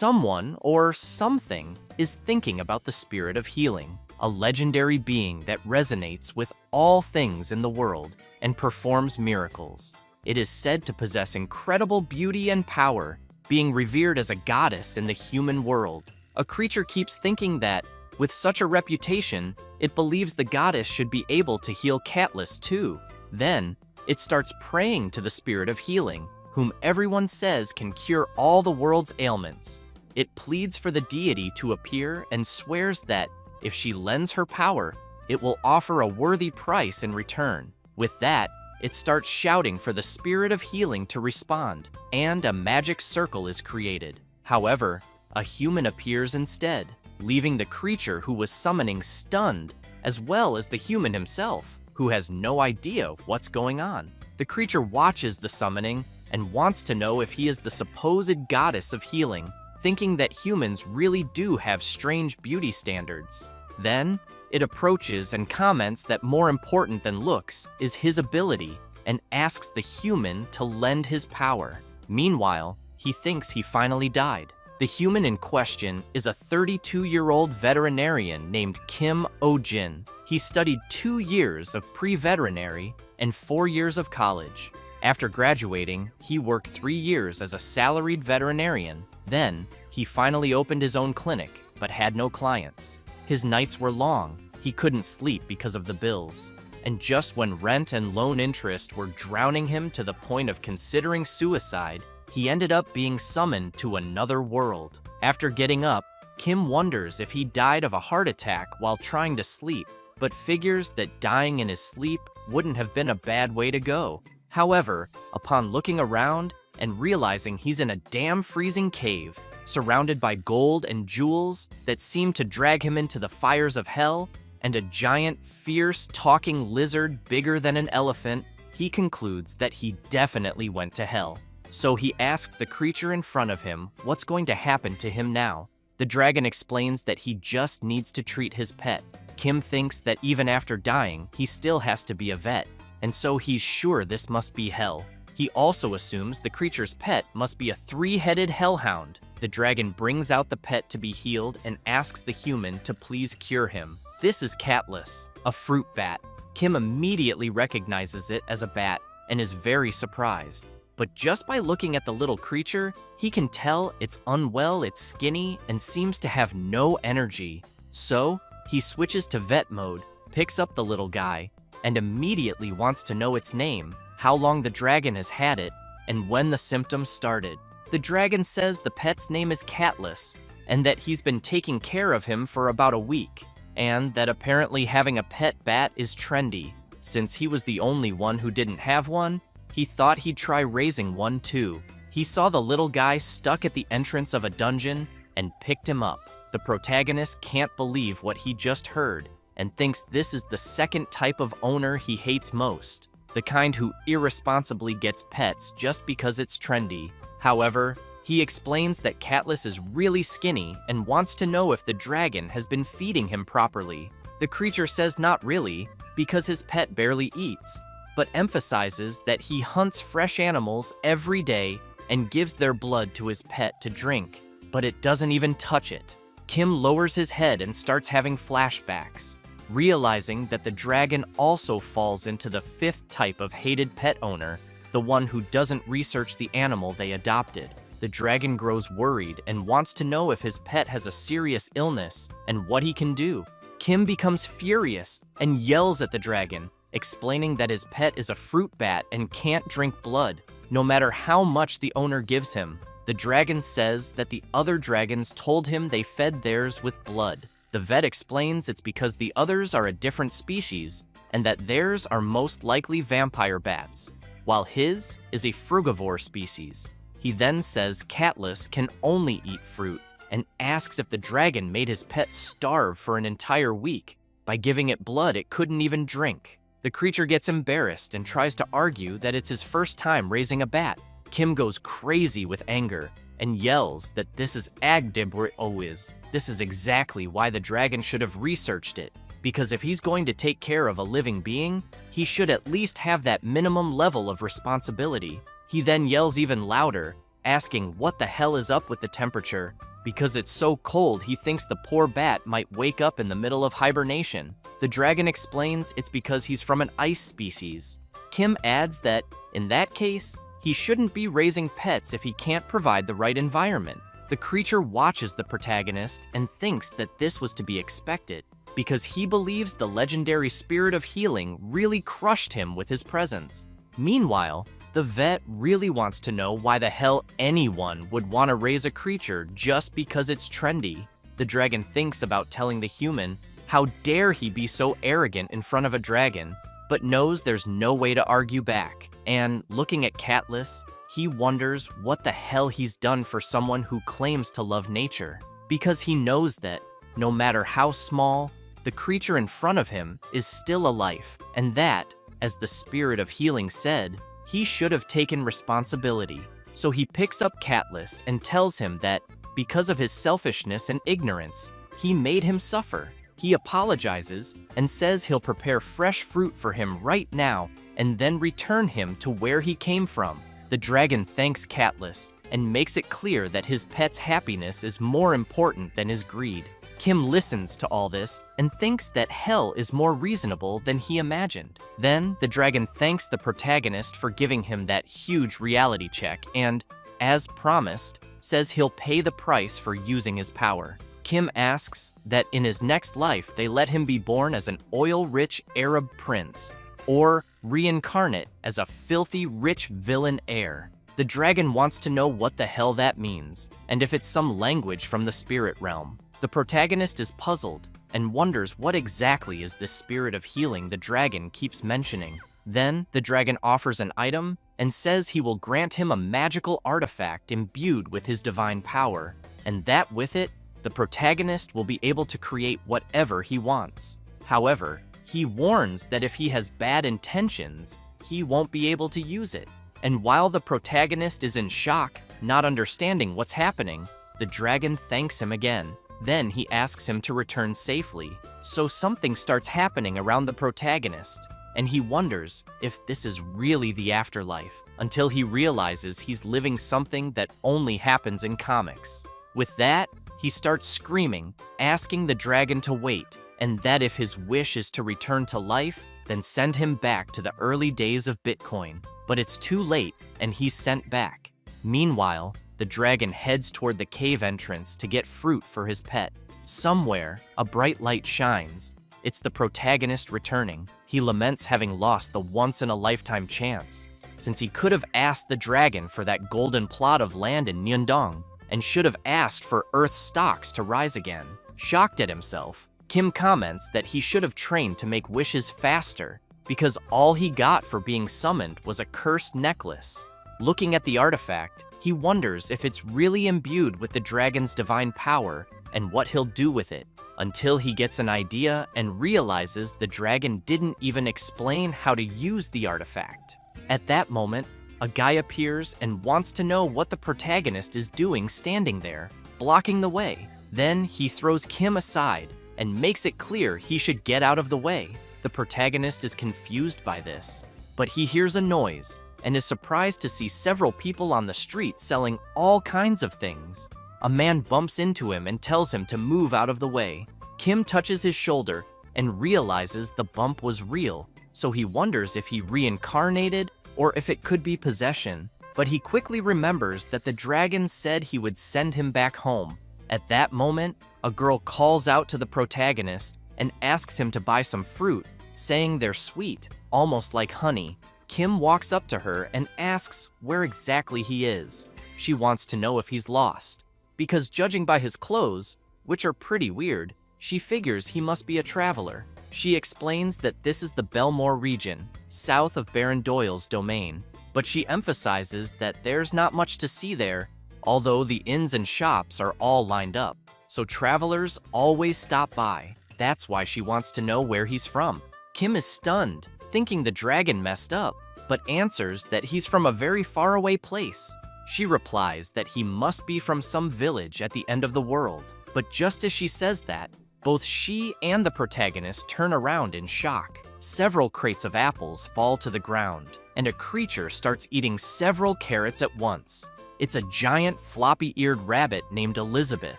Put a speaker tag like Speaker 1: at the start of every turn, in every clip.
Speaker 1: Someone or something is thinking about the spirit of healing, a legendary being that resonates with all things in the world and performs miracles. It is said to possess incredible beauty and power, being revered as a goddess in the human world. A creature keeps thinking that, with such a reputation, it believes the goddess should be able to heal Catless too. Then, it starts praying to the spirit of healing, whom everyone says can cure all the world's ailments. It pleads for the deity to appear and swears that, if she lends her power, it will offer a worthy price in return. With that, it starts shouting for the spirit of healing to respond, and a magic circle is created. However, a human appears instead, leaving the creature who was summoning stunned, as well as the human himself, who has no idea what's going on. The creature watches the summoning and wants to know if he is the supposed goddess of healing, thinking that humans really do have strange beauty standards. Then, it approaches and comments that more important than looks is his ability and asks the human to lend his power. Meanwhile, he thinks he finally died. The human in question is a 32-year-old veterinarian named Kim Oh-jin. He studied 2 years of pre-veterinary and 4 years of college. After graduating, he worked 3 years as a salaried veterinarian. Then, he finally opened his own clinic, but had no clients. His nights were long, he couldn't sleep because of the bills. And just when rent and loan interest were drowning him to the point of considering suicide, he ended up being summoned to another world. After getting up, Kim wonders if he died of a heart attack while trying to sleep, but figures that dying in his sleep wouldn't have been a bad way to go. However, upon looking around and realizing he's in a damn freezing cave, surrounded by gold and jewels that seem to drag him into the fires of hell, and a giant, fierce, talking lizard bigger than an elephant, he concludes that he definitely went to hell. So he asked the creature in front of him what's going to happen to him now. The dragon explains that he just needs to treat his pet. Kim thinks that even after dying, he still has to be a vet, and so he's sure this must be hell. He also assumes the creature's pet must be a 3-headed hellhound. The dragon brings out the pet to be healed and asks the human to please cure him. This is Catless, a fruit bat. Kim immediately recognizes it as a bat and is very surprised. But just by looking at the little creature, he can tell it's unwell, it's skinny, and seems to have no energy. So, he switches to vet mode, picks up the little guy, and immediately wants to know its name, how long the dragon has had it, and when the symptoms started. The dragon says the pet's name is Catless, and that he's been taking care of him for about a week, and that apparently having a pet bat is trendy. Since he was the only one who didn't have one, he thought he'd try raising one too. He saw the little guy stuck at the entrance of a dungeon and picked him up. The protagonist can't believe what he just heard and thinks this is the second type of owner he hates most, the kind who irresponsibly gets pets just because it's trendy. However, he explains that Catless is really skinny and wants to know if the dragon has been feeding him properly. The creature says not really, because his pet barely eats, but emphasizes that he hunts fresh animals every day and gives their blood to his pet to drink, but it doesn't even touch it. Kim lowers his head and starts having flashbacks, realizing that the dragon also falls into the 5th type of hated pet owner, the one who doesn't research the animal they adopted. The dragon grows worried and wants to know if his pet has a serious illness and what he can do. Kim becomes furious and yells at the dragon, explaining that his pet is a fruit bat and can't drink blood, no matter how much the owner gives him. The dragon says that the other dragons told him they fed theirs with blood. The vet explains it's because the others are a different species, and that theirs are most likely vampire bats, while his is a frugivore species. He then says Catless can only eat fruit, and asks if the dragon made his pet starve for an entire week. By giving it blood it couldn't even drink. The creature gets embarrassed and tries to argue that it's his first time raising a bat. Kim goes crazy with anger and yells that this is Agdibroiz. This is exactly why the dragon should have researched it, because if he's going to take care of a living being, he should at least have that minimum level of responsibility. He then yells even louder, asking what the hell is up with the temperature. Because it's so cold, he thinks the poor bat might wake up in the middle of hibernation. The dragon explains it's because he's from an ice species. Kim adds that, in that case, he shouldn't be raising pets if he can't provide the right environment. The creature watches the protagonist and thinks that this was to be expected, because he believes the legendary spirit of healing really crushed him with his presence. Meanwhile, the vet really wants to know why the hell anyone would want to raise a creature just because it's trendy. The dragon thinks about telling the human, how dare he be so arrogant in front of a dragon, but knows there's no way to argue back. And looking at Catless, he wonders what the hell he's done for someone who claims to love nature. Because he knows that, no matter how small, the creature in front of him is still a life, and that, as the spirit of healing said, he should have taken responsibility. So he picks up Catless and tells him that, because of his selfishness and ignorance, he made him suffer. He apologizes and says he'll prepare fresh fruit for him right now and then return him to where he came from. The dragon thanks Catless and makes it clear that his pet's happiness is more important than his greed. Kim listens to all this and thinks that hell is more reasonable than he imagined. Then, the dragon thanks the protagonist for giving him that huge reality check and, as promised, says he'll pay the price for using his power. Kim asks that in his next life they let him be born as an oil-rich Arab prince, or reincarnate as a filthy rich villain heir. The dragon wants to know what the hell that means, and if it's some language from the spirit realm. The protagonist is puzzled and wonders what exactly is this spirit of healing the dragon keeps mentioning. Then, the dragon offers an item and says he will grant him a magical artifact imbued with his divine power, and that with it, the protagonist will be able to create whatever he wants. However, he warns that if he has bad intentions, he won't be able to use it. And while the protagonist is in shock, not understanding what's happening, the dragon thanks him again. Then he asks him to return safely. So something starts happening around the protagonist, and he wonders if this is really the afterlife, until he realizes he's living something that only happens in comics. With that, he starts screaming, asking the dragon to wait, and that if his wish is to return to life, then send him back to the early days of Bitcoin. But it's too late, and he's sent back. Meanwhile, the dragon heads toward the cave entrance to get fruit for his pet. Somewhere, a bright light shines. It's the protagonist returning. He laments having lost the once-in-a-lifetime chance, since he could have asked the dragon for that golden plot of land in Nyundong, and should have asked for Earth stocks to rise again. Shocked at himself, Kim comments that he should have trained to make wishes faster, because all he got for being summoned was a cursed necklace. Looking at the artifact, he wonders if it's really imbued with the dragon's divine power and what he'll do with it, until he gets an idea and realizes the dragon didn't even explain how to use the artifact. At that moment, a guy appears and wants to know what the protagonist is doing standing there, blocking the way. Then he throws Kim aside and makes it clear he should get out of the way. The protagonist is confused by this, but he hears a noise and is surprised to see several people on the street selling all kinds of things. A man bumps into him and tells him to move out of the way. Kim touches his shoulder and realizes the bump was real, so he wonders if he reincarnated or if it could be possession. But he quickly remembers that the dragon said he would send him back home. At that moment, a girl calls out to the protagonist and asks him to buy some fruit, saying they're sweet, almost like honey. Kim walks up to her and asks where exactly he is. She wants to know if he's lost, because judging by his clothes, which are pretty weird, she figures he must be a traveler. She explains that this is the Belmore region, south of Baron Doyle's domain, but she emphasizes that there's not much to see there, although the inns and shops are all lined up, so travelers always stop by. That's why she wants to know where he's from. Kim is stunned, thinking the dragon messed up, but answers that he's from a very faraway place. She replies that he must be from some village at the end of the world, but just as she says that, both she and the protagonist turn around in shock. Several crates of apples fall to the ground, and a creature starts eating several carrots at once. It's a giant floppy-eared rabbit named Elizabeth,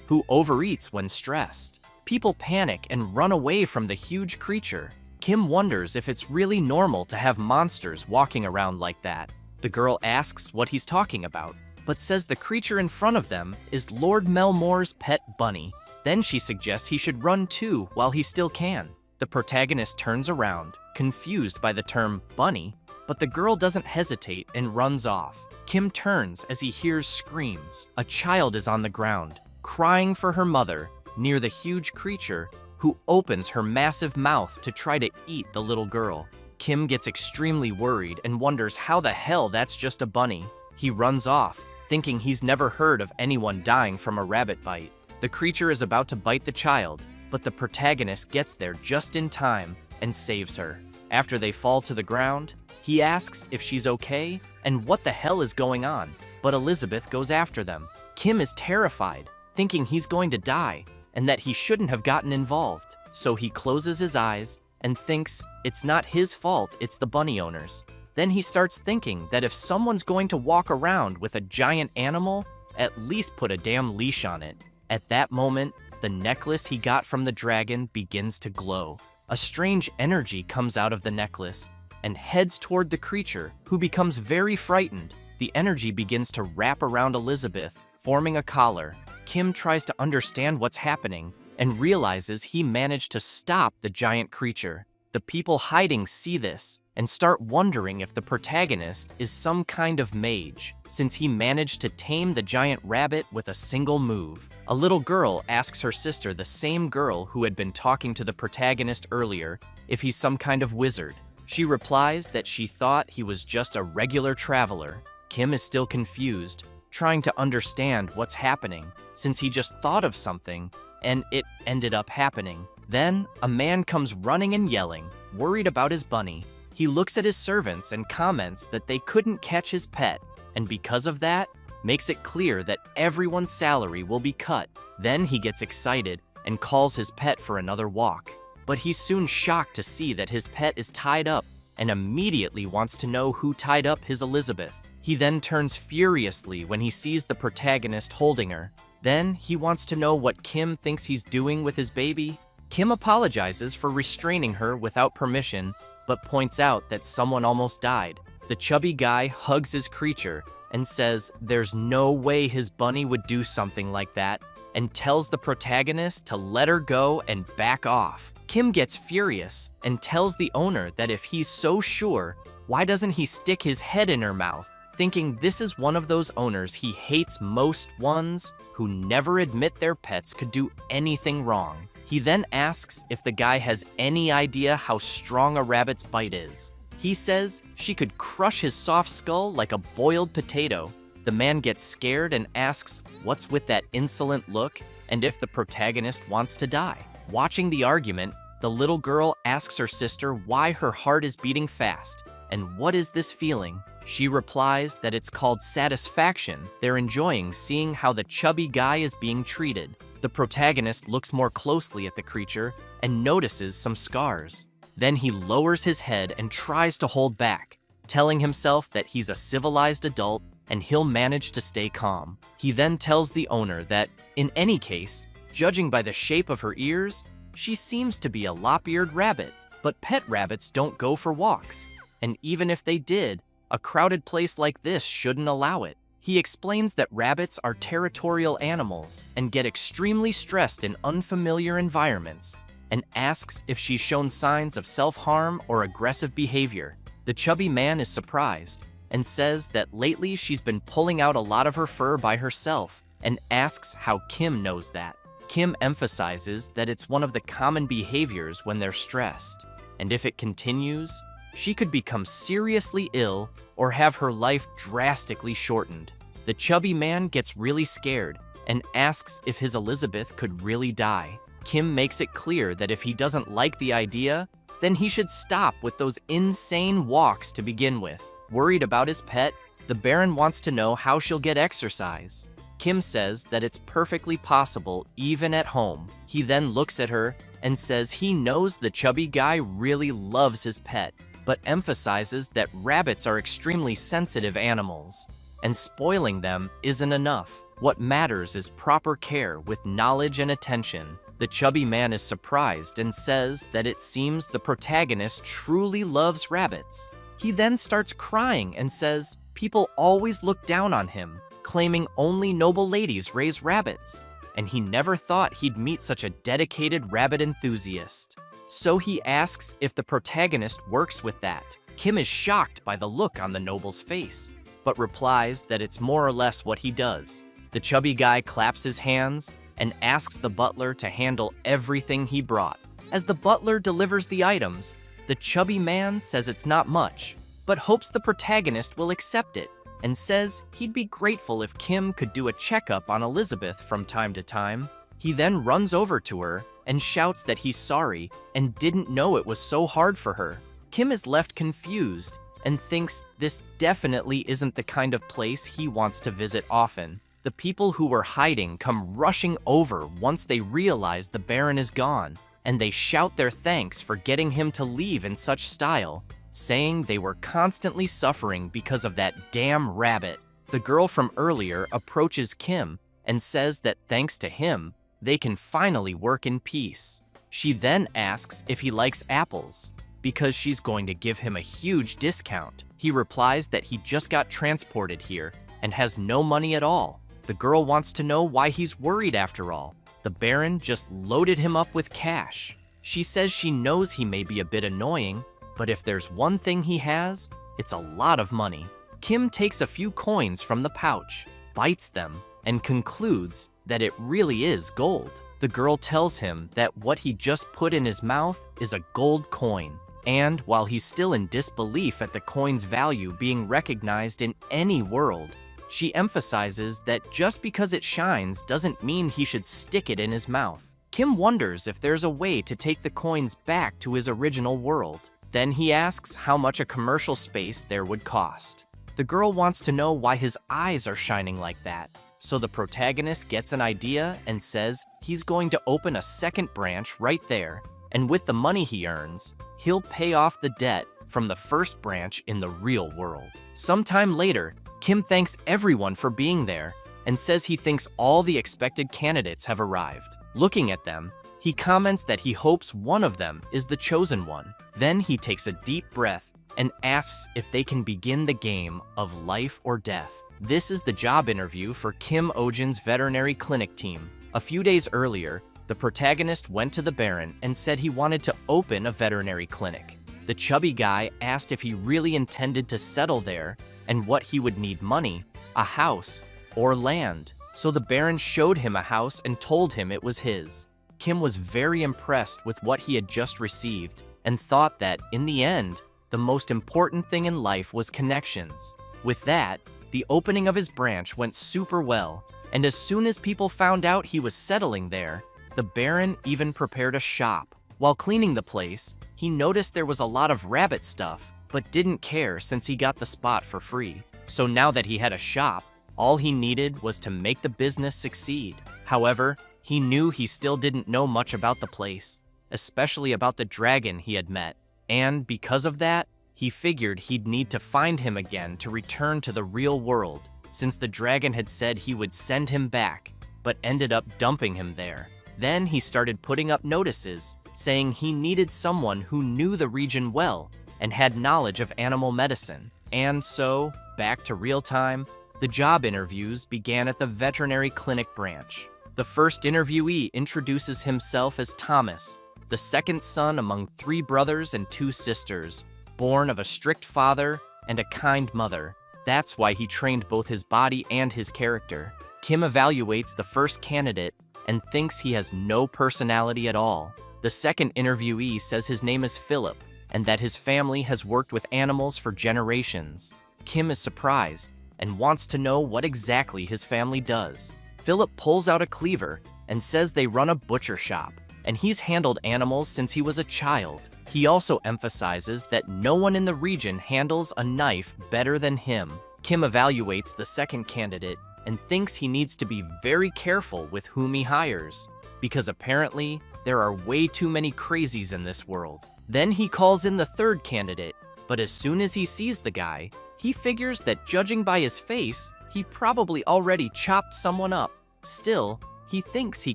Speaker 1: who overeats when stressed. People panic and run away from the huge creature. Kim wonders if it's really normal to have monsters walking around like that. The girl asks what he's talking about, but says the creature in front of them is Lord Melmore's pet bunny. Then she suggests he should run too while he still can. The protagonist turns around, confused by the term bunny, but the girl doesn't hesitate and runs off. Kim turns as he hears screams. A child is on the ground, crying for her mother, near the huge creature, who opens her massive mouth to try to eat the little girl. Kim gets extremely worried and wonders how the hell that's just a bunny. He runs off, thinking he's never heard of anyone dying from a rabbit bite. The creature is about to bite the child, but the protagonist gets there just in time and saves her. After they fall to the ground, he asks if she's okay and what the hell is going on, but Elizabeth goes after them. Kim is terrified, thinking he's going to die and that he shouldn't have gotten involved. So he closes his eyes and thinks it's not his fault, it's the bunny owner's. Then he starts thinking that if someone's going to walk around with a giant animal, at least put a damn leash on it. At that moment, the necklace he got from the dragon begins to glow. A strange energy comes out of the necklace and heads toward the creature, who becomes very frightened. The energy begins to wrap around Elizabeth, forming a collar. Kim tries to understand what's happening and realizes he managed to stop the giant creature. The people hiding see this and start wondering if the protagonist is some kind of mage, since he managed to tame the giant rabbit with a single move. A little girl asks her sister, the same girl who had been talking to the protagonist earlier, if he's some kind of wizard. She replies that she thought he was just a regular traveler. Kim is still confused, trying to understand what's happening, since he just thought of something and it ended up happening. Then, a man comes running and yelling, worried about his bunny. He looks at his servants and comments that they couldn't catch his pet, and because of that, makes it clear that everyone's salary will be cut. Then he gets excited and calls his pet for another walk. But he's soon shocked to see that his pet is tied up and immediately wants to know who tied up his Elizabeth. He then turns furiously when he sees the protagonist holding her. Then he wants to know what Kim thinks he's doing with his baby. Kim apologizes for restraining her without permission, but points out that someone almost died. The chubby guy hugs his creature and says there's no way his bunny would do something like that, and tells the protagonist to let her go and back off. Kim gets furious and tells the owner that if he's so sure, why doesn't he stick his head in her mouth, thinking this is one of those owners he hates most, ones who never admit their pets could do anything wrong. He then asks if the guy has any idea how strong a rabbit's bite is. He says she could crush his soft skull like a boiled potato. The man gets scared and asks what's with that insolent look and if the protagonist wants to die. Watching the argument, the little girl asks her sister why her heart is beating fast and what is this feeling. She replies that it's called satisfaction. They're enjoying seeing how the chubby guy is being treated. The protagonist looks more closely at the creature and notices some scars. Then he lowers his head and tries to hold back, telling himself that he's a civilized adult and he'll manage to stay calm. He then tells the owner that, in any case, judging by the shape of her ears, she seems to be a lop-eared rabbit. But pet rabbits don't go for walks, and even if they did, a crowded place like this shouldn't allow it. He explains that rabbits are territorial animals and get extremely stressed in unfamiliar environments, and asks if she's shown signs of self-harm or aggressive behavior. The chubby man is surprised and says that lately she's been pulling out a lot of her fur by herself, and asks how Kim knows that. Kim emphasizes that it's one of the common behaviors when they're stressed, and if it continues, she could become seriously ill or have her life drastically shortened. The chubby man gets really scared and asks if his Elizabeth could really die. Kim makes it clear that if he doesn't like the idea, then he should stop with those insane walks to begin with. Worried about his pet, the Baron wants to know how she'll get exercise. Kim says that it's perfectly possible even at home. He then looks at her and says he knows the chubby guy really loves his pet, but emphasizes that rabbits are extremely sensitive animals. and spoiling them isn't enough. What matters is proper care with knowledge and attention. The chubby man is surprised and says that it seems the protagonist truly loves rabbits. He then starts crying and says people always look down on him, claiming only noble ladies raise rabbits, and he never thought he'd meet such a dedicated rabbit enthusiast. So he asks if the protagonist works with that. Kim is shocked by the look on the noble's face, but replies that it's more or less what he does. The chubby guy claps his hands and asks the butler to handle everything he brought. As the butler delivers the items, the chubby man says it's not much, but hopes the protagonist will accept it, and says he'd be grateful if Kim could do a checkup on Elizabeth from time to time. He then runs over to her and shouts that he's sorry and didn't know it was so hard for her. Kim is left confused and thinks this definitely isn't the kind of place he wants to visit often. The people who were hiding come rushing over once they realize the Baron is gone, and they shout their thanks for getting him to leave in such style, saying they were constantly suffering because of that damn rabbit. The girl from earlier approaches Kim and says that thanks to him, they can finally work in peace. She then asks if he likes apples, because she's going to give him a huge discount. He replies that he just got transported here and has no money at all. The girl wants to know why he's worried after all. The Baron just loaded him up with cash. She says she knows he may be a bit annoying, but if there's one thing he has, it's a lot of money. Kim takes a few coins from the pouch, bites them, and concludes that it really is gold. The girl tells him that what he just put in his mouth is a gold coin. And while he's still in disbelief at the coin's value being recognized in any world, she emphasizes that just because it shines doesn't mean he should stick it in his mouth. Kim wonders if there's a way to take the coins back to his original world. Then he asks how much a commercial space there would cost. The girl wants to know why his eyes are shining like that. So the protagonist gets an idea and says he's going to open a second branch right there, and with the money he earns, he'll pay off the debt from the first branch in the real world. Sometime later, Kim thanks everyone for being there and says he thinks all the expected candidates have arrived. Looking at them, he comments that he hopes one of them is the chosen one. Then he takes a deep breath and asks if they can begin the game of life or death. This is the job interview for Kim Ojin's veterinary clinic team. A few days earlier, the protagonist went to the Baron and said he wanted to open a veterinary clinic. The chubby guy asked if he really intended to settle there and what he would need: money, a house, or land. So the Baron showed him a house and told him it was his. Kim was very impressed with what he had just received and thought that, in the end, the most important thing in life was connections. With that, the opening of his branch went super well, and as soon as people found out he was settling there, the Baron even prepared a shop. While cleaning the place, he noticed there was a lot of rabbit stuff, but didn't care since he got the spot for free. So now that he had a shop, all he needed was to make the business succeed. However, he knew he still didn't know much about the place, especially about the dragon he had met. And because of that, he figured he'd need to find him again to return to the real world, since the dragon had said he would send him back, but ended up dumping him there. Then he started putting up notices, saying he needed someone who knew the region well and had knowledge of animal medicine. And so, back to real time, the job interviews began at the veterinary clinic branch. The first interviewee introduces himself as Thomas, the second son among 3 brothers and 2 sisters, born of a strict father and a kind mother. That's why he trained both his body and his character. Kim evaluates the first candidate and thinks he has no personality at all. The second interviewee says his name is Philip and that his family has worked with animals for generations. Kim is surprised and wants to know what exactly his family does. Philip pulls out a cleaver and says they run a butcher shop, and he's handled animals since he was a child. He also emphasizes that no one in the region handles a knife better than him. Kim evaluates the second candidate and thinks he needs to be very careful with whom he hires, because apparently there are way too many crazies in this world. Then he calls in the third candidate But as soon as he sees the guy, he figures that judging by his face, he probably already chopped someone up. Still, he thinks he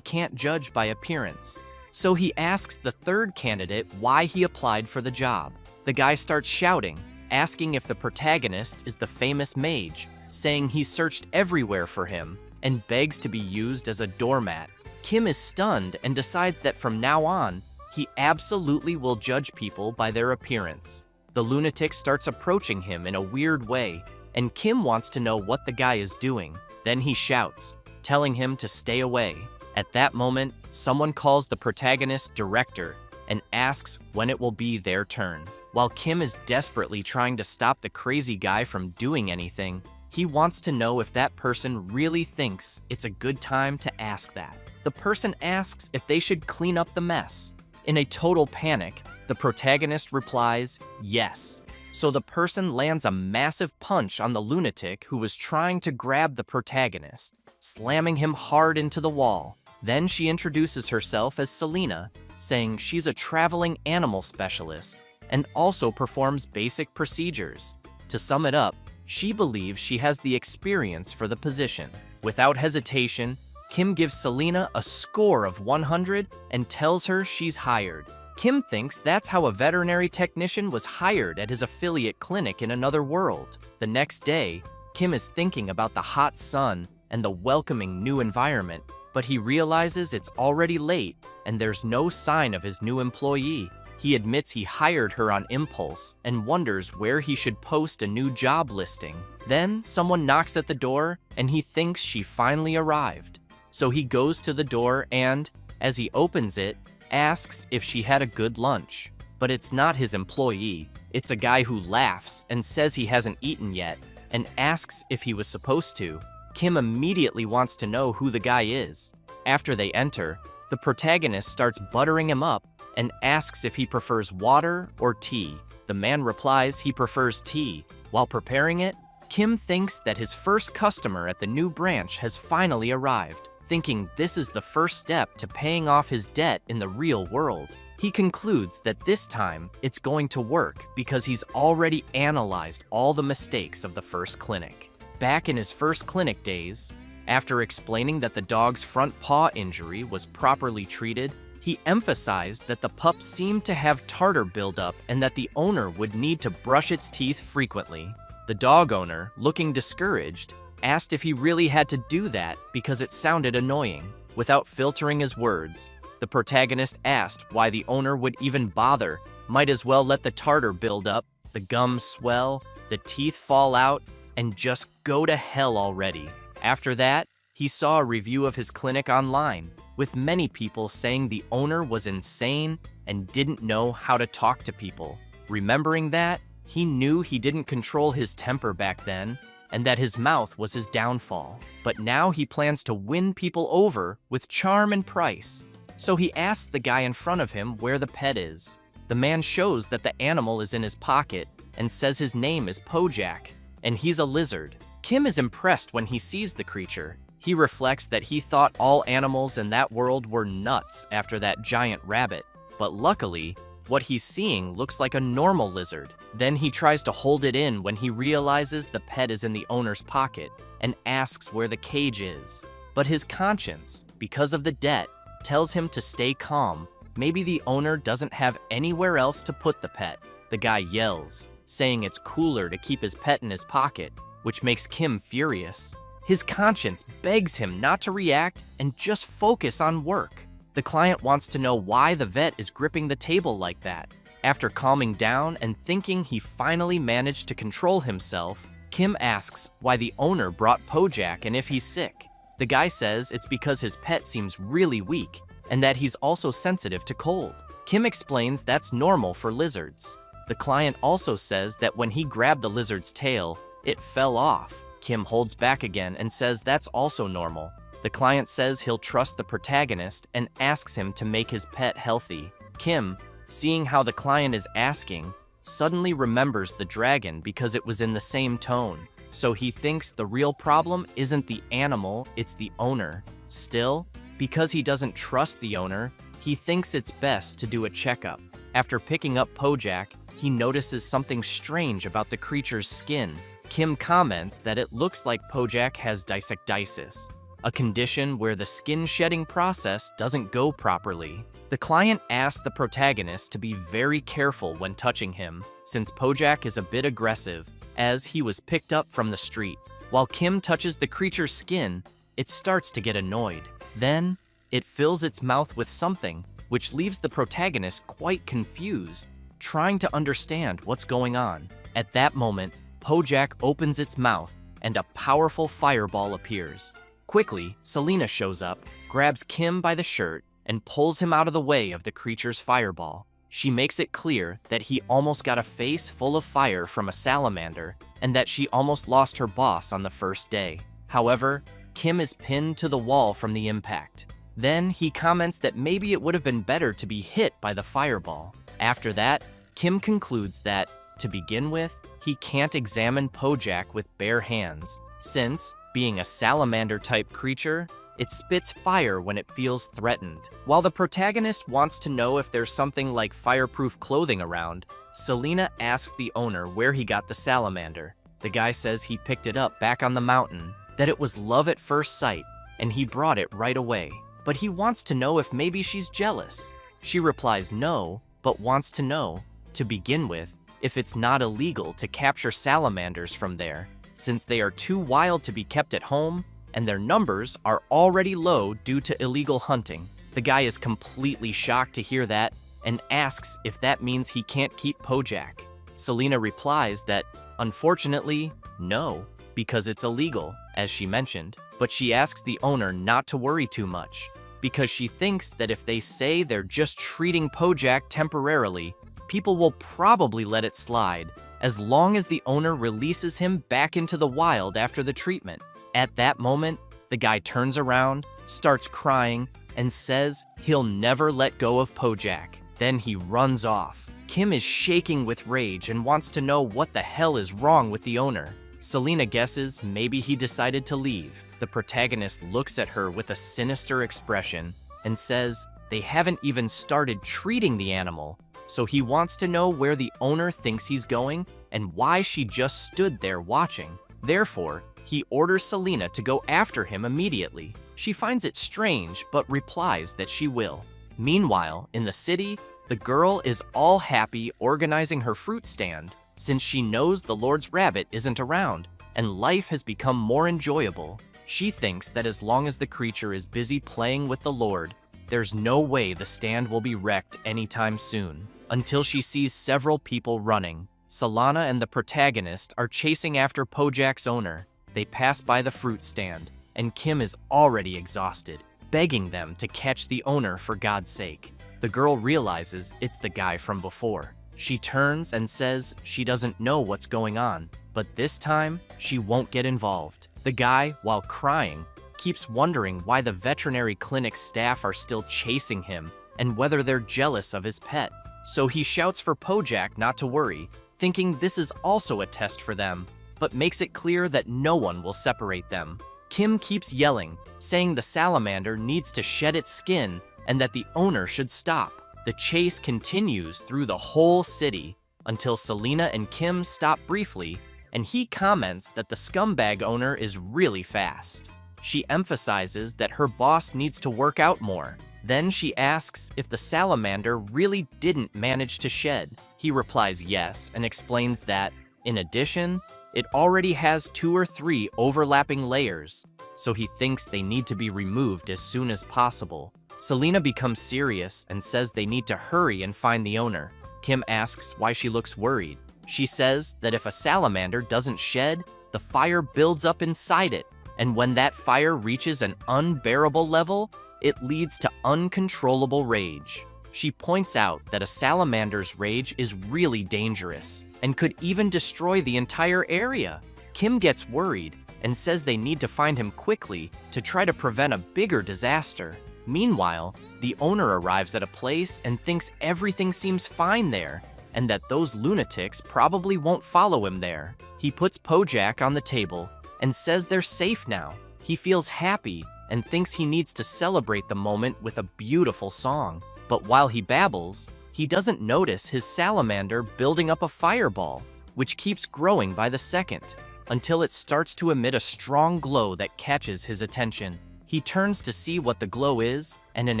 Speaker 1: can't judge by appearance. So he asks the third candidate why he applied for the job. The guy starts shouting, asking if the protagonist is the famous mage, saying he searched everywhere for him, and begs to be used as a doormat. Kim is stunned and decides that from now on, he absolutely will judge people by their appearance. The lunatic starts approaching him in a weird way, and Kim wants to know what the guy is doing. Then he shouts, telling him to stay away. At that moment, someone calls the protagonist director and asks when it will be their turn. While Kim is desperately trying to stop the crazy guy from doing anything, he wants to know if that person really thinks it's a good time to ask that. The person asks if they should clean up the mess. In a total panic, the protagonist replies, yes. So the person lands a massive punch on the lunatic who was trying to grab the protagonist, slamming him hard into the wall. Then she introduces herself as Selena, saying she's a traveling animal specialist and also performs basic procedures. To sum it up, she believes she has the experience for the position. Without hesitation, Kim gives Selena a score of 100 and tells her she's hired. Kim thinks that's how a veterinary technician was hired at his affiliate clinic in another world. The next day, Kim is thinking about the hot sun and the welcoming new environment, but he realizes it's already late and there's no sign of his new employee. He admits he hired her on impulse and wonders where he should post a new job listing. Then someone knocks at the door and he thinks she finally arrived. So he goes to the door and, as he opens it, asks if she had a good lunch. But it's not his employee. It's a guy who laughs and says he hasn't eaten yet and asks if he was supposed to. Kim immediately wants to know who the guy is. After they enter, the protagonist starts buttering him up and asks if he prefers water or tea. The man replies he prefers tea. While preparing it, Kim thinks that his first customer at the new branch has finally arrived. Thinking this is the first step to paying off his debt in the real world. He concludes that this time it's going to work because he's already analyzed all the mistakes of the first clinic. Back in his first clinic days, after explaining that the dog's front paw injury was properly treated, he emphasized that the pup seemed to have tartar buildup and that the owner would need to brush its teeth frequently. The dog owner, looking discouraged, asked if he really had to do that because it sounded annoying. Without filtering his words, the protagonist asked why the owner would even bother. Might as well let the tartar build up, the gums swell, the teeth fall out, and just go to hell already. After that, he saw a review of his clinic online, with many people saying the owner was insane and didn't know how to talk to people. Remembering that, he knew he didn't control his temper back then, and that his mouth was his downfall. But now he plans to win people over with charm and price. So he asks the guy in front of him where the pet is. The man shows that the animal is in his pocket and says his name is Pojak, and he's a lizard. Kim is impressed when he sees the creature. He reflects that he thought all animals in that world were nuts after that giant rabbit, but luckily, what he's seeing looks like a normal lizard. Then he tries to hold it in when he realizes the pet is in the owner's pocket and asks where the cage is. But his conscience, because of the debt, tells him to stay calm. Maybe the owner doesn't have anywhere else to put the pet. The guy yells, saying it's cooler to keep his pet in his pocket, which makes Kim furious. His conscience begs him not to react and just focus on work. The client wants to know why the vet is gripping the table like that. After calming down and thinking he finally managed to control himself, Kim asks why the owner brought Pojak and if he's sick. The guy says it's because his pet seems really weak and that he's also sensitive to cold. Kim explains that's normal for lizards. The client also says that when he grabbed the lizard's tail, it fell off. Kim holds back again and says that's also normal. The client says he'll trust the protagonist and asks him to make his pet healthy. Kim, seeing how the client is asking, suddenly remembers the dragon because it was in the same tone. So he thinks the real problem isn't the animal, it's the owner. Still, because he doesn't trust the owner, he thinks it's best to do a checkup. After picking up Pojak, he he notices something strange about the creature's skin. Kim comments that it looks like Pojak has disectisis, a condition where the skin-shedding process doesn't go properly. The client asks the protagonist to be very careful when touching him, since Pojak is a bit aggressive, as he was picked up from the street. While Kim touches the creature's skin, it starts to get annoyed. Then, it fills its mouth with something, which leaves the protagonist quite confused, trying to understand what's going on. At that moment, Pojak opens its mouth, and a powerful fireball appears. Quickly, Selena shows up, grabs Kim by the shirt, and pulls him out of the way of the creature's fireball. She makes it clear that he almost got a face full of fire from a salamander, and that she almost lost her boss on the first day. However, Kim is pinned to the wall from the impact. Then he comments that maybe it would have been better to be hit by the fireball. After that, Kim concludes that, to begin with, he can't examine Pojak with bare hands, since, being a salamander-type creature, it spits fire when it feels threatened. While the protagonist wants to know if there's something like fireproof clothing around, Selena asks the owner where he got the salamander. The guy says he picked it up back on the mountain, that it was love at first sight, and he brought it right away. But he wants to know if maybe she's jealous. She replies no, but wants to know, to begin with, if it's not illegal to capture salamanders from there, since they are too wild to be kept at home, and their numbers are already low due to illegal hunting. The guy is completely shocked to hear that, and asks if that means he can't keep Pojak. Selena replies that, unfortunately, no, because it's illegal, as she mentioned, but she asks the owner not to worry too much, because she thinks that if they say they're just treating Pojak temporarily, people will probably let it slide, as long as the owner releases him back into the wild after the treatment. At that moment, the guy turns around, starts crying, and says he'll never let go of Pojak. Then he runs off. Kim is shaking with rage and wants to know what the hell is wrong with the owner. Selena guesses maybe he decided to leave. The protagonist looks at her with a sinister expression and says they haven't even started treating the animal, so he wants to know where the owner thinks he's going and why she just stood there watching. Therefore, he orders Selena to go after him immediately. She finds it strange, but replies that she will. Meanwhile, in the city, the girl is all happy organizing her fruit stand, since she knows the Lord's rabbit isn't around, and life has become more enjoyable. She thinks that as long as the creature is busy playing with the Lord, there's no way the stand will be wrecked anytime soon, until she sees several people running. Solana and the protagonist are chasing after Pojak's owner. They pass by the fruit stand, and Kim is already exhausted, begging them to catch the owner for God's sake. The girl realizes it's the guy from before. She turns and says she doesn't know what's going on, but this time, she won't get involved. The guy, while crying, keeps wondering why the veterinary clinic staff are still chasing him and whether they're jealous of his pet. So he shouts for Pojak not to worry, thinking this is also a test for them, but makes it clear that no one will separate them. Kim keeps yelling, saying the salamander needs to shed its skin and that the owner should stop. The chase continues through the whole city until Selena and Kim stop briefly, and he comments that the scumbag owner is really fast. She emphasizes that her boss needs to work out more. Then she asks if the salamander really didn't manage to shed. He replies yes and explains that, in addition, it already has 2 or 3 overlapping layers, so he thinks they need to be removed as soon as possible. Selena becomes serious and says they need to hurry and find the owner. Kim asks why she looks worried. She says that if a salamander doesn't shed, the fire builds up inside it, and when that fire reaches an unbearable level, it leads to uncontrollable rage. She points out that a salamander's rage is really dangerous and could even destroy the entire area. Kim gets worried and says they need to find him quickly to try to prevent a bigger disaster. Meanwhile, the owner arrives at a place and thinks everything seems fine there, and that those lunatics probably won't follow him there. He puts Pojak on the table and says they're safe now. He feels happy and thinks he needs to celebrate the moment with a beautiful song. But while he babbles, He doesn't notice his salamander building up a fireball, which keeps growing by the second, until it starts to emit a strong glow that catches his attention. He turns to see what the glow is, and an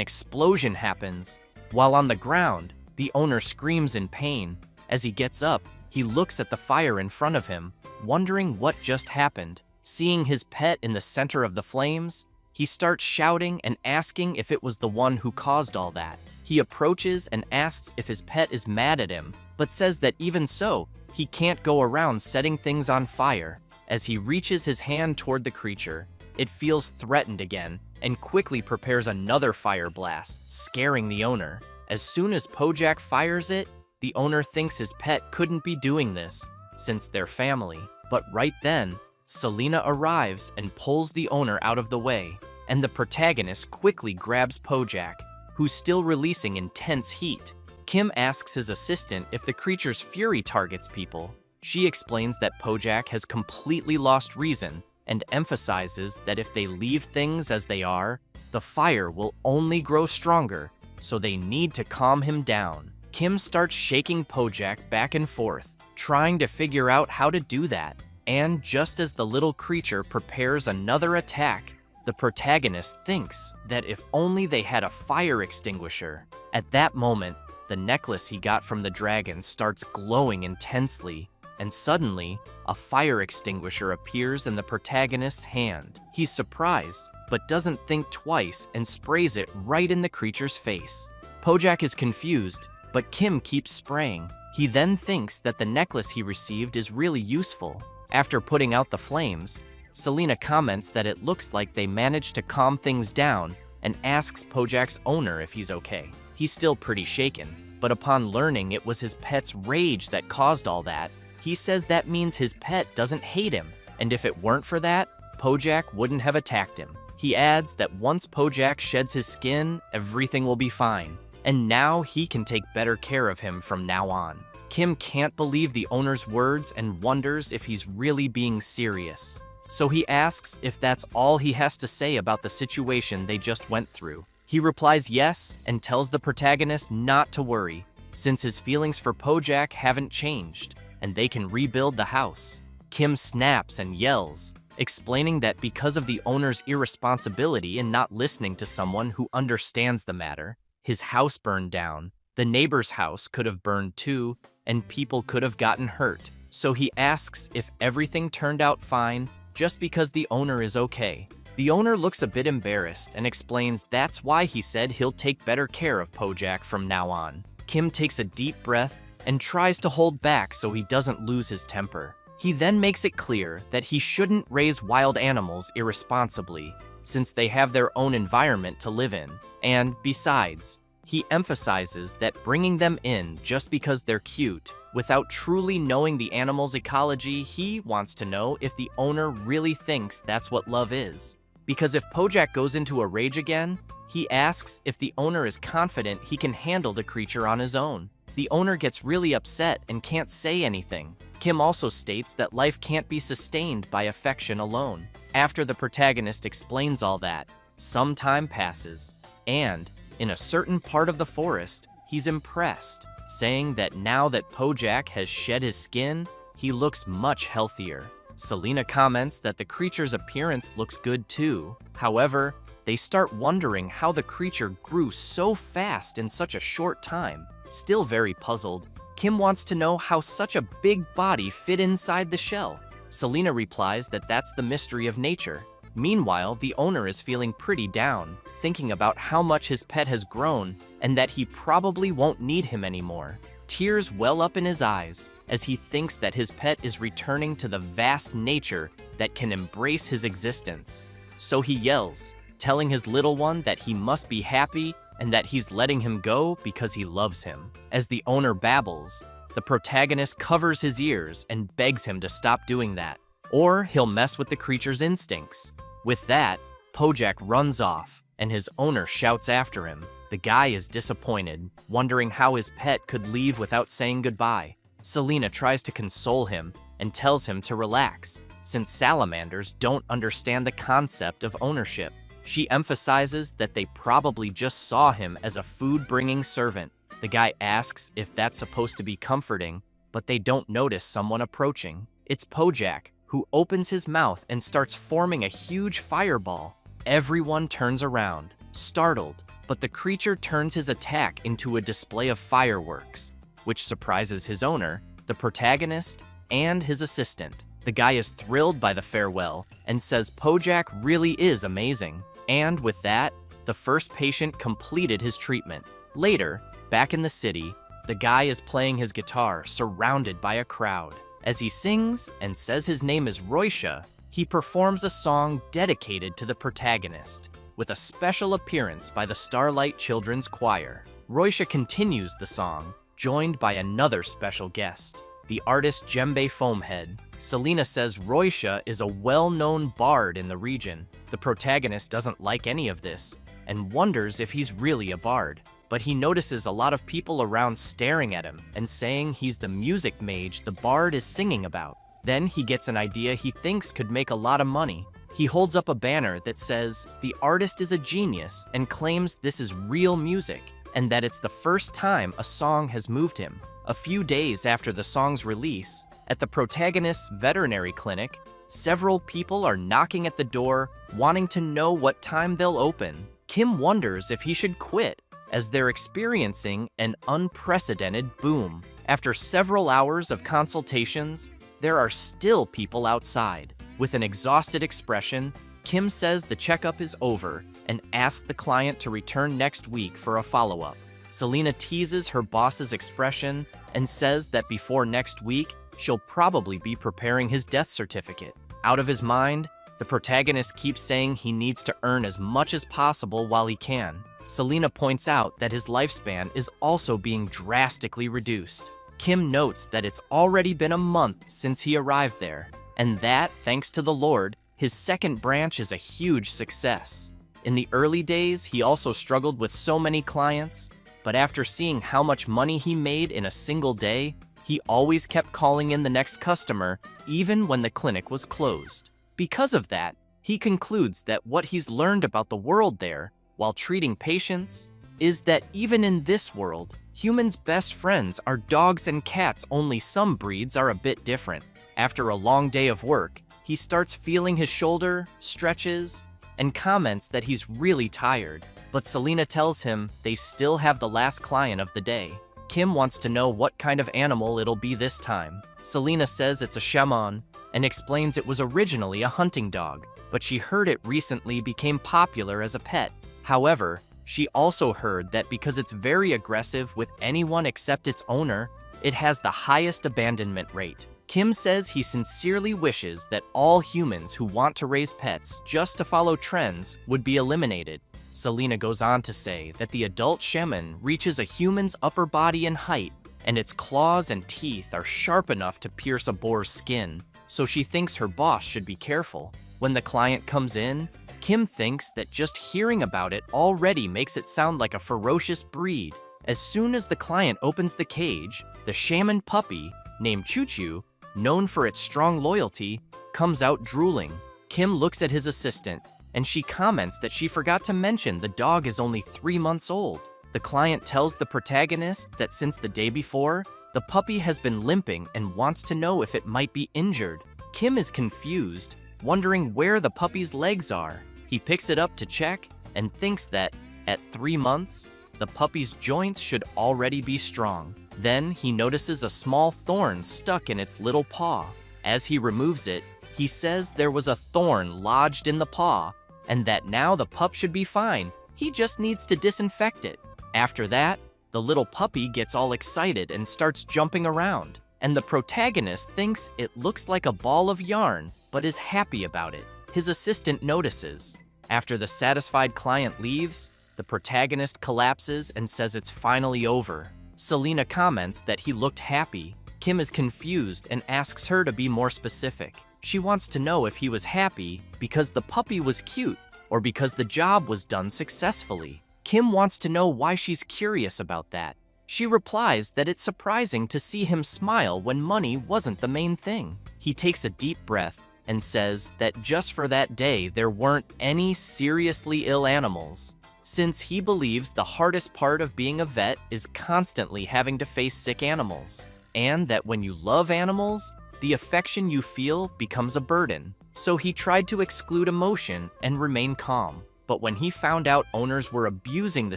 Speaker 1: explosion happens. While on the ground, the owner screams in pain. As he gets up, he looks at the fire in front of him, wondering what just happened. Seeing his pet in the center of the flames, he starts shouting and asking if it was the one who caused all that. He approaches and asks if his pet is mad at him, but says that even so, he can't go around setting things on fire. As he reaches his hand toward the creature, it feels threatened again and quickly prepares another fire blast, scaring the owner. As soon as Pojak fires it, the owner thinks his pet couldn't be doing this, since they're family. But right then, Selena arrives and pulls the owner out of the way, and the protagonist quickly grabs Pojak, who's still releasing intense heat. Kim asks his assistant if the creature's fury targets people. She explains that Pojak has completely lost reason and emphasizes that if they leave things as they are, the fire will only grow stronger, so they need to calm him down. Kim starts shaking Pojak back and forth, trying to figure out how to do that. And just as the little creature prepares another attack, the protagonist thinks that if only they had a fire extinguisher. At that moment, the necklace he got from the dragon starts glowing intensely, and suddenly, a fire extinguisher appears in the protagonist's hand. He's surprised, but doesn't think twice and sprays it right in the creature's face. Pojak is confused, but Kim keeps spraying. He then thinks that the necklace he received is really useful. After putting out the flames, Selena comments that it looks like they managed to calm things down and asks Pojak's owner if he's okay. He's still pretty shaken, but upon learning it was his pet's rage that caused all that, he says that means his pet doesn't hate him, and if it weren't for that, Pojak wouldn't have attacked him. He adds that once Pojak sheds his skin, everything will be fine, and now he can take better care of him from now on. Kim can't believe the owner's words and wonders if he's really being serious. So he asks if that's all he has to say about the situation they just went through. He replies yes and tells the protagonist not to worry, since his feelings for Pojak haven't changed, and they can rebuild the house. Kim snaps and yells, explaining that because of the owner's irresponsibility in not listening to someone who understands the matter, his house burned down. The neighbor's house could have burned too, and people could have gotten hurt. So he asks if everything turned out fine just because the owner is okay. The owner looks a bit embarrassed and explains that's why he said he'll take better care of Pojak from now on. Kim takes a deep breath and tries to hold back so he doesn't lose his temper. He then makes it clear that he shouldn't raise wild animals irresponsibly, since they have their own environment to live in. And besides, he emphasizes that bringing them in just because they're cute, without truly knowing the animal's ecology, he wants to know if the owner really thinks that's what love is. Because if Pojak goes into a rage again, he asks if the owner is confident he can handle the creature on his own. The owner gets really upset and can't say anything. Kim also states that life can't be sustained by affection alone. After the protagonist explains all that, some time passes, and in a certain part of the forest, he's impressed, saying that now that Pojak has shed his skin, he looks much healthier. Selena comments that the creature's appearance looks good too. However, they start wondering how the creature grew so fast in such a short time. Still very puzzled, Kim wants to know how such a big body fit inside the shell. Selena replies that that's the mystery of nature. Meanwhile, the owner is feeling pretty down, thinking about how much his pet has grown and that he probably won't need him anymore. Tears well up in his eyes as he thinks that his pet is returning to the vast nature that can embrace his existence. So he yells, telling his little one that he must be happy and that he's letting him go because he loves him. As the owner babbles, the protagonist covers his ears and begs him to stop doing that, or he'll mess with the creature's instincts. With that, Pojak runs off, and his owner shouts after him. The guy is disappointed, wondering how his pet could leave without saying goodbye. Selena tries to console him and tells him to relax, since salamanders don't understand the concept of ownership. She emphasizes that they probably just saw him as a food-bringing servant. The guy asks if that's supposed to be comforting, but they don't notice someone approaching. It's Pojak, who opens his mouth and starts forming a huge fireball. Everyone turns around, startled, but the creature turns his attack into a display of fireworks, which surprises his owner, the protagonist, and his assistant. The guy is thrilled by the farewell and says Pojak really is amazing. And with that, the first patient completed his treatment. Later, back in the city, the guy is playing his guitar surrounded by a crowd. As he sings and says his name is Roisha, he performs a song dedicated to the protagonist, with a special appearance by the Starlight Children's Choir. Roisha continues the song, joined by another special guest, the artist Djembe Foamhead. Selena says Roisha is a well-known bard in the region. The protagonist doesn't like any of this, and wonders if he's really a bard. But he notices a lot of people around staring at him and saying he's the music mage the bard is singing about. Then he gets an idea he thinks could make a lot of money. He holds up a banner that says the artist is a genius and claims this is real music and that it's the first time a song has moved him. A few days after the song's release, at the protagonist's veterinary clinic, several people are knocking at the door wanting to know what time they'll open. Kim wonders if he should quit, as they're experiencing an unprecedented boom. After several hours of consultations, there are still people outside. With an exhausted expression, Kim says the checkup is over and asks the client to return next week for a follow-up. Selena teases her boss's expression and says that before next week, she'll probably be preparing his death certificate. Out of his mind, the protagonist keeps saying he needs to earn as much as possible while he can. Selena points out that his lifespan is also being drastically reduced. Kim notes that it's already been a month since he arrived there, and that, thanks to the Lord, his second branch is a huge success. In the early days, he also struggled with so many clients, but after seeing how much money he made in a single day, he always kept calling in the next customer, even when the clinic was closed. Because of that, he concludes that what he's learned about the world there, while treating patients, is that even in this world, humans' best friends are dogs and cats, only some breeds are a bit different. After a long day of work, he starts feeling his shoulder, stretches, and comments that he's really tired. But Selena tells him they still have the last client of the day. Kim wants to know what kind of animal it'll be this time. Selena says it's a shaman and explains it was originally a hunting dog, but she heard it recently became popular as a pet. However, she also heard that because it's very aggressive with anyone except its owner, it has the highest abandonment rate. Kim says he sincerely wishes that all humans who want to raise pets just to follow trends would be eliminated. Selena goes on to say that the adult shaman reaches a human's upper body in height, and its claws and teeth are sharp enough to pierce a boar's skin, so she thinks her boss should be careful. When the client comes in, Kim thinks that just hearing about it already makes it sound like a ferocious breed. As soon as the client opens the cage, the shaman puppy, named Choo-Choo, known for its strong loyalty, comes out drooling. Kim looks at his assistant, and she comments that she forgot to mention the dog is only 3 months old. The client tells the protagonist that since the day before, the puppy has been limping and wants to know if it might be injured. Kim is confused, wondering where the puppy's legs are. He picks it up to check and thinks that, at 3 months, the puppy's joints should already be strong. Then he notices a small thorn stuck in its little paw. As he removes it, he says there was a thorn lodged in the paw, and that now the pup should be fine. He just needs to disinfect it. After that, the little puppy gets all excited and starts jumping around, and the protagonist thinks it looks like a ball of yarn, but is happy about it. His assistant notices. After the satisfied client leaves, the protagonist collapses and says it's finally over. Selena comments that he looked happy. Kim is confused and asks her to be more specific. She wants to know if he was happy because the puppy was cute or because the job was done successfully. Kim wants to know why she's curious about that. She replies that it's surprising to see him smile when money wasn't the main thing. He takes a deep breath and says that just for that day there weren't any seriously ill animals. since he believes the hardest part of being a vet is constantly having to face sick animals, and that when you love animals, the affection you feel becomes a burden. So he tried to exclude emotion and remain calm. But when he found out owners were abusing the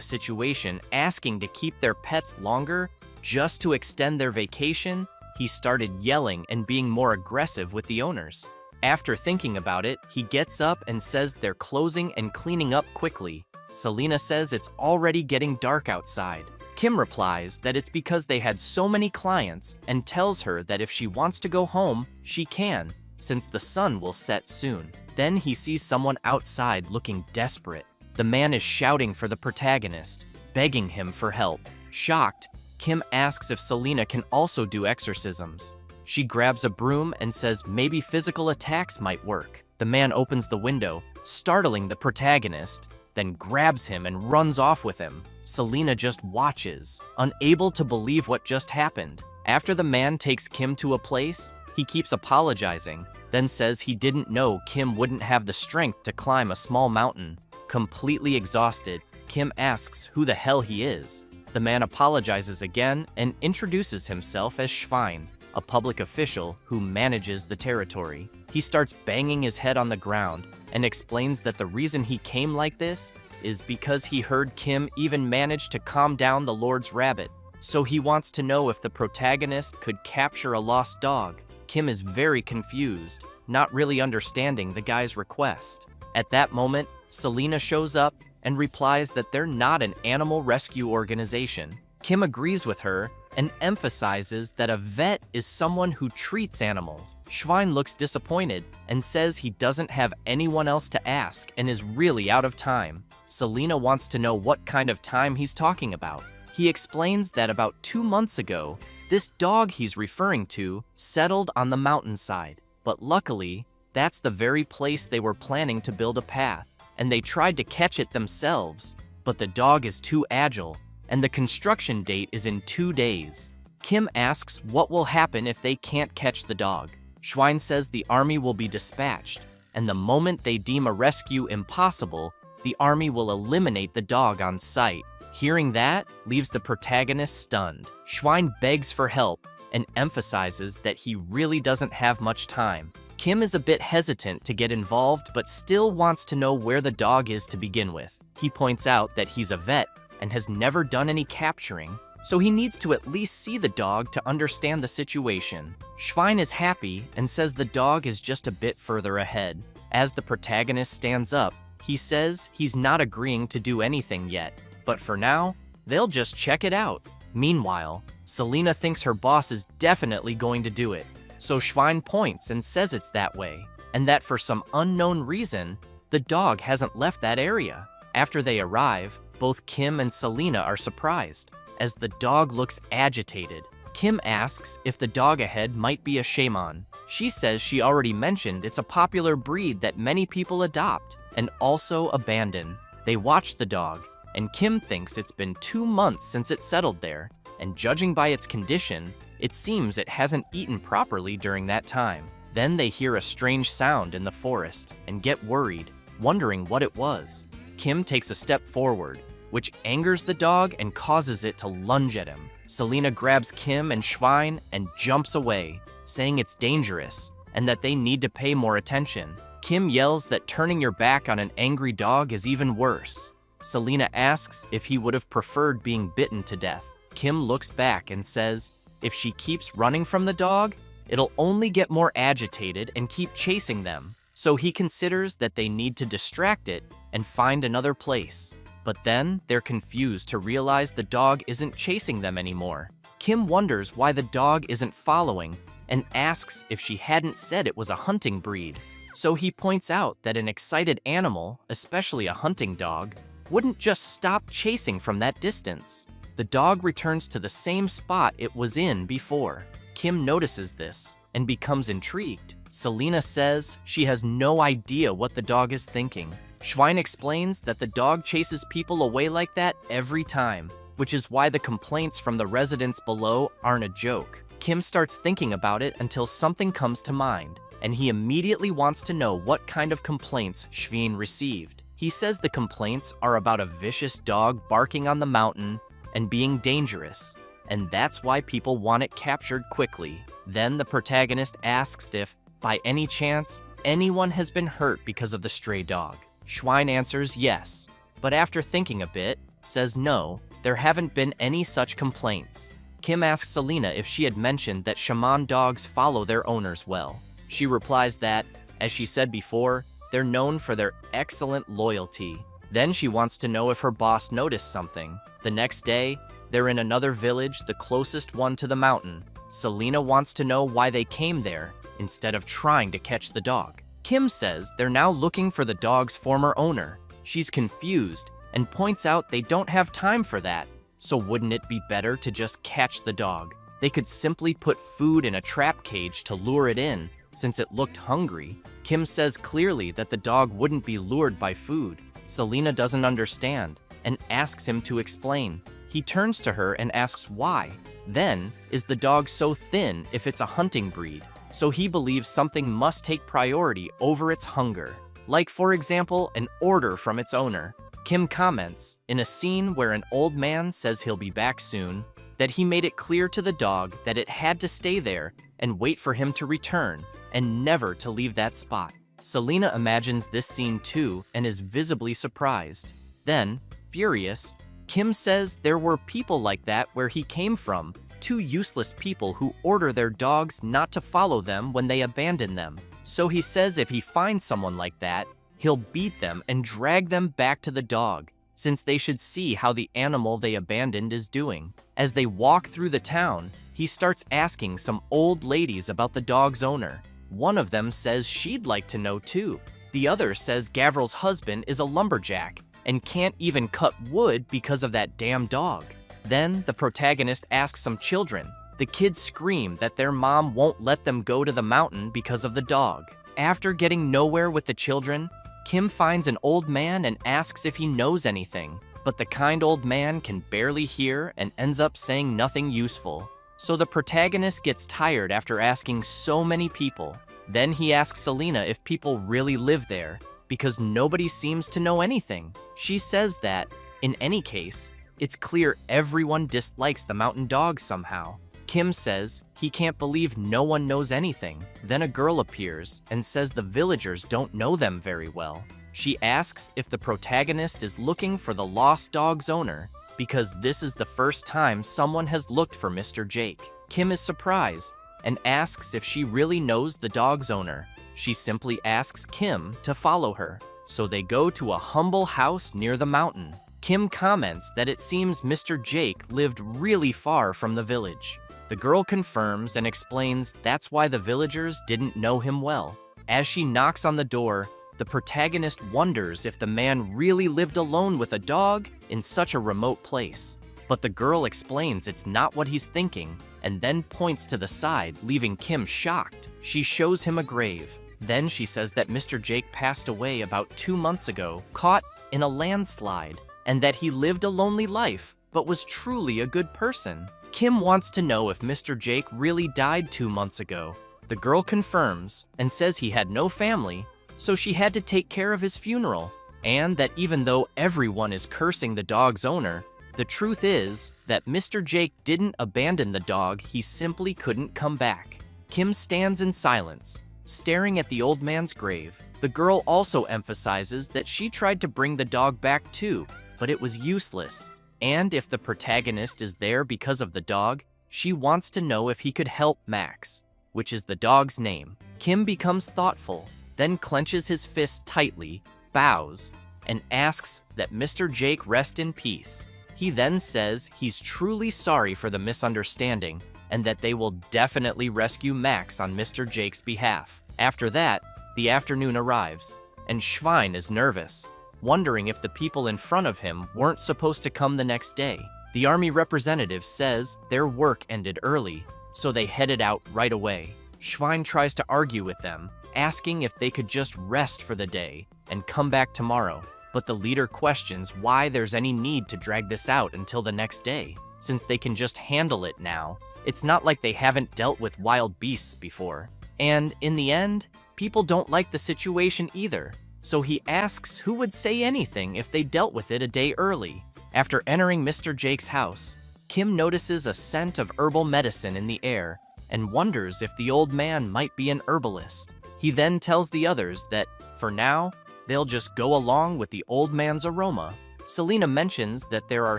Speaker 1: situation, asking to keep their pets longer just to extend their vacation, he started yelling and being more aggressive with the owners. After thinking about it, he gets up and says they're closing and cleaning up quickly. Selena says it's already getting dark outside. Kim replies that it's because they had so many clients and tells her that if she wants to go home, she can, since the sun will set soon. Then he sees someone outside looking desperate. The man is shouting for the protagonist, begging him for help. Shocked, Kim asks if Selena can also do exorcisms. She grabs a broom and says maybe physical attacks might work. The man opens the window, startling the protagonist, then grabs him and runs off with him. Selena just watches, unable to believe what just happened. After the man takes Kim to a place, he keeps apologizing, then says he didn't know Kim wouldn't have the strength to climb a small mountain. Completely exhausted, Kim asks who the hell he is. The man apologizes again and introduces himself as Schwein, a public official who manages the territory. He starts banging his head on the ground and explains that the reason he came like this is because he heard Kim even managed to calm down the Lord's rabbit. So he wants to know if the protagonist could capture a lost dog. Kim is very confused, not really understanding the guy's request. At that moment, Selena shows up and replies that they're not an animal rescue organization. Kim agrees with her and emphasizes that a vet is someone who treats animals. Schwein looks disappointed and says he doesn't have anyone else to ask and is really out of time. Selena wants to know what kind of time he's talking about. He explains that about 2 months ago, this dog he's referring to settled on the mountainside. But luckily, that's the very place they were planning to build a path, and they tried to catch it themselves, but the dog is too agile, and the construction date is in 2 days. Kim asks what will happen if they can't catch the dog. Schwein says the army will be dispatched, and the moment they deem a rescue impossible, the army will eliminate the dog on sight. Hearing that leaves the protagonist stunned. Schwein begs for help and emphasizes that he really doesn't have much time. Kim is a bit hesitant to get involved but still wants to know where the dog is to begin with. He points out that he's a vet and has never done any capturing, so he needs to at least see the dog to understand the situation. Schwein is happy and says the dog is just a bit further ahead. As the protagonist stands up, he says he's not agreeing to do anything yet, but for now, they'll just check it out. Meanwhile, Selena thinks her boss is definitely going to do it, so Schwein points and says it's that way, and that for some unknown reason, the dog hasn't left that area. After they arrive, both Kim and Selena are surprised, as the dog looks agitated. Kim asks if the dog ahead might be a shaman. She says she already mentioned it's a popular breed that many people adopt and also abandon. They watch the dog, and Kim thinks it's been 2 months since it settled there, and judging by its condition, it seems it hasn't eaten properly during that time. Then they hear a strange sound in the forest and get worried, wondering what it was. Kim takes a step forward, which angers the dog and causes it to lunge at him. Selena grabs Kim and Schwein and jumps away, saying it's dangerous and that they need to pay more attention. Kim yells that turning your back on an angry dog is even worse. Selena asks if he would have preferred being bitten to death. Kim looks back and says if she keeps running from the dog, it'll only get more agitated and keep chasing them. So he considers that they need to distract it and find another place. But then they're confused to realize the dog isn't chasing them anymore. Kim wonders why the dog isn't following and asks if she hadn't said it was a hunting breed. So he points out that an excited animal, especially a hunting dog, wouldn't just stop chasing from that distance. The dog returns to the same spot it was in before. Kim notices this and becomes intrigued. Selena says she has no idea what the dog is thinking. Schwein explains that the dog chases people away like that every time, which is why the complaints from the residents below aren't a joke. Kim starts thinking about it until something comes to mind, and he immediately wants to know what kind of complaints Schwein received. He says the complaints are about a vicious dog barking on the mountain and being dangerous, and that's why people want it captured quickly. Then the protagonist asks if, by any chance, anyone has been hurt because of the stray dog. Schwein answers yes, but after thinking a bit, says no, there haven't been any such complaints. Kim asks Selena if she had mentioned that shaman dogs follow their owners well. She replies that, as she said before, they're known for their excellent loyalty. Then she wants to know if her boss noticed something. The next day, they're in another village, the closest one to the mountain. Selena wants to know why they came there instead of trying to catch the dog. Kim says they're now looking for the dog's former owner. She's confused and points out they don't have time for that. So wouldn't it be better to just catch the dog? They could simply put food in a trap cage to lure it in, since it looked hungry. Kim says clearly that the dog wouldn't be lured by food. Selena doesn't understand and asks him to explain. He turns to her and asks why. Then, is the dog so thin if it's a hunting breed? So he believes something must take priority over its hunger. Like, for example, an order from its owner. Kim comments, in a scene where an old man says he'll be back soon, that he made it clear to the dog that it had to stay there and wait for him to return, and never to leave that spot. Selena imagines this scene too and is visibly surprised. Then, furious, Kim says there were people like that where he came from, two useless people who order their dogs not to follow them when they abandon them. So he says if he finds someone like that, he'll beat them and drag them back to the dog, since they should see how the animal they abandoned is doing. As they walk through the town, he starts asking some old ladies about the dog's owner. One of them says she'd like to know too. The other says Gavril's husband is a lumberjack and can't even cut wood because of that damn dog. Then the protagonist asks some children. The kids scream that their mom won't let them go to the mountain because of the dog. After getting nowhere with the children, Kim finds an old man and asks if he knows anything, but the kind old man can barely hear and ends up saying nothing useful. So the protagonist gets tired after asking so many people. Then he asks Selena if people really live there, because nobody seems to know anything. She says that, in any case, it's clear everyone dislikes the mountain dog somehow. Kim says he can't believe no one knows anything. Then a girl appears and says the villagers don't know them very well. She asks if the protagonist is looking for the lost dog's owner, because this is the first time someone has looked for Mr. Jake. Kim is surprised and asks if she really knows the dog's owner. She simply asks Kim to follow her. So they go to a humble house near the mountain. Kim comments that it seems Mr. Jake lived really far from the village. The girl confirms and explains that's why the villagers didn't know him well. As she knocks on the door, the protagonist wonders if the man really lived alone with a dog in such a remote place. But the girl explains it's not what he's thinking, and then points to the side, leaving Kim shocked. She shows him a grave. Then she says that Mr. Jake passed away about 2 months ago, caught in a landslide, and that he lived a lonely life, but was truly a good person. Kim wants to know if Mr. Jake really died 2 months ago. The girl confirms and says he had no family, so she had to take care of his funeral, and that even though everyone is cursing the dog's owner, the truth is that Mr. Jake didn't abandon the dog, he simply couldn't come back. Kim stands in silence, staring at the old man's grave. The girl also emphasizes that she tried to bring the dog back too, but it was useless. And if the protagonist is there because of the dog, she wants to know if he could help Max, which is the dog's name. Kim becomes thoughtful, then clenches his fist tightly, bows, and asks that Mr. Jake rest in peace. He then says he's truly sorry for the misunderstanding and that they will definitely rescue Max on Mr. Jake's behalf. After that, the afternoon arrives, and Schwein is nervous, wondering if the people in front of him weren't supposed to come the next day. The army representative says their work ended early, so they headed out right away. Schwein tries to argue with them, asking if they could just rest for the day and come back tomorrow. But the leader questions why there's any need to drag this out until the next day, since they can just handle it now. It's not like they haven't dealt with wild beasts before. And in the end, people don't like the situation either. so he asks who would say anything if they dealt with it a day early. After entering Mr. Jake's house, Kim notices a scent of herbal medicine in the air and wonders if the old man might be an herbalist. He then tells the others that, for now, they'll just go along with the old man's aroma. Selena mentions that there are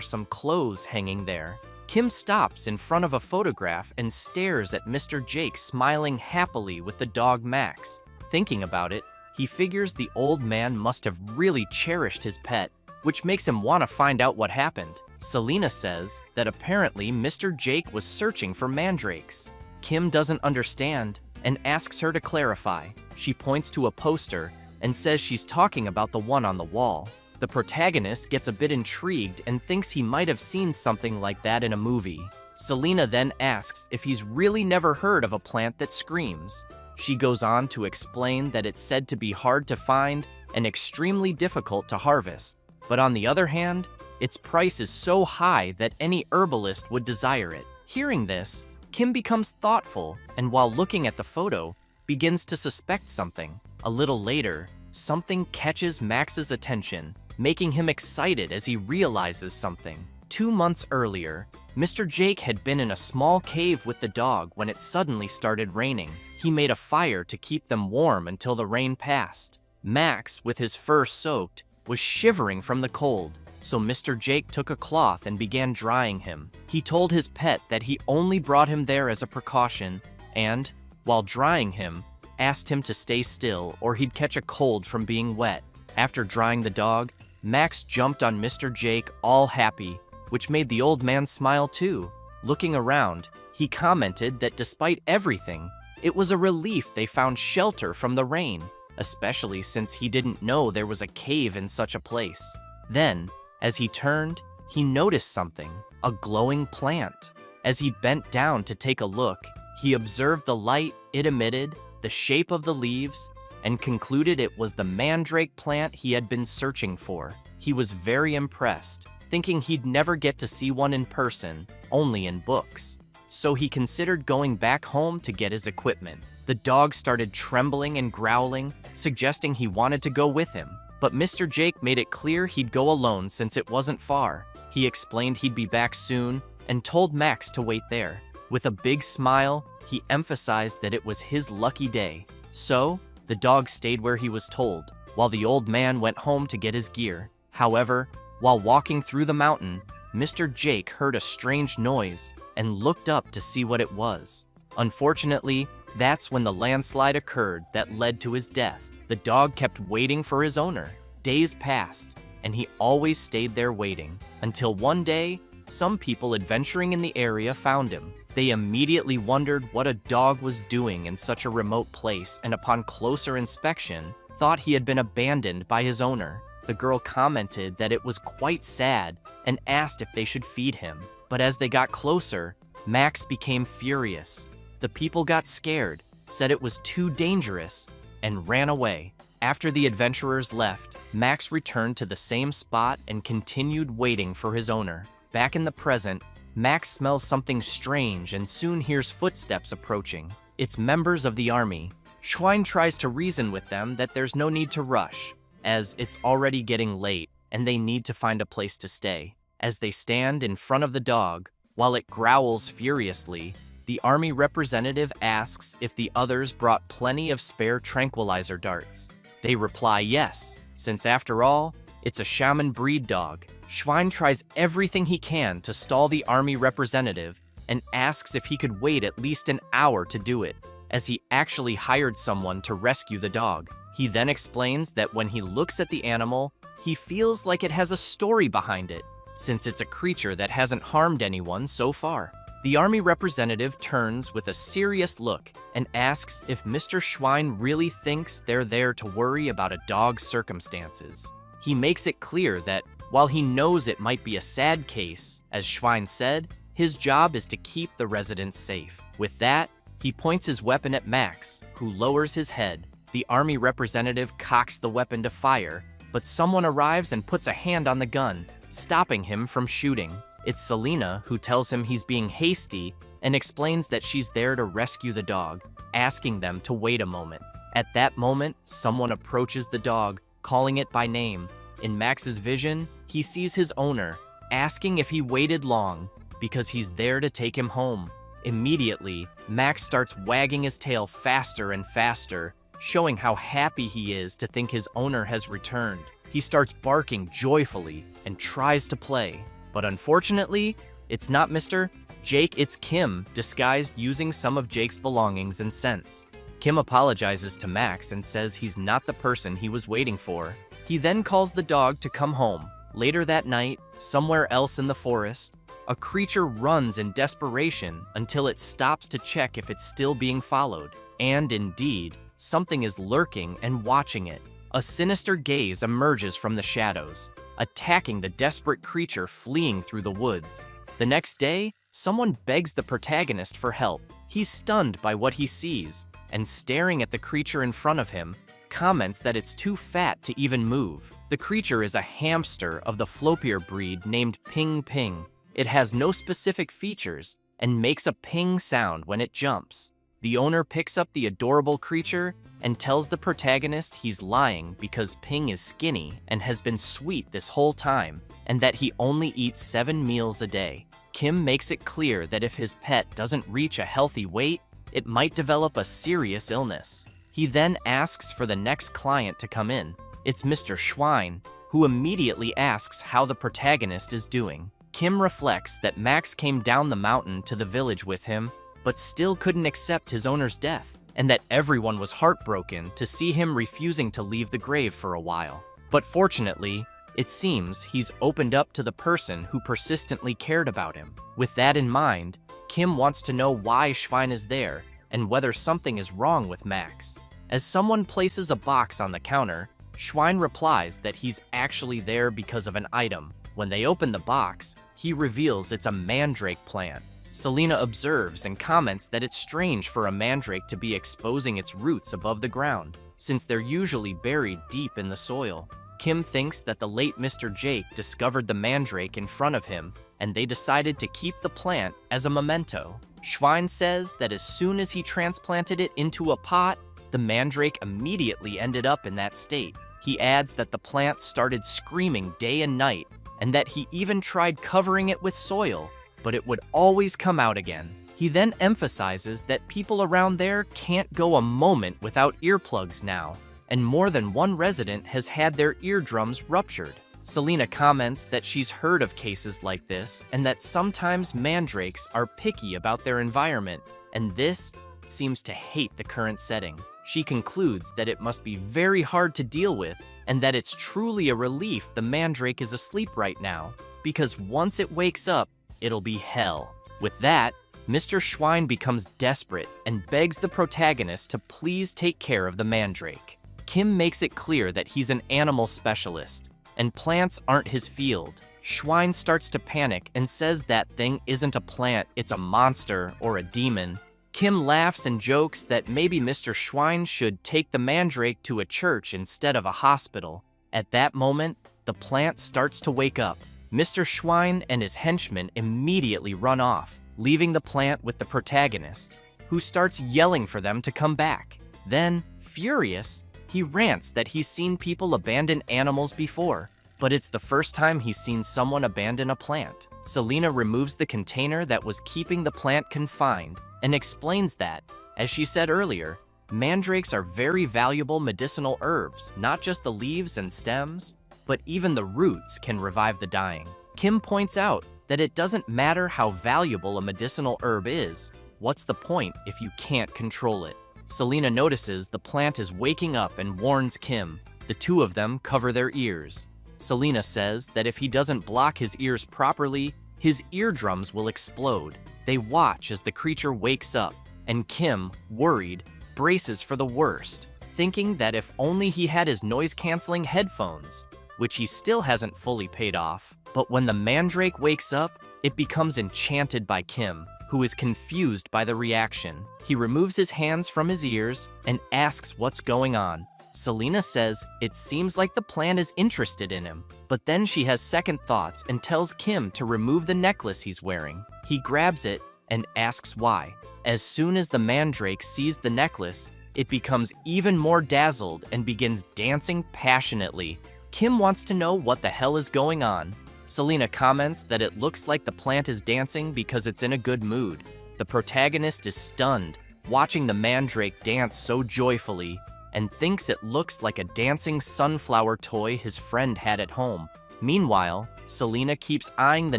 Speaker 1: some clothes hanging there. Kim stops in front of a photograph and stares at Mr. Jake smiling happily with the dog Max. Thinking about it, he figures the old man must have really cherished his pet, which makes him want to find out what happened. Selena says that apparently Mr. Jake was searching for mandrakes. Kim doesn't understand and asks her to clarify. She points to a poster and says she's talking about the one on the wall. The protagonist gets a bit intrigued and thinks he might have seen something like that in a movie. Selena then asks if he's really never heard of a plant that screams. She goes on to explain that it's said to be hard to find and extremely difficult to harvest. But on the other hand, its price is so high that any herbalist would desire it. Hearing this, Kim becomes thoughtful and while looking at the photo, begins to suspect something. A little later, something catches Max's attention, making him excited as he realizes something. 2 months earlier, Mr. Jake had been in a small cave with the dog when it suddenly started raining. He made a fire to keep them warm until the rain passed. Max, with his fur soaked, was shivering from the cold, so Mr. Jake took a cloth and began drying him. He told his pet that he only brought him there as a precaution and, while drying him, asked him to stay still or he'd catch a cold from being wet. After drying the dog, Max jumped on Mr. Jake all happy, which made the old man smile too. Looking around, he commented that despite everything, it was a relief they found shelter from the rain, especially since he didn't know there was a cave in such a place. Then, as he turned, he noticed something, a glowing plant. As he bent down to take a look, he observed the light it emitted, the shape of the leaves, and concluded it was the mandrake plant he had been searching for. He was very impressed, thinking he'd never get to see one in person, only in books. So he considered going back home to get his equipment. The dog started trembling and growling, suggesting he wanted to go with him. But Mr. Jake made it clear he'd go alone since it wasn't far. He explained he'd be back soon and told Max to wait there. With a big smile, he emphasized that it was his lucky day. So, the dog stayed where he was told, while the old man went home to get his gear. However, while walking through the mountain, Mr. Jake heard a strange noise and looked up to see what it was. Unfortunately, that's when the landslide occurred that led to his death. The dog kept waiting for his owner. Days passed, and he always stayed there waiting, until one day, some people adventuring in the area found him. They immediately wondered what a dog was doing in such a remote place, and upon closer inspection, thought he had been abandoned by his owner. The girl commented that it was quite sad and asked if they should feed him. But as they got closer, Max became furious. The people got scared, said it was too dangerous, and ran away. After the adventurers left, Max returned to the same spot and continued waiting for his owner. Back in the present, Max smells something strange and soon hears footsteps approaching. It's members of the army. Schwein tries to reason with them that there's no need to rush, as it's already getting late and they need to find a place to stay. As they stand in front of the dog, while it growls furiously, the army representative asks if the others brought plenty of spare tranquilizer darts. They reply yes, since after all, it's a shaman breed dog. Schwein tries everything he can to stall the army representative and asks if he could wait at least an hour to do it, as he actually hired someone to rescue the dog. He then explains that when he looks at the animal, he feels like it has a story behind it, since it's a creature that hasn't harmed anyone so far. The army representative turns with a serious look and asks if Mr. Schwein really thinks they're there to worry about a dog's circumstances. He makes it clear that while he knows it might be a sad case, as Schwein said, his job is to keep the residents safe. With that, he points his weapon at Max, who lowers his head. The army representative cocks the weapon to fire, but someone arrives and puts a hand on the gun, stopping him from shooting. It's Selena who tells him he's being hasty and explains that she's there to rescue the dog, asking them to wait a moment. At that moment, someone approaches the dog, calling it by name. In Max's vision, he sees his owner, asking if he waited long, because he's there to take him home. Immediately, Max starts wagging his tail faster and faster, showing how happy he is to think his owner has returned. He starts barking joyfully and tries to play. But unfortunately, it's not Mr. Jake, it's Kim, disguised using some of Jake's belongings and scents. Kim apologizes to Max and says he's not the person he was waiting for. He then calls the dog to come home. Later that night, somewhere else in the forest, a creature runs in desperation until it stops to check if it's still being followed. And indeed, something is lurking and watching it. A sinister gaze emerges from the shadows, attacking the desperate creature fleeing through the woods. The next day, someone begs the protagonist for help. He's stunned by what he sees, and staring at the creature in front of him, comments that it's too fat to even move. The creature is a hamster of the floppier breed named Ping Ping. It has no specific features and makes a ping sound when it jumps. The owner picks up the adorable creature and tells the protagonist he's lying because Ping is skinny and has been sweet this whole time, and that he only eats 7 meals a day. Kim makes it clear that if his pet doesn't reach a healthy weight, it might develop a serious illness. He then asks for the next client to come in. It's Mr. Schwein, who immediately asks how the protagonist is doing. Kim reflects that Max came down the mountain to the village with him, but still couldn't accept his owner's death, and that everyone was heartbroken to see him refusing to leave the grave for a while. But fortunately, it seems he's opened up to the person who persistently cared about him. With that in mind, Kim wants to know why Schwein is there and whether something is wrong with Max. As someone places a box on the counter, Schwein replies that he's actually there because of an item. When they open the box, he reveals it's a mandrake plant. Selena observes and comments that it's strange for a mandrake to be exposing its roots above the ground, since they're usually buried deep in the soil. Kim thinks that the late Mr. Jake discovered the mandrake in front of him, and they decided to keep the plant as a memento. Schwein says that as soon as he transplanted it into a pot, the mandrake immediately ended up in that state. He adds that the plant started screaming day and night, and that he even tried covering it with soil, but it would always come out again. He then emphasizes that people around there can't go a moment without earplugs now, and more than one resident has had their eardrums ruptured. Selena comments that she's heard of cases like this, and that sometimes mandrakes are picky about their environment, and this seems to hate the current setting. She concludes that it must be very hard to deal with, and that it's truly a relief the mandrake is asleep right now, because once it wakes up, it'll be hell. With that, Mr. Schwein becomes desperate and begs the protagonist to please take care of the mandrake. Kim makes it clear that he's an animal specialist, and plants aren't his field. Schwein starts to panic and says that thing isn't a plant, it's a monster or a demon. Kim laughs and jokes that maybe Mr. Schwein should take the mandrake to a church instead of a hospital. At that moment, the plant starts to wake up. Mr. Schwein and his henchmen immediately run off, leaving the plant with the protagonist, who starts yelling for them to come back. Then, furious, he rants that he's seen people abandon animals before, but it's the first time he's seen someone abandon a plant. Selena removes the container that was keeping the plant confined and explains that, as she said earlier, mandrakes are very valuable medicinal herbs, not just the leaves and stems, but even the roots can revive the dying. Kim points out that it doesn't matter how valuable a medicinal herb is, what's the point if you can't control it? Selena notices the plant is waking up and warns Kim. The two of them cover their ears. Selena says that if he doesn't block his ears properly, his eardrums will explode. They watch as the creature wakes up, and Kim, worried, braces for the worst, thinking that if only he had his noise-canceling headphones, which he still hasn't fully paid off. But when the mandrake wakes up, it becomes enchanted by Kim, who is confused by the reaction. He removes his hands from his ears and asks what's going on. Selena says it seems like the plant is interested in him, but then she has second thoughts and tells Kim to remove the necklace he's wearing. He grabs it and asks why. As soon as the mandrake sees the necklace, it becomes even more dazzled and begins dancing passionately. Kim wants to know what the hell is going on. Selena comments that it looks like the plant is dancing because it's in a good mood. The protagonist is stunned, watching the mandrake dance so joyfully, and thinks it looks like a dancing sunflower toy his friend had at home. Meanwhile, Selena keeps eyeing the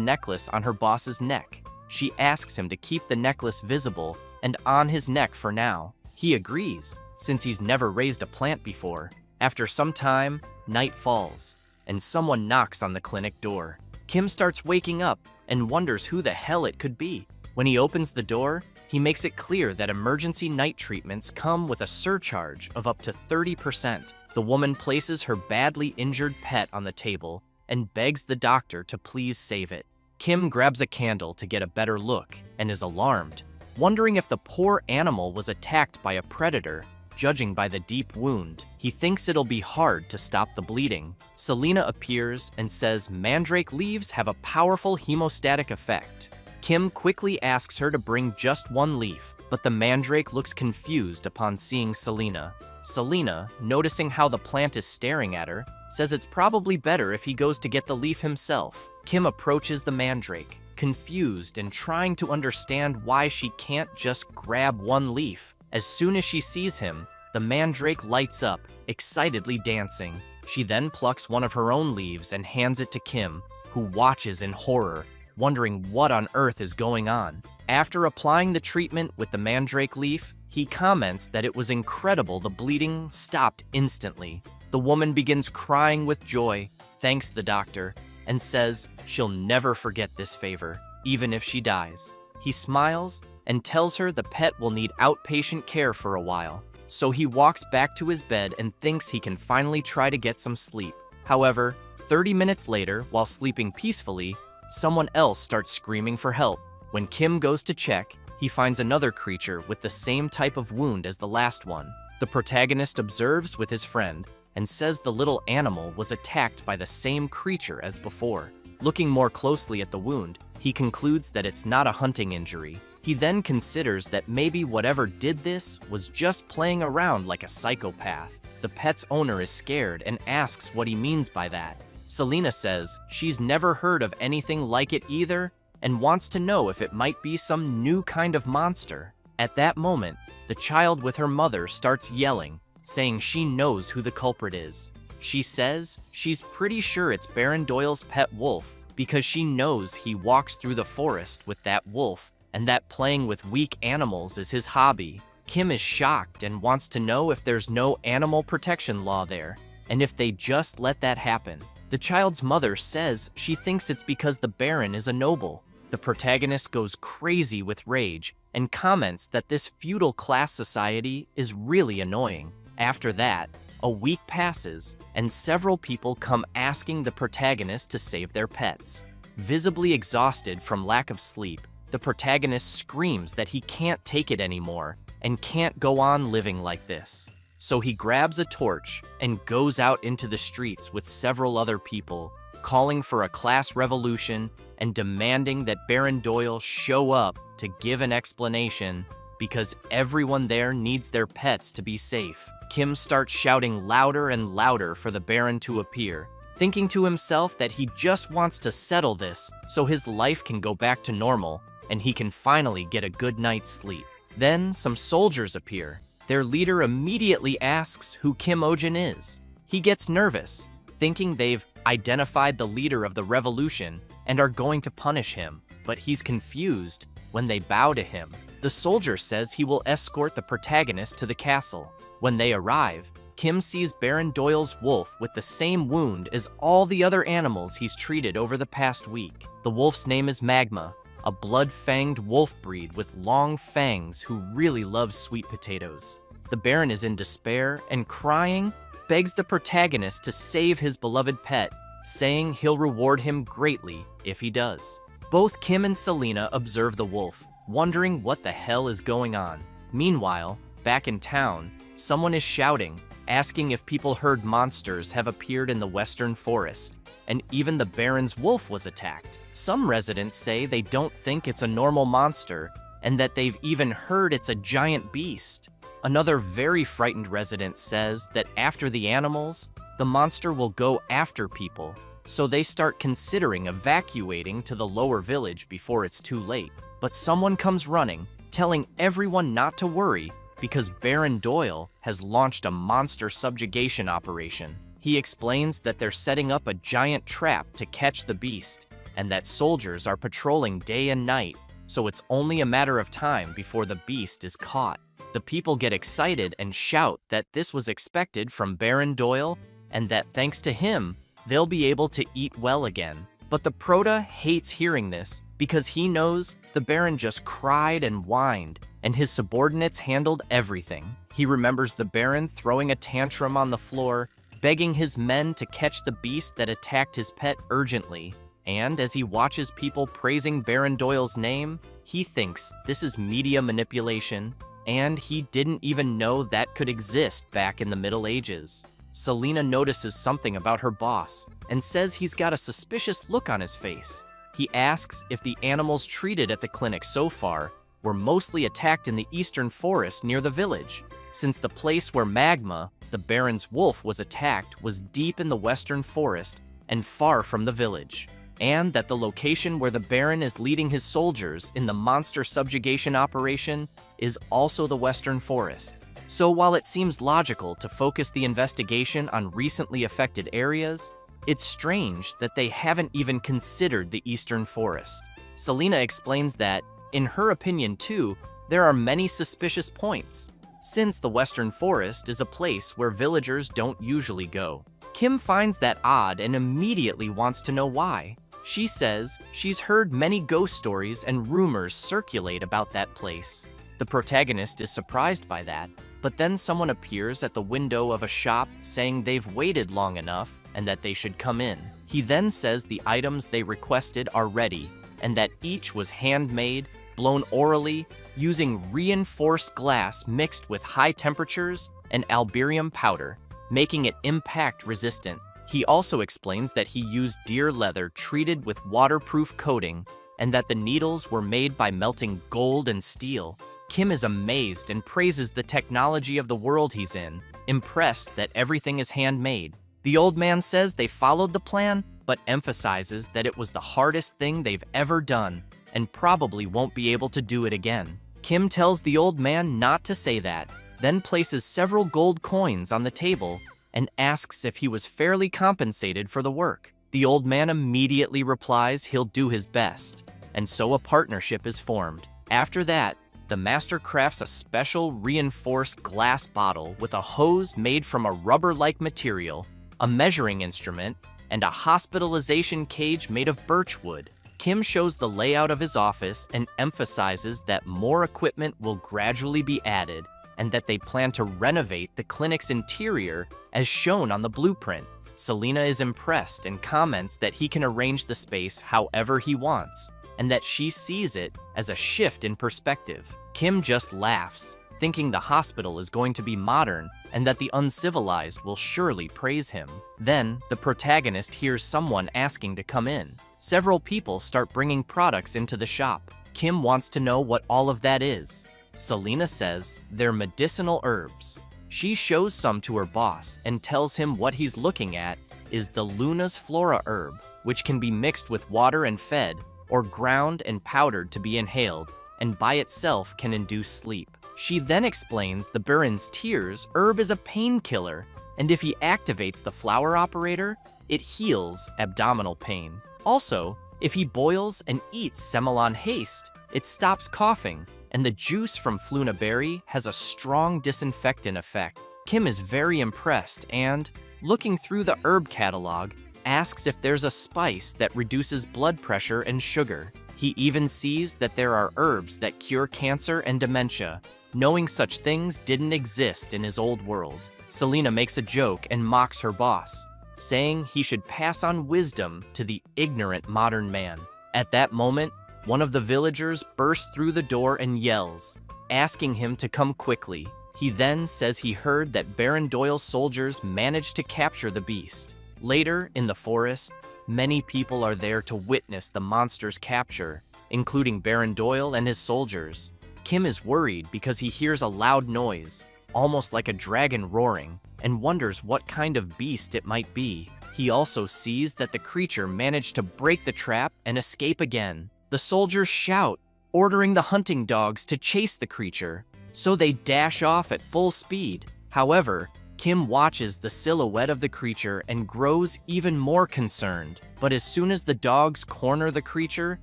Speaker 1: necklace on her boss's neck. She asks him to keep the necklace visible and on his neck for now. He agrees, since he's never raised a plant before. After some time, night falls, and someone knocks on the clinic door. Kim starts waking up and wonders who the hell it could be. When he opens the door, he makes it clear that emergency night treatments come with a surcharge of up to 30%. The woman places her badly injured pet on the table and begs the doctor to please save it. Kim grabs a candle to get a better look and is alarmed, wondering if the poor animal was attacked by a predator. Judging by the deep wound, he thinks it'll be hard to stop the bleeding. Selena appears and says mandrake leaves have a powerful hemostatic effect. Kim quickly asks her to bring just one leaf, but the mandrake looks confused upon seeing Selena. Selena, noticing how the plant is staring at her, says it's probably better if he goes to get the leaf himself. Kim approaches the mandrake, confused and trying to understand why she can't just grab one leaf. As soon as she sees him, the mandrake lights up, excitedly dancing. She then plucks one of her own leaves and hands it to Kim, who watches in horror, wondering what on earth is going on. After applying the treatment with the mandrake leaf, he comments that it was incredible the bleeding stopped instantly. The woman begins crying with joy, thanks the doctor, and says she'll never forget this favor, even if she dies. He smiles and tells her the pet will need outpatient care for a while. So he walks back to his bed and thinks he can finally try to get some sleep. However, 30 minutes later, while sleeping peacefully, someone else starts screaming for help. When Kim goes to check, he finds another creature with the same type of wound as the last one. The protagonist observes with his friend and says the little animal was attacked by the same creature as before. Looking more closely at the wound, he concludes that it's not a hunting injury. He then considers that maybe whatever did this was just playing around like a psychopath. The pet's owner is scared and asks what he means by that. Selena says she's never heard of anything like it either and wants to know if it might be some new kind of monster. At that moment, the child with her mother starts yelling, saying she knows who the culprit is. She says she's pretty sure it's Baron Doyle's pet wolf because she knows he walks through the forest with that wolf and that playing with weak animals is his hobby. Kim is shocked and wants to know if there's no animal protection law there, and if they just let that happen. The child's mother says she thinks it's because the Baron is a noble. The protagonist goes crazy with rage and comments that this feudal class society is really annoying. After that, a week passes, and several people come asking the protagonist to save their pets. Visibly exhausted from lack of sleep, the protagonist screams that he can't take it anymore and can't go on living like this. So he grabs a torch and goes out into the streets with several other people, calling for a class revolution and demanding that Baron Doyle show up to give an explanation because everyone there needs their pets to be safe. Kim starts shouting louder and louder for the Baron to appear, thinking to himself that he just wants to settle this so his life can go back to normal and he can finally get a good night's sleep. Then some soldiers appear. Their leader immediately asks who Kim Ojin is. He gets nervous, thinking they've identified the leader of the revolution and are going to punish him, but he's confused when they bow to him. The soldier says he will escort the protagonist to the castle. When they arrive, Kim sees Baron Doyle's wolf with the same wound as all the other animals he's treated over the past week. The wolf's name is Magma, a blood-fanged wolf breed with long fangs who really loves sweet potatoes. The Baron is in despair and crying, begs the protagonist to save his beloved pet, saying he'll reward him greatly if he does. Both Kim and Selena observe the wolf, wondering what the hell is going on. Meanwhile, back in town, someone is shouting, asking if people heard monsters have appeared in the western forest, and even the Baron's wolf was attacked. Some residents say they don't think it's a normal monster, and that they've even heard it's a giant beast. Another very frightened resident says that after the animals, the monster will go after people, so they start considering evacuating to the lower village before it's too late. But someone comes running, telling everyone not to worry because Baron Doyle has launched a monster subjugation operation. He explains that they're setting up a giant trap to catch the beast, and that soldiers are patrolling day and night, so it's only a matter of time before the beast is caught. The people get excited and shout that this was expected from Baron Doyle, and that thanks to him, they'll be able to eat well again. But the Prota hates hearing this because he knows the Baron just cried and whined, and his subordinates handled everything. He remembers the Baron throwing a tantrum on the floor, begging his men to catch the beast that attacked his pet urgently. And as he watches people praising Baron Doyle's name, he thinks this is media manipulation, and he didn't even know that could exist back in the Middle Ages. Selena notices something about her boss and says he's got a suspicious look on his face. He asks if the animals treated at the clinic so far were mostly attacked in the eastern forest near the village, since the place where Magma, the Baron's wolf, was attacked was deep in the western forest and far from the village, and that the location where the Baron is leading his soldiers in the monster subjugation operation is also the western forest. So while it seems logical to focus the investigation on recently affected areas, it's strange that they haven't even considered the eastern forest. Selena explains that, in her opinion too, there are many suspicious points, since the western forest is a place where villagers don't usually go. Kim finds that odd and immediately wants to know why. She says she's heard many ghost stories and rumors circulate about that place. The protagonist is surprised by that, but then someone appears at the window of a shop saying they've waited long enough and that they should come in. He then says the items they requested are ready and that each was handmade, blown orally, using reinforced glass mixed with high temperatures and alberium powder, making it impact resistant. He also explains that he used deer leather treated with waterproof coating and that the needles were made by melting gold and steel. Kim is amazed and praises the technology of the world he's in, impressed that everything is handmade. The old man says they followed the plan, but emphasizes that it was the hardest thing they've ever done and probably won't be able to do it again. Kim tells the old man not to say that, then places several gold coins on the table and asks if he was fairly compensated for the work. The old man immediately replies he'll do his best, and so a partnership is formed. After that, the master crafts a special reinforced glass bottle with a hose made from a rubber-like material, a measuring instrument, and a hospitalization cage made of birch wood. Kim shows the layout of his office and emphasizes that more equipment will gradually be added and that they plan to renovate the clinic's interior as shown on the blueprint. Selena is impressed and comments that he can arrange the space however he wants, and that she sees it as a shift in perspective. Kim just laughs, thinking the hospital is going to be modern and that the uncivilized will surely praise him. Then, the protagonist hears someone asking to come in. Several people start bringing products into the shop. Kim wants to know what all of that is. Selena says they're medicinal herbs. She shows some to her boss and tells him what he's looking at is the Luna's Flora herb, which can be mixed with water and fed, or ground and powdered to be inhaled, and by itself can induce sleep. She then explains the Baron's Tears herb is a painkiller, and if he activates the flower operator, it heals abdominal pain. Also, if he boils and eats Semelon Haste, it stops coughing, and the juice from Fluna Berry has a strong disinfectant effect. Kim is very impressed and, looking through the herb catalog, asks if there's a spice that reduces blood pressure and sugar. He even sees that there are herbs that cure cancer and dementia, knowing such things didn't exist in his old world. Selena makes a joke and mocks her boss, saying he should pass on wisdom to the ignorant modern man. At that moment, one of the villagers bursts through the door and yells, asking him to come quickly. He then says he heard that Baron Doyle's soldiers managed to capture the beast. Later, in the forest, many people are there to witness the monster's capture, including Baron Doyle and his soldiers. Kim is worried because he hears a loud noise, almost like a dragon roaring, and wonders what kind of beast it might be. He also sees that the creature managed to break the trap and escape again. The soldiers shout, ordering the hunting dogs to chase the creature, so they dash off at full speed. However, Kim watches the silhouette of the creature and grows even more concerned. But as soon as the dogs corner the creature,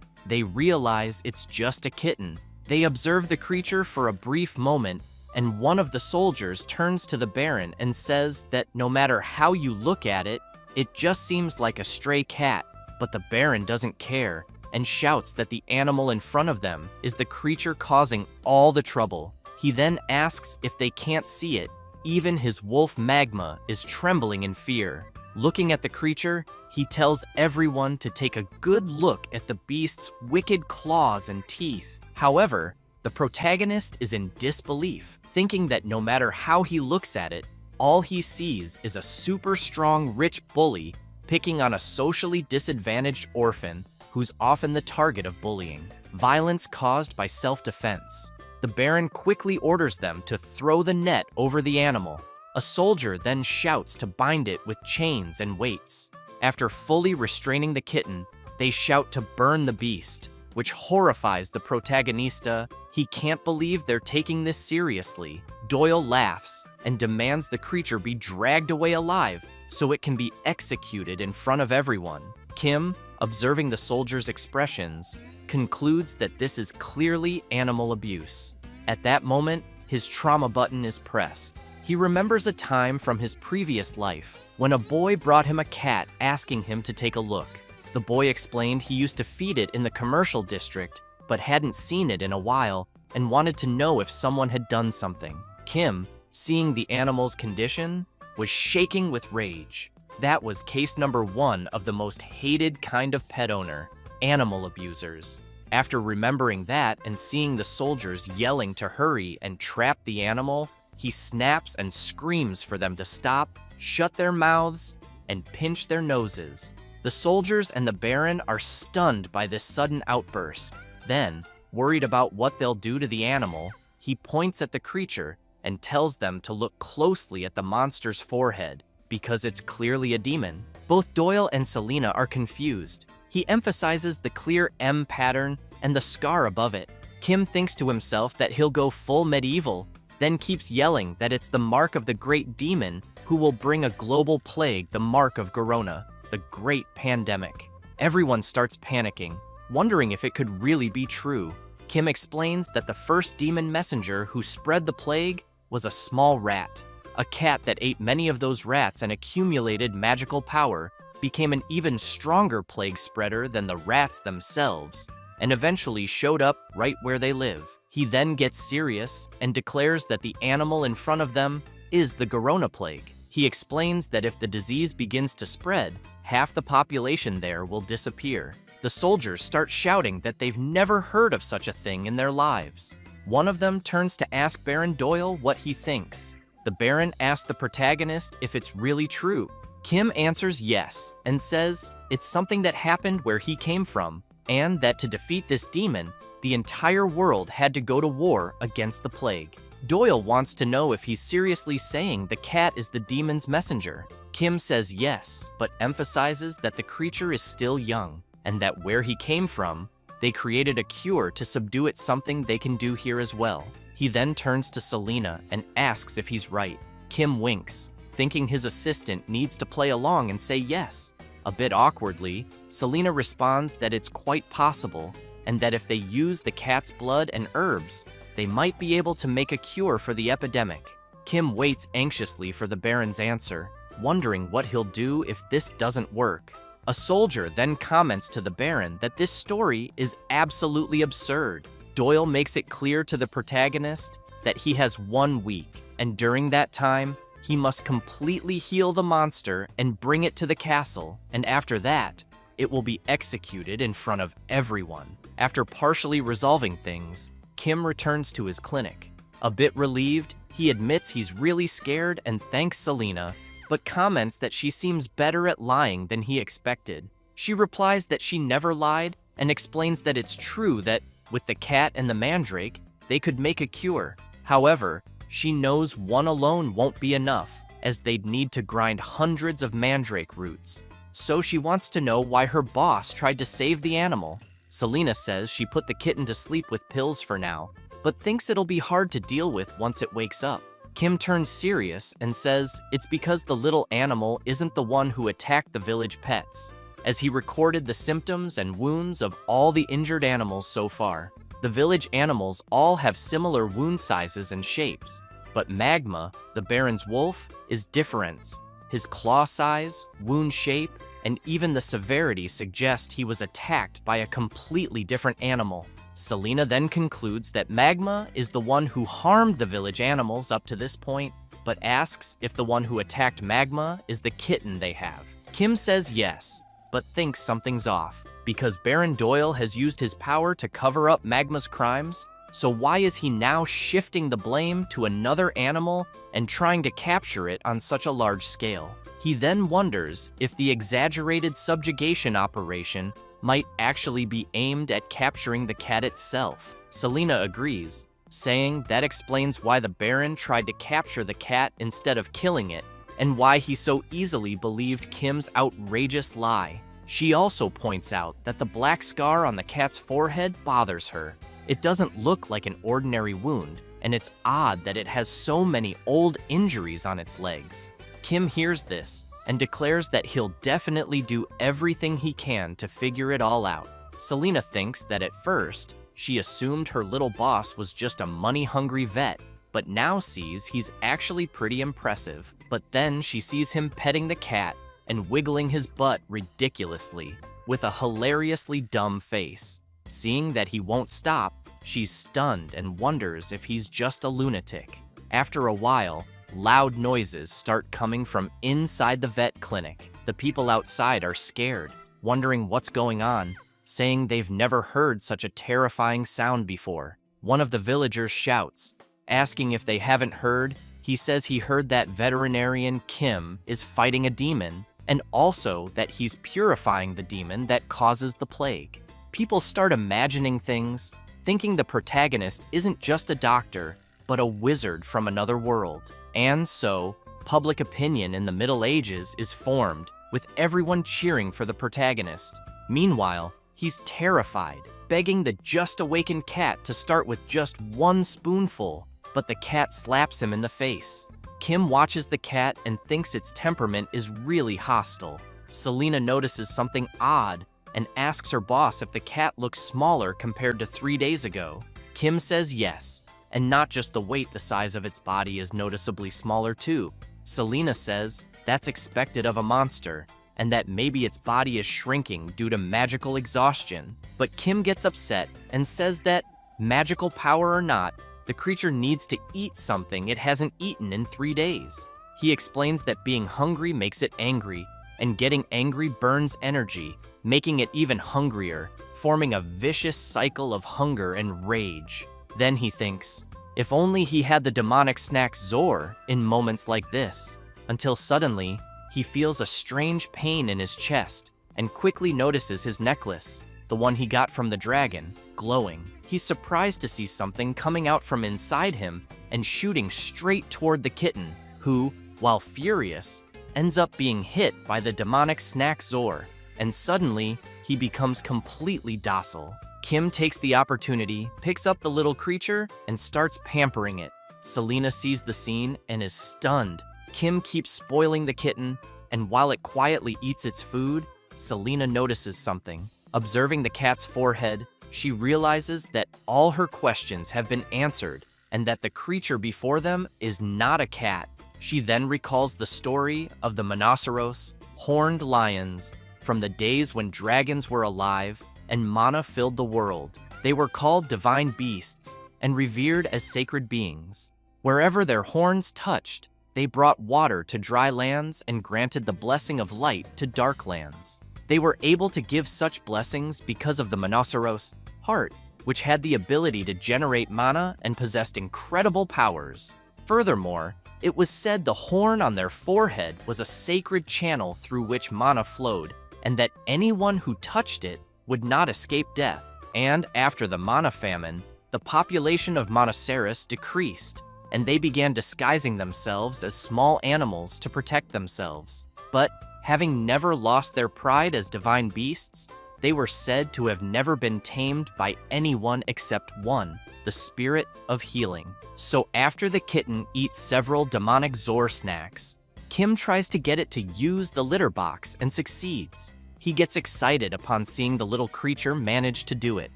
Speaker 1: they realize it's just a kitten. They observe the creature for a brief moment, and one of the soldiers turns to the Baron and says that no matter how you look at it, it just seems like a stray cat. But the Baron doesn't care and shouts that the animal in front of them is the creature causing all the trouble. He then asks if they can't see it. Even his wolf Magma is trembling in fear. Looking at the creature, he tells everyone to take a good look at the beast's wicked claws and teeth. However, the protagonist is in disbelief, thinking that no matter how he looks at it, all he sees is a super strong rich bully picking on a socially disadvantaged orphan who's often the target of bullying. Violence caused by self-defense. The Baron quickly orders them to throw the net over the animal. A soldier then shouts to bind it with chains and weights. After fully restraining the kitten, they shout to burn the beast, which horrifies the protagonista. He can't believe they're taking this seriously. Doyle laughs and demands the creature be dragged away alive so it can be executed in front of everyone. Kim, observing the soldier's expressions, concludes that this is clearly animal abuse. At that moment, his trauma button is pressed. He remembers a time from his previous life when a boy brought him a cat asking him to take a look. The boy explained he used to feed it in the commercial district but hadn't seen it in a while and wanted to know if someone had done something. Kim, seeing the animal's condition, was shaking with rage. That was case number 1 of the most hated kind of pet owner, animal abusers. After remembering that and seeing the soldiers yelling to hurry and trap the animal, he snaps and screams for them to stop, shut their mouths, and pinch their noses. The soldiers and the Baron are stunned by this sudden outburst. Then, worried about what they'll do to the animal, he points at the creature and tells them to look closely at the monster's forehead, because it's clearly a demon. Both Doyle and Selena are confused. He emphasizes the clear M pattern and the scar above it. Kim thinks to himself that he'll go full medieval, then keeps yelling that it's the mark of the great demon who will bring a global plague, the mark of Corona, the great pandemic. Everyone starts panicking, wondering if it could really be true. Kim explains that the first demon messenger who spread the plague was a small rat. A cat that ate many of those rats and accumulated magical power became an even stronger plague spreader than the rats themselves, and eventually showed up right where they live. He then gets serious and declares that the animal in front of them is the Corona plague. He explains that if the disease begins to spread, half the population there will disappear. The soldiers start shouting that they've never heard of such a thing in their lives. One of them turns to ask Baron Doyle what he thinks. The Baron asks the protagonist if it's really true. Kim answers yes and says it's something that happened where he came from, and that to defeat this demon, the entire world had to go to war against the plague. Doyle wants to know if he's seriously saying the cat is the demon's messenger. Kim says yes, but emphasizes that the creature is still young, and that where he came from, they created a cure to subdue it, something they can do here as well. He then turns to Selena and asks if he's right. Kim winks, thinking his assistant needs to play along and say yes. A bit awkwardly, Selena responds that it's quite possible, and that if they use the cat's blood and herbs, they might be able to make a cure for the epidemic. Kim waits anxiously for the Baron's answer, wondering what he'll do if this doesn't work. A soldier then comments to the Baron that this story is absolutely absurd. Doyle makes it clear to the protagonist that he has 1 week, and during that time, he must completely heal the monster and bring it to the castle, and after that, it will be executed in front of everyone. After partially resolving things, Kim returns to his clinic. A bit relieved, he admits he's really scared and thanks Selena, but comments that she seems better at lying than he expected. She replies that she never lied and explains that it's true that with the cat and the mandrake, they could make a cure. However, she knows one alone won't be enough, as they'd need to grind hundreds of mandrake roots. So she wants to know why her boss tried to save the animal. Selena says she put the kitten to sleep with pills for now, but thinks it'll be hard to deal with once it wakes up. Kim turns serious and says it's because the little animal isn't the one who attacked the village pets, as he recorded the symptoms and wounds of all the injured animals so far. The village animals all have similar wound sizes and shapes, but Magma, the Baron's wolf, is different. His claw size, wound shape, and even the severity suggest he was attacked by a completely different animal. Selena then concludes that Magma is the one who harmed the village animals up to this point, but asks if the one who attacked Magma is the kitten they have. Kim says yes, but thinks something's off, because Baron Doyle has used his power to cover up Magma's crimes. So why is he now shifting the blame to another animal and trying to capture it on such a large scale? He then wonders if the exaggerated subjugation operation might actually be aimed at capturing the cat itself. Selena agrees, saying that explains why the Baron tried to capture the cat instead of killing it, and why he so easily believed Kim's outrageous lie. She also points out that the black scar on the cat's forehead bothers her. It doesn't look like an ordinary wound, and it's odd that it has so many old injuries on its legs. Kim hears this and declares that he'll definitely do everything he can to figure it all out. Selena thinks that at first, she assumed her little boss was just a money-hungry vet, but now sees he's actually pretty impressive. But then she sees him petting the cat and wiggling his butt ridiculously, with a hilariously dumb face. Seeing that he won't stop, she's stunned and wonders if he's just a lunatic. After a while, loud noises start coming from inside the vet clinic. The people outside are scared, wondering what's going on, saying they've never heard such a terrifying sound before. One of the villagers shouts, asking if they haven't heard. He says he heard that Veterinarian Kim is fighting a demon, and also that he's purifying the demon that causes the plague. People start imagining things, thinking the protagonist isn't just a doctor, but a wizard from another world. And so, public opinion in the Middle Ages is formed, with everyone cheering for the protagonist. Meanwhile, he's terrified, begging the just-awakened cat to start with just one spoonful, but the cat slaps him in the face. Kim watches the cat and thinks its temperament is really hostile. Selena notices something odd and asks her boss if the cat looks smaller compared to 3 days ago. Kim says yes, and not just the weight, the size of its body is noticeably smaller too. Selena says that's expected of a monster, and that maybe its body is shrinking due to magical exhaustion. But Kim gets upset and says that, magical power or not, the creature needs to eat something it hasn't eaten in 3 days. He explains that being hungry makes it angry, and getting angry burns energy, making it even hungrier, forming a vicious cycle of hunger and rage. Then he thinks, if only he had the demonic snack Zor in moments like this, until suddenly, he feels a strange pain in his chest and quickly notices his necklace, the one he got from the dragon, glowing. He's surprised to see something coming out from inside him and shooting straight toward the kitten, who, while furious, ends up being hit by the demonic snack Zor, and suddenly, he becomes completely docile. Kim takes the opportunity, picks up the little creature, and starts pampering it. Selena sees the scene and is stunned. Kim keeps spoiling the kitten, and while it quietly eats its food, Selena notices something. Observing the cat's forehead, she realizes that all her questions have been answered, and that the creature before them is not a cat. She then recalls the story of the Monoceros, horned lions, from the days when dragons were alive and mana filled the world. They were called divine beasts and revered as sacred beings. Wherever their horns touched, they brought water to dry lands and granted the blessing of light to dark lands. They were able to give such blessings because of the Monoceros heart, which had the ability to generate mana and possessed incredible powers. Furthermore, it was said the horn on their forehead was a sacred channel through which mana flowed, and that anyone who touched it would not escape death. And after the mana famine, the population of Monoceros decreased, and they began disguising themselves as small animals to protect themselves. But, having never lost their pride as divine beasts, they were said to have never been tamed by anyone except one, the spirit of healing. So after the kitten eats several demonic Zor snacks, Kim tries to get it to use the litter box and succeeds. He gets excited upon seeing the little creature manage to do it.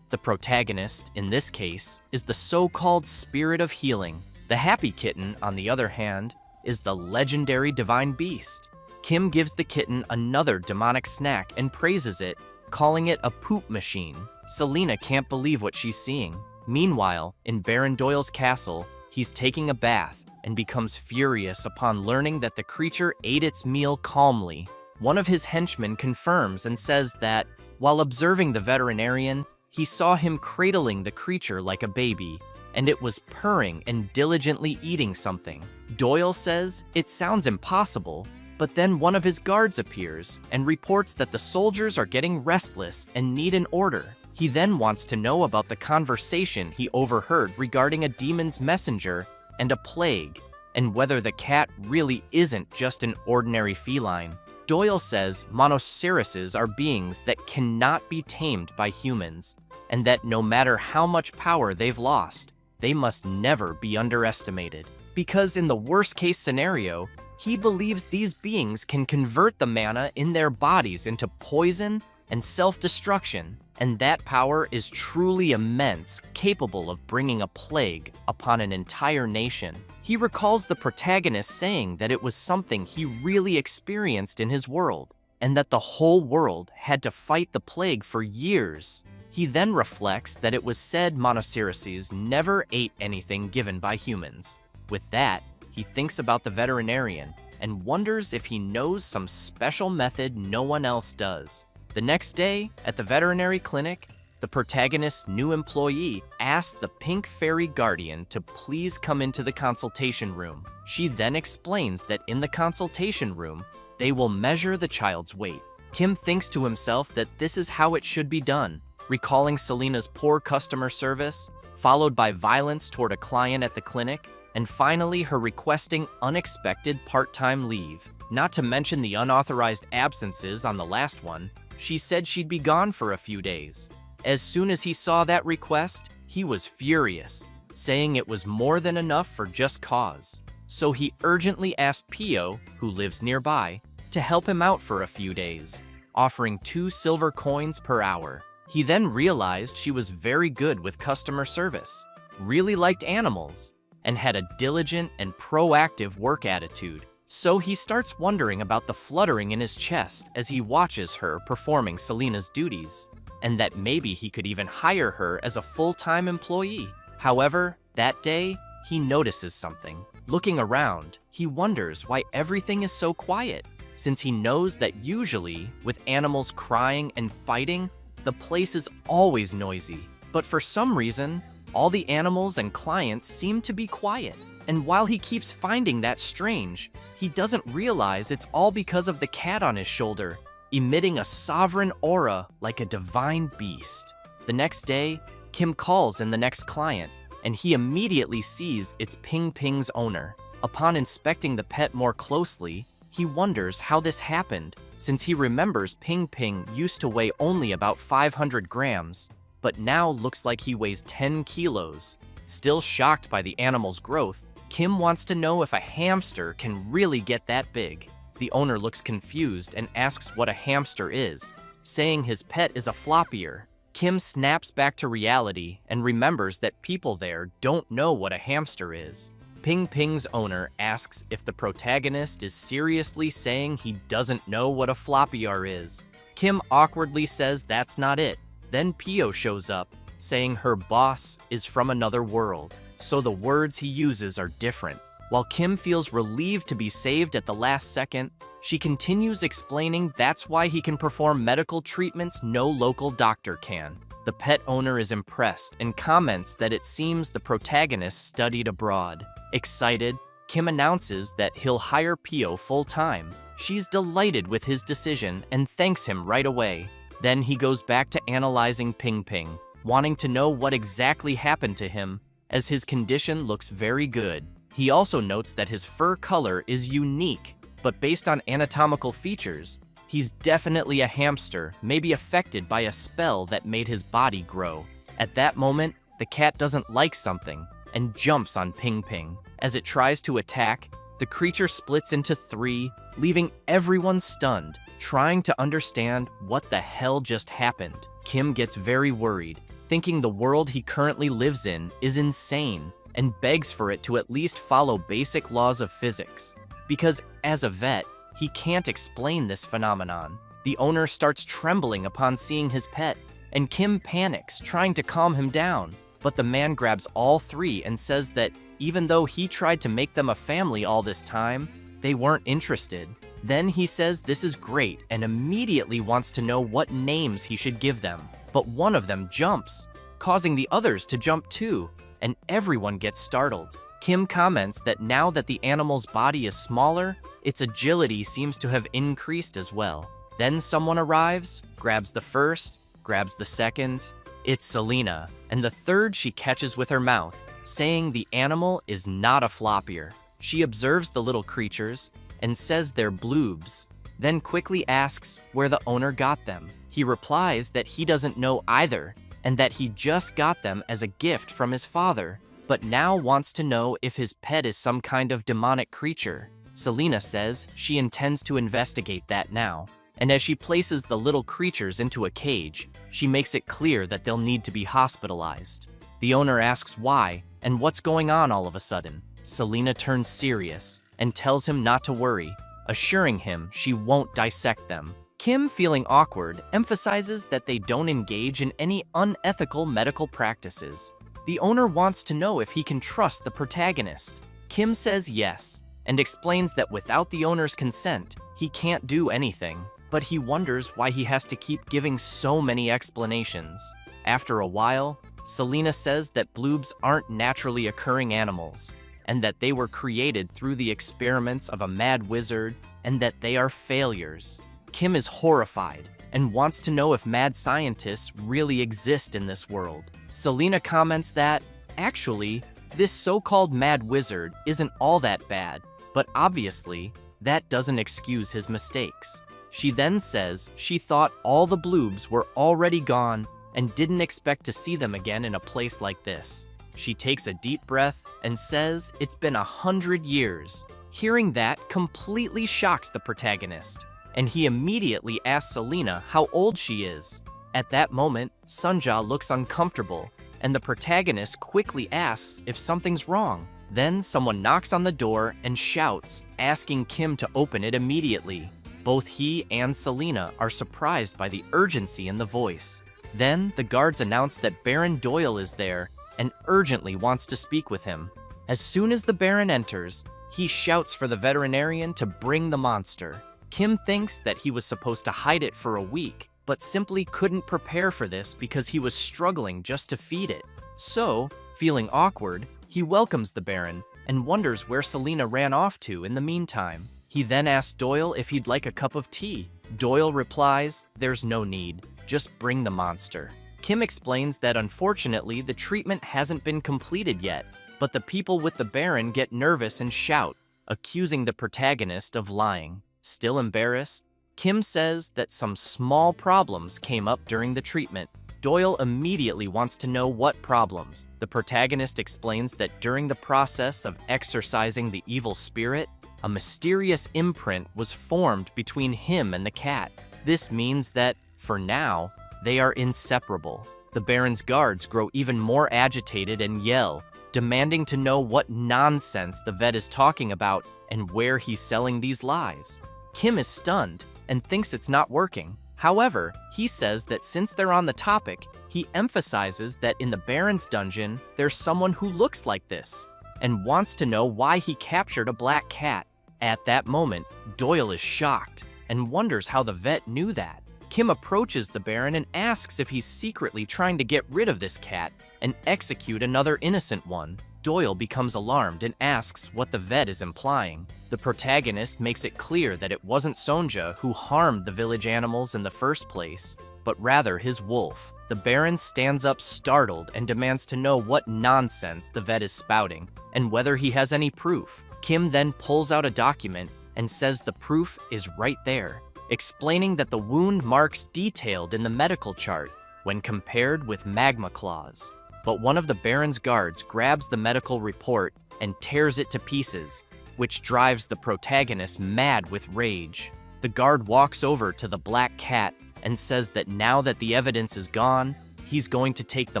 Speaker 1: The protagonist, in this case, is the so-called spirit of healing. The happy kitten, on the other hand, is the legendary divine beast. Kim gives the kitten another demonic snack and praises it, calling it a poop machine. Selena can't believe what she's seeing. Meanwhile, in Baron Doyle's castle, he's taking a bath and becomes furious upon learning that the creature ate its meal calmly. One of his henchmen confirms and says that, while observing the veterinarian, he saw him cradling the creature like a baby, and it was purring and diligently eating something. Doyle says it sounds impossible, but then one of his guards appears and reports that the soldiers are getting restless and need an order. He then wants to know about the conversation he overheard regarding a demon's messenger and a plague, and whether the cat really isn't just an ordinary feline. Doyle says monocerises are beings that cannot be tamed by humans, and that no matter how much power they've lost, they must never be underestimated. Because in the worst-case scenario, he believes these beings can convert the mana in their bodies into poison and self-destruction, and that power is truly immense, capable of bringing a plague upon an entire nation. He recalls the protagonist saying that it was something he really experienced in his world, and that the whole world had to fight the plague for years. He then reflects that it was said monocerises never ate anything given by humans. With that, he thinks about the veterinarian and wonders if he knows some special method no one else does. The next day, at the veterinary clinic, the protagonist's new employee asks the pink fairy guardian to please come into the consultation room. She then explains that in the consultation room, they will measure the child's weight. Kim thinks to himself that this is how it should be done, recalling Selena's poor customer service, followed by violence toward a client at the clinic, and finally her requesting unexpected part-time leave. Not to mention the unauthorized absences on the last one. She said she'd be gone for a few days. As soon as he saw that request, he was furious, saying it was more than enough for just cause. So he urgently asked Pio, who lives nearby, to help him out for a few days, offering 2 silver coins per hour. He then realized she was very good with customer service, really liked animals, and had a diligent and proactive work attitude. So he starts wondering about the fluttering in his chest as he watches her performing Selena's duties, and that maybe he could even hire her as a full-time employee. However, that day, he notices something. Looking around, he wonders why everything is so quiet, since he knows that usually, with animals crying and fighting, the place is always noisy. But for some reason, all the animals and clients seem to be quiet. And while he keeps finding that strange, he doesn't realize it's all because of the cat on his shoulder, emitting a sovereign aura like a divine beast. The next day, Kim calls in the next client, and he immediately sees it's Ping Ping's owner. Upon inspecting the pet more closely, he wonders how this happened, since he remembers Ping Ping used to weigh only about 500 grams, but now looks like he weighs 10 kilos. Still shocked by the animal's growth, Kim wants to know if a hamster can really get that big. The owner looks confused and asks what a hamster is, saying his pet is a floppier. Kim snaps back to reality and remembers that people there don't know what a hamster is. Ping Ping's owner asks if the protagonist is seriously saying he doesn't know what a floppier is. Kim awkwardly says that's not it. Then Pio shows up, saying her boss is from another world, so the words he uses are different. While Kim feels relieved to be saved at the last second, she continues explaining that's why he can perform medical treatments no local doctor can. The pet owner is impressed and comments that it seems the protagonist studied abroad. Excited, Kim announces that he'll hire Pio full-time. She's delighted with his decision and thanks him right away. Then he goes back to analyzing Ping Ping, wanting to know what exactly happened to him, as his condition looks very good. He also notes that his fur color is unique, but based on anatomical features, he's definitely a hamster, maybe affected by a spell that made his body grow. At that moment, the cat doesn't like something and jumps on Ping Ping. As it tries to attack, the creature splits into 3, leaving everyone stunned, trying to understand what the hell just happened. Kim gets very worried, thinking the world he currently lives in is insane, and begs for it to at least follow basic laws of physics. Because as a vet, he can't explain this phenomenon. The owner starts trembling upon seeing his pet, and Kim panics, trying to calm him down. But the man grabs all 3 and says that even though he tried to make them a family all this time, they weren't interested. Then he says this is great and immediately wants to know what names he should give them. But one of them jumps, causing the others to jump too, and everyone gets startled. Kim comments that now that the animal's body is smaller, its agility seems to have increased as well. Then someone arrives, grabs the first, grabs the second. It's Selena, and the third she catches with her mouth, saying the animal is not a floppier. She observes the little creatures and says they're bloobs, then quickly asks where the owner got them. He replies that he doesn't know either, and that he just got them as a gift from his father, but now wants to know if his pet is some kind of demonic creature. Selena says she intends to investigate that now, and as she places the little creatures into a cage, she makes it clear that they'll need to be hospitalized. The owner asks why and what's going on all of a sudden. Selena turns serious and tells him not to worry, assuring him she won't dissect them. Kim, feeling awkward, emphasizes that they don't engage in any unethical medical practices. The owner wants to know if he can trust the protagonist. Kim says yes, and explains that without the owner's consent, he can't do anything, but he wonders why he has to keep giving so many explanations. After a while, Selena says that bloobs aren't naturally occurring animals, and that they were created through the experiments of a mad wizard, and that they are failures. Kim is horrified and wants to know if mad scientists really exist in this world. Selena comments that, actually, this so-called mad wizard isn't all that bad, but obviously, that doesn't excuse his mistakes. She then says she thought all the bloobs were already gone and didn't expect to see them again in a place like this. She takes a deep breath and says it's been 100 years. Hearing that completely shocks the protagonist, and he immediately asks Selena how old she is. At that moment, Sunja looks uncomfortable, and the protagonist quickly asks if something's wrong. Then someone knocks on the door and shouts, asking Kim to open it immediately. Both he and Selena are surprised by the urgency in the voice. Then the guards announce that Baron Doyle is there and urgently wants to speak with him. As soon as the Baron enters, he shouts for the veterinarian to bring the monster. Kim thinks that he was supposed to hide it for a week, but simply couldn't prepare for this because he was struggling just to feed it. So, feeling awkward, he welcomes the Baron and wonders where Selena ran off to in the meantime. He then asks Doyle if he'd like a cup of tea. Doyle replies, "There's no need, just bring the monster." Kim explains that unfortunately the treatment hasn't been completed yet, but the people with the Baron get nervous and shout, accusing the protagonist of lying. Still embarrassed, Kim says that some small problems came up during the treatment. Doyle immediately wants to know what problems. The protagonist explains that during the process of exorcising the evil spirit, a mysterious imprint was formed between him and the cat. This means that, for now, they are inseparable. The Baron's guards grow even more agitated and yell, demanding to know what nonsense the vet is talking about and where he's selling these lies. Kim is stunned and thinks it's not working. However, he says that since they're on the topic, he emphasizes that in the Baron's dungeon, there's someone who looks like this, and wants to know why he captured a black cat. At that moment, Doyle is shocked and wonders how the vet knew that. Kim approaches the Baron and asks if he's secretly trying to get rid of this cat and execute another innocent one. Doyle becomes alarmed and asks what the vet is implying. The protagonist makes it clear that it wasn't Sonja who harmed the village animals in the first place, but rather his wolf. The Baron stands up startled and demands to know what nonsense the vet is spouting and whether he has any proof. Kim then pulls out a document and says the proof is right there, explaining that the wound marks detailed in the medical chart when compared with magma claws. But one of the Baron's guards grabs the medical report and tears it to pieces, which drives the protagonist mad with rage. The guard walks over to the black cat and says that now that the evidence is gone, he's going to take the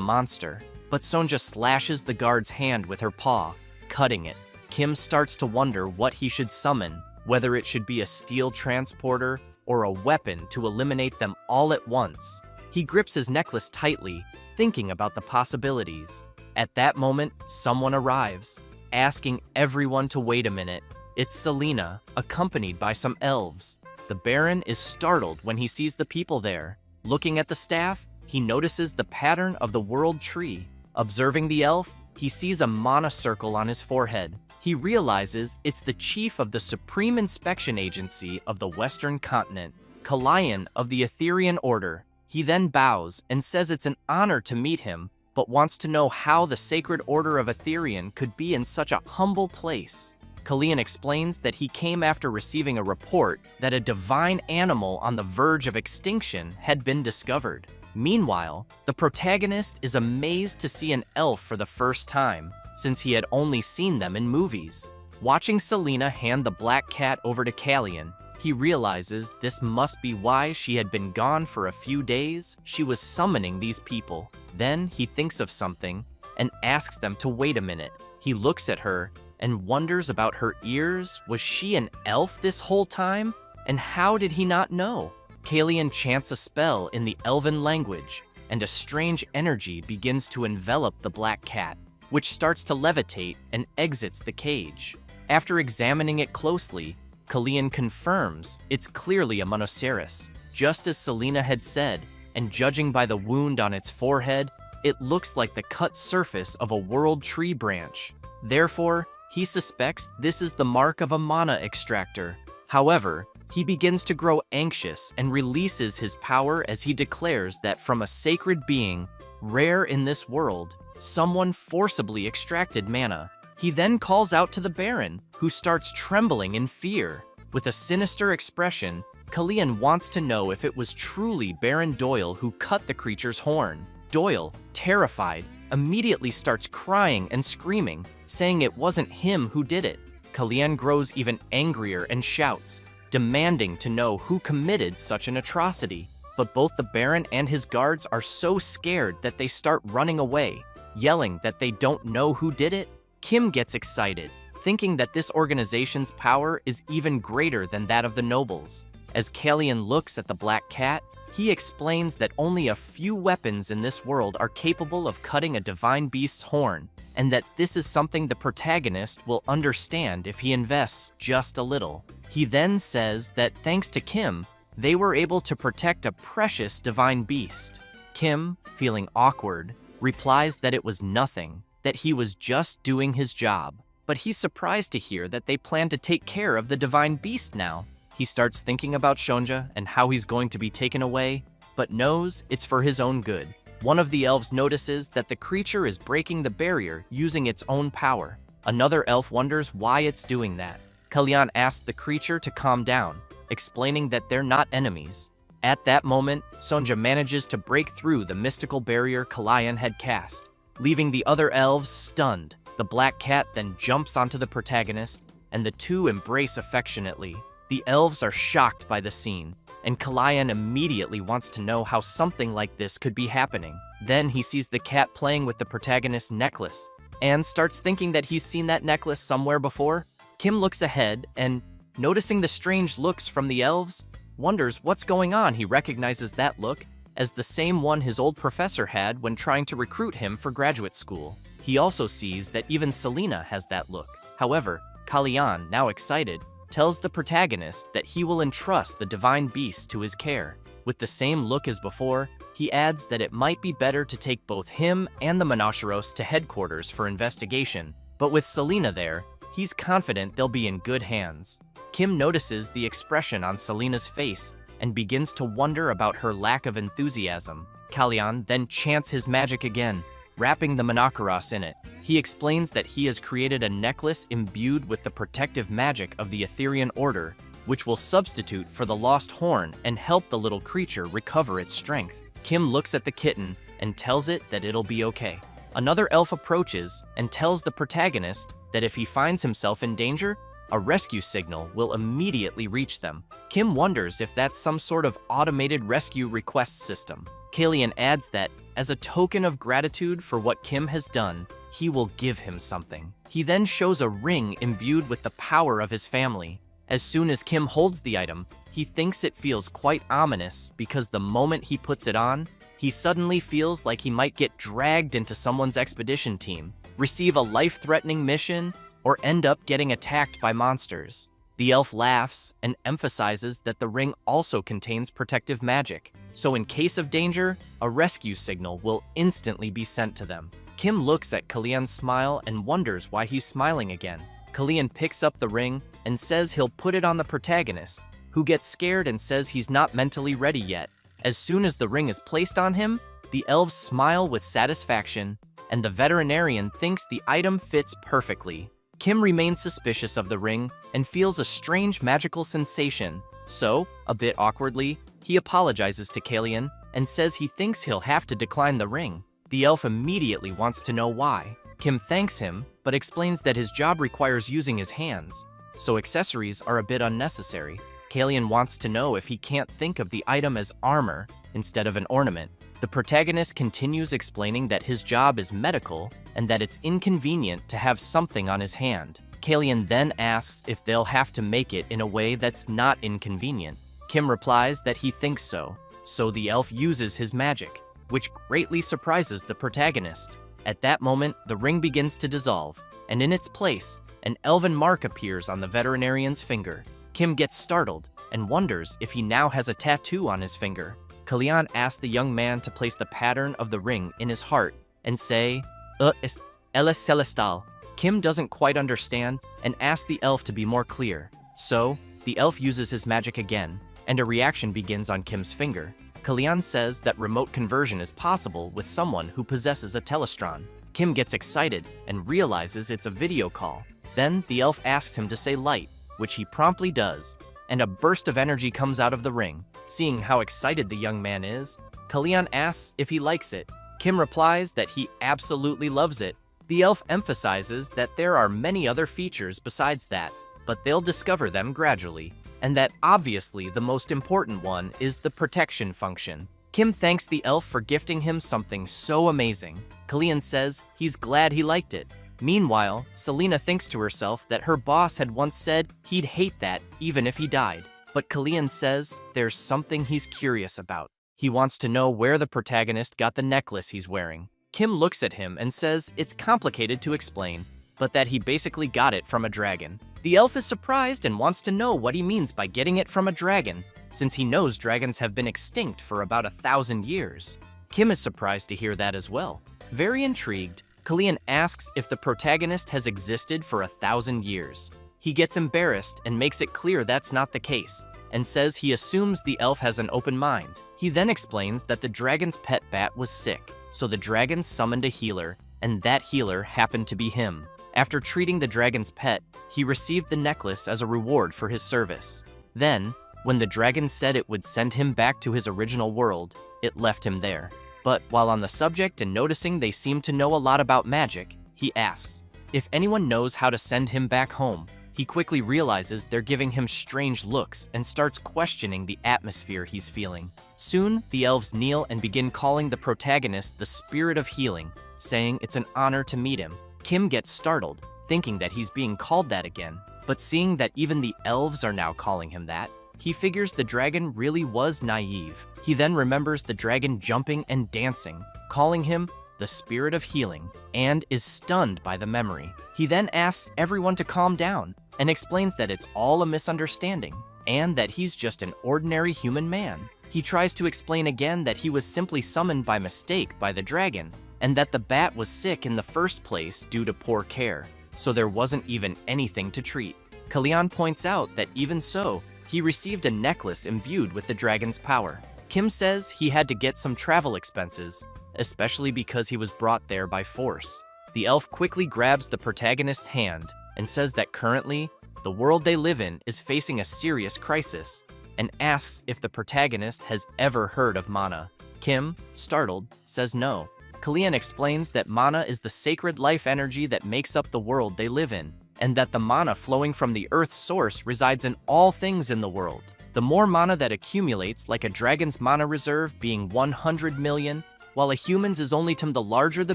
Speaker 1: monster. But Sonja slashes the guard's hand with her paw, cutting it. Kim starts to wonder what he should summon, whether it should be a steel transporter or a weapon to eliminate them all at once. He grips his necklace tightly, thinking about the possibilities. At that moment, someone arrives, asking everyone to wait a minute. It's Selena, accompanied by some elves. The Baron is startled when he sees the people there. Looking at the staff, he notices the pattern of the world tree. Observing the elf, he sees a mana circle on his forehead. He realizes it's the chief of the Supreme Inspection Agency of the Western Continent, Kalian of the Etherian Order. He then bows and says it's an honor to meet him, but wants to know how the Sacred Order of Etherian could be in such a humble place. Kalian explains that he came after receiving a report that a divine animal on the verge of extinction had been discovered. Meanwhile, the protagonist is amazed to see an elf for the first time, since he had only seen them in movies. Watching Selena hand the black cat over to Kalian, he realizes this must be why she had been gone for a few days. She was summoning these people. Then he thinks of something and asks them to wait a minute. He looks at her and wonders about her ears. Was she an elf this whole time? And how did he not know? Kalian chants a spell in the elven language, and a strange energy begins to envelop the black cat, which starts to levitate and exits the cage. After examining it closely, Kalian confirms it's clearly a Monoceros, just as Selena had said, and judging by the wound on its forehead, it looks like the cut surface of a world tree branch. Therefore, he suspects this is the mark of a mana extractor. However, he begins to grow anxious and releases his power as he declares that from a sacred being, rare in this world, someone forcibly extracted mana. He then calls out to the Baron, who starts trembling in fear. With a sinister expression, Kalian wants to know if it was truly Baron Doyle who cut the creature's horn. Doyle, terrified, immediately starts crying and screaming, saying it wasn't him who did it. Kalian grows even angrier and shouts, demanding to know who committed such an atrocity. But both the Baron and his guards are so scared that they start running away, yelling that they don't know who did it. Kim gets excited, thinking that this organization's power is even greater than that of the nobles. As Kalian looks at the black cat, he explains that only a few weapons in this world are capable of cutting a divine beast's horn, and that this is something the protagonist will understand if he invests just a little. He then says that thanks to Kim, they were able to protect a precious divine beast. Kim, feeling awkward, replies that it was nothing, that he was just doing his job. But he's surprised to hear that they plan to take care of the divine beast now. He starts thinking about Sonja and how he's going to be taken away, but knows it's for his own good. One of the elves notices that the creature is breaking the barrier using its own power. Another elf wonders why it's doing that. Kalian asks the creature to calm down, explaining that they're not enemies. At that moment, Sonja manages to break through the mystical barrier Kalian had cast, leaving the other elves stunned. The black cat then jumps onto the protagonist, and the two embrace affectionately. The elves are shocked by the scene, and Kalian immediately wants to know how something like this could be happening. Then he sees the cat playing with the protagonist's necklace, and starts thinking that he's seen that necklace somewhere before. Kim looks ahead, and noticing the strange looks from the elves, wonders what's going on. He recognizes that look as the same one his old professor had when trying to recruit him for graduate school. He also sees that even Selena has that look. However, Kalian, now excited, tells the protagonist that he will entrust the divine beast to his care. With the same look as before, he adds that it might be better to take both him and the Monoceros to headquarters for investigation, but with Selena there, he's confident they'll be in good hands. Kim notices the expression on Selena's face and begins to wonder about her lack of enthusiasm. Kalyan then chants his magic again, wrapping the monoceros in it. He explains that he has created a necklace imbued with the protective magic of the Etherean Order, which will substitute for the lost horn and help the little creature recover its strength. Kim looks at the kitten and tells it that it'll be okay. Another elf approaches and tells the protagonist that if he finds himself in danger, a rescue signal will immediately reach them. Kim wonders if that's some sort of automated rescue request system. Kalyan adds that, as a token of gratitude for what Kim has done, he will give him something. He then shows a ring imbued with the power of his family. As soon as Kim holds the item, he thinks it feels quite ominous because the moment he puts it on, he suddenly feels like he might get dragged into someone's expedition team, receive a life-threatening mission, or end up getting attacked by monsters. The elf laughs and emphasizes that the ring also contains protective magic, so in case of danger, a rescue signal will instantly be sent to them. Kim looks at Kalyan's smile and wonders why he's smiling again. Kalyan picks up the ring and says he'll put it on the protagonist, who gets scared and says he's not mentally ready yet. As soon as the ring is placed on him, the elves smile with satisfaction, and the veterinarian thinks the item fits perfectly. Kim remains suspicious of the ring and feels a strange magical sensation, so, a bit awkwardly, he apologizes to Kalyan and says he thinks he'll have to decline the ring. The elf immediately wants to know why. Kim thanks him, but explains that his job requires using his hands, so accessories are a bit unnecessary. Kalyan wants to know if he can't think of the item as armor instead of an ornament. The protagonist continues explaining that his job is medical and that it's inconvenient to have something on his hand. Kalyan then asks if they'll have to make it in a way that's not inconvenient. Kim replies that he thinks so the elf uses his magic, which greatly surprises the protagonist. At that moment, the ring begins to dissolve, and in its place, an elven mark appears on the veterinarian's finger. Kim gets startled and wonders if he now has a tattoo on his finger. Kalyan asks the young man to place the pattern of the ring in his heart and say, es celestial. Kim doesn't quite understand and asks the elf to be more clear. So, the elf uses his magic again, and a reaction begins on Kim's finger. Kalyan says that remote conversion is possible with someone who possesses a telestron. Kim gets excited and realizes it's a video call. Then the elf asks him to say light, which he promptly does, and a burst of energy comes out of the ring. Seeing how excited the young man is, Kalyan asks if he likes it. Kim replies that he absolutely loves it. The elf emphasizes that there are many other features besides that, but they'll discover them gradually, and that obviously the most important one is the protection function. Kim thanks the elf for gifting him something so amazing. Kalyan says he's glad he liked it. Meanwhile, Selena thinks to herself that her boss had once said he'd hate that even if he died. But Kalyan says there's something he's curious about. He wants to know where the protagonist got the necklace he's wearing. Kim looks at him and says it's complicated to explain, but that he basically got it from a dragon. The elf is surprised and wants to know what he means by getting it from a dragon, since he knows dragons have been extinct for about 1,000 years. Kim is surprised to hear that as well. Very intrigued, Kalyan asks if the protagonist has existed for 1,000 years. He gets embarrassed and makes it clear that's not the case, and says he assumes the elf has an open mind. He then explains that the dragon's pet bat was sick, so the dragon summoned a healer, and that healer happened to be him. After treating the dragon's pet, he received the necklace as a reward for his service. Then, when the dragon said it would send him back to his original world, it left him there. But while on the subject and noticing they seem to know a lot about magic, he asks if anyone knows how to send him back home. He quickly realizes they're giving him strange looks and starts questioning the atmosphere he's feeling. Soon, the elves kneel and begin calling the protagonist the Spirit of Healing, saying it's an honor to meet him. Kim gets startled, thinking that he's being called that again, but seeing that even the elves are now calling him that, he figures the dragon really was naive. He then remembers the dragon jumping and dancing, calling him the Spirit of Healing, and is stunned by the memory. He then asks everyone to calm down and explains that it's all a misunderstanding and that he's just an ordinary human man. He tries to explain again that he was simply summoned by mistake by the dragon and that the bat was sick in the first place due to poor care, so there wasn't even anything to treat. Kalyan points out that even so, he received a necklace imbued with the dragon's power. Kim says he had to get some travel expenses, especially because he was brought there by force. The elf quickly grabs the protagonist's hand and says that currently, the world they live in is facing a serious crisis, and asks if the protagonist has ever heard of mana. Kim, startled, says no. Kalian explains that mana is the sacred life energy that makes up the world they live in, and that the mana flowing from the Earth's source resides in all things in the world. The more mana that accumulates, like a dragon's mana reserve being 100 million, while a human's is only the larger the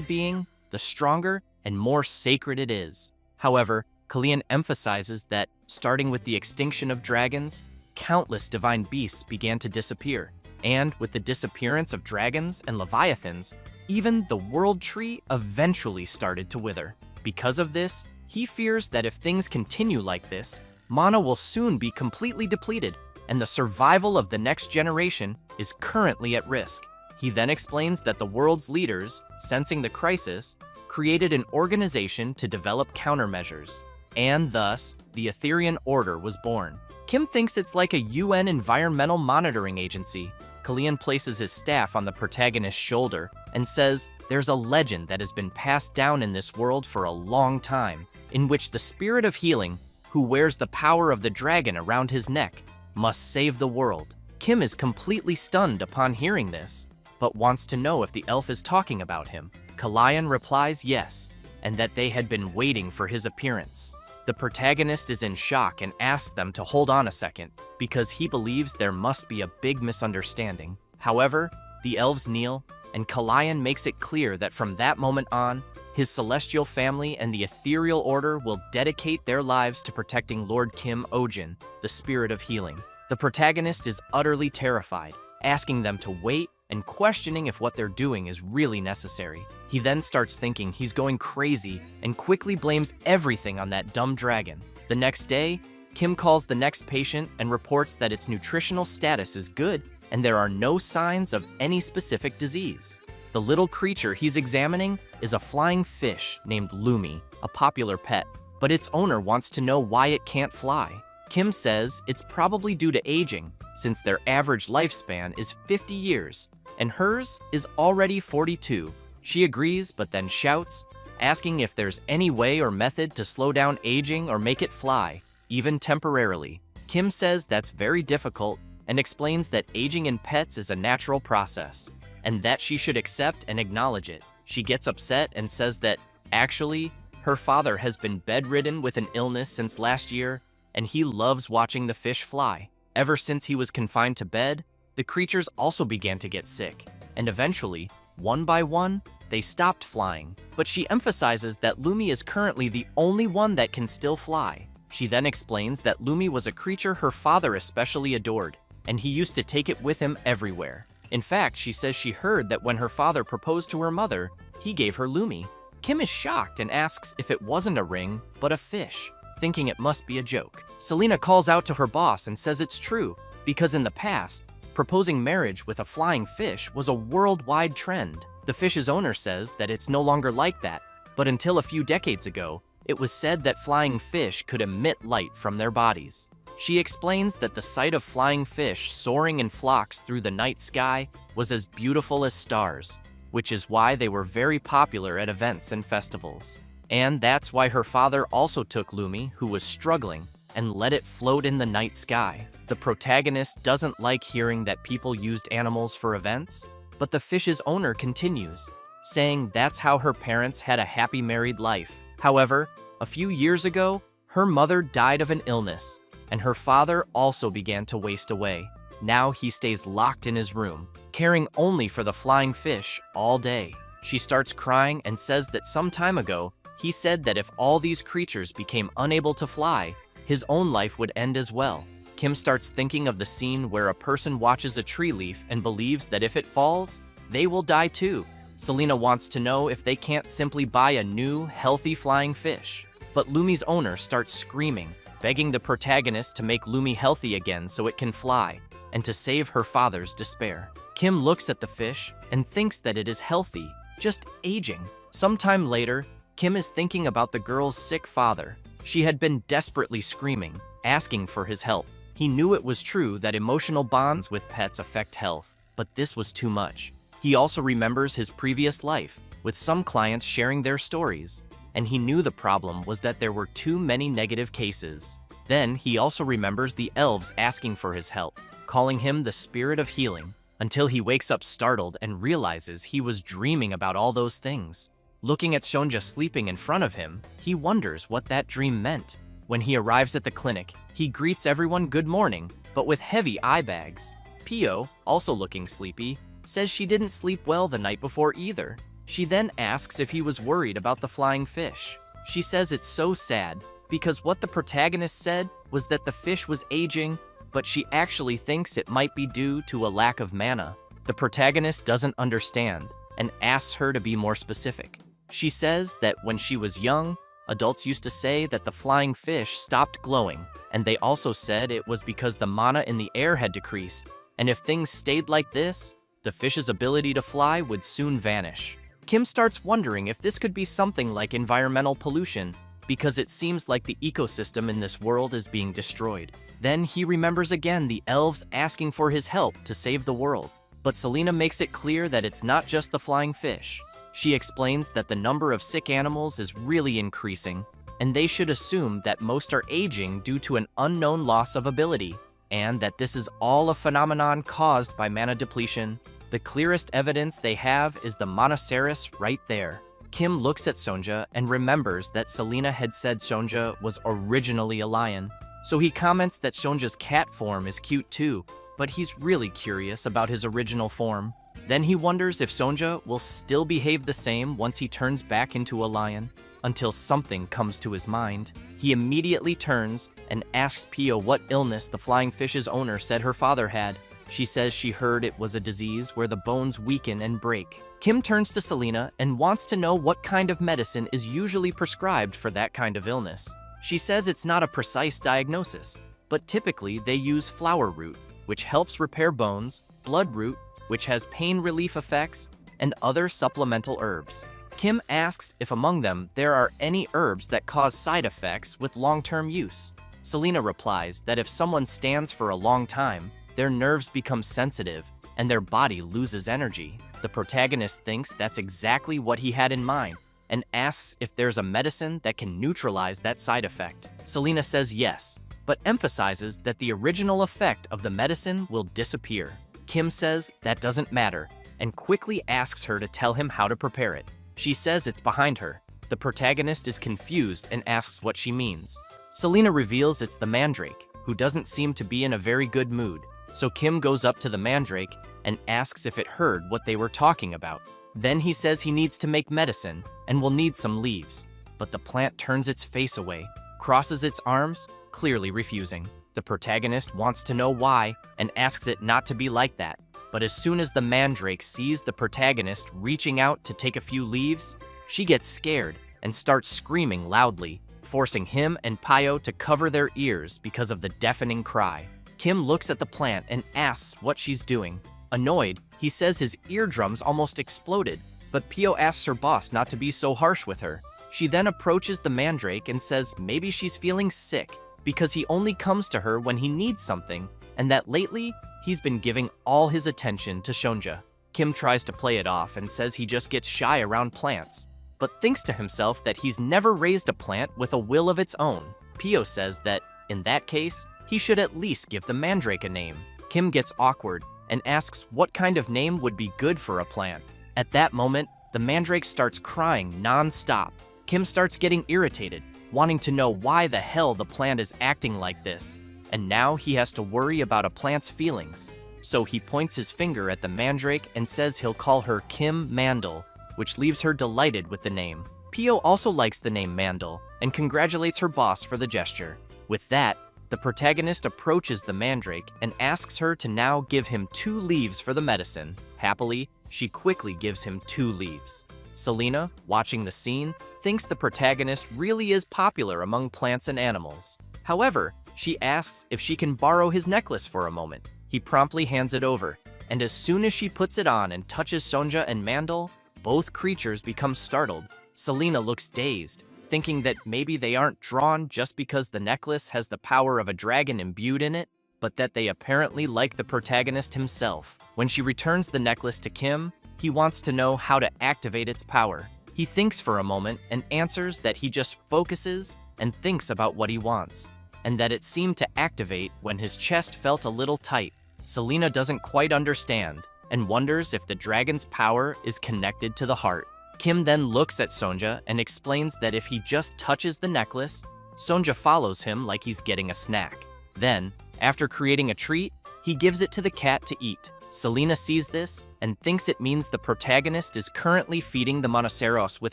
Speaker 1: being, the stronger and more sacred it is. However, Kalian emphasizes that, starting with the extinction of dragons, countless divine beasts began to disappear, and with the disappearance of dragons and leviathans, even the world tree eventually started to wither. Because of this, he fears that if things continue like this, mana will soon be completely depleted, and the survival of the next generation is currently at risk. He then explains that the world's leaders, sensing the crisis, created an organization to develop countermeasures, and thus, the Etherean Order was born. Kim thinks it's like a UN environmental monitoring agency. Kalian places his staff on the protagonist's shoulder and says there's a legend that has been passed down in this world for a long time, in which the spirit of healing, who wears the power of the dragon around his neck, must save the world. Kim is completely stunned upon hearing this, but wants to know if the elf is talking about him. Kalian replies yes, and that they had been waiting for his appearance. The protagonist is in shock and asks them to hold on a second, because he believes there must be a big misunderstanding. However, the elves kneel, and Kalian makes it clear that from that moment on, his celestial family and the ethereal order will dedicate their lives to protecting Lord Kim Ojin, the spirit of healing. The protagonist is utterly terrified, asking them to wait and questioning if what they're doing is really necessary. He then starts thinking he's going crazy and quickly blames everything on that dumb dragon. The next day, Kim calls the next patient and reports that its nutritional status is good and there are no signs of any specific disease. The little creature he's examining is a flying fish named Lumi, a popular pet, but its owner wants to know why it can't fly. Kim says it's probably due to aging, since their average lifespan is 50 years, and hers is already 42. She agrees, but then shouts, asking if there's any way or method to slow down aging or make it fly, even temporarily. Kim says that's very difficult and explains that aging in pets is a natural process, and that she should accept and acknowledge it. She gets upset and says that, actually, her father has been bedridden with an illness since last year, and he loves watching the fish fly. Ever since he was confined to bed, the creatures also began to get sick, and eventually, one by one, they stopped flying. But she emphasizes that Lumi is currently the only one that can still fly. She then explains that Lumi was a creature her father especially adored, and he used to take it with him everywhere. In fact, she says she heard that when her father proposed to her mother, he gave her Lumi. Kim is shocked and asks if it wasn't a ring, but a fish, thinking it must be a joke. Selena calls out to her boss and says it's true, because in the past, proposing marriage with a flying fish was a worldwide trend. The fish's owner says that it's no longer like that, but until a few decades ago, it was said that flying fish could emit light from their bodies. She explains that the sight of flying fish soaring in flocks through the night sky was as beautiful as stars, which is why they were very popular at events and festivals. And that's why her father also took Lumi, who was struggling, and let it float in the night sky. The protagonist doesn't like hearing that people used animals for events, but the fish's owner continues, saying that's how her parents had a happy married life. However, a few years ago, her mother died of an illness, and her father also began to waste away. Now he stays locked in his room, caring only for the flying fish all day. She starts crying and says that some time ago, he said that if all these creatures became unable to fly, his own life would end as well. Kim starts thinking of the scene where a person watches a tree leaf and believes that if it falls, they will die too. Selena wants to know if they can't simply buy a new, healthy flying fish. But Lumi's owner starts screaming, begging the protagonist to make Lumi healthy again so it can fly, and to save her father's despair. Kim looks at the fish and thinks that it is healthy, just aging. Sometime later, Kim is thinking about the girl's sick father. She had been desperately screaming, asking for his help. He knew it was true that emotional bonds with pets affect health, but this was too much. He also remembers his previous life, with some clients sharing their stories, and he knew the problem was that there were too many negative cases. Then he also remembers the elves asking for his help, calling him the spirit of healing, until he wakes up startled and realizes he was dreaming about all those things. Looking at Sonja sleeping in front of him, he wonders what that dream meant. When he arrives at the clinic, he greets everyone good morning, but with heavy eye bags. Pio, also looking sleepy, says she didn't sleep well the night before either. She then asks if he was worried about the flying fish. She says it's so sad, because what the protagonist said was that the fish was aging, but she actually thinks it might be due to a lack of mana. The protagonist doesn't understand, and asks her to be more specific. She says that when she was young, adults used to say that the flying fish stopped glowing, and they also said it was because the mana in the air had decreased, and if things stayed like this, the fish's ability to fly would soon vanish. Kim starts wondering if this could be something like environmental pollution, because it seems like the ecosystem in this world is being destroyed. Then he remembers again the elves asking for his help to save the world, but Selena makes it clear that it's not just the flying fish. She explains that the number of sick animals is really increasing, and they should assume that most are aging due to an unknown loss of ability, and that this is all a phenomenon caused by mana depletion. The clearest evidence they have is the Monoceros right there. Kim looks at Sonja and remembers that Selena had said Sonja was originally a lion, so he comments that Sonja's cat form is cute too, but he's really curious about his original form. Then he wonders if Sonja will still behave the same once he turns back into a lion, until something comes to his mind. He immediately turns and asks Pio what illness the flying fish's owner said her father had. She says she heard it was a disease where the bones weaken and break. Kim turns to Selena and wants to know what kind of medicine is usually prescribed for that kind of illness. She says it's not a precise diagnosis, but typically they use flower root, which helps repair bones, blood root, which has pain relief effects, and other supplemental herbs. Kim asks if among them there are any herbs that cause side effects with long-term use. Selena replies that if someone stands for a long time, their nerves become sensitive and their body loses energy. The protagonist thinks that's exactly what he had in mind and asks if there's a medicine that can neutralize that side effect. Selena says yes, but emphasizes that the original effect of the medicine will disappear. Kim says that doesn't matter and quickly asks her to tell him how to prepare it. She says it's behind her. The protagonist is confused and asks what she means. Selena reveals it's the mandrake, who doesn't seem to be in a very good mood. So Kim goes up to the mandrake and asks if it heard what they were talking about. Then he says he needs to make medicine and will need some leaves. But the plant turns its face away, crosses its arms, clearly refusing. The protagonist wants to know why and asks it not to be like that. But as soon as the mandrake sees the protagonist reaching out to take a few leaves, she gets scared and starts screaming loudly, forcing him and Pio to cover their ears because of the deafening cry. Kim looks at the plant and asks what she's doing. Annoyed, he says his eardrums almost exploded, but Pio asks her boss not to be so harsh with her. She then approaches the mandrake and says maybe she's feeling sick because he only comes to her when he needs something, and that lately, he's been giving all his attention to Sonja. Kim tries to play it off and says he just gets shy around plants, but thinks to himself that he's never raised a plant with a will of its own. Pio says that, in that case, he should at least give the mandrake a name. Kim gets awkward and asks what kind of name would be good for a plant. At that moment, the mandrake starts crying non-stop. Kim starts getting irritated, wanting to know why the hell the plant is acting like this. And now he has to worry about a plant's feelings. So he points his finger at the mandrake and says he'll call her Kim Mandel, which leaves her delighted with the name. Pio also likes the name Mandel and congratulates her boss for the gesture. With that, the protagonist approaches the mandrake and asks her to now give him 2 leaves for the medicine. Happily, she quickly gives him 2 leaves. Selena, watching the scene, thinks the protagonist really is popular among plants and animals. However, she asks if she can borrow his necklace for a moment. He promptly hands it over, and as soon as she puts it on and touches Sonja and Mandel, both creatures become startled. Selena looks dazed, thinking that maybe they aren't drawn just because the necklace has the power of a dragon imbued in it, but that they apparently like the protagonist himself. When she returns the necklace to Kim, he wants to know how to activate its power. He thinks for a moment and answers that he just focuses and thinks about what he wants, and that it seemed to activate when his chest felt a little tight. Selena doesn't quite understand and wonders if the dragon's power is connected to the heart. Kim then looks at Sonja and explains that if he just touches the necklace, Sonja follows him like he's getting a snack. Then, after creating a treat, he gives it to the cat to eat. Selena sees this and thinks it means the protagonist is currently feeding the Monoceros with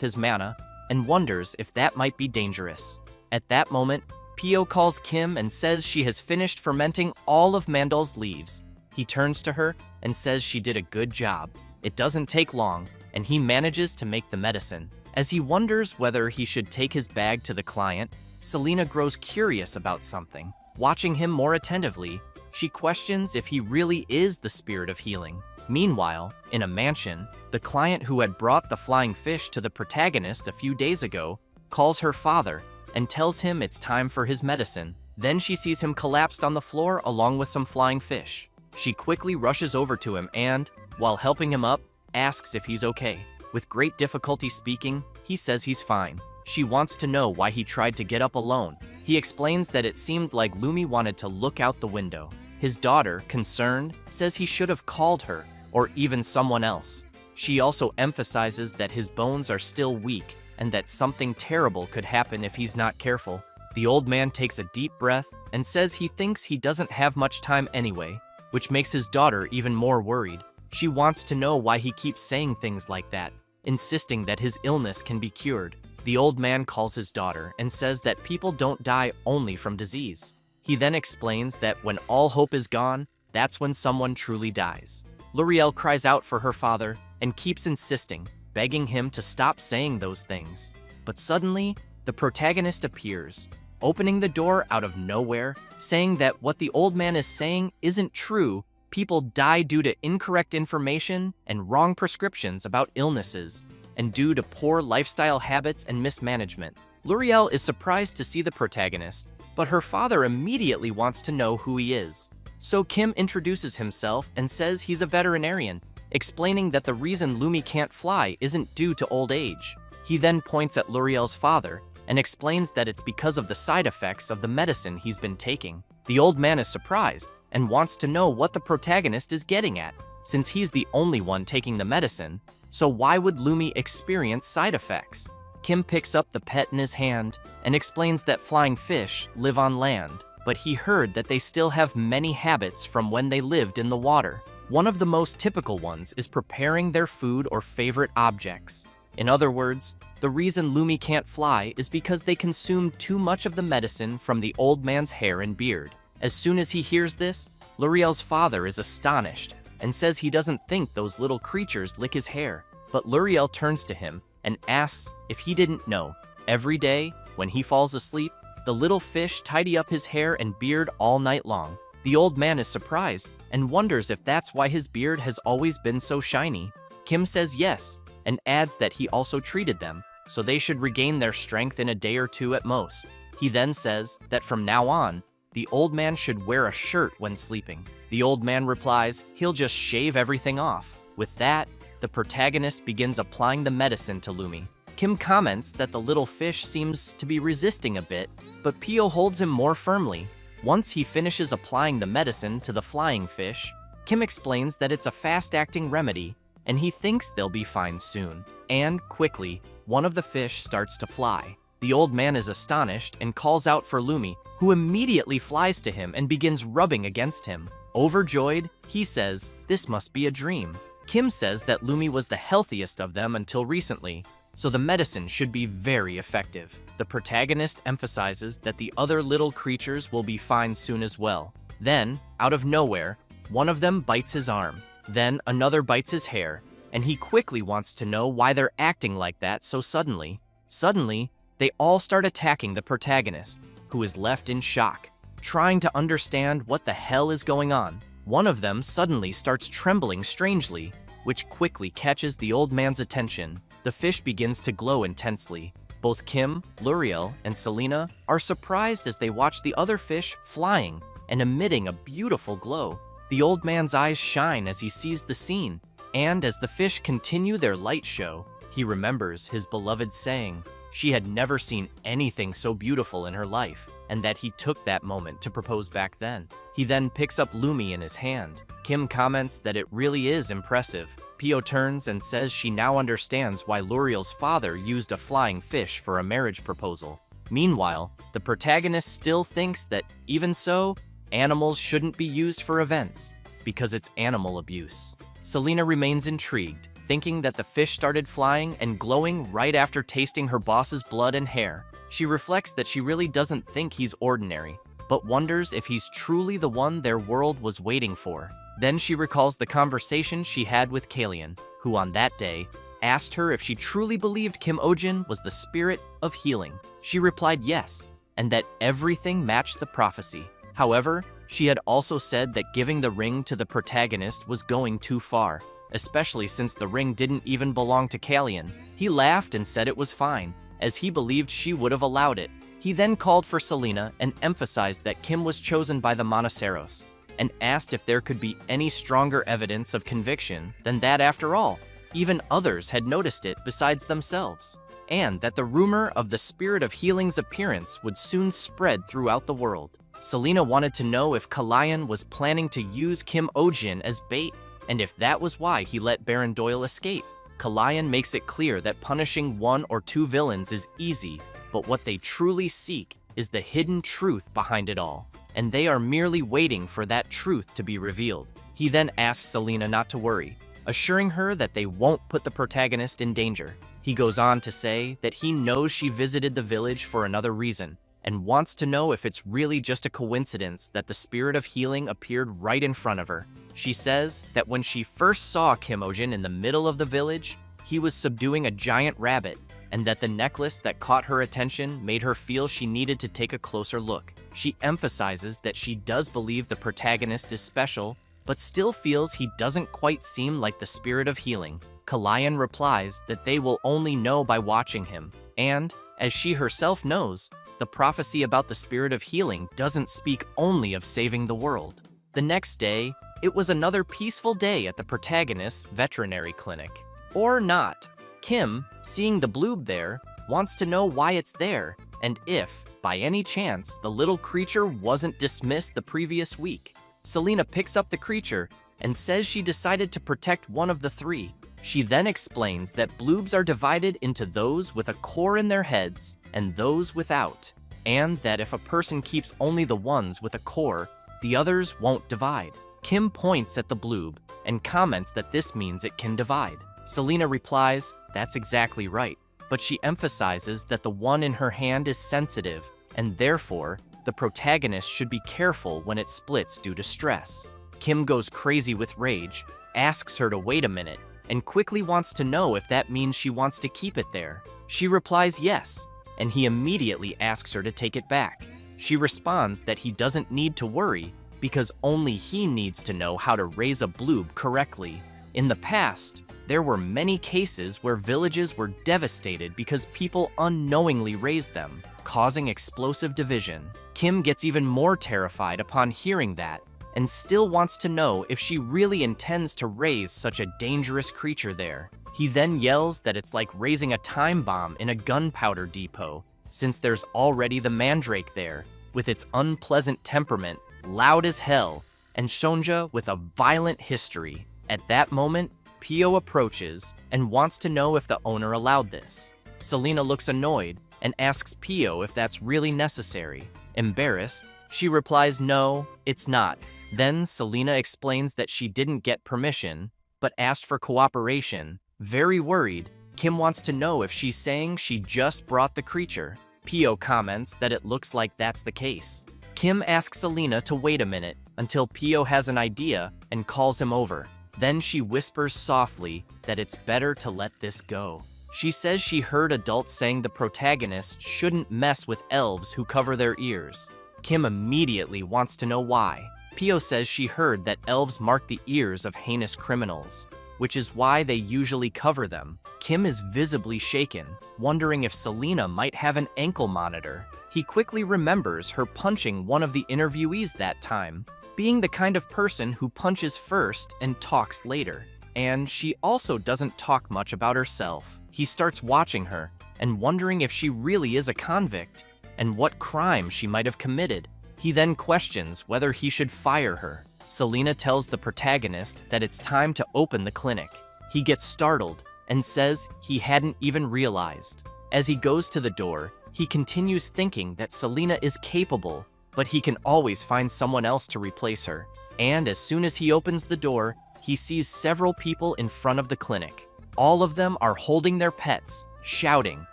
Speaker 1: his mana and wonders if that might be dangerous. At that moment, Pio calls Kim and says she has finished fermenting all of Mandal's leaves. He turns to her and says she did a good job. It doesn't take long, and he manages to make the medicine. As he wonders whether he should take his bag to the client, Selena grows curious about something. Watching him more attentively, she questions if he really is the spirit of healing. Meanwhile, in a mansion, the client who had brought the flying fish to the protagonist a few days ago calls her father and tells him it's time for his medicine. Then she sees him collapsed on the floor along with some flying fish. She quickly rushes over to him and, while helping him up, asks if he's okay. With great difficulty speaking, he says he's fine. She wants to know why he tried to get up alone. He explains that it seemed like Lumi wanted to look out the window. His daughter, concerned, says he should have called her, or even someone else. She also emphasizes that his bones are still weak and that something terrible could happen if he's not careful. The old man takes a deep breath and says he thinks he doesn't have much time anyway, which makes his daughter even more worried. She wants to know why he keeps saying things like that, insisting that his illness can be cured. The old man calls his daughter and says that people don't die only from disease. He then explains that when all hope is gone, that's when someone truly dies. L'Oreal cries out for her father and keeps insisting, begging him to stop saying those things. But suddenly, the protagonist appears, opening the door out of nowhere, saying that what the old man is saying isn't true. People die due to incorrect information and wrong prescriptions about illnesses, and due to poor lifestyle habits and mismanagement. L'Oreal is surprised to see the protagonist, but her father immediately wants to know who he is. So Kim introduces himself and says he's a veterinarian, explaining that the reason Lumi can't fly isn't due to old age. He then points at L'Oreal's father and explains that it's because of the side effects of the medicine he's been taking. The old man is surprised and wants to know what the protagonist is getting at, since he's the only one taking the medicine, so why would Lumi experience side effects? Kim picks up the pet in his hand and explains that flying fish live on land, but he heard that they still have many habits from when they lived in the water. One of the most typical ones is preparing their food or favorite objects. In other words, the reason Lumi can't fly is because they consumed too much of the medicine from the old man's hair and beard. As soon as he hears this, L'Oreal's father is astonished and says he doesn't think those little creatures lick his hair. But L'Oreal turns to him and asks if he didn't know. Every day, when he falls asleep, the little fish tidy up his hair and beard all night long. The old man is surprised and wonders if that's why his beard has always been so shiny. Kim says yes, and adds that he also treated them, so they should regain their strength in a day or two at most. He then says that from now on, the old man should wear a shirt when sleeping. The old man replies he'll just shave everything off. With that, the protagonist begins applying the medicine to Lumi. Kim comments that the little fish seems to be resisting a bit, but Pio holds him more firmly. Once he finishes applying the medicine to the flying fish, Kim explains that it's a fast-acting remedy, and he thinks they'll be fine soon. And, quickly, one of the fish starts to fly. The old man is astonished and calls out for Lumi, who immediately flies to him and begins rubbing against him. Overjoyed, he says, "This must be a dream." Kim says that Lumi was the healthiest of them until recently, so the medicine should be very effective. The protagonist emphasizes that the other little creatures will be fine soon as well. Then, out of nowhere, one of them bites his arm. Then another bites his hair, and he quickly wants to know why they're acting like that so suddenly. Suddenly, they all start attacking the protagonist, who is left in shock, trying to understand what the hell is going on. One of them suddenly starts trembling strangely, which quickly catches the old man's attention. The fish begins to glow intensely. Both Kim, L'Oreal, and Selena are surprised as they watch the other fish flying and emitting a beautiful glow. The old man's eyes shine as he sees the scene, and as the fish continue their light show, he remembers his beloved saying she had never seen anything so beautiful in her life, and that he took that moment to propose back then. He then picks up Lumi in his hand. Kim comments that it really is impressive. Pio turns and says she now understands why L'Oreal's father used a flying fish for a marriage proposal. Meanwhile, the protagonist still thinks that, even so, animals shouldn't be used for events, because it's animal abuse. Selena remains intrigued, thinking that the fish started flying and glowing right after tasting her boss's blood and hair. She reflects that she really doesn't think he's ordinary, but wonders if he's truly the one their world was waiting for. Then she recalls the conversation she had with Kalian, who on that day asked her if she truly believed Kim Ojin was the spirit of healing. She replied yes, and that everything matched the prophecy. However, she had also said that giving the ring to the protagonist was going too far, especially since the ring didn't even belong to Kalian. He laughed and said it was fine, as he believed she would have allowed it. He then called for Selena and emphasized that Kim was chosen by the Monoceros, and asked if there could be any stronger evidence of conviction than that. After all, even others had noticed it besides themselves, and that the rumor of the spirit of healing's appearance would soon spread throughout the world. Selena wanted to know if Kalian was planning to use Kim Ojin as bait, and if that was why he let Baron Doyle escape. Kalian makes it clear that punishing 1 or 2 villains is easy, but what they truly seek is the hidden truth behind it all, and they are merely waiting for that truth to be revealed. He then asks Selena not to worry, assuring her that they won't put the protagonist in danger. He goes on to say that he knows she visited the village for another reason, and wants to know if it's really just a coincidence that the spirit of healing appeared right in front of her. She says that when she first saw Kim Ojin in the middle of the village, he was subduing a giant rabbit, and that the necklace that caught her attention made her feel she needed to take a closer look. She emphasizes that she does believe the protagonist is special, but still feels he doesn't quite seem like the spirit of healing. Kalian replies that they will only know by watching him, and, as she herself knows, the prophecy about the spirit of healing doesn't speak only of saving the world. The next day, it was another peaceful day at the protagonist's veterinary clinic. Or not. Kim, seeing the bloob there, wants to know why it's there, and if, by any chance, the little creature wasn't dismissed the previous week. Selena picks up the creature and says she decided to protect one of the 3. She then explains that bloobs are divided into those with a core in their heads and those without, and that if a person keeps only the ones with a core, the others won't divide. Kim points at the bloob and comments that this means it can divide. Selena replies, that's exactly right, but she emphasizes that the one in her hand is sensitive, and therefore, the protagonist should be careful when it splits due to stress. Kim goes crazy with rage, asks her to wait a minute, and quickly wants to know if that means she wants to keep it there. She replies yes, and he immediately asks her to take it back. She responds that he doesn't need to worry because only he needs to know how to raise a bloob correctly. In the past, there were many cases where villages were devastated because people unknowingly raised them, causing explosive division. Kim gets even more terrified upon hearing that, and still wants to know if she really intends to raise such a dangerous creature there. He then yells that it's like raising a time bomb in a gunpowder depot, since there's already the mandrake there, with its unpleasant temperament, loud as hell, and Shonja with a violent history. At that moment, Pio approaches and wants to know if the owner allowed this. Selena looks annoyed and asks Pio if that's really necessary. Embarrassed, she replies no, it's not. Then Selena explains that she didn't get permission, but asked for cooperation. Very worried, Kim wants to know if she's saying she just brought the creature. Pio comments that it looks like that's the case. Kim asks Selena to wait a minute until Pio has an idea and calls him over. Then she whispers softly that it's better to let this go. She says she heard adults saying the protagonist shouldn't mess with elves who cover their ears. Kim immediately wants to know why. Pio says she heard that elves mark the ears of heinous criminals, which is why they usually cover them. Kim is visibly shaken, wondering if Selena might have an ankle monitor. He quickly remembers her punching one of the interviewees that time, being the kind of person who punches first and talks later. And she also doesn't talk much about herself. He starts watching her and wondering if she really is a convict and what crime she might have committed. He then questions whether he should fire her. Selena tells the protagonist that it's time to open the clinic. He gets startled and says he hadn't even realized. As he goes to the door, he continues thinking that Selena is capable, but he can always find someone else to replace her. And as soon as he opens the door, he sees several people in front of the clinic. All of them are holding their pets, shouting,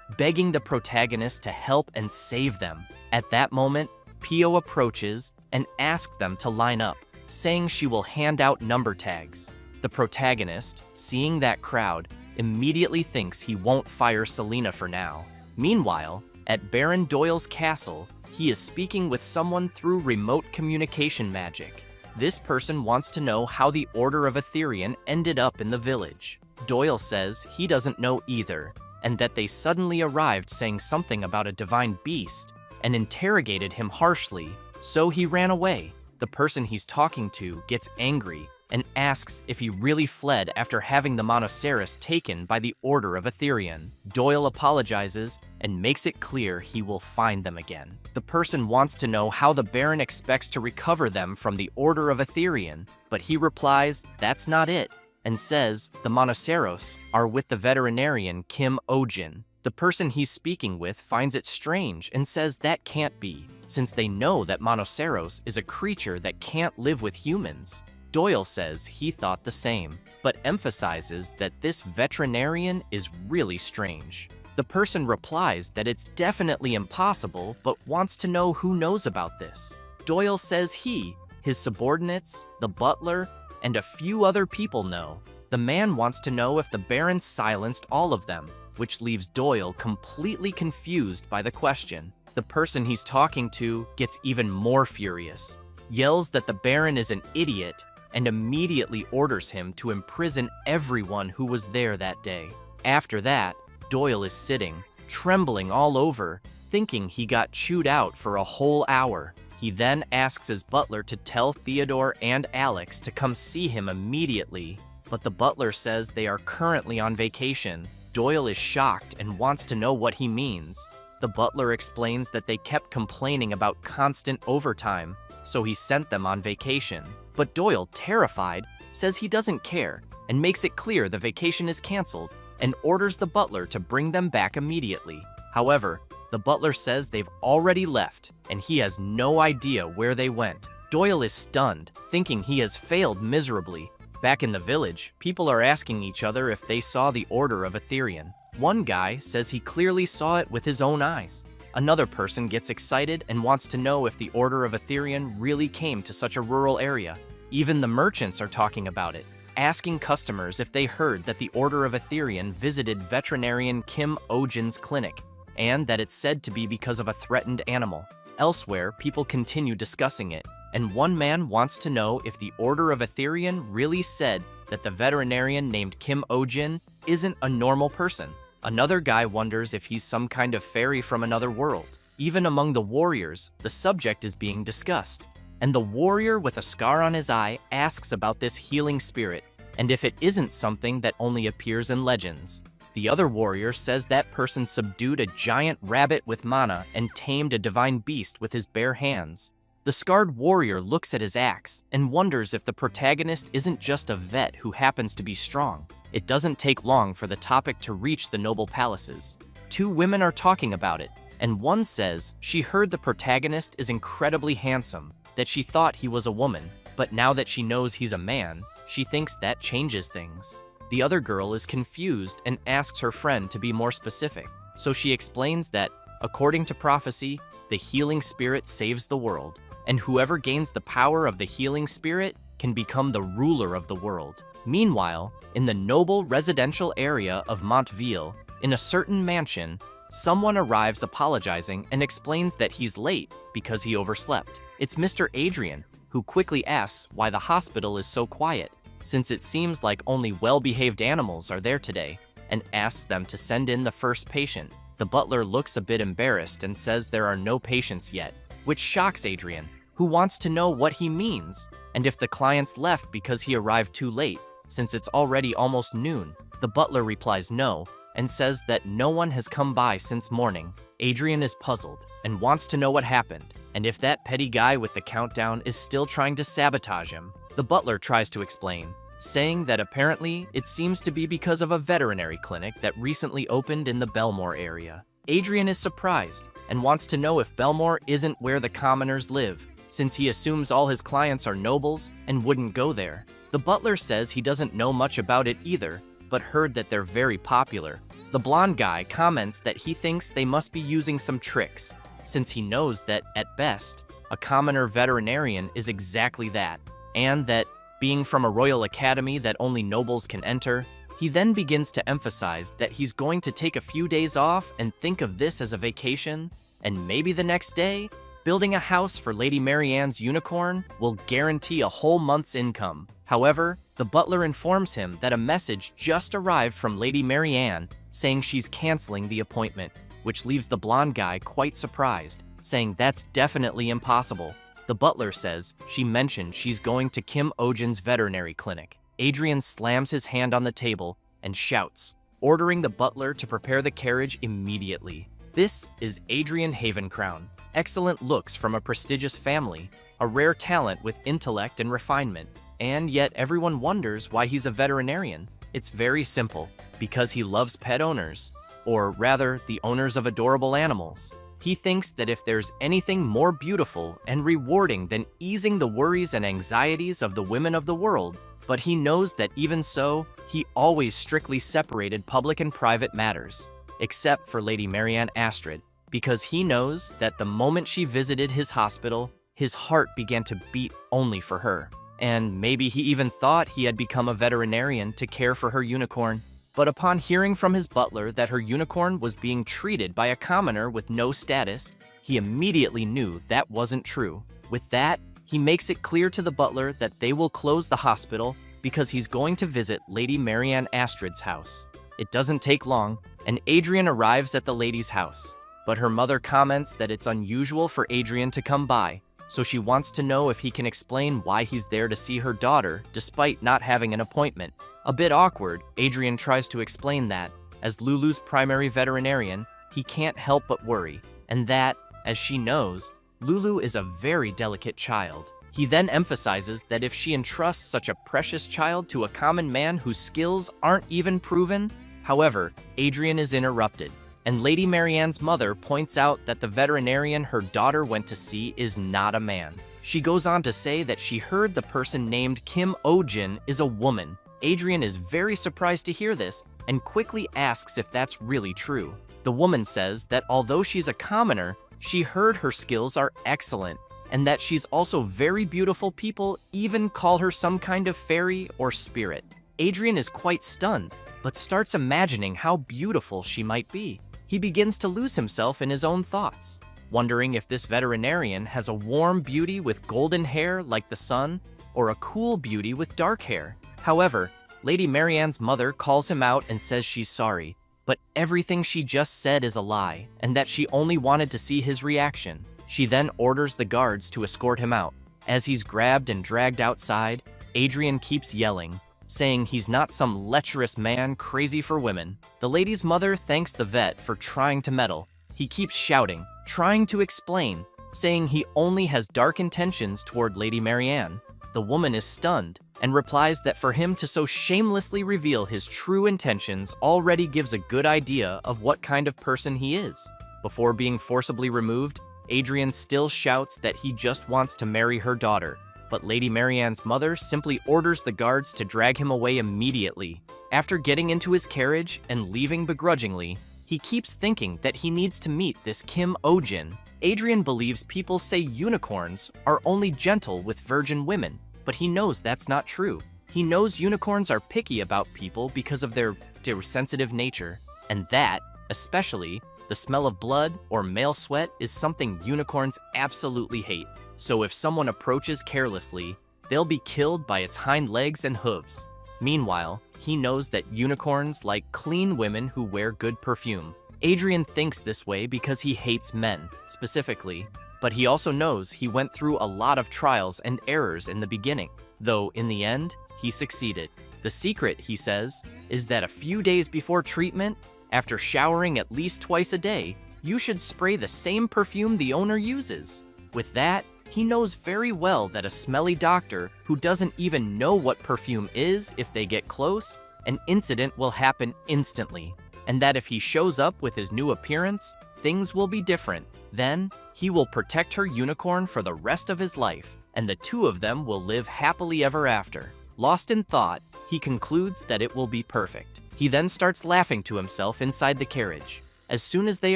Speaker 1: begging the protagonist to help and save them. At that moment, Pio approaches and asks them to line up, saying she will hand out number tags. The protagonist, seeing that crowd, immediately thinks he won't fire Selena for now. Meanwhile, at Baron Doyle's castle, he is speaking with someone through remote communication magic. This person wants to know how the Order of Aetherian ended up in the village. Doyle says he doesn't know either, and that they suddenly arrived saying something about a divine beast and interrogated him harshly, so he ran away. The person he's talking to gets angry and asks if he really fled after having the Monoceros taken by the Order of Aetherian. Doyle apologizes and makes it clear he will find them again. The person wants to know how the Baron expects to recover them from the Order of Aetherian, but he replies that's not it, and says the Monoceros are with the veterinarian Kim Ojin. The person he's speaking with finds it strange and says that can't be, since they know that Monoceros is a creature that can't live with humans. Doyle says he thought the same, but emphasizes that this veterinarian is really strange. The person replies that it's definitely impossible, but wants to know who knows about this. Doyle says he, his subordinates, the butler, and a few other people know. The man wants to know if the Baron silenced all of them, which leaves Doyle completely confused by the question. The person he's talking to gets even more furious, yells that the Baron is an idiot, and immediately orders him to imprison everyone who was there that day. After that, Doyle is sitting, trembling all over, thinking he got chewed out for a whole hour. He then asks his butler to tell Theodore and Alex to come see him immediately, but the butler says they are currently on vacation. Doyle is shocked and wants to know what he means. The butler explains that they kept complaining about constant overtime, so he sent them on vacation. But Doyle, terrified, says he doesn't care and makes it clear the vacation is canceled and orders the butler to bring them back immediately. However, the butler says they've already left and he has no idea where they went. Doyle is stunned, thinking he has failed miserably. Back in the village, people are asking each other if they saw the Order of Aetherian. One guy says he clearly saw it with his own eyes. Another person gets excited and wants to know if the Order of Aetherian really came to such a rural area. Even the merchants are talking about it, asking customers if they heard that the Order of Aetherian visited veterinarian Kim Ojin's clinic, and that it's said to be because of a threatened animal. Elsewhere, people continue discussing it, and one man wants to know if the Order of Aetherian really said that the veterinarian named Kim Ojin isn't a normal person. Another guy wonders if he's some kind of fairy from another world. Even among the warriors, the subject is being discussed, and the warrior with a scar on his eye asks about this healing spirit, and if it isn't something that only appears in legends. The other warrior says that person subdued a giant rabbit with mana and tamed a divine beast with his bare hands. The scarred warrior looks at his axe and wonders if the protagonist isn't just a vet who happens to be strong. It doesn't take long for the topic to reach the noble palaces. Two women are talking about it, and one says she heard the protagonist is incredibly handsome, that she thought he was a woman, but now that she knows he's a man, she thinks that changes things. The other girl is confused and asks her friend to be more specific, so she explains that, according to prophecy, the healing spirit saves the world, and whoever gains the power of the healing spirit can become the ruler of the world. Meanwhile, in the noble residential area of Montville, in a certain mansion, someone arrives apologizing and explains that he's late because he overslept. It's Mr. Adrian, who quickly asks why the hospital is so quiet, since it seems like only well-behaved animals are there today, and asks them to send in the first patient. The butler looks a bit embarrassed and says there are no patients yet, which shocks Adrian, who wants to know what he means, and if the clients left because he arrived too late, since it's already almost noon. The butler replies no, and says that no one has come by since morning. Adrian is puzzled and wants to know what happened, and if that petty guy with the countdown is still trying to sabotage him. The butler tries to explain, saying that apparently it seems to be because of a veterinary clinic that recently opened in the Belmore area. Adrian is surprised and wants to know if Belmore isn't where the commoners live, since he assumes all his clients are nobles and wouldn't go there. The butler says he doesn't know much about it either, but heard that they're very popular. The blonde guy comments that he thinks they must be using some tricks, since he knows that, at best, a commoner veterinarian is exactly that, and that, being from a royal academy that only nobles can enter, he then begins to emphasize that he's going to take a few days off and think of this as a vacation, and maybe the next day, building a house for Lady Marianne's unicorn will guarantee a whole month's income. However, the butler informs him that a message just arrived from Lady Marianne saying she's canceling the appointment, which leaves the blonde guy quite surprised, saying that's definitely impossible. The butler says she mentioned she's going to Kim Ojin's veterinary clinic. Adrian slams his hand on the table and shouts, ordering the butler to prepare the carriage immediately. This is Adrian Havencrown. Excellent looks from a prestigious family, a rare talent with intellect and refinement, and yet everyone wonders why he's a veterinarian. It's very simple, because he loves pet owners, or rather, the owners of adorable animals. He thinks that if there's anything more beautiful and rewarding than easing the worries and anxieties of the women of the world, but he knows that even so, he always strictly separated public and private matters, except for Lady Marianne Astrid, because he knows that the moment she visited his hospital, his heart began to beat only for her. And maybe he even thought he had become a veterinarian to care for her unicorn. But upon hearing from his butler that her unicorn was being treated by a commoner with no status, he immediately knew that wasn't true. With that, he makes it clear to the butler that they will close the hospital because he's going to visit Lady Marianne Astrid's house. It doesn't take long, and Adrian arrives at the lady's house. But her mother comments that it's unusual for Adrian to come by, so she wants to know if he can explain why he's there to see her daughter despite not having an appointment. A bit awkward, Adrian tries to explain that, as Lulu's primary veterinarian, he can't help but worry, and that, as she knows, Lulu is a very delicate child. He then emphasizes that if she entrusts such a precious child to a common man whose skills aren't even proven. However, Adrian is interrupted, and Lady Marianne's mother points out that the veterinarian her daughter went to see is not a man. She goes on to say that she heard the person named Kim Ojin is a woman. Adrian is very surprised to hear this and quickly asks if that's really true. The woman says that although she's a commoner, she heard her skills are excellent and that she's also very beautiful. People even call her some kind of fairy or spirit. Adrian is quite stunned, but starts imagining how beautiful she might be. He begins to lose himself in his own thoughts, wondering if this veterinarian has a warm beauty with golden hair like the sun, or a cool beauty with dark hair. However, Lady Marianne's mother calls him out and says she's sorry, but everything she just said is a lie, and that she only wanted to see his reaction. She then orders the guards to escort him out. As he's grabbed and dragged outside, Adrian keeps yelling, saying he's not some lecherous man crazy for women. The lady's mother thanks the vet for trying to meddle. He keeps shouting, trying to explain, saying he only has dark intentions toward Lady Marianne. The woman is stunned and replies that for him to so shamelessly reveal his true intentions already gives a good idea of what kind of person he is. Before being forcibly removed, Adrian still shouts that he just wants to marry her daughter, but Lady Marianne's mother simply orders the guards to drag him away immediately. After getting into his carriage and leaving begrudgingly, he keeps thinking that he needs to meet this Kim Ojin. Adrian believes people say unicorns are only gentle with virgin women, but he knows that's not true. He knows unicorns are picky about people because of their sensitive nature, and that, especially, the smell of blood or male sweat is something unicorns absolutely hate. So if someone approaches carelessly, they'll be killed by its hind legs and hooves. Meanwhile, he knows that unicorns like clean women who wear good perfume. Adrian thinks this way because he hates men, specifically, but he also knows he went through a lot of trials and errors in the beginning, though in the end, he succeeded. The secret, he says, is that a few days before treatment, after showering at least twice a day, you should spray the same perfume the owner uses. With that, he knows very well that a smelly doctor who doesn't even know what perfume is if they get close, an incident will happen instantly, and that if he shows up with his new appearance, things will be different. Then, he will protect her unicorn for the rest of his life, and the two of them will live happily ever after. Lost in thought, he concludes that it will be perfect. He then starts laughing to himself inside the carriage. As soon as they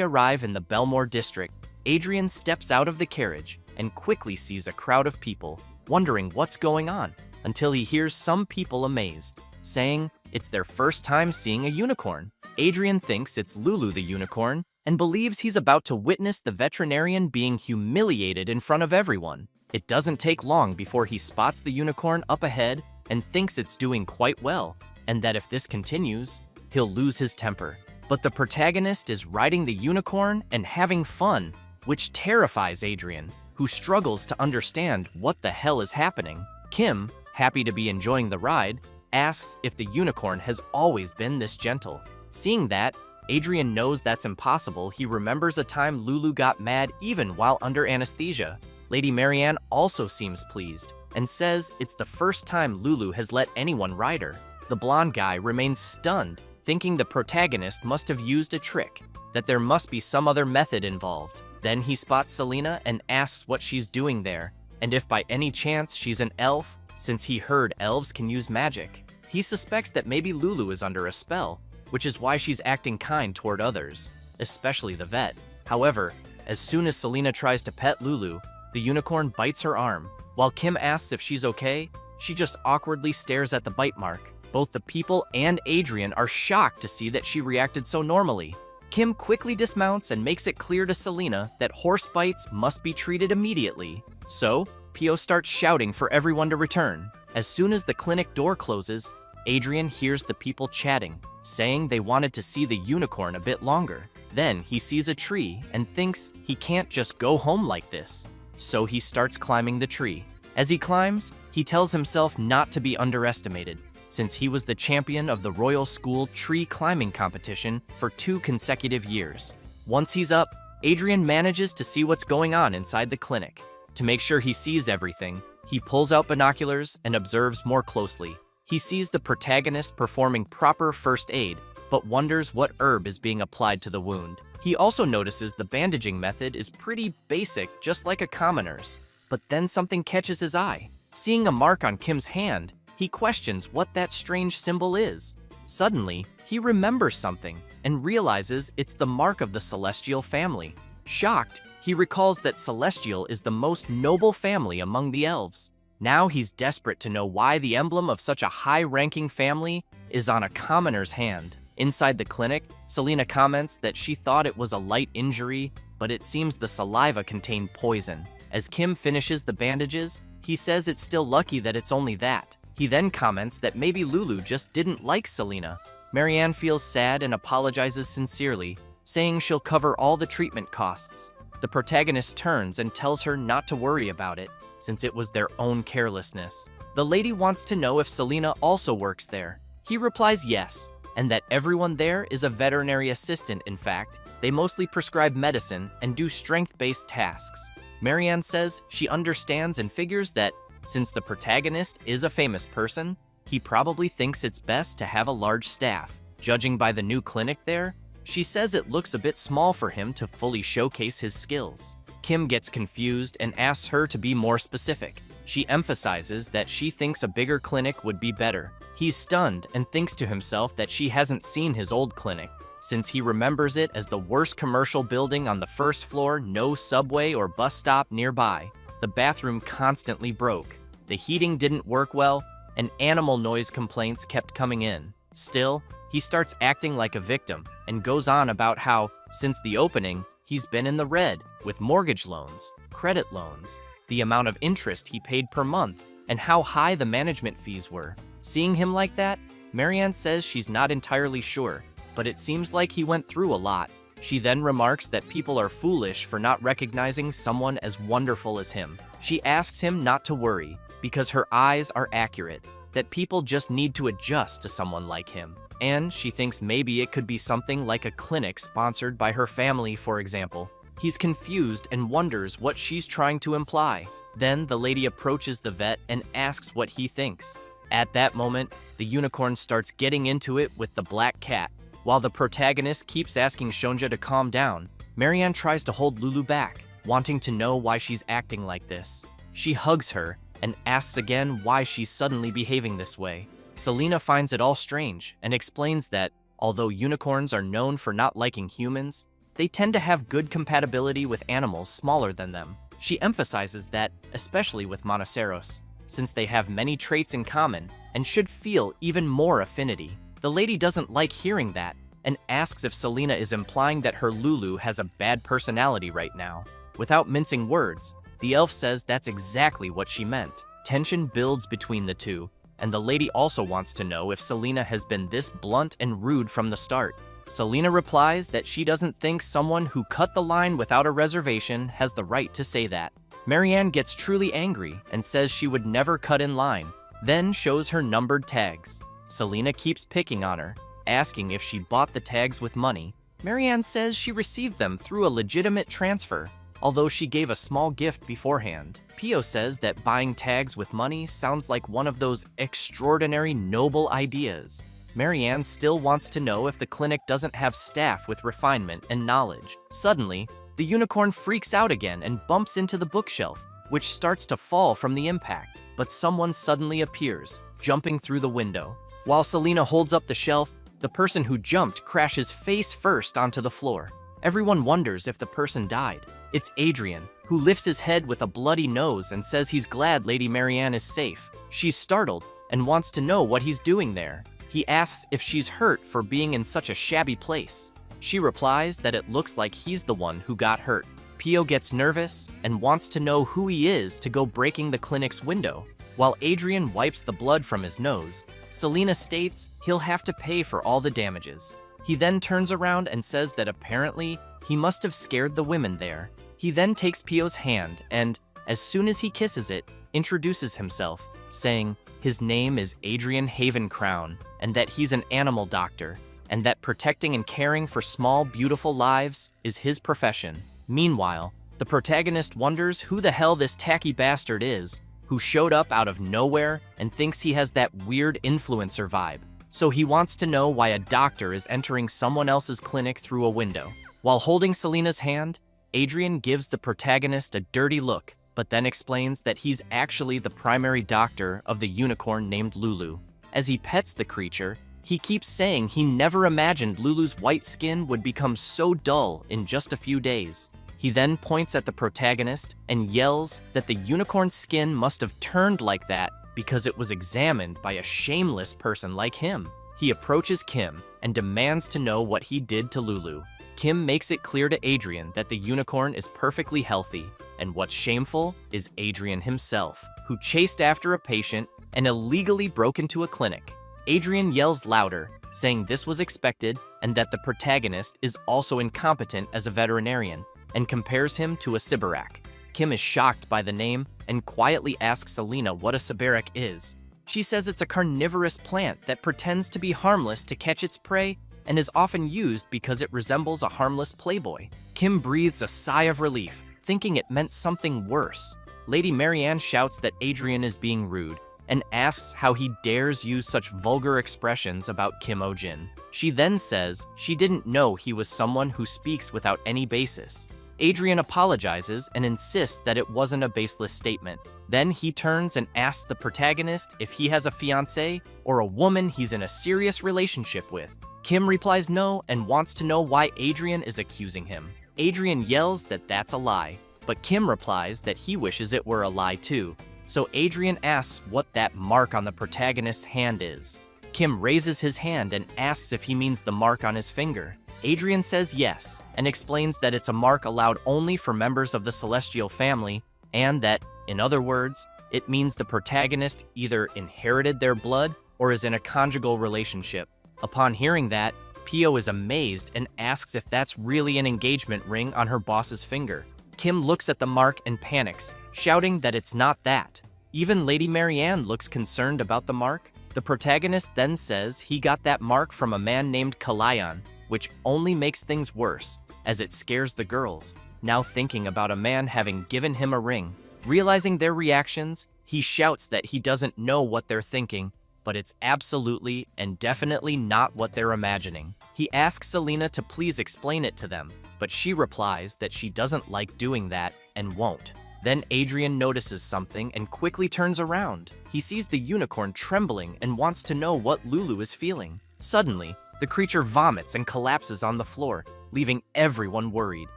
Speaker 1: arrive in the Belmore district, Adrian steps out of the carriage and quickly sees a crowd of people, wondering what's going on, until he hears some people amazed, saying it's their first time seeing a unicorn. Adrian thinks it's Lulu the unicorn and believes he's about to witness the veterinarian being humiliated in front of everyone. It doesn't take long before he spots the unicorn up ahead and thinks it's doing quite well, and that if this continues, he'll lose his temper. But the protagonist is riding the unicorn and having fun, which terrifies Adrian, who struggles to understand what the hell is happening. Kim, happy to be enjoying the ride, asks if the unicorn has always been this gentle. Seeing that, Adrian knows that's impossible. He remembers a time Lulu got mad even while under anesthesia. Lady Marianne also seems pleased and says it's the first time Lulu has let anyone ride her. The blonde guy remains stunned, thinking the protagonist must have used a trick, that there must be some other method involved. Then he spots Selena and asks what she's doing there, and if by any chance she's an elf, since he heard elves can use magic. He suspects that maybe Lulu is under a spell, which is why she's acting kind toward others, especially the vet. However, as soon as Selena tries to pet Lulu, the unicorn bites her arm. While Kim asks if she's okay, she just awkwardly stares at the bite mark. Both the people and Adrian are shocked to see that she reacted so normally. Kim quickly dismounts and makes it clear to Selena that horse bites must be treated immediately. So, Pio starts shouting for everyone to return. As soon as the clinic door closes, Adrian hears the people chatting, saying they wanted to see the unicorn a bit longer. Then he sees a tree and thinks he can't just go home like this. So he starts climbing the tree. As he climbs, he tells himself not to be underestimated, since he was the champion of the Royal School tree climbing competition for 2 consecutive years. Once he's up, Adrian manages to see what's going on inside the clinic. To make sure he sees everything, he pulls out binoculars and observes more closely. He sees the protagonist performing proper first aid, but wonders what herb is being applied to the wound. He also notices the bandaging method is pretty basic, just like a commoner's. But then something catches his eye. Seeing a mark on Kim's hand, he questions what that strange symbol is. Suddenly, he remembers something and realizes it's the mark of the Celestial family. Shocked, he recalls that Celestial is the most noble family among the elves. Now he's desperate to know why the emblem of such a high-ranking family is on a commoner's hand. Inside the clinic, Selena comments that she thought it was a light injury, but it seems the saliva contained poison. As Kim finishes the bandages, he says it's still lucky that it's only that. He then comments that maybe Lulu just didn't like Selena. Marianne feels sad and apologizes sincerely, saying she'll cover all the treatment costs. The protagonist turns and tells her not to worry about it, since it was their own carelessness. The lady wants to know if Selena also works there. He replies yes, and that everyone there is a veterinary assistant. In fact, they mostly prescribe medicine and do strength-based tasks. Marianne says she understands and figures that since the protagonist is a famous person, he probably thinks it's best to have a large staff. Judging by the new clinic there, she says it looks a bit small for him to fully showcase his skills. Kim gets confused and asks her to be more specific. She emphasizes that she thinks a bigger clinic would be better. He's stunned and thinks to himself that she hasn't seen his old clinic, since he remembers it as the worst commercial building on the first floor, no subway or bus stop nearby. The bathroom constantly broke, the heating didn't work well, and animal noise complaints kept coming in. Still, he starts acting like a victim and goes on about how, since the opening, he's been in the red with mortgage loans, credit loans, the amount of interest he paid per month, and how high the management fees were. Seeing him like that, Marianne says she's not entirely sure, but it seems like he went through a lot. She then remarks that people are foolish for not recognizing someone as wonderful as him. She asks him not to worry, because her eyes are accurate, that people just need to adjust to someone like him. And she thinks maybe it could be something like a clinic sponsored by her family, for example. He's confused and wonders what she's trying to imply. Then the lady approaches the vet and asks what he thinks. At that moment, the unicorn starts getting into it with the black cat. While the protagonist keeps asking Shonja to calm down, Marianne tries to hold Lulu back, wanting to know why she's acting like this. She hugs her and asks again why she's suddenly behaving this way. Selena finds it all strange and explains that, although unicorns are known for not liking humans, they tend to have good compatibility with animals smaller than them. She emphasizes that, especially with monoceros, since they have many traits in common and should feel even more affinity. The lady doesn't like hearing that and asks if Selena is implying that her Lulu has a bad personality right now. Without mincing words, the elf says that's exactly what she meant. Tension builds between the two, and the lady also wants to know if Selena has been this blunt and rude from the start. Selena replies that she doesn't think someone who cut the line without a reservation has the right to say that. Marianne gets truly angry and says she would never cut in line, then shows her numbered tags. Selena keeps picking on her, asking if she bought the tags with money. Marianne says she received them through a legitimate transfer, although she gave a small gift beforehand. Pio says that buying tags with money sounds like one of those extraordinary noble ideas. Marianne still wants to know if the clinic doesn't have staff with refinement and knowledge. Suddenly, the unicorn freaks out again and bumps into the bookshelf, which starts to fall from the impact. But someone suddenly appears, jumping through the window. While Selena holds up the shelf, the person who jumped crashes face first onto the floor. Everyone wonders if the person died. It's Adrian, who lifts his head with a bloody nose and says he's glad Lady Marianne is safe. She's startled and wants to know what he's doing there. He asks if she's hurt for being in such a shabby place. She replies that it looks like he's the one who got hurt. Pio gets nervous and wants to know who he is to go breaking the clinic's window. While Adrian wipes the blood from his nose, Selena states he'll have to pay for all the damages. He then turns around and says that apparently he must have scared the women there. He then takes Pio's hand and, as soon as he kisses it, introduces himself, saying his name is Adrian Havencrown and that he's an animal doctor, and that protecting and caring for small, beautiful lives is his profession. Meanwhile, the protagonist wonders who the hell this tacky bastard is, who showed up out of nowhere and thinks he has that weird influencer vibe. So he wants to know why a doctor is entering someone else's clinic through a window. While holding Selena's hand, Adrian gives the protagonist a dirty look, but then explains that he's actually the primary doctor of the unicorn named Lulu. As he pets the creature, he keeps saying he never imagined Lulu's white skin would become so dull in just a few days. He then points at the protagonist and yells that the unicorn's skin must have turned like that because it was examined by a shameless person like him. He approaches Kim and demands to know what he did to Lulu. Kim makes it clear to Adrian that the unicorn is perfectly healthy, and what's shameful is Adrian himself, who chased after a patient and illegally broke into a clinic. Adrian yells louder, saying this was expected and that the protagonist is also incompetent as a veterinarian, and compares him to a Sibarak. Kim is shocked by the name and quietly asks Selena what a Sibarak is. She says it's a carnivorous plant that pretends to be harmless to catch its prey and is often used because it resembles a harmless playboy. Kim breathes a sigh of relief, thinking it meant something worse. Lady Marianne shouts that Adrian is being rude and asks how he dares use such vulgar expressions about Kim O-jin. She then says she didn't know he was someone who speaks without any basis. Adrian apologizes and insists that it wasn't a baseless statement. Then he turns and asks the protagonist if he has a fiancée or a woman he's in a serious relationship with. Kim replies no and wants to know why Adrian is accusing him. Adrian yells that that's a lie, but Kim replies that he wishes it were a lie too. So Adrian asks what that mark on the protagonist's hand is. Kim raises his hand and asks if he means the mark on his finger. Adrian says yes, and explains that it's a mark allowed only for members of the celestial family, and that, in other words, it means the protagonist either inherited their blood or is in a conjugal relationship. Upon hearing that, Pio is amazed and asks if that's really an engagement ring on her boss's finger. Kim looks at the mark and panics, shouting that it's not that. Even Lady Marianne looks concerned about the mark. The protagonist then says he got that mark from a man named Kalayan, which only makes things worse, as it scares the girls. Now thinking about a man having given him a ring. Realizing their reactions, he shouts that he doesn't know what they're thinking, but it's absolutely and definitely not what they're imagining. He asks Selena to please explain it to them, but she replies that she doesn't like doing that and won't. Then Adrian notices something and quickly turns around. He sees the unicorn trembling and wants to know what Lulu is feeling. Suddenly, the creature vomits and collapses on the floor, leaving everyone worried.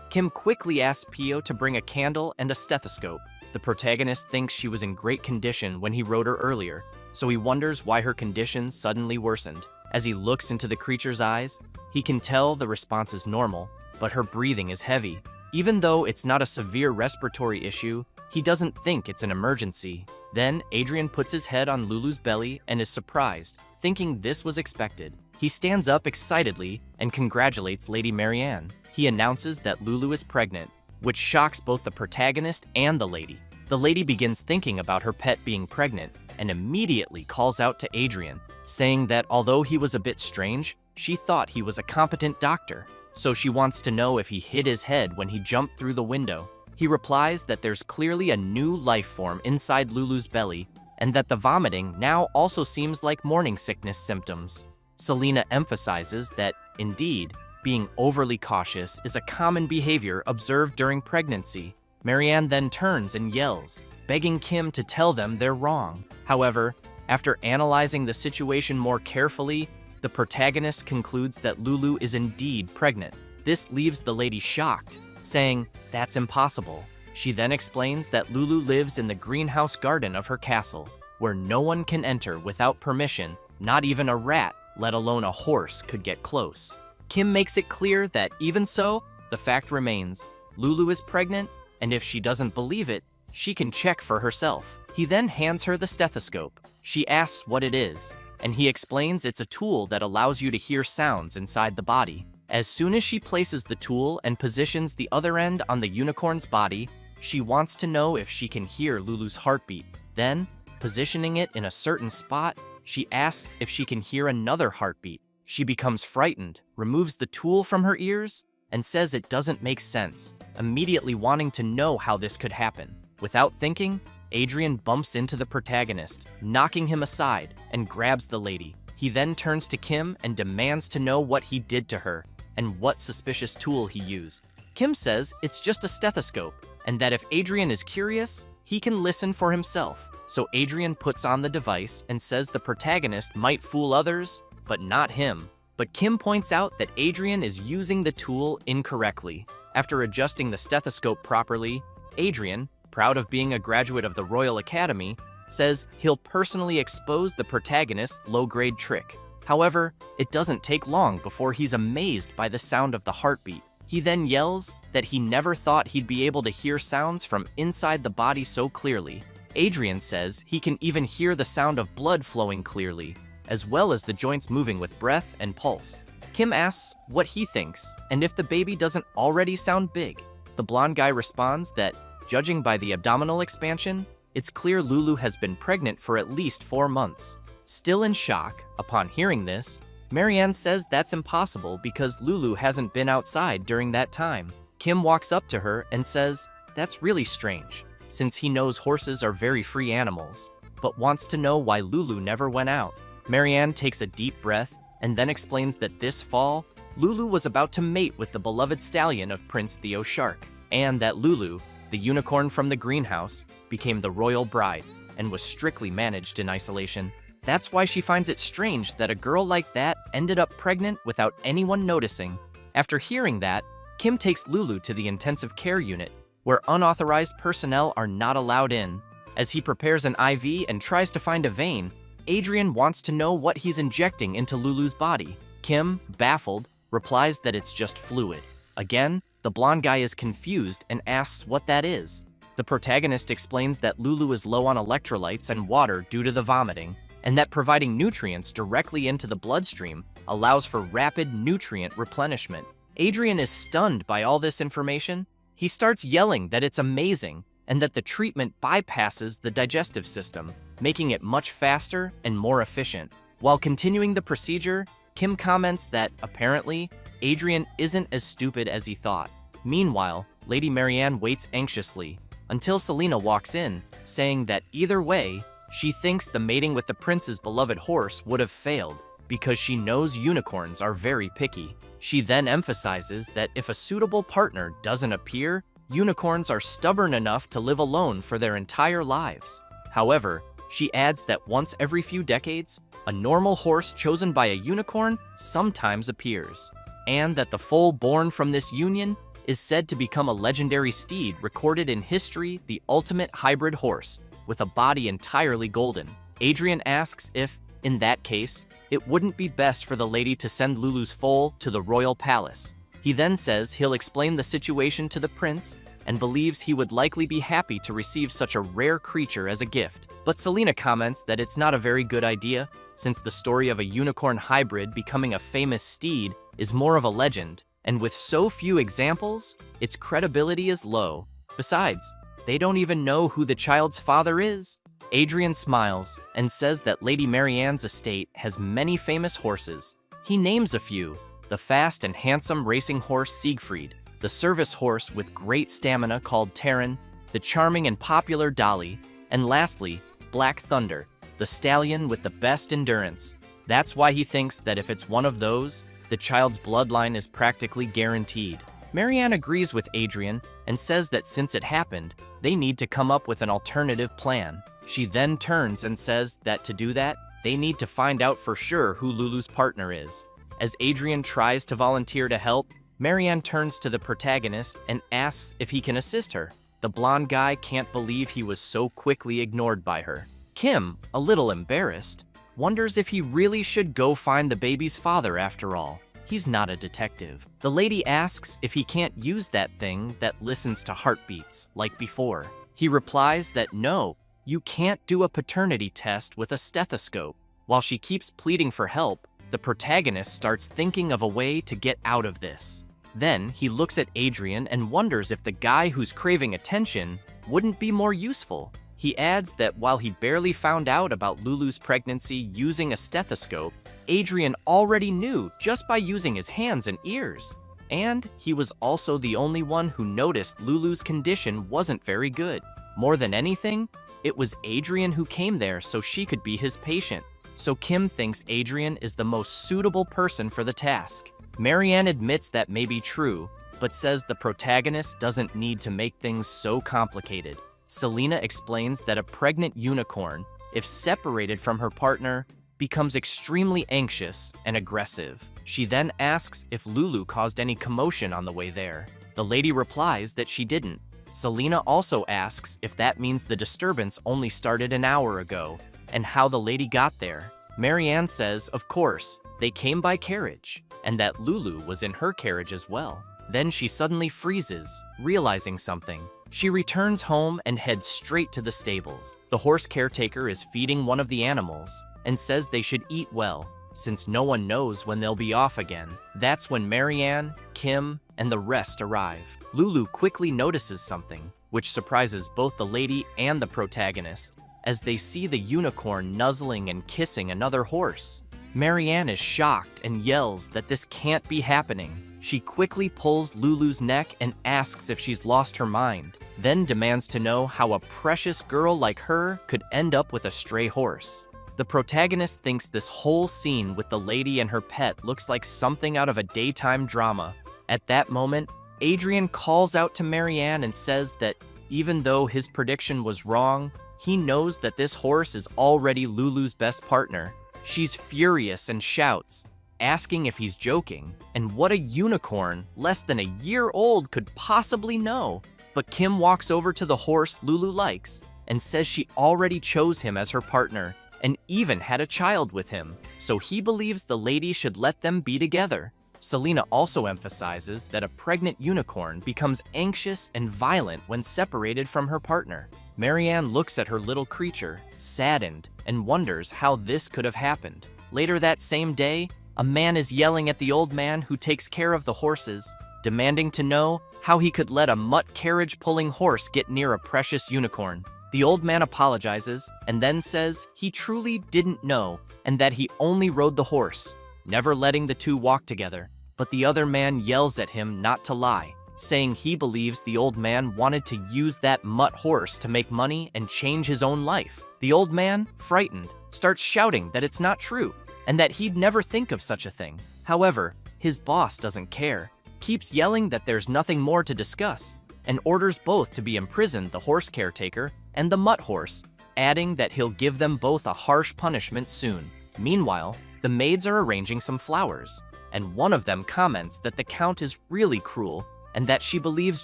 Speaker 1: Kim quickly asks Pio to bring a candle and a stethoscope. The protagonist thinks she was in great condition when he wrote her earlier, so he wonders why her condition suddenly worsened. As he looks into the creature's eyes, he can tell the response is normal, but her breathing is heavy. Even though it's not a severe respiratory issue, he doesn't think it's an emergency. Then Adrian puts his head on Lulu's belly and is surprised, thinking this was expected. He stands up excitedly and congratulates Lady Marianne. He announces that Lulu is pregnant, which shocks both the protagonist and the lady. The lady begins thinking about her pet being pregnant and immediately calls out to Adrian, saying that although he was a bit strange, she thought he was a competent doctor. So she wants to know if he hit his head when he jumped through the window. He replies that there's clearly a new life form inside Lulu's belly and that the vomiting now also seems like morning sickness symptoms. Selena emphasizes that, indeed, being overly cautious is a common behavior observed during pregnancy. Marianne then turns and yells, begging Kim to tell them they're wrong. However, after analyzing the situation more carefully, the protagonist concludes that Lulu is indeed pregnant. This leaves the lady shocked, saying, "That's impossible." She then explains that Lulu lives in the greenhouse garden of her castle, where no one can enter without permission, not even a rat, let alone a horse, could get close. Kim makes it clear that even so, the fact remains, Lulu is pregnant, and if she doesn't believe it, she can check for herself. He then hands her the stethoscope. She asks what it is, and he explains it's a tool that allows you to hear sounds inside the body. As soon as she places the tool and positions the other end on the unicorn's body, she wants to know if she can hear Lulu's heartbeat. Then, positioning it in a certain spot, she asks if she can hear another heartbeat. She becomes frightened, removes the tool from her ears, and says it doesn't make sense, immediately wanting to know how this could happen. Without thinking, Adrian bumps into the protagonist, knocking him aside, and grabs the lady. He then turns to Kim and demands to know what he did to her and what suspicious tool he used. Kim says it's just a stethoscope, and that if Adrian is curious, he can listen for himself. So Adrian puts on the device and says the protagonist might fool others, but not him. But Kim points out that Adrian is using the tool incorrectly. After adjusting the stethoscope properly, Adrian, proud of being a graduate of the Royal Academy, says he'll personally expose the protagonist's low-grade trick. However, it doesn't take long before he's amazed by the sound of the heartbeat. He then yells that he never thought he'd be able to hear sounds from inside the body so clearly. Adrian says he can even hear the sound of blood flowing clearly, as well as the joints moving with breath and pulse. Kim asks what he thinks and if the baby doesn't already sound big. The blonde guy responds that, judging by the abdominal expansion, it's clear Lulu has been pregnant for at least 4 months. Still in shock, upon hearing this, Marianne says that's impossible because Lulu hasn't been outside during that time. Kim walks up to her and says that's really strange, since he knows horses are very free animals, but wants to know why Lulu never went out. Marianne takes a deep breath and then explains that this fall, Lulu was about to mate with the beloved stallion of Prince Theo Shark, and that Lulu, the unicorn from the greenhouse, became the royal bride and was strictly managed in isolation. That's why she finds it strange that a girl like that ended up pregnant without anyone noticing. After hearing that, Kim takes Lulu to the intensive care unit, where unauthorized personnel are not allowed in. As he prepares an IV and tries to find a vein, Adrian wants to know what he's injecting into Lulu's body. Kim, baffled, replies that it's just fluid. Again, the blonde guy is confused and asks what that is. The protagonist explains that Lulu is low on electrolytes and water due to the vomiting. and that providing nutrients directly into the bloodstream allows for rapid nutrient replenishment. Adrian is stunned by all this information. He starts yelling that it's amazing and that the treatment bypasses the digestive system, making it much faster and more efficient. While continuing the procedure, Kim comments that, apparently, Adrian isn't as stupid as he thought. Meanwhile, Lady Marianne waits anxiously until Selena walks in, saying that either way, she thinks the mating with the prince's beloved horse would have failed because she knows unicorns are very picky. She then emphasizes that if a suitable partner doesn't appear, unicorns are stubborn enough to live alone for their entire lives. However, she adds that once every few decades, a normal horse chosen by a unicorn sometimes appears, and that the foal born from this union is said to become a legendary steed recorded in history, the ultimate hybrid horse, with a body entirely golden. Adrian asks if, in that case, it wouldn't be best for the lady to send Lulu's foal to the royal palace. He then says he'll explain the situation to the prince and believes he would likely be happy to receive such a rare creature as a gift. But Selena comments that it's not a very good idea, since the story of a unicorn hybrid becoming a famous steed is more of a legend, and with so few examples, its credibility is low. Besides, they don't even know who the child's father is. Adrian smiles and says that Lady Marianne's estate has many famous horses. He names a few: the fast and handsome racing horse Siegfried, the service horse with great stamina called Terran, the charming and popular Dolly, and lastly, Black Thunder, the stallion with the best endurance. That's why he thinks that if it's one of those, the child's bloodline is practically guaranteed. Marianne agrees with Adrian and says that since it happened, they need to come up with an alternative plan. She then turns and says that to do that, they need to find out for sure who Lulu's partner is. As Adrian tries to volunteer to help, Marianne turns to the protagonist and asks if he can assist her. The blonde guy can't believe he was so quickly ignored by her. Kim, a little embarrassed, wonders if he really should go find the baby's father after all. He's not a detective. The lady asks if he can't use that thing that listens to heartbeats, like before. He replies that no, you can't do a paternity test with a stethoscope. While she keeps pleading for help, the protagonist starts thinking of a way to get out of this. Then he looks at Adrian and wonders if the guy who's craving attention wouldn't be more useful. He adds that while he barely found out about Lulu's pregnancy using a stethoscope, Adrian already knew just by using his hands and ears. And he was also the only one who noticed Lulu's condition wasn't very good. More than anything, it was Adrian who came there so she could be his patient. So Kim thinks Adrian is the most suitable person for the task. Marianne admits that may be true, but says the protagonist doesn't need to make things so complicated. Selena explains that a pregnant unicorn, if separated from her partner, becomes extremely anxious and aggressive. She then asks if Lulu caused any commotion on the way there. The lady replies that she didn't. Selena also asks if that means the disturbance only started an hour ago, and how the lady got there. Marianne says, of course, they came by carriage, and that Lulu was in her carriage as well. Then she suddenly freezes, realizing something. She returns home and heads straight to the stables. The horse caretaker is feeding one of the animals and says they should eat well, since no one knows when they'll be off again. That's when Marianne, Kim, and the rest arrive. Lulu quickly notices something, which surprises both the lady and the protagonist, as they see the unicorn nuzzling and kissing another horse. Marianne is shocked and yells that this can't be happening. She quickly pulls Lulu's neck and asks if she's lost her mind, then demands to know how a precious girl like her could end up with a stray horse. The protagonist thinks this whole scene with the lady and her pet looks like something out of a daytime drama. At that moment, Adrian calls out to Marianne and says that even though his prediction was wrong, he knows that this horse is already Lulu's best partner. She's furious and shouts, asking if he's joking, and what a unicorn less than a year old could possibly know. But Kim walks over to the horse Lulu likes and says she already chose him as her partner and even had a child with him, so he believes the lady should let them be together. Selena also emphasizes that a pregnant unicorn becomes anxious and violent when separated from her partner. Marianne looks at her little creature, saddened, and wonders how this could have happened. Later that same day, a man is yelling at the old man who takes care of the horses, demanding to know how he could let a mutt carriage-pulling horse get near a precious unicorn. The old man apologizes and then says he truly didn't know and that he only rode the horse, never letting the two walk together. But the other man yells at him not to lie, saying he believes the old man wanted to use that mutt horse to make money and change his own life. The old man, frightened, starts shouting that it's not true and that he'd never think of such a thing. However, his boss doesn't care, keeps yelling that there's nothing more to discuss, and orders both to be imprisoned, the horse caretaker and the mutt horse, adding that he'll give them both a harsh punishment soon. Meanwhile, the maids are arranging some flowers, and one of them comments that the count is really cruel and that she believes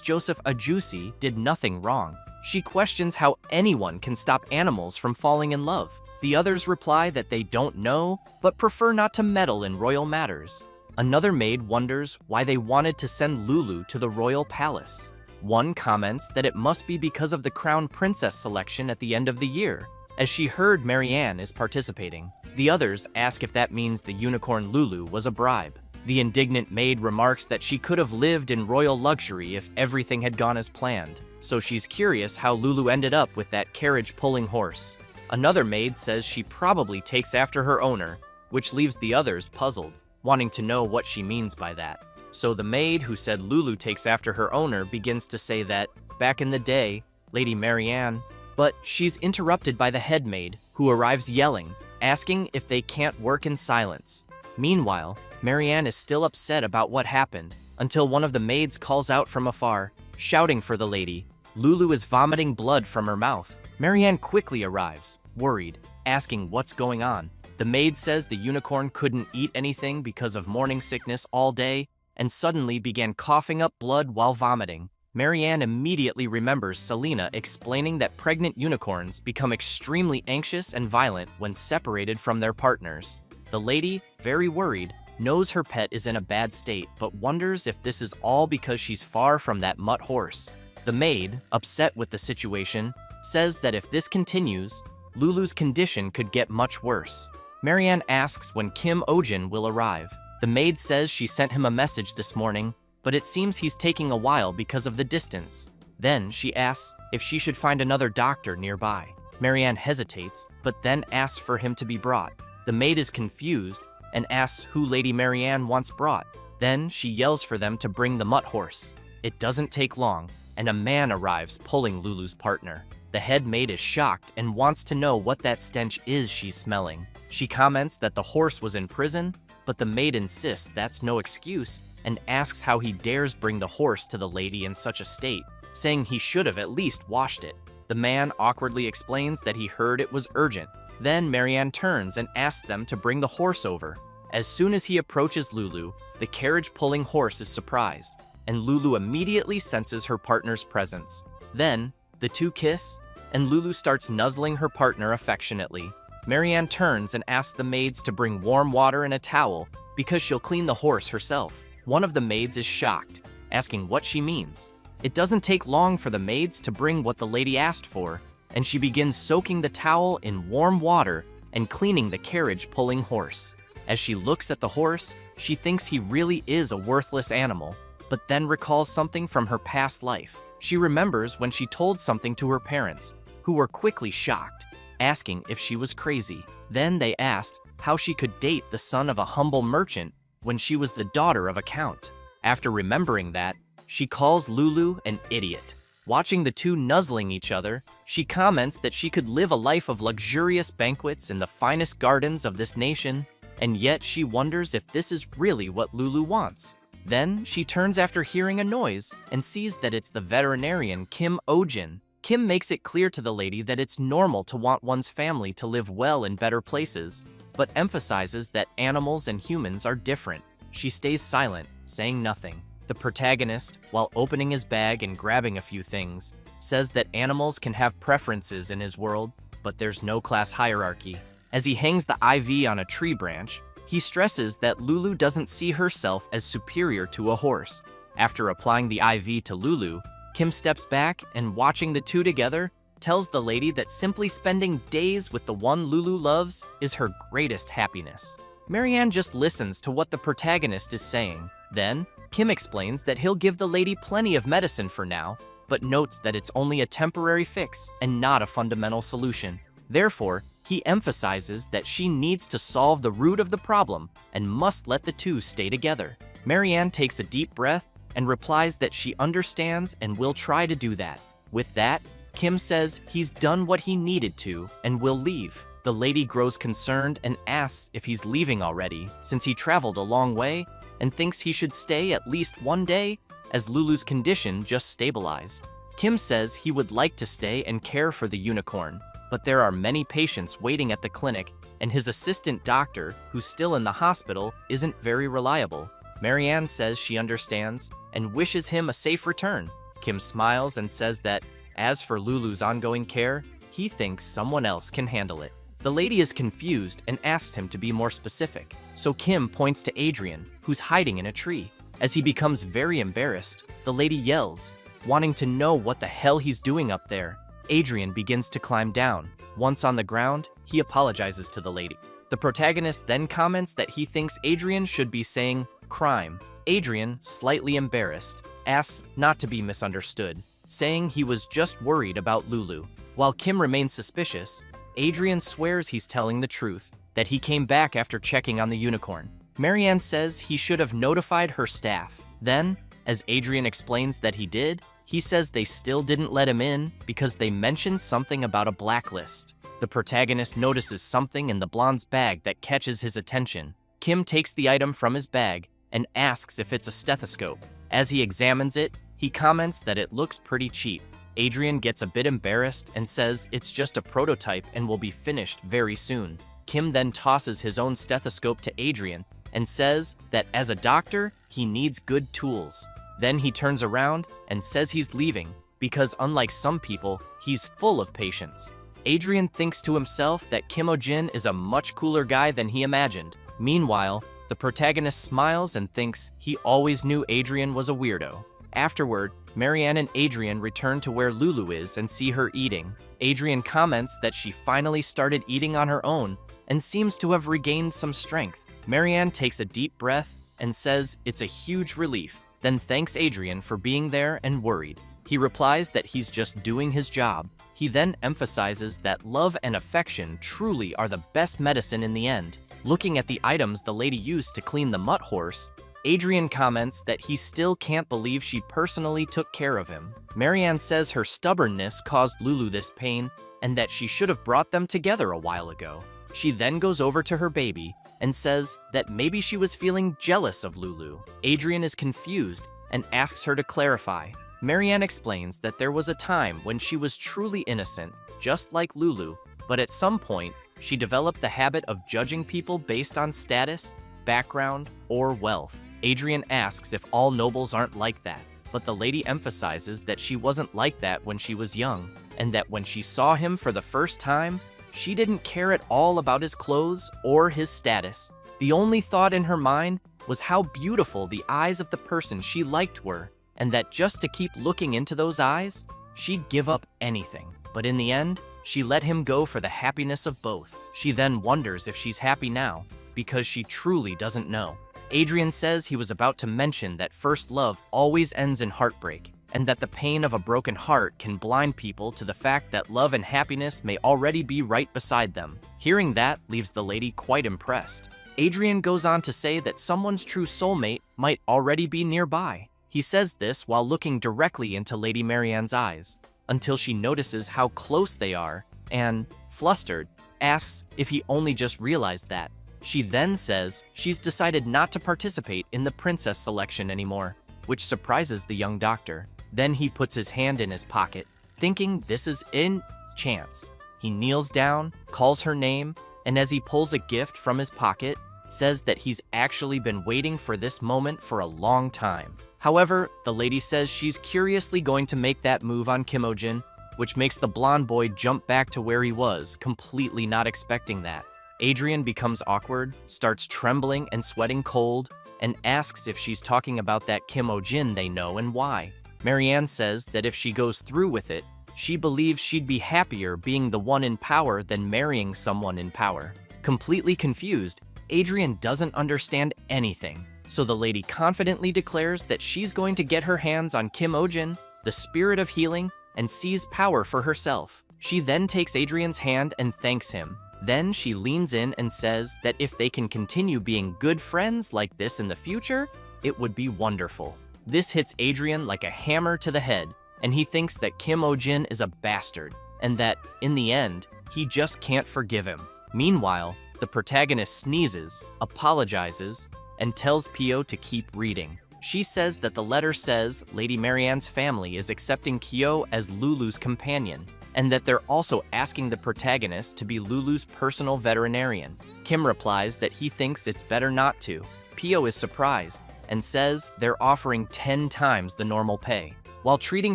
Speaker 1: Joseph Ajusi did nothing wrong. She questions how anyone can stop animals from falling in love. The others reply that they don't know, but prefer not to meddle in royal matters. Another maid wonders why they wanted to send Lulu to the royal palace. One comments that it must be because of the crown princess selection at the end of the year, as she heard Marianne is participating. The others ask if that means the unicorn Lulu was a bribe. The indignant maid remarks that she could have lived in royal luxury if everything had gone as planned, so she's curious how Lulu ended up with that carriage-pulling horse. Another maid says she probably takes after her owner, which leaves the others puzzled, wanting to know what she means by that. So the maid who said Lulu takes after her owner begins to say that, back in the day, Lady Marianne, but she's interrupted by the head maid, who arrives yelling, asking if they can't work in silence. Meanwhile, Marianne is still upset about what happened, until one of the maids calls out from afar, shouting for the lady. Lulu is vomiting blood from her mouth. Marianne quickly arrives, worried, asking what's going on. The maid says the unicorn couldn't eat anything because of morning sickness all day, and suddenly began coughing up blood while vomiting. Marianne immediately remembers Selena explaining that pregnant unicorns become extremely anxious and violent when separated from their partners. The lady, very worried, knows her pet is in a bad state, but wonders if this is all because she's far from that mutt horse. The maid, upset with the situation, says that if this continues, Lulu's condition could get much worse. Marianne asks when Kim Ojin will arrive. The maid says she sent him a message this morning, but it seems he's taking a while because of the distance. Then she asks if she should find another doctor nearby. Marianne hesitates, but then asks for him to be brought. The maid is confused and asks who Lady Marianne wants brought. Then she yells for them to bring the mutt horse. It doesn't take long, and a man arrives pulling Lulu's partner. The head maid is shocked and wants to know what that stench is she's smelling. She comments that the horse was in prison, but the maid insists that's no excuse and asks how he dares bring the horse to the lady in such a state, saying he should have at least washed it. The man awkwardly explains that he heard it was urgent. Then Marianne turns and asks them to bring the horse over. As soon as he approaches Lulu, the carriage-pulling horse is surprised, and Lulu immediately senses her partner's presence. Then, the two kiss, and Lulu starts nuzzling her partner affectionately. Marianne turns and asks the maids to bring warm water and a towel because she'll clean the horse herself. One of the maids is shocked, asking what she means. It doesn't take long for the maids to bring what the lady asked for, and she begins soaking the towel in warm water and cleaning the carriage-pulling horse. As she looks at the horse, she thinks he really is a worthless animal, but then recalls something from her past life. She remembers when she told something to her parents, who were quickly shocked, asking if she was crazy. Then they asked how she could date the son of a humble merchant when she was the daughter of a count. After remembering that, she calls Lulu an idiot. Watching the two nuzzling each other, she comments that she could live a life of luxurious banquets in the finest gardens of this nation, and yet she wonders if this is really what Lulu wants. Then she turns after hearing a noise and sees that it's the veterinarian Kim Ojin. Kim makes it clear to the lady that it's normal to want one's family to live well in better places, but emphasizes that animals and humans are different. She stays silent, saying nothing. The protagonist, while opening his bag and grabbing a few things, says that animals can have preferences in his world, but there's no class hierarchy. As he hangs the IV on a tree branch, he stresses that Lulu doesn't see herself as superior to a horse. After applying the IV to Lulu, Kim steps back and, watching the two together, tells the lady that simply spending days with the one Lulu loves is her greatest happiness. Marianne just listens to what the protagonist is saying. Then, Kim explains that he'll give the lady plenty of medicine for now, but notes that it's only a temporary fix and not a fundamental solution. Therefore, he emphasizes that she needs to solve the root of the problem and must let the two stay together. Marianne takes a deep breath and replies that she understands and will try to do that. With that, Kim says he's done what he needed to and will leave. The lady grows concerned and asks if he's leaving already, since he traveled a long way, and thinks he should stay at least one day, as Lulu's condition just stabilized. Kim says he would like to stay and care for the unicorn, but there are many patients waiting at the clinic, and his assistant doctor, who's still in the hospital, isn't very reliable. Marianne says she understands and wishes him a safe return. Kim smiles and says that, as for Lulu's ongoing care, he thinks someone else can handle it. The lady is confused and asks him to be more specific, so Kim points to Adrian, who's hiding in a tree. As he becomes very embarrassed, the lady yells, wanting to know what the hell he's doing up there. Adrian begins to climb down. Once on the ground, he apologizes to the lady. The protagonist then comments that he thinks Adrian should be saying crime. Adrian, slightly embarrassed, asks not to be misunderstood, saying he was just worried about Lulu. While Kim remains suspicious, Adrian swears he's telling the truth, that he came back after checking on the unicorn. Marianne says he should have notified her staff. Then, as Adrian explains that he did, he says they still didn't let him in because they mentioned something about a blacklist. The protagonist notices something in the blonde's bag that catches his attention. Kim takes the item from his bag and asks if it's a stethoscope. As he examines it, he comments that it looks pretty cheap. Adrian gets a bit embarrassed and says it's just a prototype and will be finished very soon. Kim then tosses his own stethoscope to Adrian and says that as a doctor, he needs good tools. Then he turns around and says he's leaving because unlike some people, he's full of patience. Adrian thinks to himself that Kim Oh-jin is a much cooler guy than he imagined. Meanwhile, the protagonist smiles and thinks he always knew Adrian was a weirdo. Afterward, Marianne and Adrian return to where Lulu is and see her eating. Adrian comments that she finally started eating on her own and seems to have regained some strength. Marianne takes a deep breath and says it's a huge relief, then thanks Adrian for being there and worried. He replies that he's just doing his job. He then emphasizes that love and affection truly are the best medicine in the end. Looking at the items the lady used to clean the mutt horse, Adrian comments that he still can't believe she personally took care of him. Marianne says her stubbornness caused Lulu this pain and that she should have brought them together a while ago. She then goes over to her baby and says that maybe she was feeling jealous of Lulu. Adrian is confused and asks her to clarify. Marianne explains that there was a time when she was truly innocent, just like Lulu, but at some point, she developed the habit of judging people based on status, background, or wealth. Adrian asks if all nobles aren't like that, but the lady emphasizes that she wasn't like that when she was young, and that when she saw him for the first time, she didn't care at all about his clothes or his status. The only thought in her mind was how beautiful the eyes of the person she liked were, and that just to keep looking into those eyes, she'd give up anything. But in the end, she let him go for the happiness of both. She then wonders if she's happy now, because she truly doesn't know. Adrian says he was about to mention that first love always ends in heartbreak, and that the pain of a broken heart can blind people to the fact that love and happiness may already be right beside them. Hearing that leaves the lady quite impressed. Adrian goes on to say that someone's true soulmate might already be nearby. He says this while looking directly into Lady Marianne's eyes, until she notices how close they are and, flustered, asks if he only just realized that. She then says she's decided not to participate in the princess selection anymore, which surprises the young doctor. Then he puts his hand in his pocket, thinking this is in chance. He kneels down, calls her name, and as he pulls a gift from his pocket, says that he's actually been waiting for this moment for a long time. However, the lady says she's curiously going to make that move on Kim Oh-jin, which makes the blonde boy jump back to where he was, completely not expecting that. Adrian becomes awkward, starts trembling and sweating cold, and asks if she's talking about that Kim Oh-jin they know and why. Marianne says that if she goes through with it, she believes she'd be happier being the one in power than marrying someone in power. Completely confused, Adrian doesn't understand anything, so the lady confidently declares that she's going to get her hands on Kim Ojin, the spirit of healing, and seize power for herself. She then takes Adrian's hand and thanks him. Then she leans in and says that if they can continue being good friends like this in the future, it would be wonderful. This hits Adrian like a hammer to the head, and he thinks that Kim Ojin is a bastard, and that, in the end, he just can't forgive him. Meanwhile, the protagonist sneezes, apologizes, and tells Pio to keep reading. She says that the letter says Lady Marianne's family is accepting Kyo as Lulu's companion, and that they're also asking the protagonist to be Lulu's personal veterinarian. Kim replies that he thinks it's better not to. Pio is surprised and says they're offering 10 times the normal pay. While treating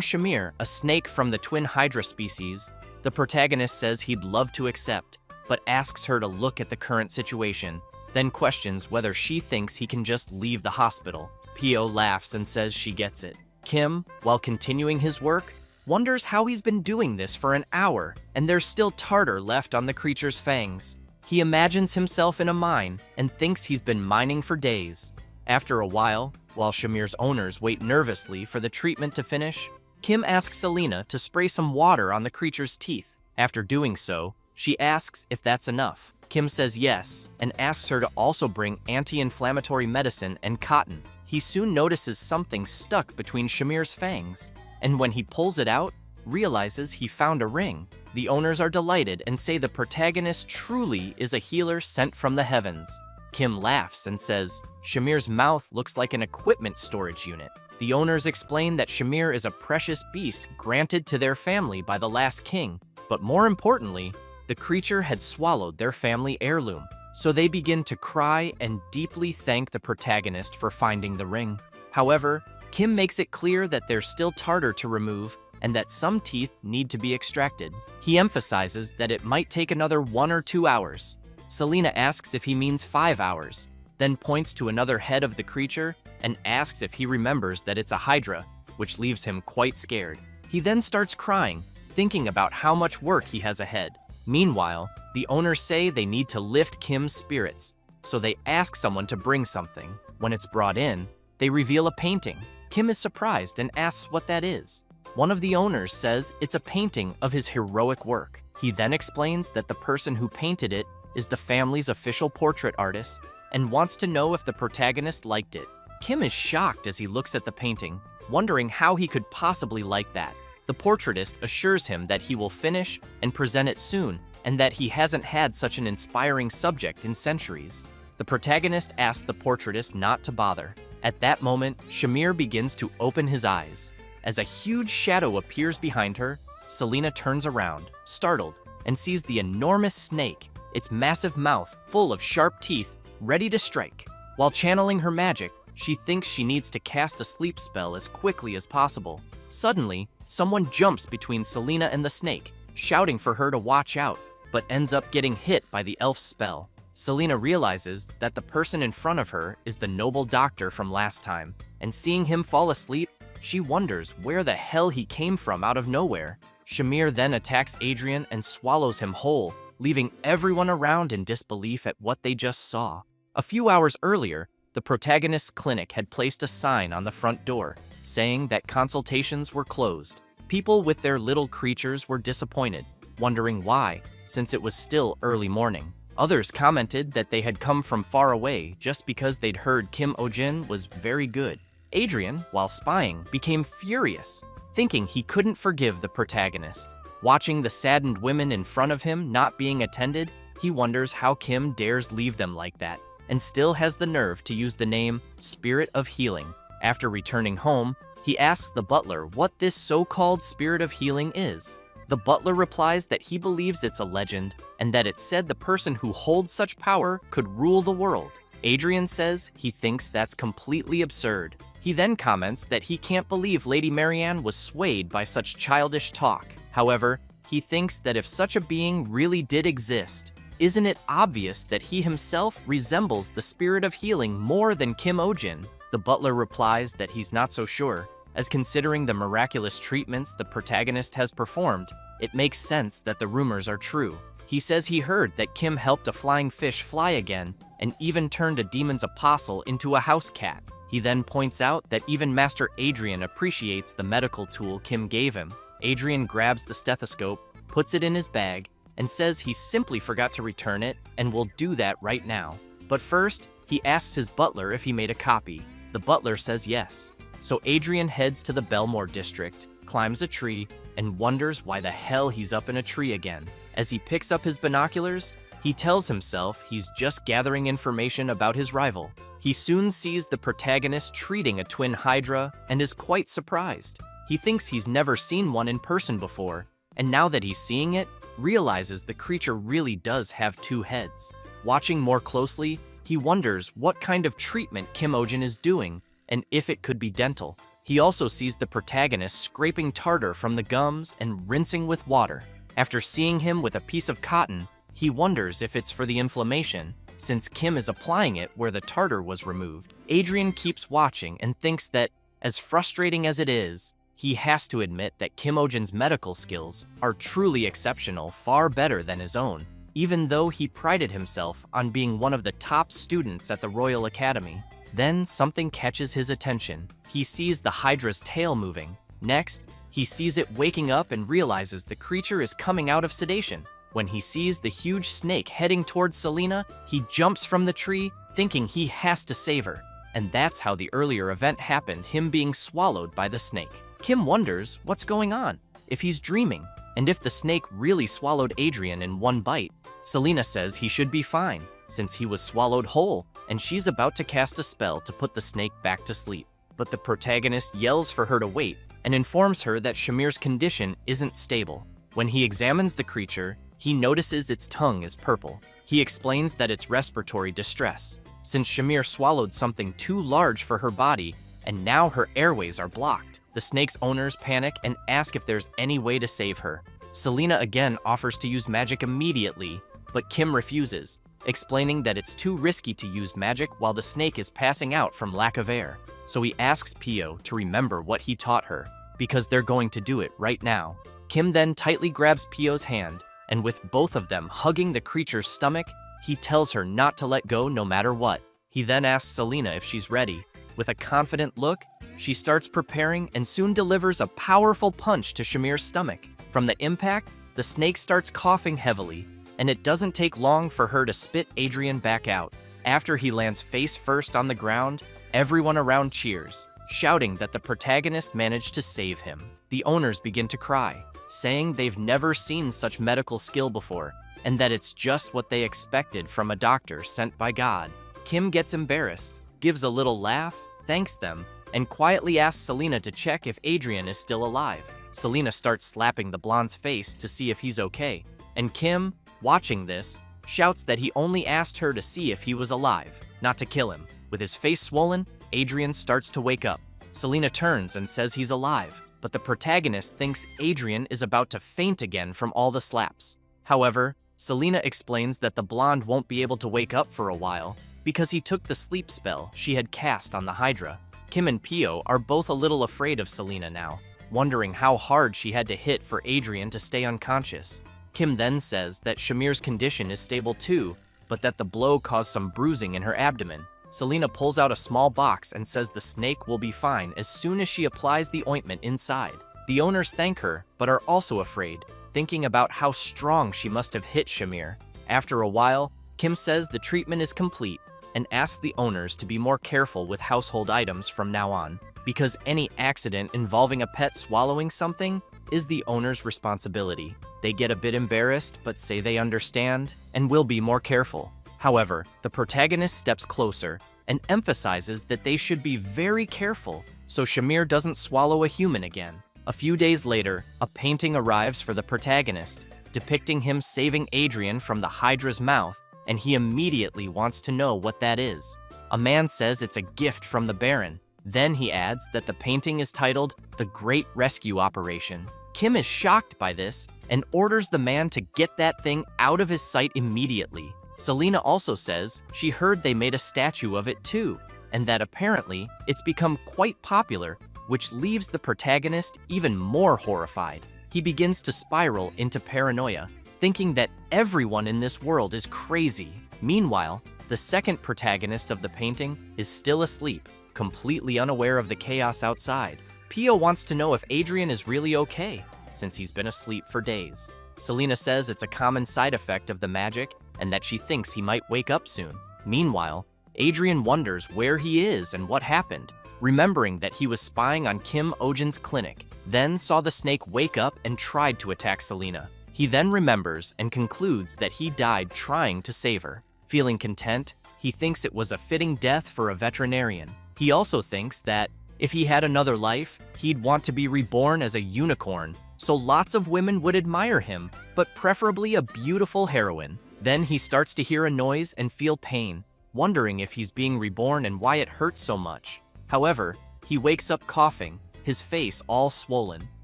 Speaker 1: Shamir, a snake from the twin hydra species, the protagonist says he'd love to accept, but asks her to look at the current situation, then questions whether she thinks he can just leave the hospital. Pio laughs and says she gets it. Kim, while continuing his work, wonders how he's been doing this for an hour, and there's still tartar left on the creature's fangs. He imagines himself in a mine and thinks he's been mining for days. After a while Shamir's owners wait nervously for the treatment to finish, Kim asks Selena to spray some water on the creature's teeth. After doing so, she asks if that's enough. Kim says yes, and asks her to also bring anti-inflammatory medicine and cotton. He soon notices something stuck between Shamir's fangs, and when he pulls it out, realizes he found a ring. The owners are delighted and say the protagonist truly is a healer sent from the heavens. Kim laughs and says Shamir's mouth looks like an equipment storage unit. The owners explain that Shamir is a precious beast granted to their family by the last king, but more importantly, the creature had swallowed their family heirloom. So they begin to cry and deeply thank the protagonist for finding the ring. However, Kim makes it clear that there's still tartar to remove and that some teeth need to be extracted. He emphasizes that it might take another 1 or 2 hours. Selena asks if he means 5 hours, then points to another head of the creature and asks if he remembers that it's a hydra, which leaves him quite scared. He then starts crying, thinking about how much work he has ahead. Meanwhile, the owners say they need to lift Kim's spirits, so they ask someone to bring something. When it's brought in, they reveal a painting. Kim is surprised and asks what that is. One of the owners says it's a painting of his heroic work. He then explains that the person who painted it is the family's official portrait artist and wants to know if the protagonist liked it. Kim is shocked as he looks at the painting, wondering how he could possibly like that. The portraitist assures him that he will finish and present it soon, and that he hasn't had such an inspiring subject in centuries. The protagonist asks the portraitist not to bother. At that moment, Shamir begins to open his eyes. As a huge shadow appears behind her, Selena turns around, startled, and sees the enormous snake, its massive mouth full of sharp teeth, ready to strike. While channeling her magic, she thinks she needs to cast a sleep spell as quickly as possible. Suddenly, someone jumps between Selena and the snake, shouting for her to watch out, but ends up getting hit by the elf's spell. Selena realizes that the person in front of her is the noble doctor from last time, and seeing him fall asleep, she wonders where the hell he came from out of nowhere. Shamir then attacks Adrian and swallows him whole, leaving everyone around in disbelief at what they just saw. A few hours earlier, the protagonist's clinic had placed a sign on the front door, saying that consultations were closed. People with their little creatures were disappointed, wondering why, since it was still early morning. Others commented that they had come from far away just because they'd heard Kim Ojin was very good. Adrian, while spying, became furious, thinking he couldn't forgive the protagonist. Watching the saddened women in front of him not being attended, he wonders how Kim dares leave them like that, and still has the nerve to use the name Spirit of Healing. After returning home, he asks the butler what this so-called Spirit of Healing is. The butler replies that he believes it's a legend, and that it said the person who holds such power could rule the world. Adrian says he thinks that's completely absurd. He then comments that he can't believe Lady Marianne was swayed by such childish talk. However, he thinks that if such a being really did exist, isn't it obvious that he himself resembles the Spirit of Healing more than Kim Ojin? The butler replies that he's not so sure, as considering the miraculous treatments the protagonist has performed, it makes sense that the rumors are true. He says he heard that Kim helped a flying fish fly again and even turned a demon's apostle into a house cat. He then points out that even Master Adrian appreciates the medical tool Kim gave him. Adrian grabs the stethoscope, puts it in his bag, and says he simply forgot to return it and will do that right now. But first, he asks his butler if he made a copy. The butler says yes. So Adrian heads to the Belmore district, climbs a tree, and wonders why the hell he's up in a tree again. As he picks up his binoculars, he tells himself he's just gathering information about his rival. He soon sees the protagonist treating a twin hydra and is quite surprised. He thinks he's never seen one in person before, and now that he's seeing it, realizes the creature really does have two heads. Watching more closely, he wonders what kind of treatment Kim Ojin is doing and if it could be dental. He also sees the protagonist scraping tartar from the gums and rinsing with water. After seeing him with a piece of cotton, he wonders if it's for the inflammation, since Kim is applying it where the tartar was removed. Adrian keeps watching and thinks that, as frustrating as it is, he has to admit that Kim Ojin's medical skills are truly exceptional, far better than his own, even though he prided himself on being one of the top students at the Royal Academy. Then something catches his attention. He sees the Hydra's tail moving. Next, he sees it waking up and realizes the creature is coming out of sedation. When he sees the huge snake heading towards Selena, he jumps from the tree, thinking he has to save her. And that's how the earlier event happened, him being swallowed by the snake. Kim wonders what's going on, if he's dreaming, and if the snake really swallowed Adrian in one bite. Selena says he should be fine, since he was swallowed whole, and she's about to cast a spell to put the snake back to sleep. But the protagonist yells for her to wait and informs her that Shamir's condition isn't stable. When he examines the creature, he notices its tongue is purple. He explains that it's respiratory distress, since Shamir swallowed something too large for her body, and now her airways are blocked. The snake's owners panic and ask if there's any way to save her. Selena again offers to use magic immediately, but Kim refuses, explaining that it's too risky to use magic while the snake is passing out from lack of air. So he asks Pio to remember what he taught her, because they're going to do it right now. Kim then tightly grabs Pio's hand, and with both of them hugging the creature's stomach, he tells her not to let go no matter what. He then asks Selena if she's ready. With a confident look, she starts preparing and soon delivers a powerful punch to Shamir's stomach. From the impact, the snake starts coughing heavily, and it doesn't take long for her to spit Adrian back out. After he lands face first on the ground, everyone around cheers, shouting that the protagonist managed to save him. The owners begin to cry, saying they've never seen such medical skill before, and that it's just what they expected from a doctor sent by God. Kim gets embarrassed, gives a little laugh, thanks them, and quietly asks Selena to check if Adrian is still alive. Selena starts slapping the blonde's face to see if he's okay, and Kim, watching this, shouts that he only asked her to see if he was alive, not to kill him. With his face swollen, Adrian starts to wake up. Selena turns and says he's alive, but the protagonist thinks Adrian is about to faint again from all the slaps. However, Selena explains that the blonde won't be able to wake up for a while because he took the sleep spell she had cast on the Hydra. Kim and Pio are both a little afraid of Selena now, wondering how hard she had to hit for Adrian to stay unconscious. Kim then says that Shamir's condition is stable too, but that the blow caused some bruising in her abdomen. Selena pulls out a small box and says the snake will be fine as soon as she applies the ointment inside. The owners thank her, but are also afraid, thinking about how strong she must have hit Shamir. After a while, Kim says the treatment is complete and asks the owners to be more careful with household items from now on, because any accident involving a pet swallowing something is the owner's responsibility. They get a bit embarrassed, but say they understand and will be more careful. However, the protagonist steps closer and emphasizes that they should be very careful so Shamir doesn't swallow a human again. A few days later, a painting arrives for the protagonist, depicting him saving Adrian from the Hydra's mouth, and he immediately wants to know what that is. A man says it's a gift from the Baron. Then he adds that the painting is titled The Great Rescue Operation. Kim is shocked by this and orders the man to get that thing out of his sight immediately. Selena also says she heard they made a statue of it too, and that apparently it's become quite popular which leaves the protagonist even more horrified. He begins to spiral into paranoia, thinking that everyone in this world is crazy. Meanwhile, the second protagonist of the painting is still asleep, completely unaware of the chaos outside. Pio wants to know if Adrian is really okay, since he's been asleep for days. Selena says it's a common side effect of the magic and that she thinks he might wake up soon. Meanwhile, Adrian wonders where he is and what happened, remembering that he was spying on Kim Ojin's clinic, then saw the snake wake up and tried to attack Selena. He then remembers and concludes that he died trying to save her. Feeling content, he thinks it was a fitting death for a veterinarian. He also thinks that if he had another life, he'd want to be reborn as a unicorn, so lots of women would admire him, but preferably a beautiful heroine. Then he starts to hear a noise and feel pain, wondering if he's being reborn and why it hurts so much. However, he wakes up coughing, his face all swollen.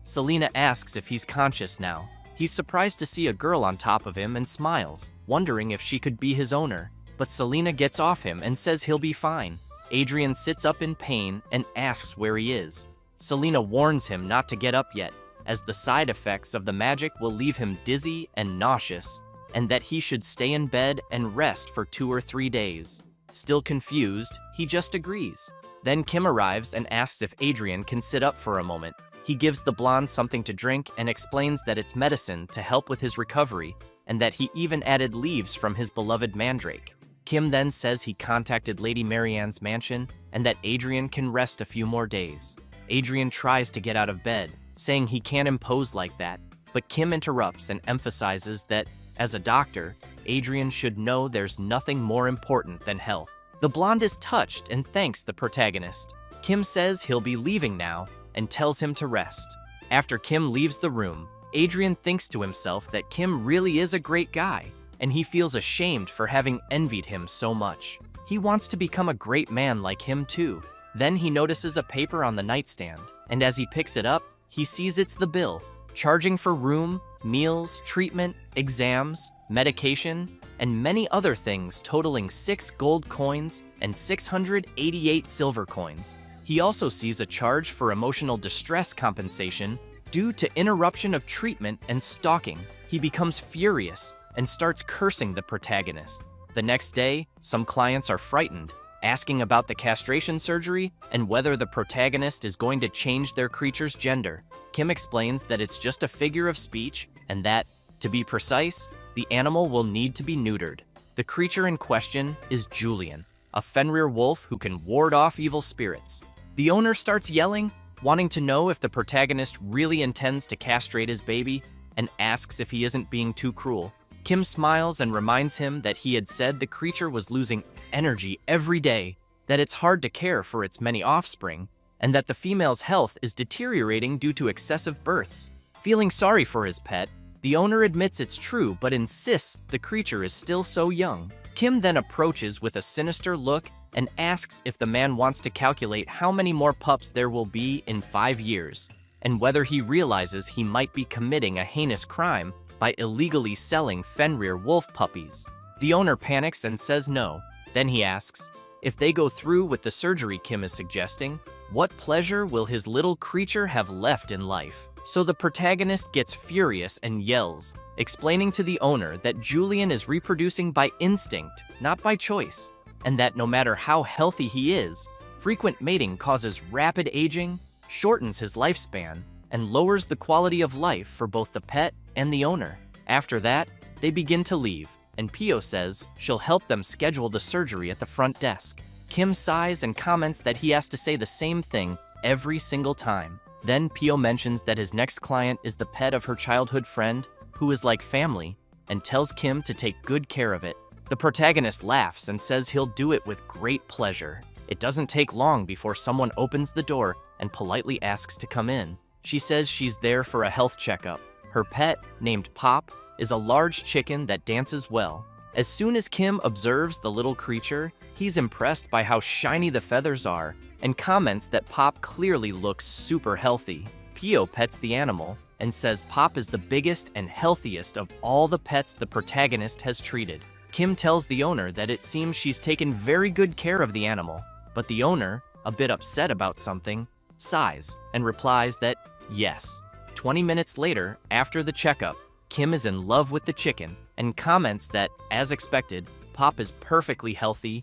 Speaker 1: Selena asks if he's conscious now. He's surprised to see a girl on top of him and smiles, wondering if she could be his owner. But Selena gets off him and says he'll be fine. Adrian sits up in pain and asks where he is. Selena warns him not to get up yet, as the side effects of the magic will leave him dizzy and nauseous, and that he should stay in bed and rest for 2 or 3 days. Still confused, he just agrees. Then Kim arrives and asks if Adrian can sit up for a moment. He gives the blonde something to drink and explains that it's medicine to help with his recovery, and that he even added leaves from his beloved mandrake. Kim then says he contacted Lady Marianne's mansion and that Adrian can rest a few more days. Adrian tries to get out of bed, saying he can't impose like that, but Kim interrupts and emphasizes that, as a doctor, Adrian should know there's nothing more important than health. The blonde is touched and thanks the protagonist. Kim says he'll be leaving now and tells him to rest. After Kim leaves the room, Adrian thinks to himself that Kim really is a great guy, and he feels ashamed for having envied him so much. He wants to become a great man like him too. Then he notices a paper on the nightstand, and as he picks it up, he sees it's the bill, charging for room, meals, treatment, exams, medication, and many other things totaling 6 gold coins and 688 silver coins. He also sees a charge for emotional distress compensation due to interruption of treatment and stalking. He becomes furious and starts cursing the protagonist. The next day, some clients are frightened, asking about the castration surgery and whether the protagonist is going to change their creature's gender. Kim explains that it's just a figure of speech and that, to be precise, the animal will need to be neutered. The creature in question is Julian, a Fenrir wolf who can ward off evil spirits. The owner starts yelling, wanting to know if the protagonist really intends to castrate his baby, and asks if he isn't being too cruel. Kim smiles and reminds him that he had said the creature was losing energy every day, that it's hard to care for its many offspring, and that the female's health is deteriorating due to excessive births. Feeling sorry for his pet, the owner admits it's true but insists the creature is still so young. Kim then approaches with a sinister look and asks if the man wants to calculate how many more pups there will be in 5 years, and whether he realizes he might be committing a heinous crime by illegally selling Fenrir wolf puppies. The owner panics and says no. Then he asks, if they go through with the surgery Kim is suggesting, what pleasure will his little creature have left in life? So the protagonist gets furious and yells, explaining to the owner that Julian is reproducing by instinct, not by choice, and that no matter how healthy he is, frequent mating causes rapid aging, shortens his lifespan, and lowers the quality of life for both the pet and the owner. After that, they begin to leave, and Pio says she'll help them schedule the surgery at the front desk. Kim sighs and comments that he has to say the same thing every single time. Then Pio mentions that his next client is the pet of her childhood friend, who is like family, and tells Kim to take good care of it. The protagonist laughs and says he'll do it with great pleasure. It doesn't take long before someone opens the door and politely asks to come in. She says she's there for a health checkup. Her pet, named Pop, is a large chicken that dances well. As soon as Kim observes the little creature, he's impressed by how shiny the feathers are and comments that Pop clearly looks super healthy. Pio pets the animal and says Pop is the biggest and healthiest of all the pets the protagonist has treated. Kim tells the owner that it seems she's taken very good care of the animal, but the owner, a bit upset about something, sighs, and replies that yes. 20 minutes later, after the checkup, Kim is in love with the chicken and comments that, as expected, Pop is perfectly healthy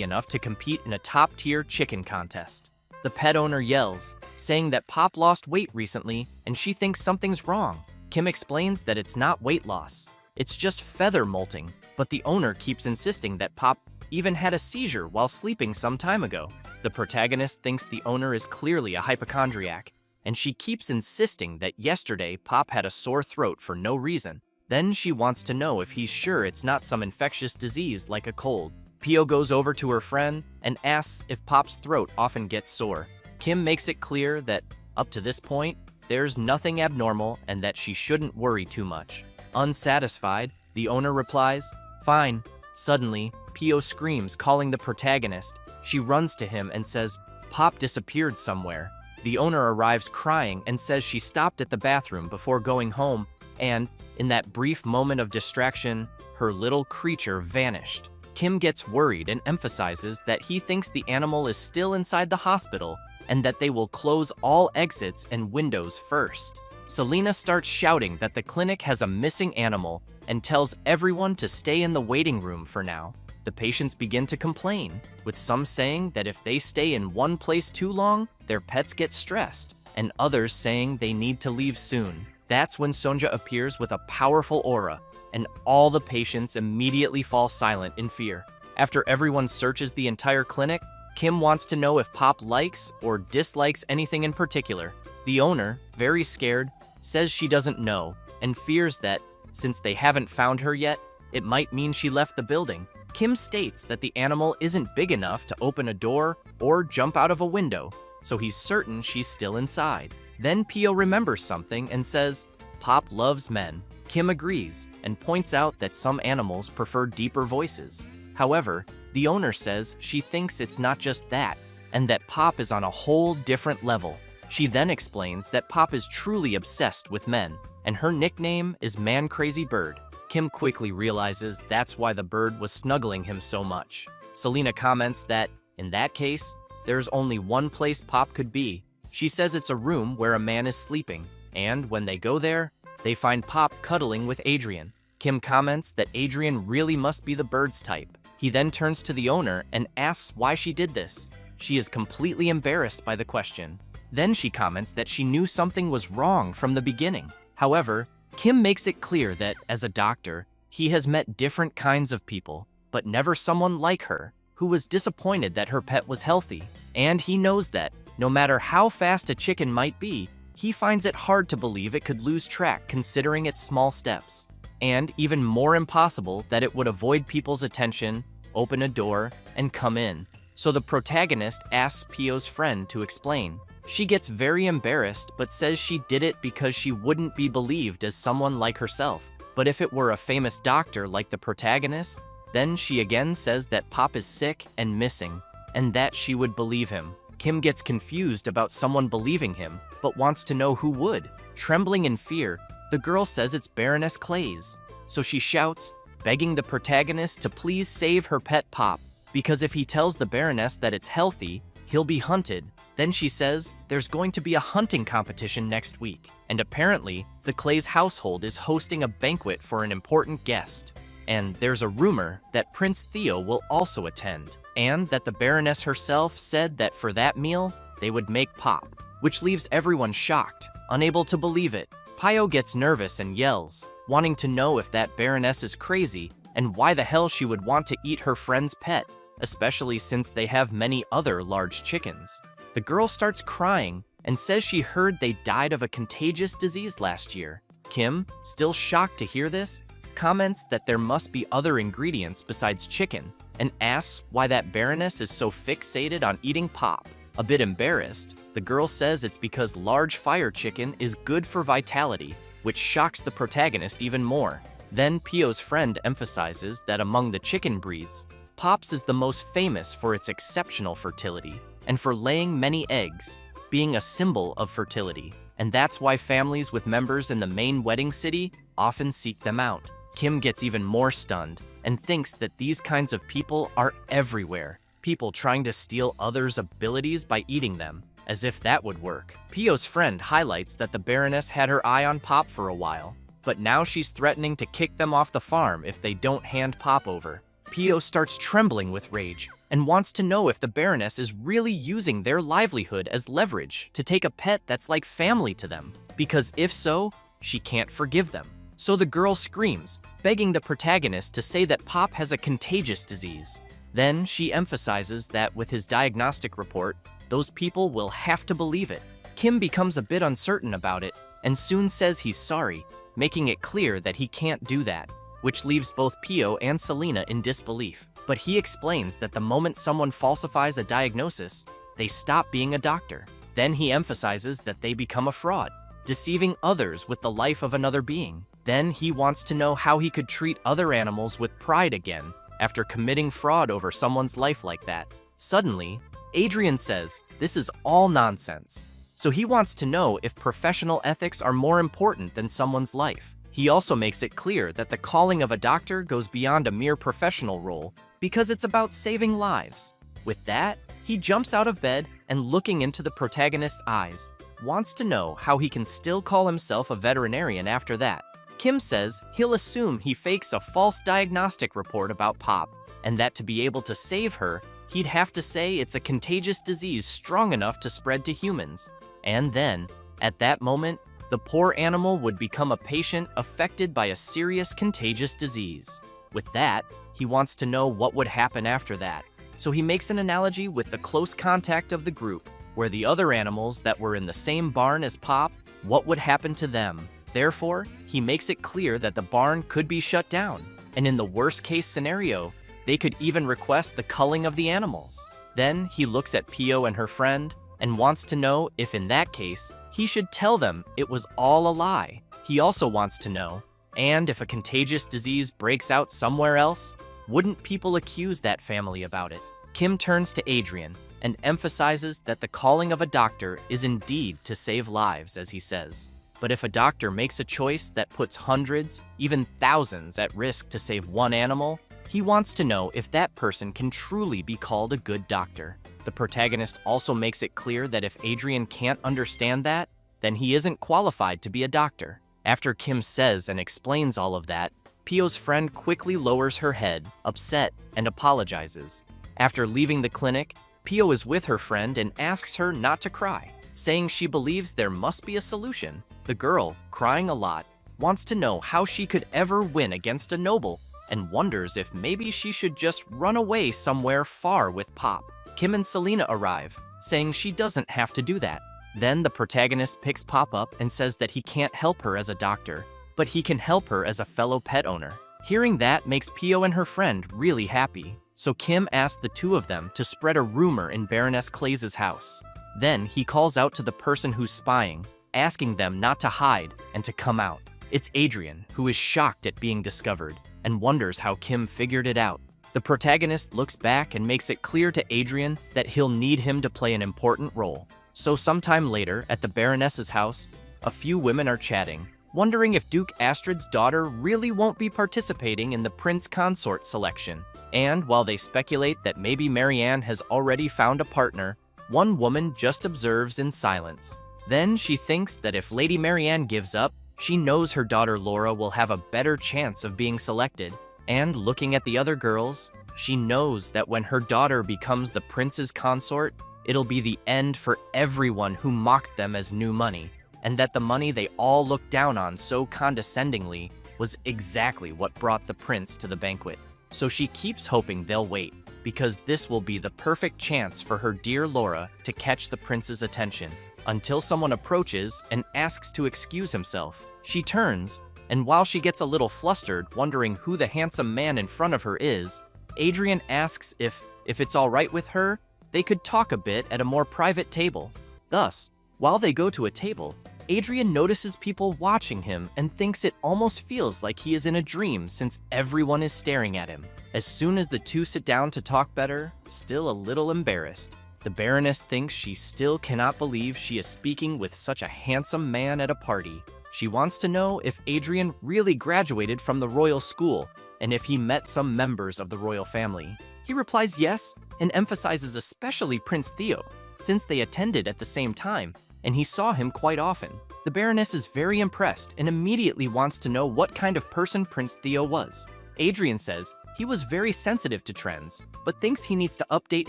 Speaker 1: enough to compete in a top-tier chicken contest. The pet owner yells, saying that Pop lost weight recently and she thinks something's wrong. Kim explains that it's not weight loss, it's just feather molting, but the owner keeps insisting that Pop even had a seizure while sleeping some time ago. The protagonist thinks the owner is clearly a hypochondriac, and she keeps insisting that yesterday Pop had a sore throat for no reason. Then she wants to know if he's sure it's not some infectious disease like a cold. Pio goes over to her friend and asks if Pop's throat often gets sore. Kim makes it clear that, up to this point, there's nothing abnormal and that she shouldn't worry too much. Unsatisfied, the owner replies, "Fine." Suddenly, Pio screams, calling the protagonist. She runs to him and says, "Pop disappeared somewhere." The owner arrives crying and says she stopped at the bathroom before going home, and, in that brief moment of distraction, her little creature vanished. Kim gets worried and emphasizes that he thinks the animal is still inside the hospital and that they will close all exits and windows first. Selena starts shouting that the clinic has a missing animal and tells everyone to stay in the waiting room for now. The patients begin to complain, with some saying that if they stay in one place too long, their pets get stressed, and others saying they need to leave soon. That's when Sonja appears with a powerful aura, and all the patients immediately fall silent in fear. After everyone searches the entire clinic, Kim wants to know if Pop likes or dislikes anything in particular. The owner, very scared, says she doesn't know, and fears that, since they haven't found her yet, it might mean she left the building. Kim states that the animal isn't big enough to open a door or jump out of a window, so he's certain she's still inside. Then Pio remembers something and says, "Pop loves men." Kim agrees and points out that some animals prefer deeper voices. However, the owner says she thinks it's not just that, and that Pop is on a whole different level. She then explains that Pop is truly obsessed with men, and her nickname is Man Crazy Bird. Kim quickly realizes that's why the bird was snuggling him so much. Selena comments that, in that case, there's only one place Pop could be. She says it's a room where a man is sleeping, and when they go there, they find Pop cuddling with Adrian. Kim comments that Adrian really must be the bird's type. He then turns to the owner and asks why she did this. She is completely embarrassed by the question. Then she comments that she knew something was wrong from the beginning. However, Kim makes it clear that, as a doctor, he has met different kinds of people, but never someone like her, who was disappointed that her pet was healthy. And he knows that, no matter how fast a chicken might be, he finds it hard to believe it could lose track considering its small steps. And even more impossible that it would avoid people's attention, open a door, and come in. So the protagonist asks Pio's friend to explain. She gets very embarrassed but says she did it because she wouldn't be believed as someone like herself. But if it were a famous doctor like the protagonist, then she again says that Pop is sick and missing, and that she would believe him. Kim gets confused about someone believing him, but wants to know who would. Trembling in fear, the girl says it's Baroness Clays. So she shouts, begging the protagonist to please save her pet Pop, because if he tells the Baroness that it's healthy, he'll be hunted. Then she says there's going to be a hunting competition next week, and apparently the Clays household is hosting a banquet for an important guest. And there's a rumor that Prince Theo will also attend, and that the Baroness herself said that for that meal, they would make Pop, which leaves everyone shocked, unable to believe it. Pio gets nervous and yells, wanting to know if that Baroness is crazy and why the hell she would want to eat her friend's pet, especially since they have many other large chickens. The girl starts crying and says she heard they died of a contagious disease last year. Kim, still shocked to hear this, comments that there must be other ingredients besides chicken, and asks why that Baroness is so fixated on eating Pop. A bit embarrassed, the girl says it's because large fire chicken is good for vitality, which shocks the protagonist even more. Then Pio's friend emphasizes that among the chicken breeds, Pop's is the most famous for its exceptional fertility, and for laying many eggs, being a symbol of fertility, and that's why families with members in the main wedding city often seek them out. Kim gets even more stunned and thinks that these kinds of people are everywhere, people trying to steal others' abilities by eating them, As if that would work. Pio's friend highlights that the Baroness had her eye on Pop for a while, but now she's threatening to kick them off the farm if they don't hand Pop over. Pio starts trembling with rage and wants to know if the Baroness is really using their livelihood as leverage to take a pet that's like family to them, because if so, she can't forgive them. So the girl screams, begging the protagonist to say that Pop has a contagious disease. Then she emphasizes that with his diagnostic report, those people will have to believe it. Kim becomes a bit uncertain about it and soon says he's sorry, making it clear that he can't do that, which leaves both Pio and Selena in disbelief. But he explains that the moment someone falsifies a diagnosis, they stop being a doctor. Then he emphasizes that they become a fraud, deceiving others with the life of another being. Then he wants to know how he could treat other animals with pride again after committing fraud over someone's life like that. Suddenly, Adrian says this is all nonsense. So he wants to know if professional ethics are more important than someone's life. He also makes it clear that the calling of a doctor goes beyond a mere professional role because it's about saving lives. With that, he jumps out of bed and, looking into the protagonist's eyes, wants to know how he can still call himself a veterinarian after that. Kim says he'll assume he fakes a false diagnostic report about Pop, and that to be able to save her, he'd have to say it's a contagious disease strong enough to spread to humans. And then, at that moment, the poor animal would become a patient affected by a serious contagious disease. With that, he wants to know what would happen after that. So he makes an analogy with the close contact of the group, where the other animals that were in the same barn as Pop, what would happen to them. Therefore, he makes it clear that the barn could be shut down, and in the worst case scenario, they could even request the culling of the animals. Then he looks at Pio and her friend and wants to know if in that case, he should tell them it was all a lie. He also wants to know, and if a contagious disease breaks out somewhere else, wouldn't people accuse that family about it? Kim turns to Adrian and emphasizes that the calling of a doctor is indeed to save lives, as he says. But if a doctor makes a choice that puts hundreds, even thousands at risk to save one animal, he wants to know if that person can truly be called a good doctor. The protagonist also makes it clear that if Adrian can't understand that, then he isn't qualified to be a doctor. After Kim says and explains all of that, Pio's friend quickly lowers her head, upset, and apologizes. After leaving the clinic, Pio is with her friend and asks her not to cry, saying she believes there must be a solution. The girl, crying a lot, wants to know how she could ever win against a noble and wonders if maybe she should just run away somewhere far with Pop. Kim and Selena arrive, saying she doesn't have to do that. Then the protagonist picks Pop up and says that he can't help her as a doctor, but he can help her as a fellow pet owner. Hearing that makes Pio and her friend really happy, so Kim asks the two of them to spread a rumor in Baroness Clays's house. Then he calls out to the person who's spying, asking them not to hide and to come out. It's Adrian, who is shocked at being discovered and wonders how Kim figured it out. The protagonist looks back and makes it clear to Adrian that he'll need him to play an important role. So sometime later, at the Baroness's house, a few women are chatting, wondering if Duke Astrid's daughter really won't be participating in the prince consort selection. And while they speculate that maybe Marianne has already found a partner, one woman just observes in silence. Then she thinks that if Lady Marianne gives up, she knows her daughter Laura will have a better chance of being selected. And looking at the other girls, she knows that when her daughter becomes the prince's consort, it'll be the end for everyone who mocked them as new money, and that the money they all looked down on so condescendingly was exactly what brought the prince to the banquet. So she keeps hoping they'll wait, because this will be the perfect chance for her dear Laura to catch the prince's attention, until someone approaches and asks to excuse himself. She turns, and while she gets a little flustered, wondering who the handsome man in front of her is, Adrian asks if it's all right with her, they could talk a bit at a more private table. Thus, while they go to a table, Adrian notices people watching him and thinks it almost feels like he is in a dream since everyone is staring at him. As soon as the two sit down to talk better, still a little embarrassed, the Baroness thinks she still cannot believe she is speaking with such a handsome man at a party. She wants to know if Adrian really graduated from the royal school and if he met some members of the royal family. He replies yes and emphasizes especially Prince Theo, since they attended at the same time, and he saw him quite often. The Baroness is very impressed and immediately wants to know what kind of person Prince Theo was. Adrian says he was very sensitive to trends, but thinks he needs to update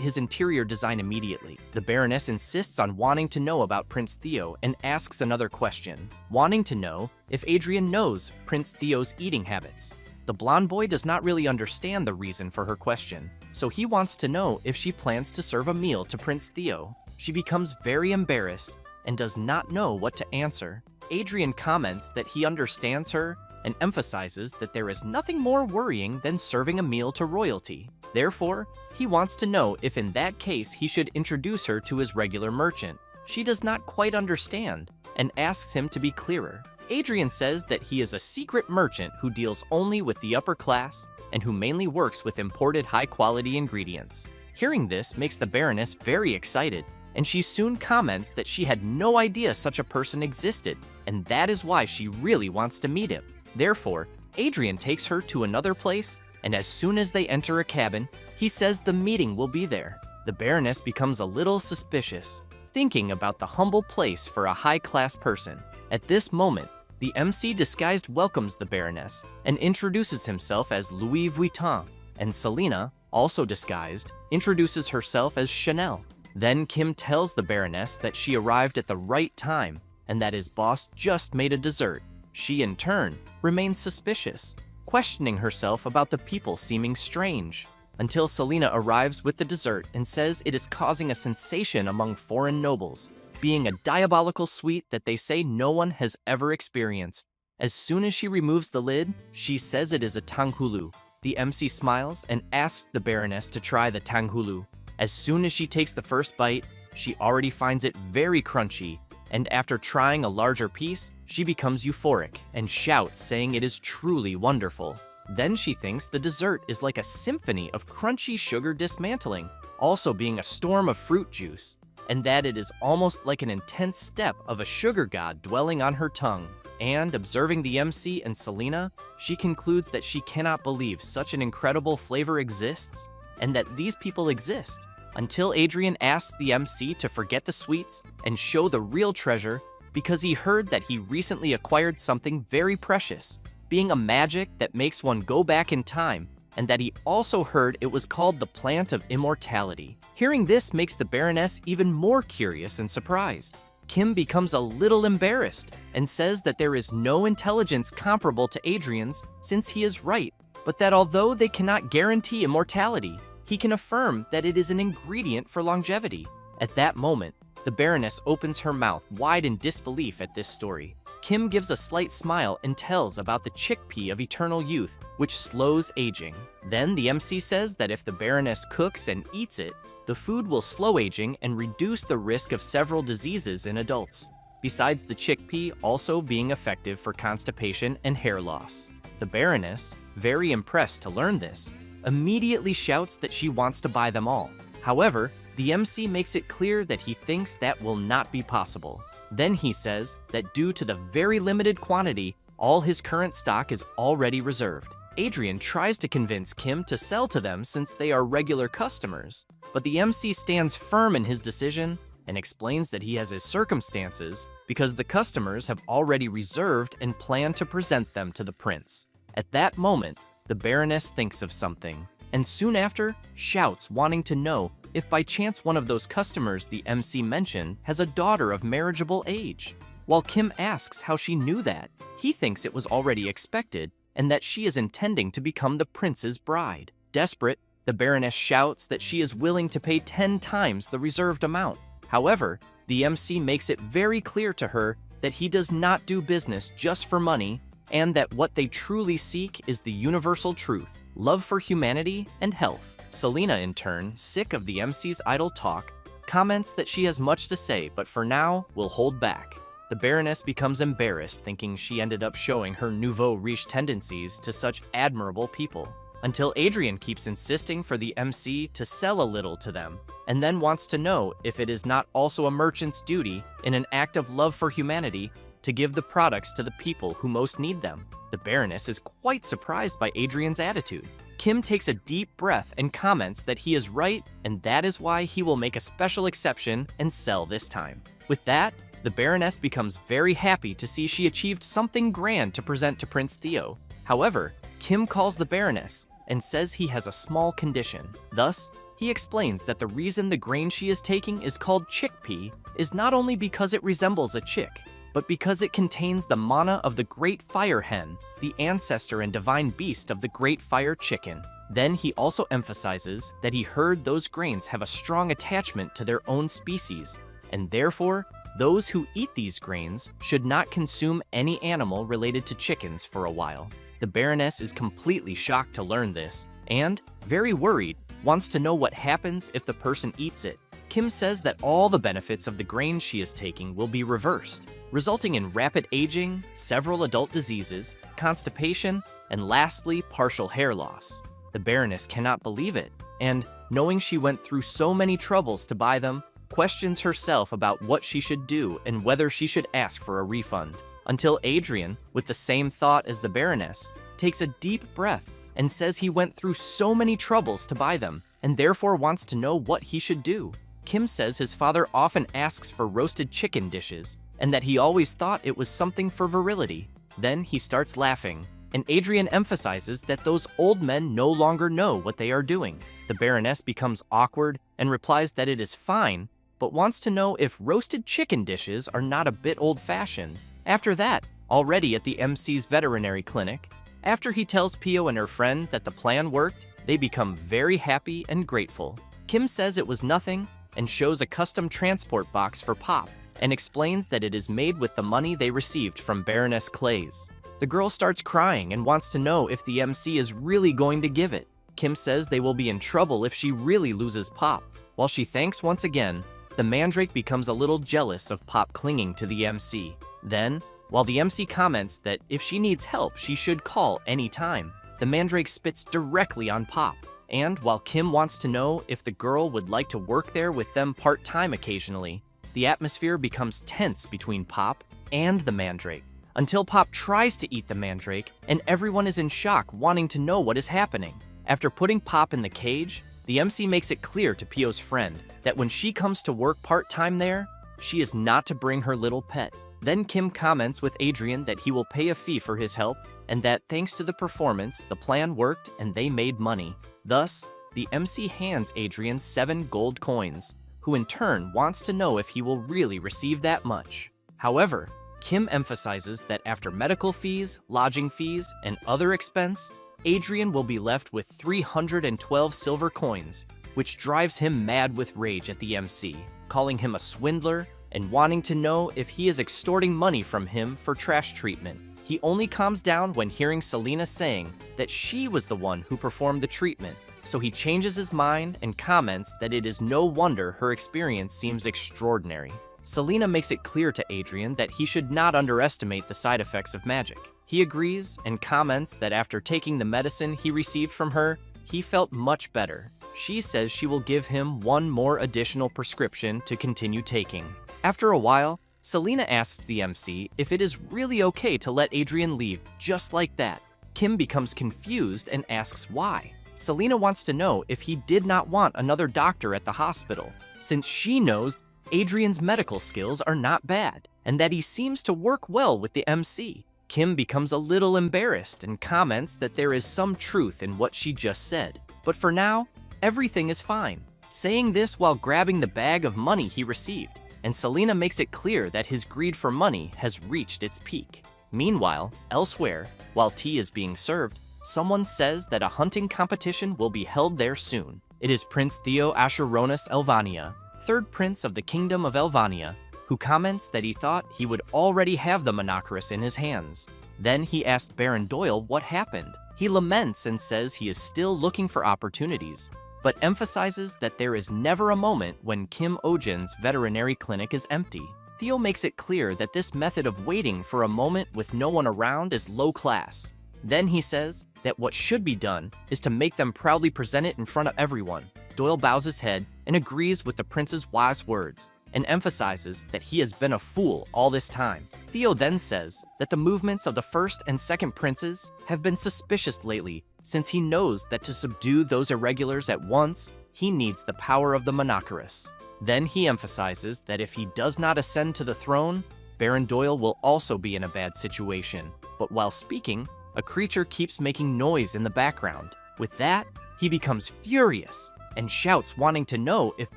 Speaker 1: his interior design immediately. The Baroness insists on wanting to know about Prince Theo and asks another question, wanting to know if Adrian knows Prince Theo's eating habits. The blonde boy does not really understand the reason for her question, so he wants to know if she plans to serve a meal to Prince Theo. She becomes very embarrassed and does not know what to answer. Adrian comments that he understands her and emphasizes that there is nothing more worrying than serving a meal to royalty. Therefore, he wants to know if in that case he should introduce her to his regular merchant. She does not quite understand and asks him to be clearer. Adrian says that he is a secret merchant who deals only with the upper class and who mainly works with imported high-quality ingredients. Hearing this makes the Baroness very excited, and she soon comments that she had no idea such a person existed, and that is why she really wants to meet him. Therefore, Adrian takes her to another place, and as soon as they enter a cabin, he says the meeting will be there. The Baroness becomes a little suspicious, thinking about the humble place for a high-class person. At this moment, the MC disguised welcomes the Baroness and introduces himself as Louis Vuitton, and Selena, also disguised, introduces herself as Chanel. Then Kim tells the Baroness that she arrived at the right time and that his boss just made a dessert. She, in turn, remains suspicious, questioning herself about the people seeming strange, until Selena arrives with the dessert and says it is causing a sensation among foreign nobles, being a diabolical sweet that they say no one has ever experienced. As soon as she removes the lid, she says it is a tanghulu. The MC smiles and asks the Baroness to try the tanghulu. As soon as she takes the first bite, she already finds it very crunchy, and after trying a larger piece, she becomes euphoric and shouts saying it is truly wonderful. Then she thinks the dessert is like a symphony of crunchy sugar dismantling, also being a storm of fruit juice, and that it is almost like an intense step of a sugar god dwelling on her tongue. And observing the MC and Selena, she concludes that she cannot believe such an incredible flavor exists, and that these people exist, until Adrian asks the MC to forget the sweets and show the real treasure because he heard that he recently acquired something very precious, being a magic that makes one go back in time, and that he also heard it was called the Plant of Immortality. Hearing this makes the Baroness even more curious and surprised. Kim becomes a little embarrassed and says that there is no intelligence comparable to Adrian's since he is right, but that although they cannot guarantee immortality, he can affirm that it is an ingredient for longevity. At that moment, the Baroness opens her mouth wide in disbelief at this story. Kim gives a slight smile and tells about the chickpea of eternal youth, which slows aging. Then the MC says that if the Baroness cooks and eats it, the food will slow aging and reduce the risk of several diseases in adults, besides the chickpea also being effective for constipation and hair loss. The Baroness, very impressed to learn this, immediately shouts that she wants to buy them all. However, the MC makes it clear that he thinks that will not be possible. Then he says that due to the very limited quantity, all his current stock is already reserved. Adrian tries to convince Kim to sell to them since they are regular customers, but the MC stands firm in his decision and explains that he has his circumstances because the customers have already reserved and plan to present them to the prince. At that moment, the Baroness thinks of something, and soon after, shouts wanting to know if by chance one of those customers the MC mentioned has a daughter of marriageable age. While Kim asks how she knew that, he thinks it was already expected and that she is intending to become the prince's bride. Desperate, the Baroness shouts that she is willing to pay 10 times the reserved amount. However, the MC makes it very clear to her that he does not do business just for money, and that what they truly seek is the universal truth, love for humanity and health. Selena, in turn, sick of the MC's idle talk, comments that she has much to say, but for now, will hold back. The Baroness becomes embarrassed, thinking she ended up showing her nouveau riche tendencies to such admirable people, until Adrian keeps insisting for the MC to sell a little to them, and then wants to know if it is not also a merchant's duty, in an act of love for humanity, to give the products to the people who most need them. The Baroness is quite surprised by Adrian's attitude. Kim takes a deep breath and comments that he is right, and that is why he will make a special exception and sell this time. With that, the Baroness becomes very happy to see she achieved something grand to present to Prince Theo. However, Kim calls the Baroness and says he has a small condition. Thus, he explains that the reason the grain she is taking is called chickpea is not only because it resembles a chick, but because it contains the mana of the great fire hen, the ancestor and divine beast of the great fire chicken. Then he also emphasizes that he heard those grains have a strong attachment to their own species, and therefore, those who eat these grains should not consume any animal related to chickens for a while. The Baroness is completely shocked to learn this, and, very worried, wants to know what happens if the person eats it. Kim says that all the benefits of the grain she is taking will be reversed, resulting in rapid aging, several adult diseases, constipation, and lastly, partial hair loss. The Baroness cannot believe it, and, knowing she went through so many troubles to buy them, questions herself about what she should do and whether she should ask for a refund. Until Adrian, with the same thought as the Baroness, takes a deep breath and says he went through so many troubles to buy them and therefore wants to know what he should do. Kim says his father often asks for roasted chicken dishes and that he always thought it was something for virility. Then he starts laughing, and Adrian emphasizes that those old men no longer know what they are doing. The Baroness becomes awkward and replies that it is fine, but wants to know if roasted chicken dishes are not a bit old-fashioned. After that, already at the MC's veterinary clinic, after he tells Pio and her friend that the plan worked, they become very happy and grateful. Kim says it was nothing and shows a custom transport box for Pop and explains that it is made with the money they received from Baroness Clays. The girl starts crying and wants to know if the MC is really going to give it. Kim says they will be in trouble if she really loses Pop. While she thanks once again, the Mandrake becomes a little jealous of Pop clinging to the MC. Then, while the MC comments that if she needs help, she should call any time, the Mandrake spits directly on Pop. And while Kim wants to know if the girl would like to work there with them part-time occasionally, the atmosphere becomes tense between Pop and the Mandrake, until Pop tries to eat the Mandrake and everyone is in shock wanting to know what is happening. After putting Pop in the cage, the MC makes it clear to Pio's friend that when she comes to work part-time there, she is not to bring her little pet. Then Kim comments with Adrian that he will pay a fee for his help and that thanks to the performance, the plan worked and they made money. Thus, the MC hands Adrian 7 gold coins, who in turn wants to know if he will really receive that much. However, Kim emphasizes that after medical fees, lodging fees, and other expense, Adrian will be left with 312 silver coins, which drives him mad with rage at the MC, calling him a swindler and wanting to know if he is extorting money from him for trash treatment. He only calms down when hearing Selena saying that she was the one who performed the treatment, so he changes his mind and comments that it is no wonder her experience seems extraordinary. Selena makes it clear to Adrian that he should not underestimate the side effects of magic. He agrees and comments that after taking the medicine he received from her, he felt much better. She says she will give him 1 more additional prescription to continue taking. After a while, Selena asks the MC if it is really okay to let Adrian leave just like that. Kim becomes confused and asks why. Selena wants to know if he did not want another doctor at the hospital, since she knows Adrian's medical skills are not bad, and that he seems to work well with the MC. Kim becomes a little embarrassed and comments that there is some truth in what she just said. But for now, everything is fine, saying this while grabbing the bag of money he received, and Selena makes it clear that his greed for money has reached its peak. Meanwhile, elsewhere, while tea is being served, someone says that a hunting competition will be held there soon. It is Prince Theo Asheronus Elvania, 3rd Prince of the Kingdom of Elvania, who comments that he thought he would already have the Monoceros in his hands. Then he asked Baron Doyle what happened. He laments and says he is still looking for opportunities, but emphasizes that there is never a moment when Kim Ojin's veterinary clinic is empty. Theo makes it clear that this method of waiting for a moment with no one around is low class. Then he says that what should be done is to make them proudly present it in front of everyone. Doyle bows his head and agrees with the prince's wise words, and emphasizes that he has been a fool all this time. Theo then says that the movements of the first and second princes have been suspicious lately, since he knows that to subdue those irregulars at once, he needs the power of the monoceros. Then he emphasizes that if he does not ascend to the throne, Baron Doyle will also be in a bad situation. But while speaking, a creature keeps making noise in the background. With that, he becomes furious and shouts, wanting to know if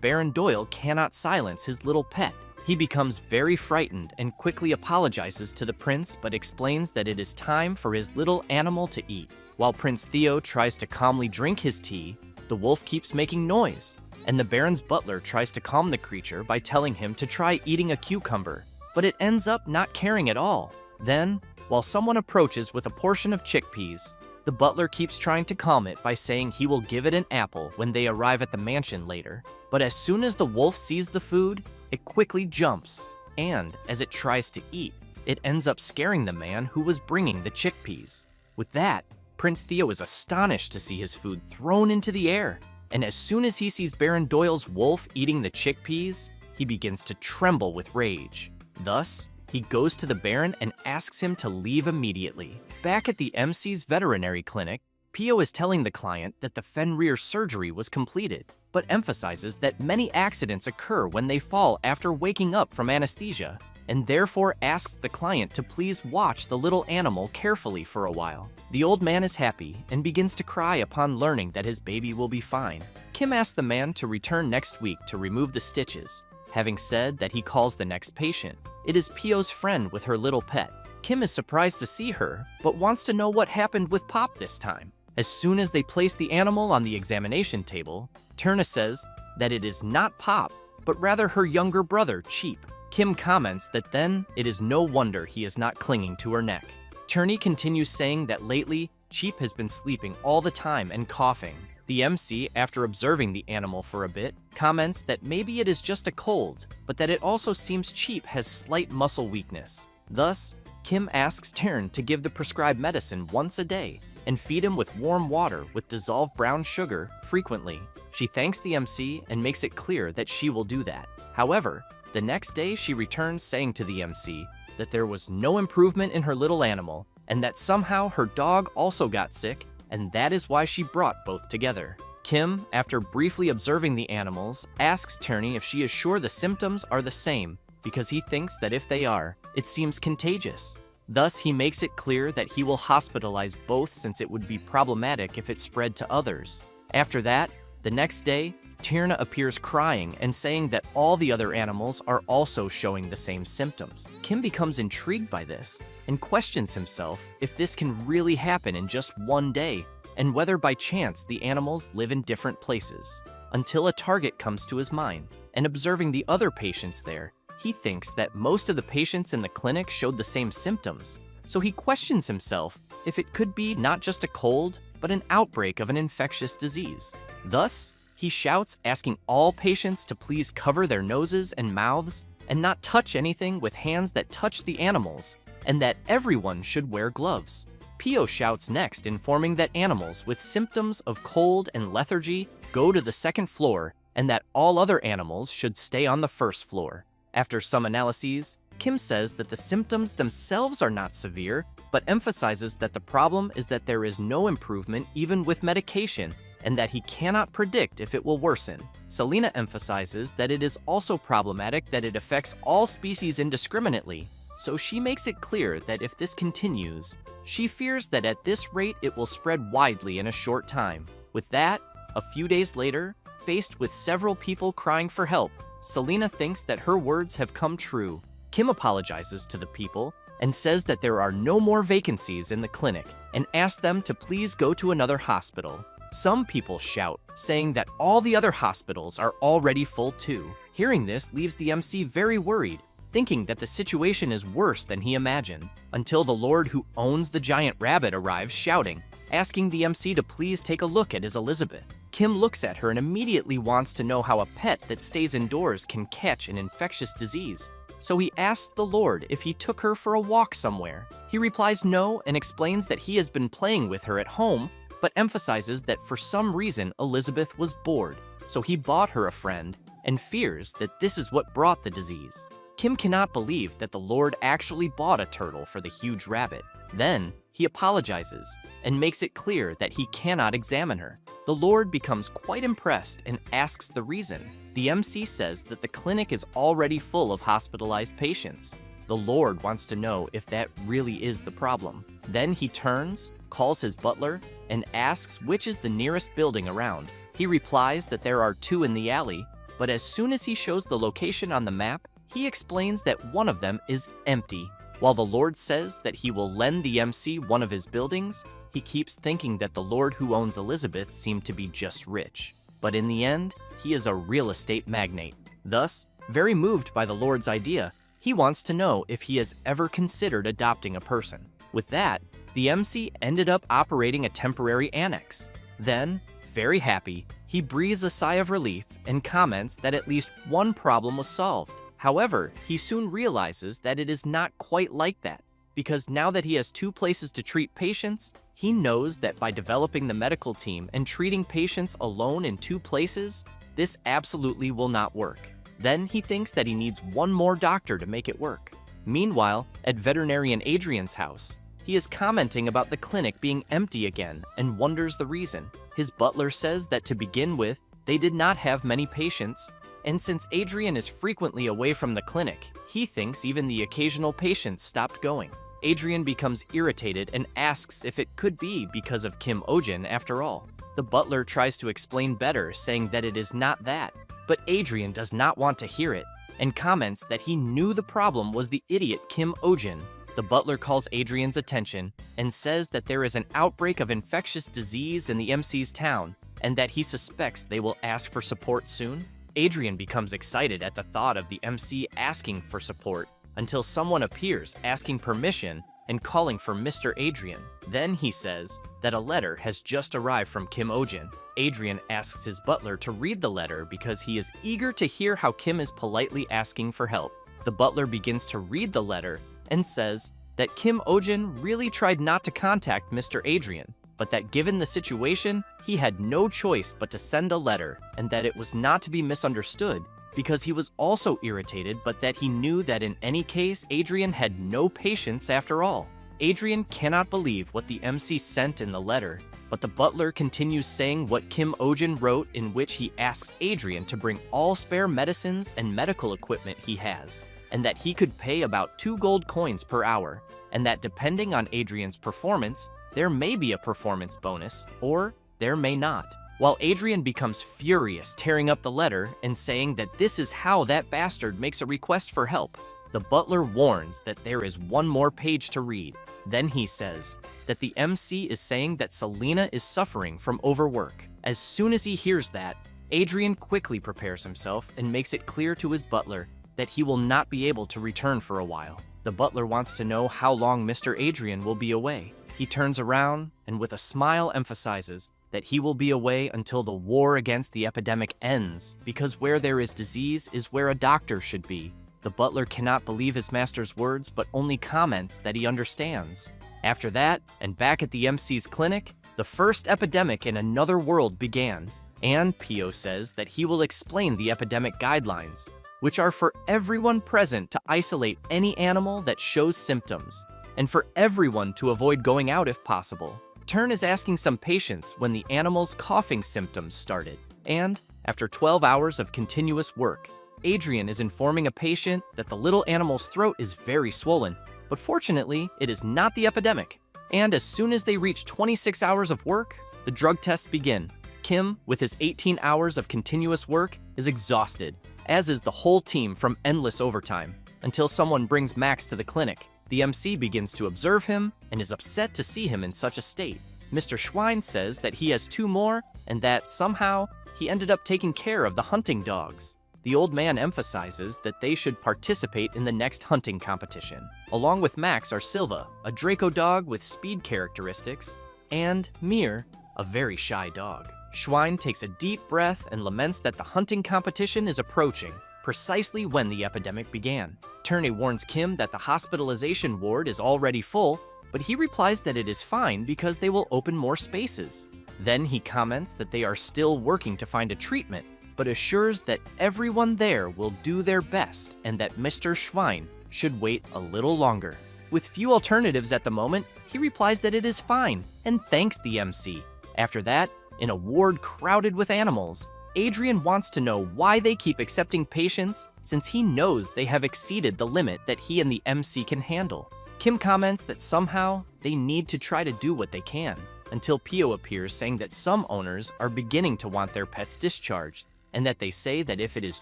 Speaker 1: Baron Doyle cannot silence his little pet. He becomes very frightened and quickly apologizes to the prince, but explains that it is time for his little animal to eat. While Prince Theo tries to calmly drink his tea, the wolf keeps making noise, and the Baron's butler tries to calm the creature by telling him to try eating a cucumber, but it ends up not caring at all. Then, while someone approaches with a portion of chickpeas, the butler keeps trying to calm it by saying he will give it an apple when they arrive at the mansion later. But as soon as the wolf sees the food, it quickly jumps, and as it tries to eat, it ends up scaring the man who was bringing the chickpeas. With that, Prince Theo is astonished to see his food thrown into the air, and as soon as he sees Baron Doyle's wolf eating the chickpeas, he begins to tremble with rage. Thus, he goes to the Baron and asks him to leave immediately. Back at the MC's veterinary clinic, Pio is telling the client that the Fenrir surgery was completed, but emphasizes that many accidents occur when they fall after waking up from anesthesia, and therefore asks the client to please watch the little animal carefully for a while. The old man is happy and begins to cry upon learning that his baby will be fine. Kim asks the man to return next week to remove the stitches. Having said that, he calls the next patient. It is Pio's friend with her little pet. Kim is surprised to see her, but wants to know what happened with Pop this time. As soon as they place the animal on the examination table, Turna says that it is not Pop, but rather her younger brother, Cheap. Kim comments that then it is no wonder he is not clinging to her neck. Turney continues saying that lately, Cheap has been sleeping all the time and coughing. The MC, after observing the animal for a bit, comments that maybe it is just a cold, but that it also seems Cheap has slight muscle weakness. Thus, Kim asks Tern to give the prescribed medicine once a day and feed him with warm water with dissolved brown sugar frequently. She thanks the MC and makes it clear that she will do that. However, the next day she returns saying to the MC that there was no improvement in her little animal and that somehow her dog also got sick, and that is why she brought both together. Kim, after briefly observing the animals, asks Turney if she is sure the symptoms are the same, because he thinks that if they are, it seems contagious. Thus, he makes it clear that he will hospitalize both since it would be problematic if it spread to others. After that, the next day, Tyrna appears crying and saying that all the other animals are also showing the same symptoms. Kim becomes intrigued by this and questions himself if this can really happen in just one day, and whether by chance the animals live in different places. Until a target comes to his mind, and observing the other patients there, he thinks that most of the patients in the clinic showed the same symptoms, so he questions himself if it could be not just a cold, but an outbreak of an infectious disease. Thus, he shouts, asking all patients to please cover their noses and mouths and not touch anything with hands that touch the animals, and that everyone should wear gloves. Pio shouts next, informing that animals with symptoms of cold and lethargy go to the second floor and that all other animals should stay on the first floor. After some analyses, Kim says that the symptoms themselves are not severe, but emphasizes that the problem is that there is no improvement even with medication, and that he cannot predict if it will worsen. Selena emphasizes that it is also problematic that it affects all species indiscriminately, so she makes it clear that if this continues, she fears that at this rate it will spread widely in a short time. With that, a few days later, faced with several people crying for help, Selena thinks that her words have come true. Kim apologizes to the people and says that there are no more vacancies in the clinic and asks them to please go to another hospital. Some people shout, saying that all the other hospitals are already full too. Hearing this leaves the MC very worried, thinking that the situation is worse than he imagined, until the Lord who owns the giant rabbit arrives shouting, asking the MC to please take a look at his Elizabeth. Kim looks at her and immediately wants to know how a pet that stays indoors can catch an infectious disease. So he asks the Lord if he took her for a walk somewhere. He replies no and explains that he has been playing with her at home, but emphasizes that for some reason Elizabeth was bored, so he bought her a friend and fears that this is what brought the disease. Kim cannot believe that the Lord actually bought a turtle for the huge rabbit. Then, he apologizes and makes it clear that he cannot examine her. The Lord becomes quite impressed and asks the reason. The MC says that the clinic is already full of hospitalized patients. The Lord wants to know if that really is the problem. Then he turns, calls his butler, and asks which is the nearest building around. He replies that there are 2 in the alley, but as soon as he shows the location on the map, he explains that one of them is empty. While the Lord says that he will lend the MC one of his buildings, he keeps thinking that the Lord who owns Elizabeth seemed to be just rich. But in the end, he is a real estate magnate. Thus, very moved by the Lord's idea, he wants to know if he has ever considered adopting a person. With that, the MC ended up operating a temporary annex. Then, very happy, he breathes a sigh of relief and comments that at least one problem was solved. However, he soon realizes that it is not quite like that, because now that he has 2 places to treat patients, he knows that by developing the medical team and treating patients alone in 2 places, this absolutely will not work. Then he thinks that he needs one more doctor to make it work. Meanwhile, at Veterinarian Adrian's house, he is commenting about the clinic being empty again and wonders the reason. His butler says that to begin with, they did not have many patients, and since Adrian is frequently away from the clinic, he thinks even the occasional patients stopped going. Adrian becomes irritated and asks if it could be because of Kim Ojin after all. The butler tries to explain better, saying that it is not that, but Adrian does not want to hear it and comments that he knew the problem was the idiot Kim Ojin. The butler calls Adrian's attention and says that there is an outbreak of infectious disease in the MC's town and that he suspects they will ask for support soon. Adrian becomes excited at the thought of the MC asking for support until someone appears asking permission and calling for Mr. Adrian. Then he says that a letter has just arrived from Kim Ojin. Adrian asks his butler to read the letter because he is eager to hear how Kim is politely asking for help. The butler begins to read the letter and says that Kim Ojin really tried not to contact Mr. Adrian, but that given the situation, he had no choice but to send a letter, and that it was not to be misunderstood because he was also irritated, but that he knew that in any case, Adrian had no patience after all. Adrian cannot believe what the MC sent in the letter, but the butler continues saying what Kim Ojin wrote, in which he asks Adrian to bring all spare medicines and medical equipment he has, and that he could pay about 2 gold coins per hour, and that depending on Adrian's performance, there may be a performance bonus, or there may not. While Adrian becomes furious, tearing up the letter and saying that this is how that bastard makes a request for help, the butler warns that there is one more page to read. Then he says that the MC is saying that Selena is suffering from overwork. As soon as he hears that, Adrian quickly prepares himself and makes it clear to his butler that he will not be able to return for a while. The butler wants to know how long Mr. Adrian will be away. He turns around and with a smile emphasizes that he will be away until the war against the epidemic ends, because where there is disease is where a doctor should be. The butler cannot believe his master's words, but only comments that he understands. After that, and back at the MC's clinic, the first epidemic in another world began, and Pio says that he will explain the epidemic guidelines, which are for everyone present to isolate any animal that shows symptoms, and for everyone to avoid going out if possible. Turn is asking some patients when the animal's coughing symptoms started, and after 12 hours of continuous work, Adrian is informing a patient that the little animal's throat is very swollen, but fortunately, it is not the epidemic. And as soon as they reach 26 hours of work, the drug tests begin. Kim, with his 18 hours of continuous work, is exhausted, as is the whole team from endless overtime, until someone brings Max to the clinic. The MC begins to observe him and is upset to see him in such a state. Mr. Schwein says that he has 2 more and that somehow he ended up taking care of the hunting dogs. The old man emphasizes that they should participate in the next hunting competition. Along with Max are Silva, a Draco dog with speed characteristics, and Mir, a very shy dog. Schwein takes a deep breath and laments that the hunting competition is approaching, precisely when the epidemic began. Turney warns Kim that the hospitalization ward is already full, but he replies that it is fine because they will open more spaces. Then he comments that they are still working to find a treatment, but assures that everyone there will do their best and that Mr. Schwein should wait a little longer. With few alternatives at the moment, he replies that it is fine and thanks the MC. After that, in a ward crowded with animals, Adrian wants to know why they keep accepting patients since he knows they have exceeded the limit that he and the MC can handle. Kim comments that somehow they need to try to do what they can, until Pio appears saying that some owners are beginning to want their pets discharged, and that they say that if it is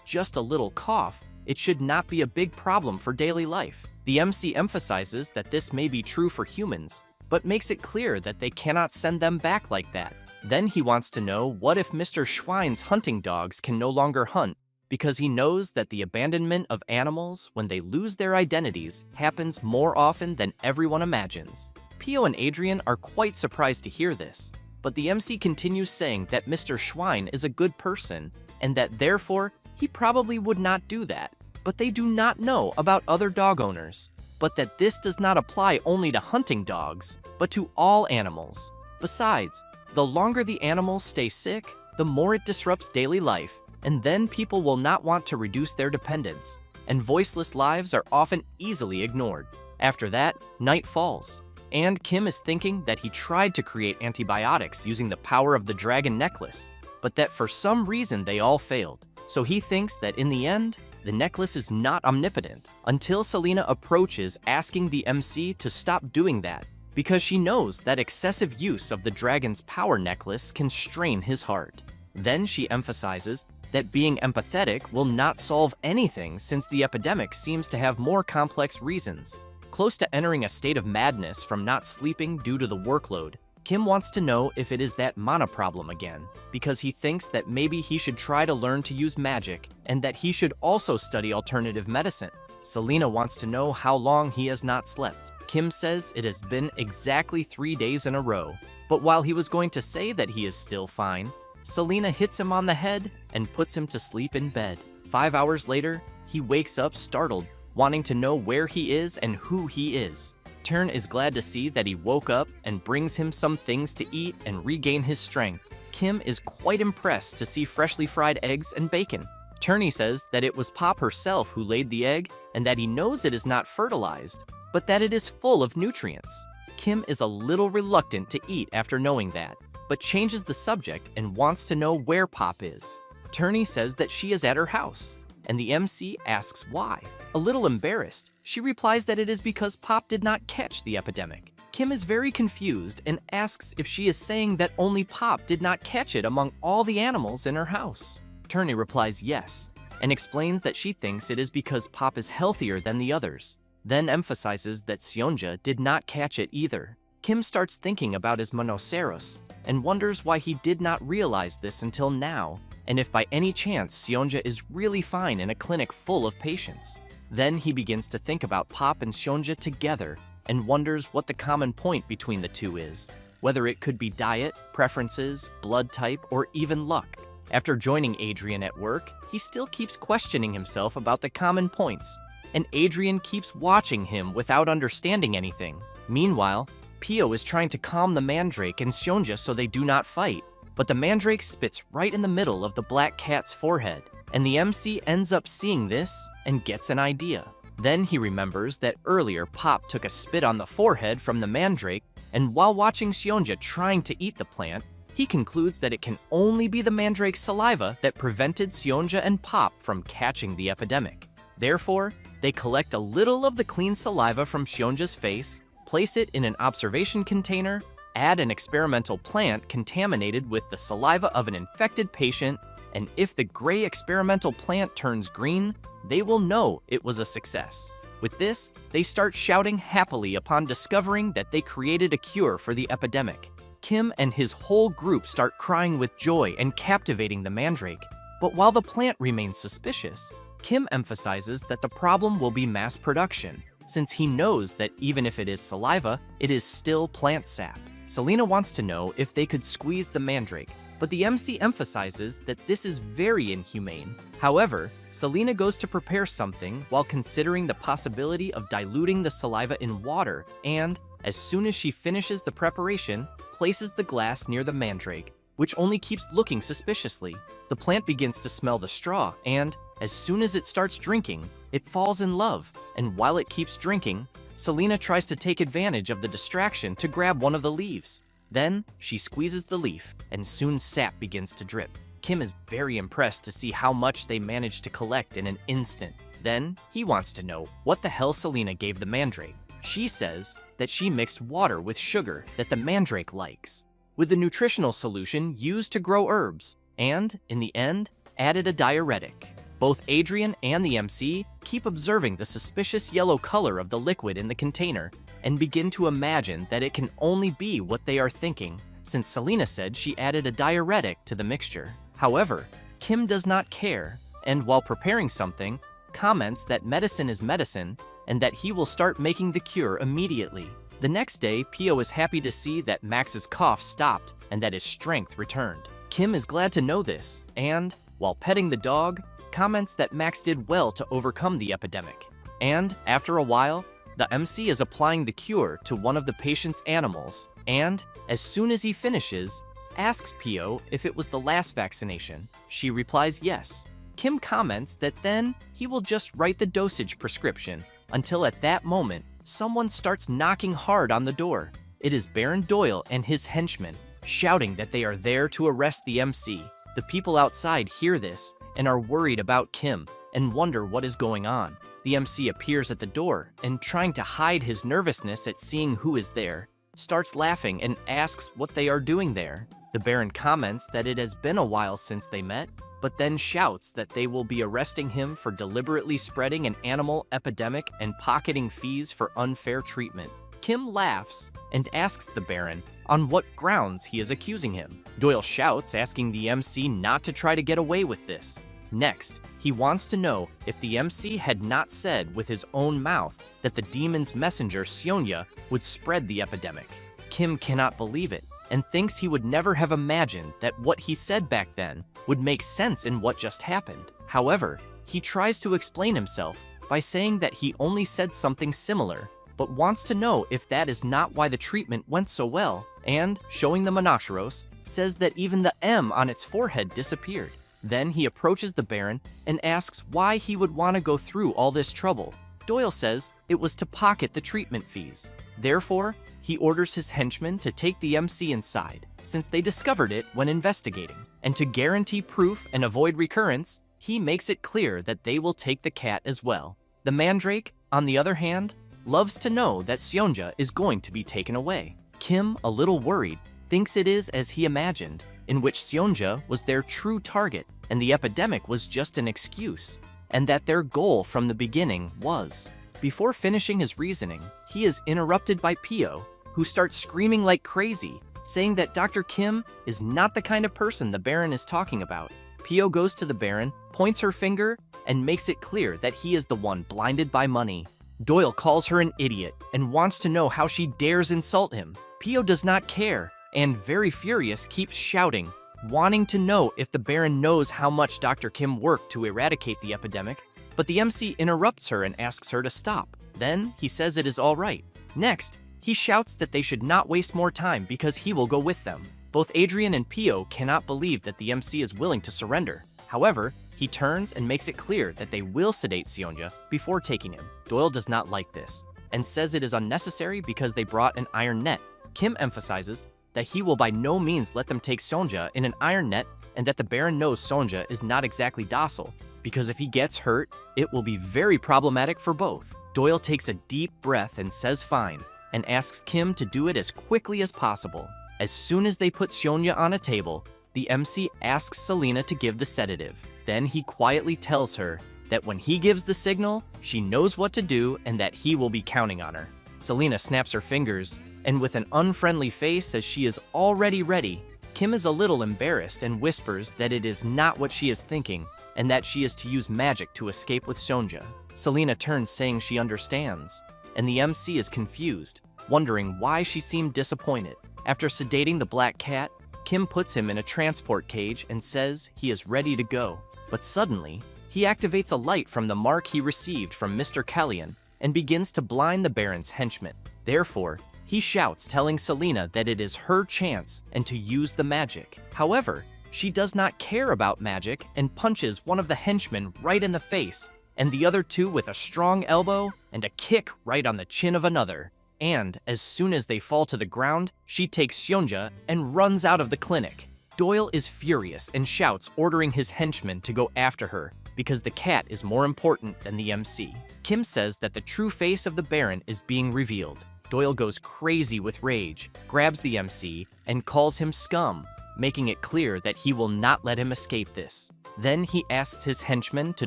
Speaker 1: just a little cough, it should not be a big problem for daily life. The MC emphasizes that this may be true for humans, but makes it clear that they cannot send them back like that. Then he wants to know what if Mr. Schwein's hunting dogs can no longer hunt, because he knows that the abandonment of animals when they lose their identities happens more often than everyone imagines. Pio and Adrian are quite surprised to hear this, but the MC continues saying that Mr. Schwein is a good person and that therefore he probably would not do that, but they do not know about other dog owners, but that this does not apply only to hunting dogs, but to all animals. Besides, the longer the animals stay sick, the more it disrupts daily life, and then people will not want to reduce their dependence, and voiceless lives are often easily ignored. After that, night falls, and Kim is thinking that he tried to create antibiotics using the power of the dragon necklace, but that for some reason they all failed. So he thinks that in the end, the necklace is not omnipotent, until Selena approaches asking the MC to stop doing that, because she knows that excessive use of the dragon's power necklace can strain his heart. Then she emphasizes that being empathetic will not solve anything since the epidemic seems to have more complex reasons. Close to entering a state of madness from not sleeping due to the workload, Kim wants to know if it is that mana problem again, because he thinks that maybe he should try to learn to use magic and that he should also study alternative medicine. Selena wants to know how long he has not slept. Kim says it has been exactly 3 days in a row, but while he was going to say that he is still fine, Selena hits him on the head and puts him to sleep in bed. 5 hours later, he wakes up startled, wanting to know where he is and who he is. Tern is glad to see that he woke up and brings him some things to eat and regain his strength. Kim is quite impressed to see freshly fried eggs and bacon. Turney says that it was Pop herself who laid the egg and that he knows it is not fertilized, but that it is full of nutrients. Kim is a little reluctant to eat after knowing that, but changes the subject and wants to know where Pop is. Turney says that she is at her house, and the MC asks why. A little embarrassed, she replies that it is because Pop did not catch the epidemic. Kim is very confused and asks if she is saying that only Pop did not catch it among all the animals in her house. Turney replies yes, and explains that she thinks it is because Pop is healthier than the others, then emphasizes that Sionja did not catch it either. Kim starts thinking about his monoceros and wonders why he did not realize this until now, and if by any chance Sionja is really fine in a clinic full of patients. Then he begins to think about Pop and Sionja together and wonders what the common point between the two is, whether it could be diet, preferences, blood type, or even luck. After joining Adrian at work, he still keeps questioning himself about the common points, and Adrian keeps watching him without understanding anything. Meanwhile, Pio is trying to calm the Mandrake and Sionja so they do not fight, but the Mandrake spits right in the middle of the black cat's forehead, and the MC ends up seeing this and gets an idea. Then he remembers that earlier Pop took a spit on the forehead from the Mandrake, and while watching Sionja trying to eat the plant, he concludes that it can only be the Mandrake's saliva that prevented Sionja and Pop from catching the epidemic. Therefore, they collect a little of the clean saliva from Sionja's face, place it in an observation container, add an experimental plant contaminated with the saliva of an infected patient, and if the gray experimental plant turns green, they will know it was a success. With this, they start shouting happily upon discovering that they created a cure for the epidemic. Kim and his whole group start crying with joy and captivating the Mandrake, but while the plant remains suspicious, Kim emphasizes that the problem will be mass production, since he knows that even if it is saliva, it is still plant sap. Selena wants to know if they could squeeze the Mandrake, but the MC emphasizes that this is very inhumane. However, Selena goes to prepare something while considering the possibility of diluting the saliva in water and, as soon as she finishes the preparation, places the glass near the Mandrake. which only keeps looking suspiciously. The plant begins to smell the straw, and as soon as it starts drinking, it falls in love. And while it keeps drinking, Selena tries to take advantage of the distraction to grab one of the leaves. Then she squeezes the leaf, and soon sap begins to drip. Kim is very impressed to see how much they managed to collect in an instant. Then he wants to know what the hell Selena gave the mandrake. She says that she mixed water with sugar that the mandrake likes, with the nutritional solution used to grow herbs, and, in the end, added a diuretic. Both Adrian and the MC keep observing the suspicious yellow color of the liquid in the container and begin to imagine that it can only be what they are thinking, since Selena said she added a diuretic to the mixture. However, Kim does not care, and while preparing something, comments that medicine is medicine and that he will start making the cure immediately. The next day, Pio is happy to see that Max's cough stopped and that his strength returned. Kim is glad to know this, and, while petting the dog, comments that Max did well to overcome the epidemic. And, after a while, the MC is applying the cure to one of the patient's animals, and, as soon as he finishes, asks Pio if it was the last vaccination. She replies yes. Kim comments that then he will just write the dosage prescription, until at that moment, someone starts knocking hard on the door. It is Baron Doyle and his henchmen, shouting that they are there to arrest the MC. The people outside hear this and are worried about Kim and wonder what is going on. The MC appears at the door and, trying to hide his nervousness at seeing who is there, starts laughing and asks what they are doing there. The Baron comments that it has been a while since they met, but then shouts that they will be arresting him for deliberately spreading an animal epidemic and pocketing fees for unfair treatment. Kim laughs and asks the Baron on what grounds he is accusing him. Doyle shouts, asking the MC not to try to get away with this. Next, he wants to know if the MC had not said with his own mouth that the demon's messenger, Sionya, would spread the epidemic. Kim cannot believe it and thinks he would never have imagined that what he said back then would make sense in what just happened. However, he tries to explain himself by saying that he only said something similar, but wants to know if that is not why the treatment went so well, and, showing the Monoceros, says that even the M on its forehead disappeared. Then he approaches the Baron and asks why he would want to go through all this trouble. Doyle says it was to pocket the treatment fees. Therefore, he orders his henchmen to take the MC inside, since they discovered it when investigating. And to guarantee proof and avoid recurrence, he makes it clear that they will take the cat as well. The Mandrake, on the other hand, loves to know that Sionja is going to be taken away. Kim, a little worried, thinks it is as he imagined, in which Sionja was their true target and the epidemic was just an excuse, and that their goal from the beginning was. Before finishing his reasoning, he is interrupted by Pio, who starts screaming like crazy, saying that Dr. Kim is not the kind of person the Baron is talking about. Pio goes to the Baron, points her finger, and makes it clear that he is the one blinded by money. Doyle calls her an idiot and wants to know how she dares insult him. Pio does not care, and very furious keeps shouting, wanting to know if the Baron knows how much Dr. Kim worked to eradicate the epidemic, but the MC interrupts her and asks her to stop. Then he says it is all right. Next, he shouts that they should not waste more time because he will go with them. Both Adrian and Pio cannot believe that the MC is willing to surrender. However, he turns and makes it clear that they will sedate Sionja before taking him. Doyle does not like this and says it is unnecessary because they brought an iron net. Kim emphasizes that he will by no means let them take Sionja in an iron net and that the Baron knows Sionja is not exactly docile, because if he gets hurt, it will be very problematic for both. Doyle takes a deep breath and says fine, and asks Kim to do it as quickly as possible. As soon as they put Sionja on a table, the MC asks Selena to give the sedative. Then he quietly tells her that when he gives the signal, she knows what to do and that he will be counting on her. Selena snaps her fingers, and with an unfriendly face says she is already ready. Kim is a little embarrassed and whispers that it is not what she is thinking, and that she is to use magic to escape with Sionja. Selena turns saying she understands, and the MC is confused, wondering why she seemed disappointed. After sedating the black cat, Kim puts him in a transport cage and says he is ready to go. But suddenly, he activates a light from the mark he received from Mr. Kellyan and begins to blind the Baron's henchmen. Therefore, He shouts, telling Selena that it is her chance and to use the magic. However, she does not care about magic and punches one of the henchmen right in the face, and the other two with a strong elbow and a kick right on the chin of another. And as soon as they fall to the ground, she takes Seonja and runs out of the clinic. Doyle is furious and shouts, ordering his henchmen to go after her because the cat is more important than the MC. Kim says that the true face of the Baron is being revealed. Doyle goes crazy with rage, grabs the MC, and calls him scum, making it clear that he will not let him escape this. Then he asks his henchmen to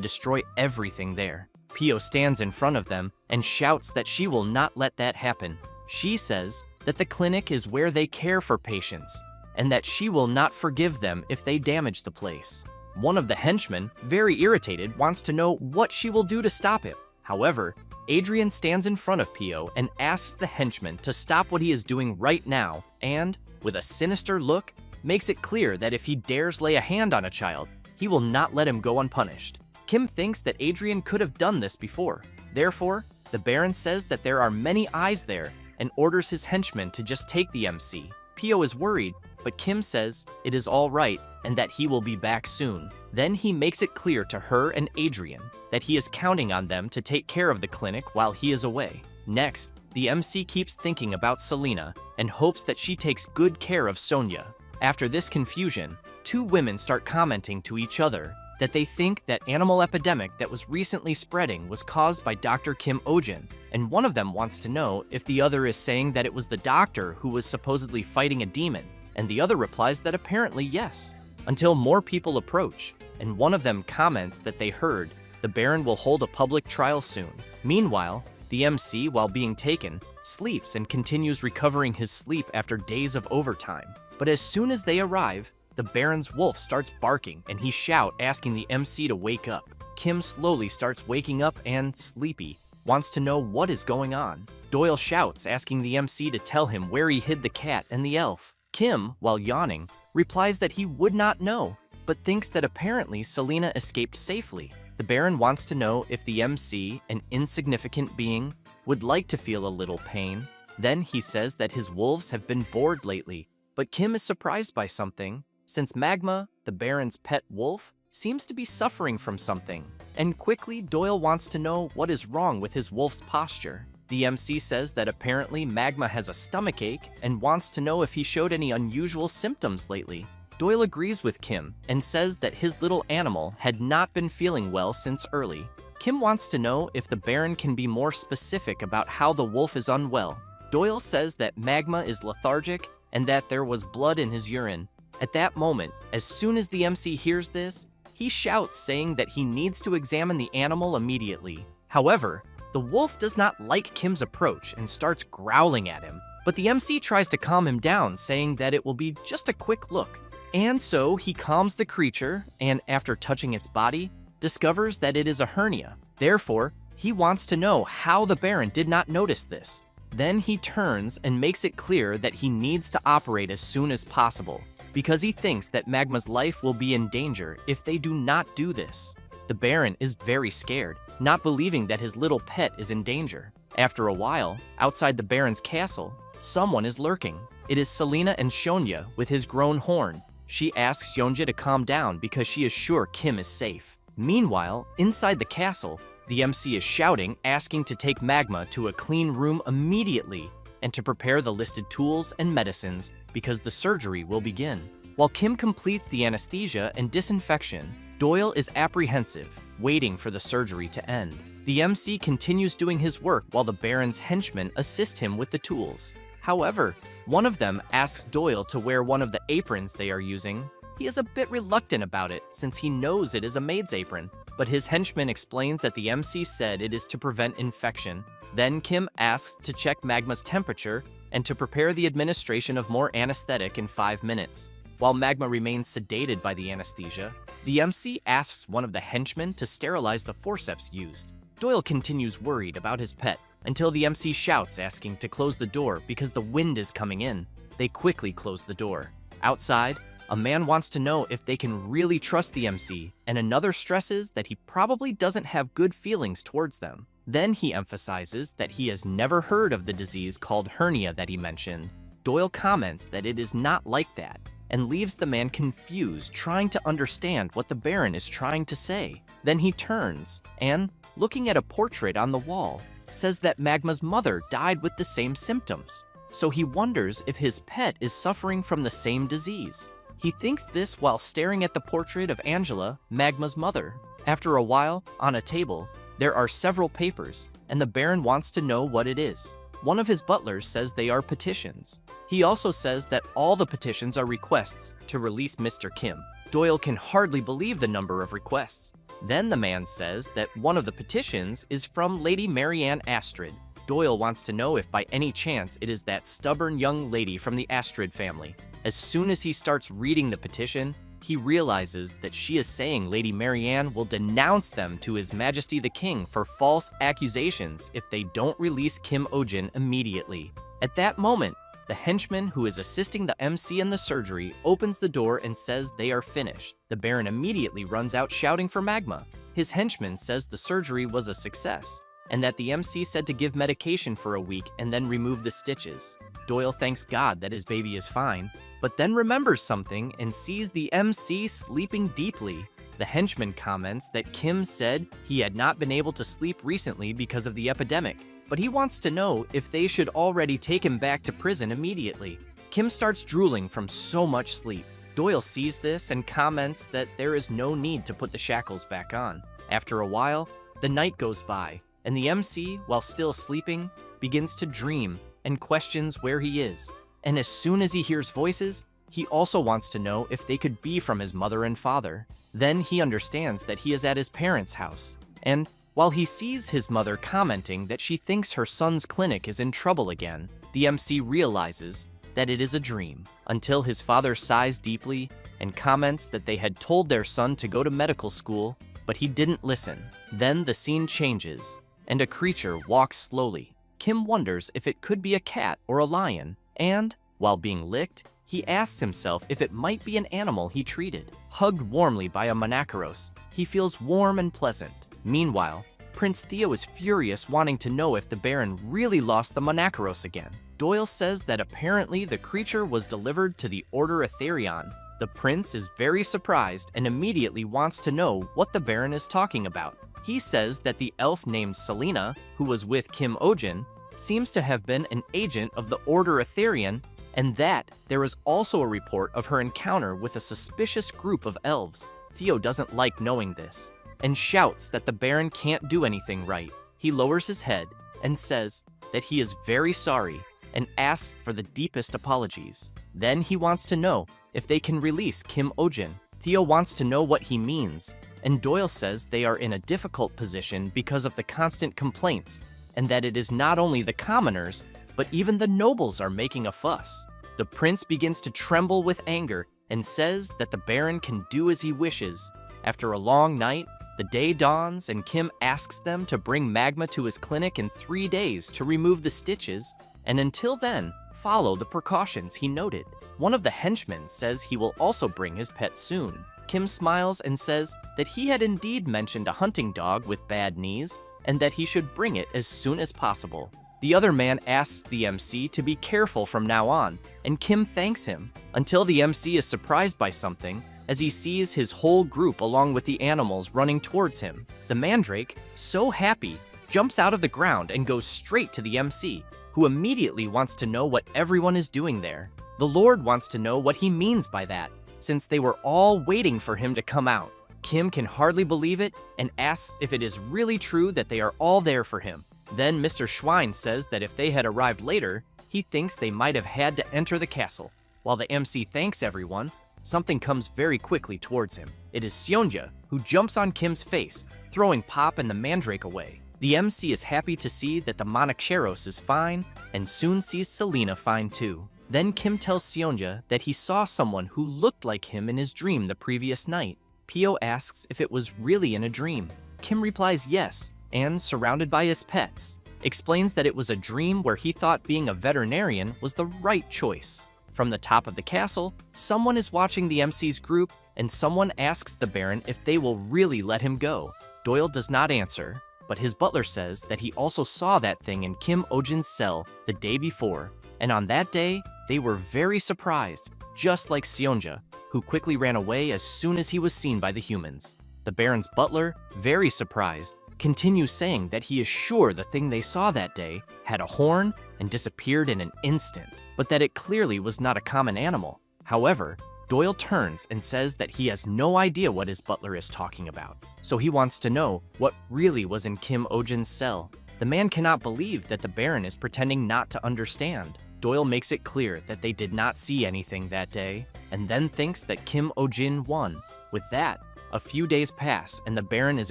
Speaker 1: destroy everything there. Pio stands in front of them and shouts that she will not let that happen. She says that the clinic is where they care for patients, and that she will not forgive them if they damage the place. One of the henchmen, very irritated, wants to know what she will do to stop him. However, Adrian stands in front of Pio and asks the henchman to stop what he is doing right now and, with a sinister look, makes it clear that if he dares lay a hand on a child, he will not let him go unpunished. Kim thinks that Adrian could have done this before. Therefore, the Baron says that there are many eyes there and orders his henchmen to just take the MC. Pio is worried, but Kim says it is all right and that he will be back soon. Then he makes it clear to her and Adrian that he is counting on them to take care of the clinic while he is away. Next, the MC keeps thinking about Selena and hopes that she takes good care of Sonia. After this confusion, two women start commenting to each other that they think that animal epidemic that was recently spreading was caused by Dr. Kim Ojin, and one of them wants to know if the other is saying that it was the doctor who was supposedly fighting a demon, and the other replies that apparently yes, until more people approach, and one of them comments that they heard the Baron will hold a public trial soon. Meanwhile, the MC, while being taken, sleeps and continues recovering his sleep after days of overtime. But as soon as they arrive, the Baron's wolf starts barking and he shouts, asking the MC to wake up. Kim slowly starts waking up and, sleepy, wants to know what is going on. Doyle shouts, asking the MC to tell him where he hid the cat and the elf. Kim, while yawning, replies that he would not know, but thinks that apparently Selena escaped safely. The Baron wants to know if the MC, an insignificant being, would like to feel a little pain. Then he says that his wolves have been bored lately, but Kim is surprised by something, since Magma, the Baron's pet wolf, seems to be suffering from something. And quickly, Doyle wants to know what is wrong with his wolf's posture. The MC says that apparently Magma has a stomachache and wants to know if he showed any unusual symptoms lately. Doyle agrees with Kim and says that his little animal had not been feeling well since early. Kim wants to know if the Baron can be more specific about how the wolf is unwell. Doyle says that Magma is lethargic and that there was blood in his urine. At that moment, as soon as the MC hears this, he shouts, saying that he needs to examine the animal immediately. However, the wolf does not like Kim's approach and starts growling at him, but the MC tries to calm him down, saying that it will be just a quick look. And so he calms the creature and, after touching its body, discovers that it is a hernia. Therefore, he wants to know how the Baron did not notice this. Then he turns and makes it clear that he needs to operate as soon as possible, because he thinks that Magma's life will be in danger if they do not do this. The Baron is very scared, not believing that his little pet is in danger. After a while, outside the Baron's castle, someone is lurking. It is Selena and Shonya with his grown horn. She asks Yeonja to calm down because she is sure Kim is safe. Meanwhile, inside the castle, the MC is shouting, asking to take Magma to a clean room immediately and to prepare the listed tools and medicines because the surgery will begin. While Kim completes the anesthesia and disinfection, Doyle is apprehensive, waiting for the surgery to end. The MC continues doing his work while the Baron's henchmen assist him with the tools. However, one of them asks Doyle to wear one of the aprons they are using. He is a bit reluctant about it since he knows it is a maid's apron, but his henchman explains that the MC said it is to prevent infection. Then Kim asks to check Magma's temperature and to prepare the administration of more anesthetic in 5 minutes. While Magma remains sedated by the anesthesia, the MC asks one of the henchmen to sterilize the forceps used. Doyle continues worried about his pet until the MC shouts, asking to close the door because the wind is coming in. They quickly close the door. Outside, a man wants to know if they can really trust the MC, and another stresses that he probably doesn't have good feelings towards them. Then he emphasizes that he has never heard of the disease called hernia that he mentioned. Doyle comments that it is not like that, and leaves the man confused, trying to understand what the Baron is trying to say. Then he turns and, looking at a portrait on the wall, says that Magma's mother died with the same symptoms. So he wonders if his pet is suffering from the same disease. He thinks this while staring at the portrait of Angela, Magma's mother. After a while, on a table, there are several papers, and the Baron wants to know what it is. One of his butlers says they are petitions. He also says that all the petitions are requests to release Mr. Kim. Doyle can hardly believe the number of requests. Then the man says that one of the petitions is from Lady Marianne Astrid. Doyle wants to know if by any chance it is that stubborn young lady from the Astrid family. As soon as he starts reading the petition, he realizes that she is saying Lady Marianne will denounce them to His Majesty the King for false accusations if they don't release Kim Ojin immediately. At that moment, the henchman who is assisting the MC in the surgery opens the door and says they are finished. The Baron immediately runs out shouting for Magma. His henchman says the surgery was a success, and that the MC said to give medication for a week and then remove the stitches. Doyle thanks God that his baby is fine, but then remembers something and sees the MC sleeping deeply. The henchman comments that Kim said he had not been able to sleep recently because of the epidemic, but he wants to know if they should already take him back to prison immediately. Kim starts drooling from so much sleep. Doyle sees this and comments that there is no need to put the shackles back on. After a while, the night goes by, and the MC, while still sleeping, begins to dream and questions where he is. And as soon as he hears voices, he also wants to know if they could be from his mother and father. Then he understands that he is at his parents' house, and while he sees his mother commenting that she thinks her son's clinic is in trouble again, the MC realizes that it is a dream, until his father sighs deeply and comments that they had told their son to go to medical school, but he didn't listen. Then the scene changes, and a creature walks slowly. Kim wonders if it could be a cat or a lion, and, while being licked, he asks himself if it might be an animal he treated. Hugged warmly by a Monacaros, he feels warm and pleasant. Meanwhile, Prince Theo is furious, wanting to know if the Baron really lost the Monacaros again. Doyle says that apparently the creature was delivered to the Order Etherion. The prince is very surprised and immediately wants to know what the Baron is talking about. He says that the elf named Selena, who was with Kim Ojin, seems to have been an agent of the Order Etherion, and that there is also a report of her encounter with a suspicious group of elves. Theo doesn't like knowing this, and shouts that the Baron can't do anything right. He lowers his head and says that he is very sorry and asks for the deepest apologies. Then he wants to know if they can release Kim Ojin. Theo wants to know what he means, and Doyle says they are in a difficult position because of the constant complaints, and that it is not only the commoners, but even the nobles are making a fuss. The prince begins to tremble with anger and says that the Baron can do as he wishes. After a long night, the day dawns and Kim asks them to bring Magma to his clinic in 3 days to remove the stitches, and until then, follow the precautions he noted. One of the henchmen says he will also bring his pet soon. Kim smiles and says that he had indeed mentioned a hunting dog with bad knees, and that he should bring it as soon as possible. The other man asks the MC to be careful from now on, and Kim thanks him, until the MC is surprised by something as he sees his whole group along with the animals running towards him. The mandrake, so happy, jumps out of the ground and goes straight to the MC, who immediately wants to know what everyone is doing there. The Lord wants to know what he means by that, since they were all waiting for him to come out. Kim can hardly believe it and asks if it is really true that they are all there for him. Then Mr. Schwein says that if they had arrived later, he thinks they might have had to enter the castle. While the MC thanks everyone, something comes very quickly towards him. It is Sionja, who jumps on Kim's face, throwing Pop and the mandrake away. The MC is happy to see that the Monacaros is fine, and soon sees Selena fine too. Then Kim tells Sionja that he saw someone who looked like him in his dream the previous night. Pio asks if it was really in a dream. Kim replies yes, and, surrounded by his pets, explains that it was a dream where he thought being a veterinarian was the right choice. From the top of the castle, someone is watching the MC's group, and someone asks the Baron if they will really let him go. Doyle does not answer, but his butler says that he also saw that thing in Kim Ojin's cell the day before, and on that day, they were very surprised, just like Seonja, who quickly ran away as soon as he was seen by the humans. The Baron's butler, very surprised, continues saying that he is sure the thing they saw that day had a horn and disappeared in an instant, but that it clearly was not a common animal. However, Doyle turns and says that he has no idea what his butler is talking about, so he wants to know what really was in Kim Ojin's cell. The man cannot believe that the Baron is pretending not to understand. Doyle makes it clear that they did not see anything that day, and then thinks that Kim Ojin won. With that, a few days pass, and the Baron is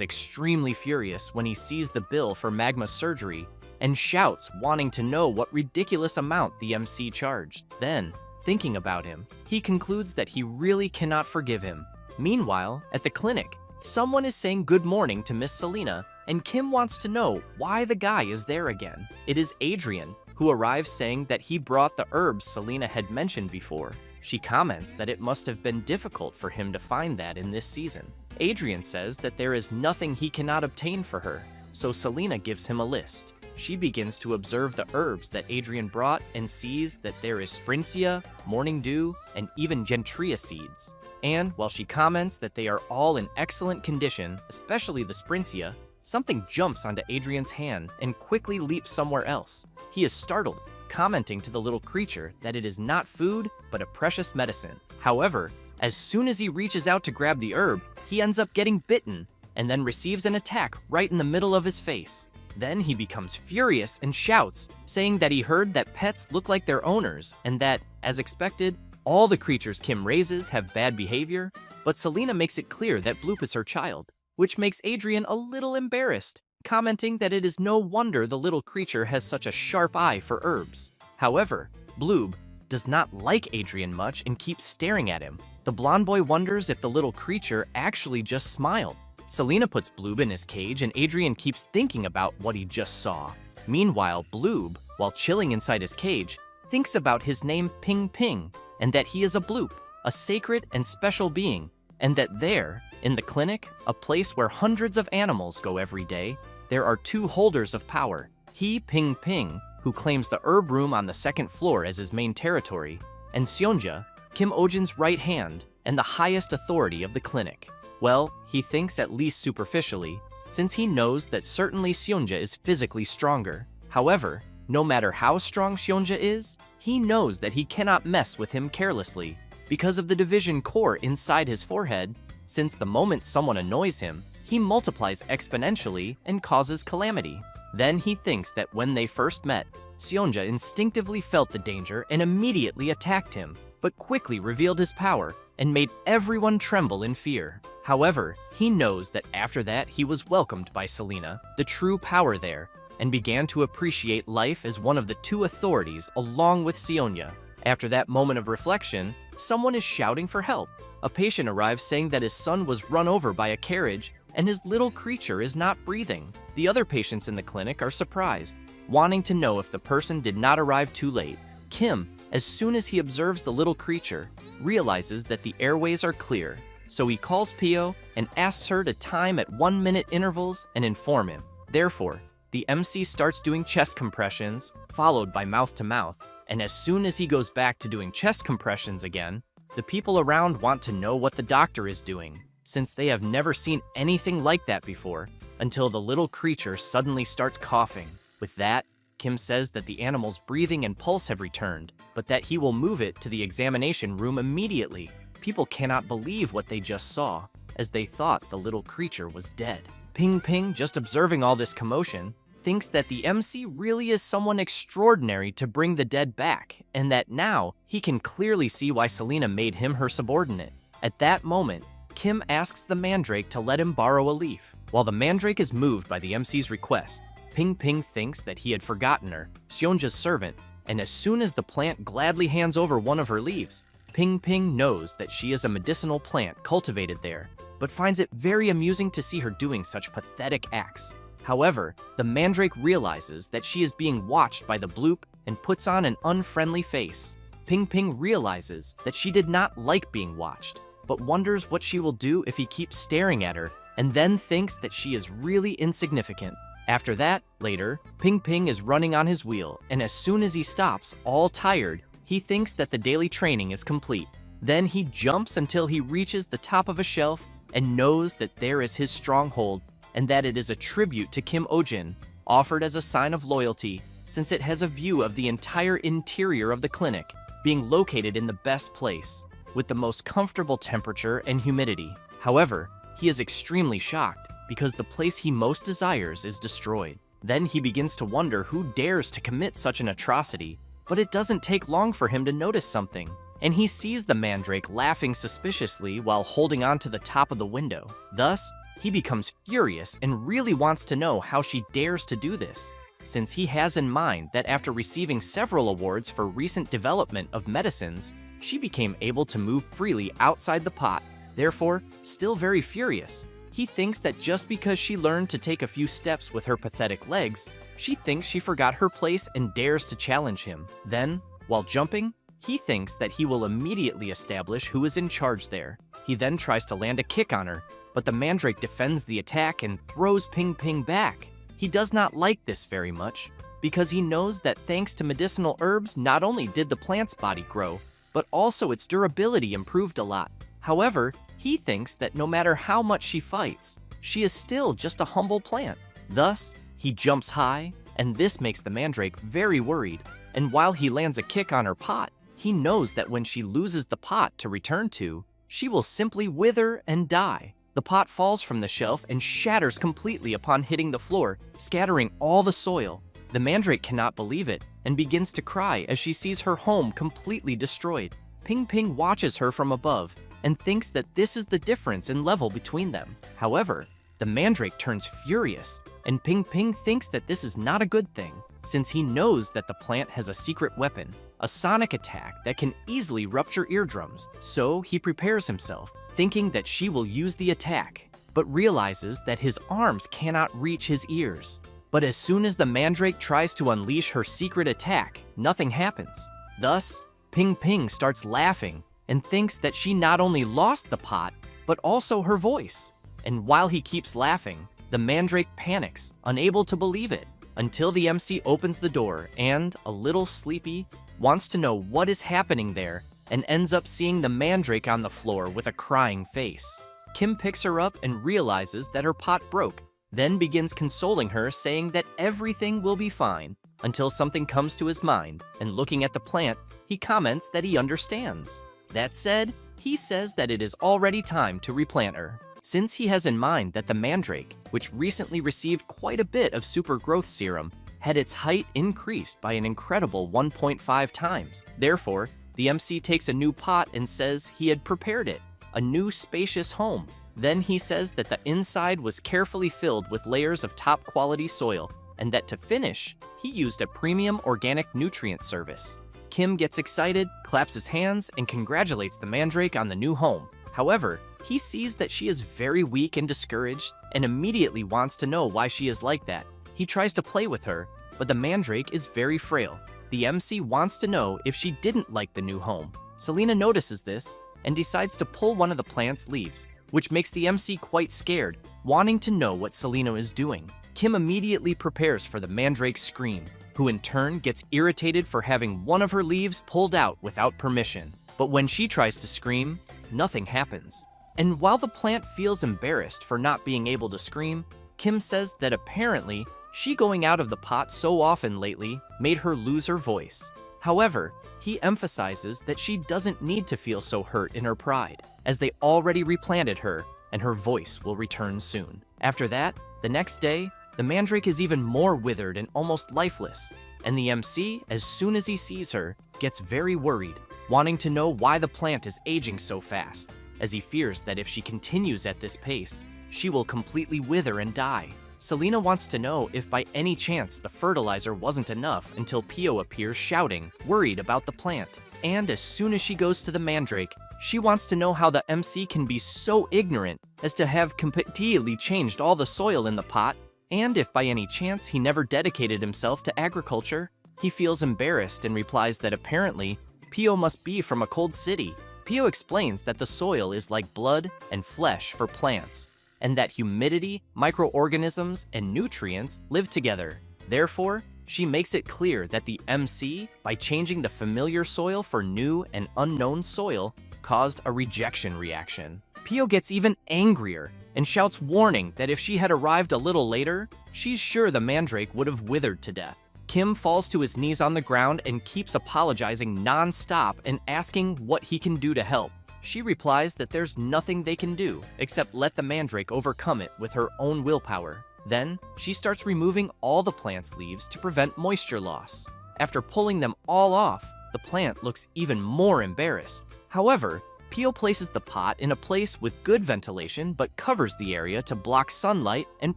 Speaker 1: extremely furious when he sees the bill for Magma surgery and shouts, wanting to know what ridiculous amount the MC charged. Then, thinking about him, he concludes that he really cannot forgive him. Meanwhile, at the clinic, someone is saying good morning to Miss Selena, and Kim wants to know why the guy is there again. It is Adrian, who arrives saying that he brought the herbs Selena had mentioned before. She comments that it must have been difficult for him to find that in this season. Adrian says that there is nothing he cannot obtain for her, so Selena gives him a list. She begins to observe the herbs that Adrian brought and sees that there is Sprincia, Morning Dew, and even Gentria seeds. And while she comments that they are all in excellent condition, especially the Sprincia, something jumps onto Adrian's hand and quickly leaps somewhere else. He is startled, commenting to the little creature that it is not food, but a precious medicine. However, as soon as he reaches out to grab the herb, he ends up getting bitten, and then receives an attack right in the middle of his face. Then he becomes furious and shouts, saying that he heard that pets look like their owners, and that, as expected, all the creatures Kim raises have bad behavior, but Selena makes it clear that Bloop is her child, which makes Adrian a little embarrassed, commenting that it is no wonder the little creature has such a sharp eye for herbs. However, Bloop does not like Adrian much and keeps staring at him. The blonde boy wonders if the little creature actually just smiled. Selena puts Bloob in his cage, and Adrian keeps thinking about what he just saw. Meanwhile, Bloob, while chilling inside his cage, thinks about his name Ping Ping, and that he is a Bloop, a sacred and special being, and that there, in the clinic, a place where hundreds of animals go every day, there are two holders of power. He, Ping Ping, who claims the herb room on the second floor as his main territory, and Seonja, Kim Ojin's right hand, and the highest authority of the clinic. Well, he thinks at least superficially, since he knows that certainly Seonja is physically stronger. However, no matter how strong Seonja is, he knows that he cannot mess with him carelessly because of the division core inside his forehead, since the moment someone annoys him, he multiplies exponentially and causes calamity. Then he thinks that when they first met, Seonja instinctively felt the danger and immediately attacked him, but quickly revealed his power and made everyone tremble in fear. However, he knows that after that he was welcomed by Selena, the true power there, and began to appreciate life as one of the two authorities along with Seonja. After that moment of reflection, someone is shouting for help. A patient arrives saying that his son was run over by a carriage and his little creature is not breathing. The other patients in the clinic are surprised, wanting to know if the person did not arrive too late. Kim, as soon as he observes the little creature, realizes that the airways are clear, so he calls Pio and asks her to time at 1-minute intervals and inform him. Therefore, the MC starts doing chest compressions, followed by mouth-to-mouth, and as soon as he goes back to doing chest compressions again, the people around want to know what the doctor is doing, since they have never seen anything like that before, until the little creature suddenly starts coughing. With that, Kim says that the animal's breathing and pulse have returned, but that he will move it to the examination room immediately. People cannot believe what they just saw, as they thought the little creature was dead. Ping Ping, just observing all this commotion, thinks that the MC really is someone extraordinary to bring the dead back, and that now he can clearly see why Selena made him her subordinate. At that moment, Kim asks the mandrake to let him borrow a leaf. While the mandrake is moved by the MC's request, Ping Ping thinks that he had forgotten her, Seonja's servant, and as soon as the plant gladly hands over one of her leaves, Ping Ping knows that she is a medicinal plant cultivated there, but finds it very amusing to see her doing such pathetic acts. However, the mandrake realizes that she is being watched by the bloop and puts on an unfriendly face. Ping Ping realizes that she did not like being watched, but wonders what she will do if he keeps staring at her, and then thinks that she is really insignificant. After that, later, Ping Ping is running on his wheel, and as soon as he stops, all tired, he thinks that the daily training is complete. Then he jumps until he reaches the top of a shelf and knows that there is his stronghold and that it is a tribute to Kim Ojin, offered as a sign of loyalty since it has a view of the entire interior of the clinic, being located in the best place, with the most comfortable temperature and humidity. However, he is extremely shocked because the place he most desires is destroyed. Then he begins to wonder who dares to commit such an atrocity, but it doesn't take long for him to notice something, and he sees the mandrake laughing suspiciously while holding on to the top of the window. Thus, he becomes furious and really wants to know how she dares to do this, since he has in mind that after receiving several awards for recent development of medicines, she became able to move freely outside the pot. Therefore, still very furious, he thinks that just because she learned to take a few steps with her pathetic legs, she thinks she forgot her place and dares to challenge him. Then, while jumping, he thinks that he will immediately establish who is in charge there. He then tries to land a kick on her, but the mandrake defends the attack and throws Ping Ping back. He does not like this very much, because he knows that thanks to medicinal herbs, not only did the plant's body grow, but also its durability improved a lot. However, he thinks that no matter how much she fights, she is still just a humble plant. Thus, he jumps high, and this makes the mandrake very worried, and while he lands a kick on her pot, he knows that when she loses the pot to return to, she will simply wither and die. The pot falls from the shelf and shatters completely upon hitting the floor, scattering all the soil. The mandrake cannot believe it and begins to cry as she sees her home completely destroyed. Ping Ping watches her from above and thinks that this is the difference in level between them. However, the mandrake turns furious, and Ping Ping thinks that this is not a good thing, since he knows that the plant has a secret weapon, a sonic attack that can easily rupture eardrums. So he prepares himself, thinking that she will use the attack, but realizes that his arms cannot reach his ears. But as soon as the mandrake tries to unleash her secret attack, nothing happens. Thus, Ping Ping starts laughing and thinks that she not only lost the pot, but also her voice. And while he keeps laughing, the mandrake panics, unable to believe it, until the MC opens the door and, a little sleepy, wants to know what is happening there and ends up seeing the mandrake on the floor with a crying face. Kim picks her up and realizes that her pot broke, then begins consoling her, saying that everything will be fine, until something comes to his mind, and looking at the plant, he comments that he understands. That said, he says that it is already time to replant her, since he has in mind that the mandrake, which recently received quite a bit of super growth serum, had its height increased by an incredible 1.5 times. Therefore, the MC takes a new pot and says he had prepared it, a new spacious home. Then he says that the inside was carefully filled with layers of top quality soil, and that to finish, he used a premium organic nutrient service. Kim gets excited, claps his hands, and congratulates the mandrake on the new home. However, he sees that she is very weak and discouraged, and immediately wants to know why she is like that. He tries to play with her, but the mandrake is very frail. The MC wants to know if she didn't like the new home. Selena notices this and decides to pull one of the plant's leaves, which makes the MC quite scared, wanting to know what Selena is doing. Kim immediately prepares for the mandrake's scream, who in turn gets irritated for having one of her leaves pulled out without permission. But when she tries to scream, nothing happens. And while the plant feels embarrassed for not being able to scream, Kim says that apparently she going out of the pot so often lately made her lose her voice. However, he emphasizes that she doesn't need to feel so hurt in her pride, as they already replanted her and her voice will return soon. After that, the next day, the mandrake is even more withered and almost lifeless, and the MC, as soon as he sees her, gets very worried, wanting to know why the plant is aging so fast, as he fears that if she continues at this pace, she will completely wither and die. Selena wants to know if by any chance the fertilizer wasn't enough until Pio appears shouting, worried about the plant. And as soon as she goes to the mandrake, she wants to know how the MC can be so ignorant as to have completely changed all the soil in the pot, and if by any chance he never dedicated himself to agriculture. He feels embarrassed and replies that apparently Pio must be from a cold city. Pio explains that the soil is like blood and flesh for plants, and that humidity, microorganisms, and nutrients live together. Therefore, she makes it clear that the MC, by changing the familiar soil for new and unknown soil, caused a rejection reaction. Pio gets even angrier and shouts warning that if she had arrived a little later, she's sure the mandrake would have withered to death. Kim falls to his knees on the ground and keeps apologizing non-stop and asking what he can do to help. She replies that there's nothing they can do except let the mandrake overcome it with her own willpower. Then, she starts removing all the plant's leaves to prevent moisture loss. After pulling them all off, the plant looks even more embarrassed. However, Pio places the pot in a place with good ventilation but covers the area to block sunlight and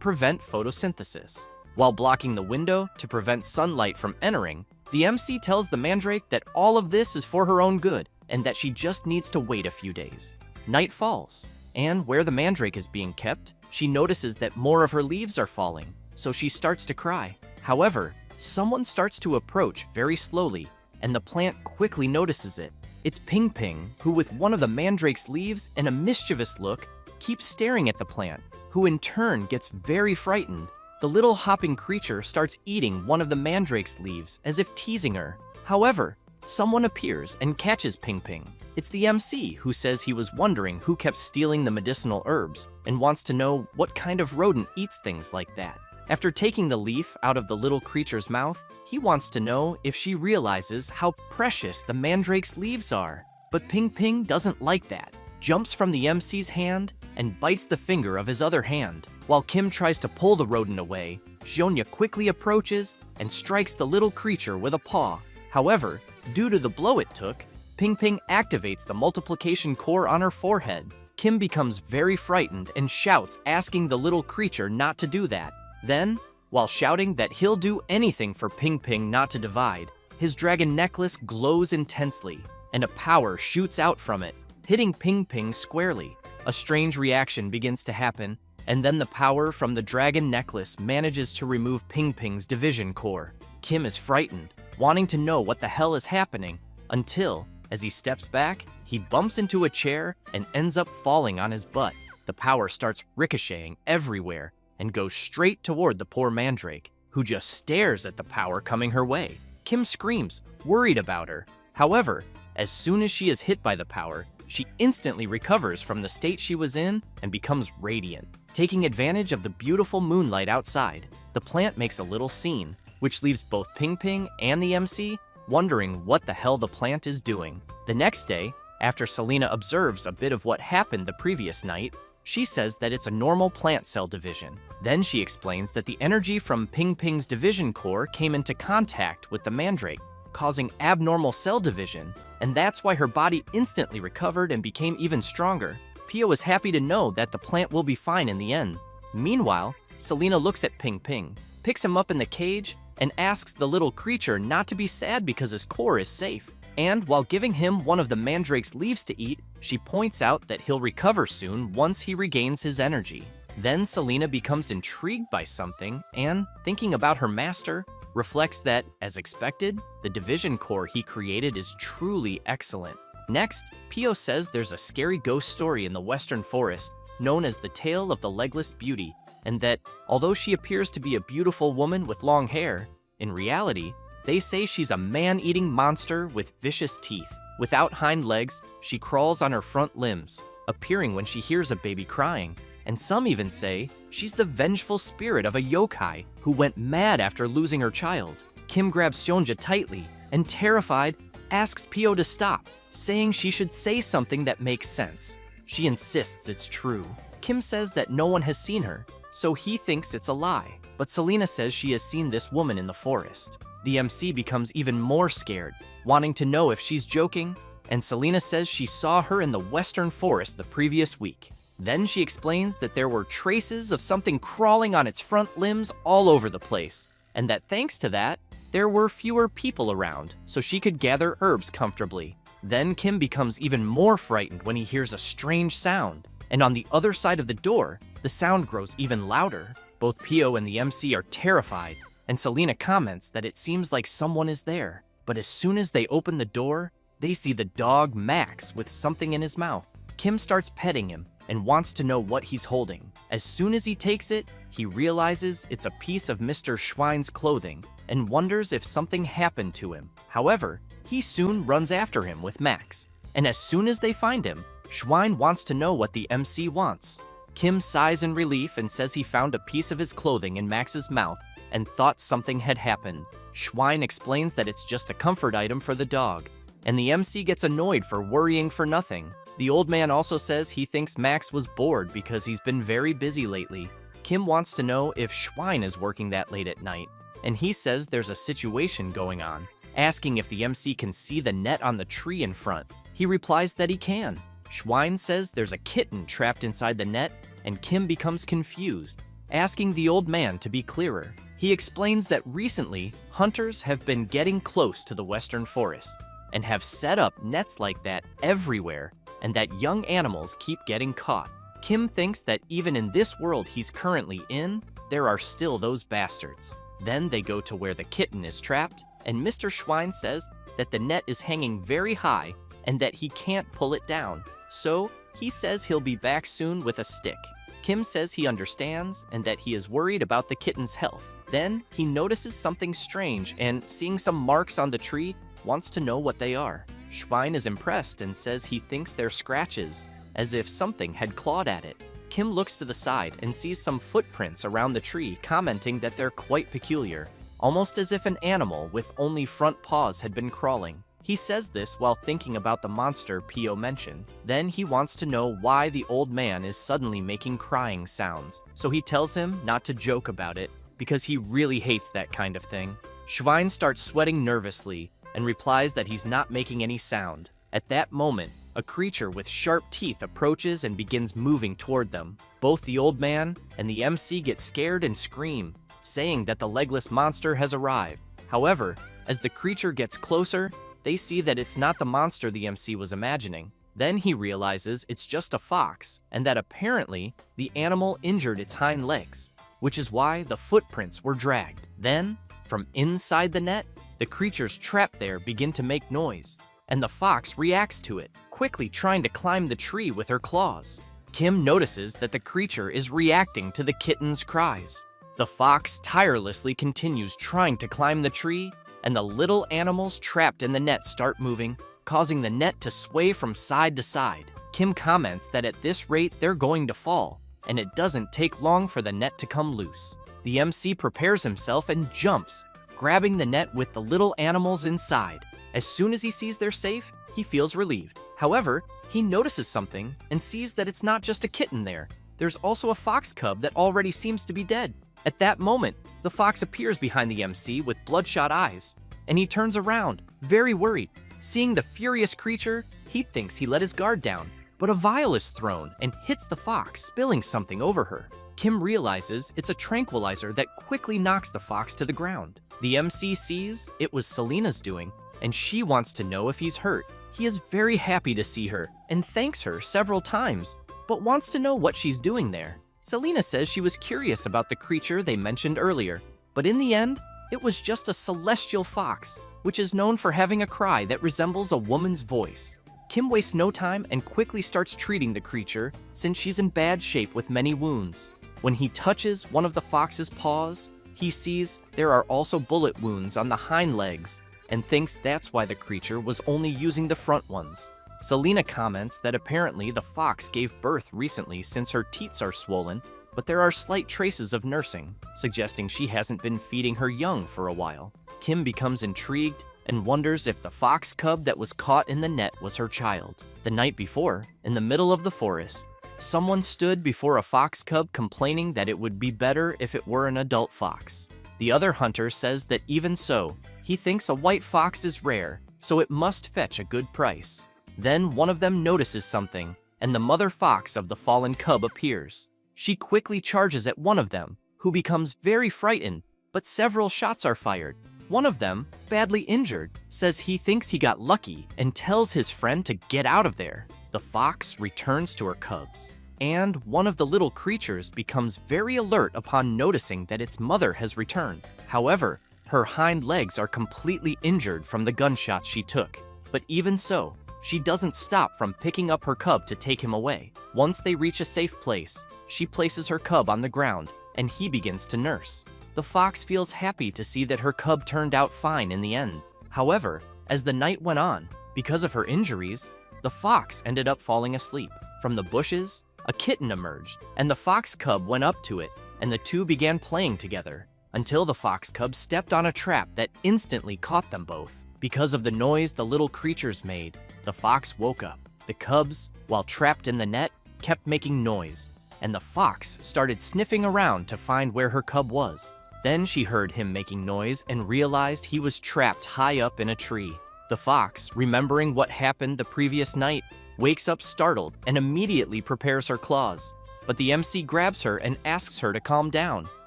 Speaker 1: prevent photosynthesis. While blocking the window to prevent sunlight from entering, the MC tells the mandrake that all of this is for her own good and that she just needs to wait a few days. Night falls, and where the mandrake is being kept, she notices that more of her leaves are falling, so she starts to cry. However, someone starts to approach very slowly, and the plant quickly notices it. It's Ping Ping, who with one of the mandrake's leaves and a mischievous look, keeps staring at the plant, who in turn gets very frightened. The little hopping creature starts eating one of the mandrake's leaves as if teasing her. However, someone appears and catches Ping Ping. It's the MC, who says he was wondering who kept stealing the medicinal herbs and wants to know what kind of rodent eats things like that. After taking the leaf out of the little creature's mouth, he wants to know if she realizes how precious the mandrake's leaves are. But Ping Ping doesn't like that, jumps from the MC's hand and bites the finger of his other hand. While Kim tries to pull the rodent away, Xionyea quickly approaches and strikes the little creature with a paw. However, due to the blow it took, Ping Ping activates the multiplication core on her forehead. Kim becomes very frightened and shouts, asking the little creature not to do that. Then, while shouting that he'll do anything for Ping Ping not to divide, his dragon necklace glows intensely, and a power shoots out from it, hitting Ping Ping squarely. A strange reaction begins to happen, and then the power from the dragon necklace manages to remove Ping Ping's division core. Kim is frightened, wanting to know what the hell is happening, until, as he steps back, he bumps into a chair and ends up falling on his butt. The power starts ricocheting everywhere and goes straight toward the poor mandrake, who just stares at the power coming her way. Kim screams, worried about her. However, as soon as she is hit by the power, she instantly recovers from the state she was in and becomes radiant. Taking advantage of the beautiful moonlight outside, the plant makes a little scene, which leaves both Ping Ping and the MC wondering what the hell the plant is doing. The next day, after Selena observes a bit of what happened the previous night, she says that it's a normal plant cell division. Then she explains that the energy from Ping Ping's division core came into contact with the mandrake, causing abnormal cell division, and that's why her body instantly recovered and became even stronger. Pio is happy to know that the plant will be fine in the end. Meanwhile, Selena looks at Ping Ping, picks him up in the cage, and asks the little creature not to be sad because his core is safe. And while giving him one of the mandrake's leaves to eat, she points out that he'll recover soon once he regains his energy. Then Selena becomes intrigued by something and, thinking about her master, reflects that, as expected, the division core he created is truly excellent. Next, Pio says there's a scary ghost story in the Western Forest known as the Tale of the Legless Beauty, and that, although she appears to be a beautiful woman with long hair, in reality, they say she's a man-eating monster with vicious teeth. Without hind legs, she crawls on her front limbs, appearing when she hears a baby crying, and some even say she's the vengeful spirit of a yokai who went mad after losing her child. Kim grabs Xionyea tightly and, terrified, asks Pio to stop, saying she should say something that makes sense. She insists it's true. Kim says that no one has seen her, so he thinks it's a lie, but Selena says she has seen this woman in the forest. The MC becomes even more scared, wanting to know if she's joking, and Selena says she saw her in the Western Forest the previous week. Then she explains that there were traces of something crawling on its front limbs all over the place, and that thanks to that, there were fewer people around, so she could gather herbs comfortably. Then Kim becomes even more frightened when he hears a strange sound, and on the other side of the door, the sound grows even louder. Both Pio and the MC are terrified, and Selena comments that it seems like someone is there. But as soon as they open the door, they see the dog Max with something in his mouth. Kim starts petting him, and wants to know what he's holding. As soon as he takes it, he realizes it's a piece of Mr. Schwein's clothing and wonders if something happened to him. However, he soon runs after him with Max, and as soon as they find him, Schwein wants to know what the MC wants. Kim sighs in relief and says he found a piece of his clothing in Max's mouth and thought something had happened. Schwein explains that it's just a comfort item for the dog, and the MC gets annoyed for worrying for nothing. The old man also says he thinks Max was bored because he's been very busy lately. Kim wants to know if Schwein is working that late at night, and he says there's a situation going on, asking if the MC can see the net on the tree in front. He replies that he can. Schwein says there's a kitten trapped inside the net, and Kim becomes confused, asking the old man to be clearer. He explains that recently, hunters have been getting close to the western forest and have set up nets like that everywhere, and that young animals keep getting caught. Kim thinks that even in this world he's currently in, there are still those bastards. Then they go to where the kitten is trapped, and Mr. Schwein says that the net is hanging very high and that he can't pull it down. So he says he'll be back soon with a stick. Kim says he understands and that he is worried about the kitten's health. Then he notices something strange and, seeing some marks on the tree, wants to know what they are. Schwein is impressed and says he thinks they're scratches, as if something had clawed at it. Kim looks to the side and sees some footprints around the tree, commenting that they're quite peculiar, almost as if an animal with only front paws had been crawling. He says this while thinking about the monster Pio mentioned. Then he wants to know why the old man is suddenly making crying sounds, so he tells him not to joke about it because he really hates that kind of thing. Schwein starts sweating nervously and replies that he's not making any sound. At that moment, a creature with sharp teeth approaches and begins moving toward them. Both the old man and the MC get scared and scream, saying that the legless monster has arrived. However, as the creature gets closer, they see that it's not the monster the MC was imagining. Then he realizes it's just a fox, and that apparently the animal injured its hind legs, which is why the footprints were dragged. Then, from inside the net, the creatures trapped there begin to make noise, and the fox reacts to it, quickly trying to climb the tree with her claws. Kim notices that the creature is reacting to the kitten's cries. The fox tirelessly continues trying to climb the tree, and the little animals trapped in the net start moving, causing the net to sway from side to side. Kim comments that at this rate they're going to fall, and it doesn't take long for the net to come loose. The MC prepares himself and jumps, grabbing the net with the little animals inside. As soon as he sees they're safe, he feels relieved. However, he notices something and sees that it's not just a kitten there. There's also a fox cub that already seems to be dead. At that moment, the fox appears behind the MC with bloodshot eyes, and he turns around, very worried. Seeing the furious creature, he thinks he let his guard down, but a vial is thrown and hits the fox, spilling something over her. Kim realizes it's a tranquilizer that quickly knocks the fox to the ground. The MC sees it was Selena's doing, and she wants to know if he's hurt. He is very happy to see her and thanks her several times, but wants to know what she's doing there. Selena says she was curious about the creature they mentioned earlier, but in the end, it was just a celestial fox, which is known for having a cry that resembles a woman's voice. Kim wastes no time and quickly starts treating the creature since she's in bad shape with many wounds. When he touches one of the fox's paws, he sees there are also bullet wounds on the hind legs and thinks that's why the creature was only using the front ones. Selena comments that apparently the fox gave birth recently since her teats are swollen, but there are slight traces of nursing, suggesting she hasn't been feeding her young for a while. Kim becomes intrigued and wonders if the fox cub that was caught in the net was her child. The night before, in the middle of the forest, someone stood before a fox cub complaining that it would be better if it were an adult fox. The other hunter says that even so, he thinks a white fox is rare, so it must fetch a good price. Then one of them notices something, and the mother fox of the fallen cub appears. She quickly charges at one of them, who becomes very frightened, but several shots are fired. One of them, badly injured, says he thinks he got lucky and tells his friend to get out of there. The fox returns to her cubs, and one of the little creatures becomes very alert upon noticing that its mother has returned. However, her hind legs are completely injured from the gunshots she took, but even so, she doesn't stop from picking up her cub to take him away. Once they reach a safe place, she places her cub on the ground, and he begins to nurse. The fox feels happy to see that her cub turned out fine in the end. However, as the night went on, because of her injuries, the fox ended up falling asleep. From the bushes, a kitten emerged, and the fox cub went up to it, and the two began playing together, until the fox cub stepped on a trap that instantly caught them both. Because of the noise the little creatures made, the fox woke up. The cubs, while trapped in the net, kept making noise, and the fox started sniffing around to find where her cub was. Then she heard him making noise and realized he was trapped high up in a tree. The fox, remembering what happened the previous night, wakes up startled and immediately prepares her claws. But the MC grabs her and asks her to calm down.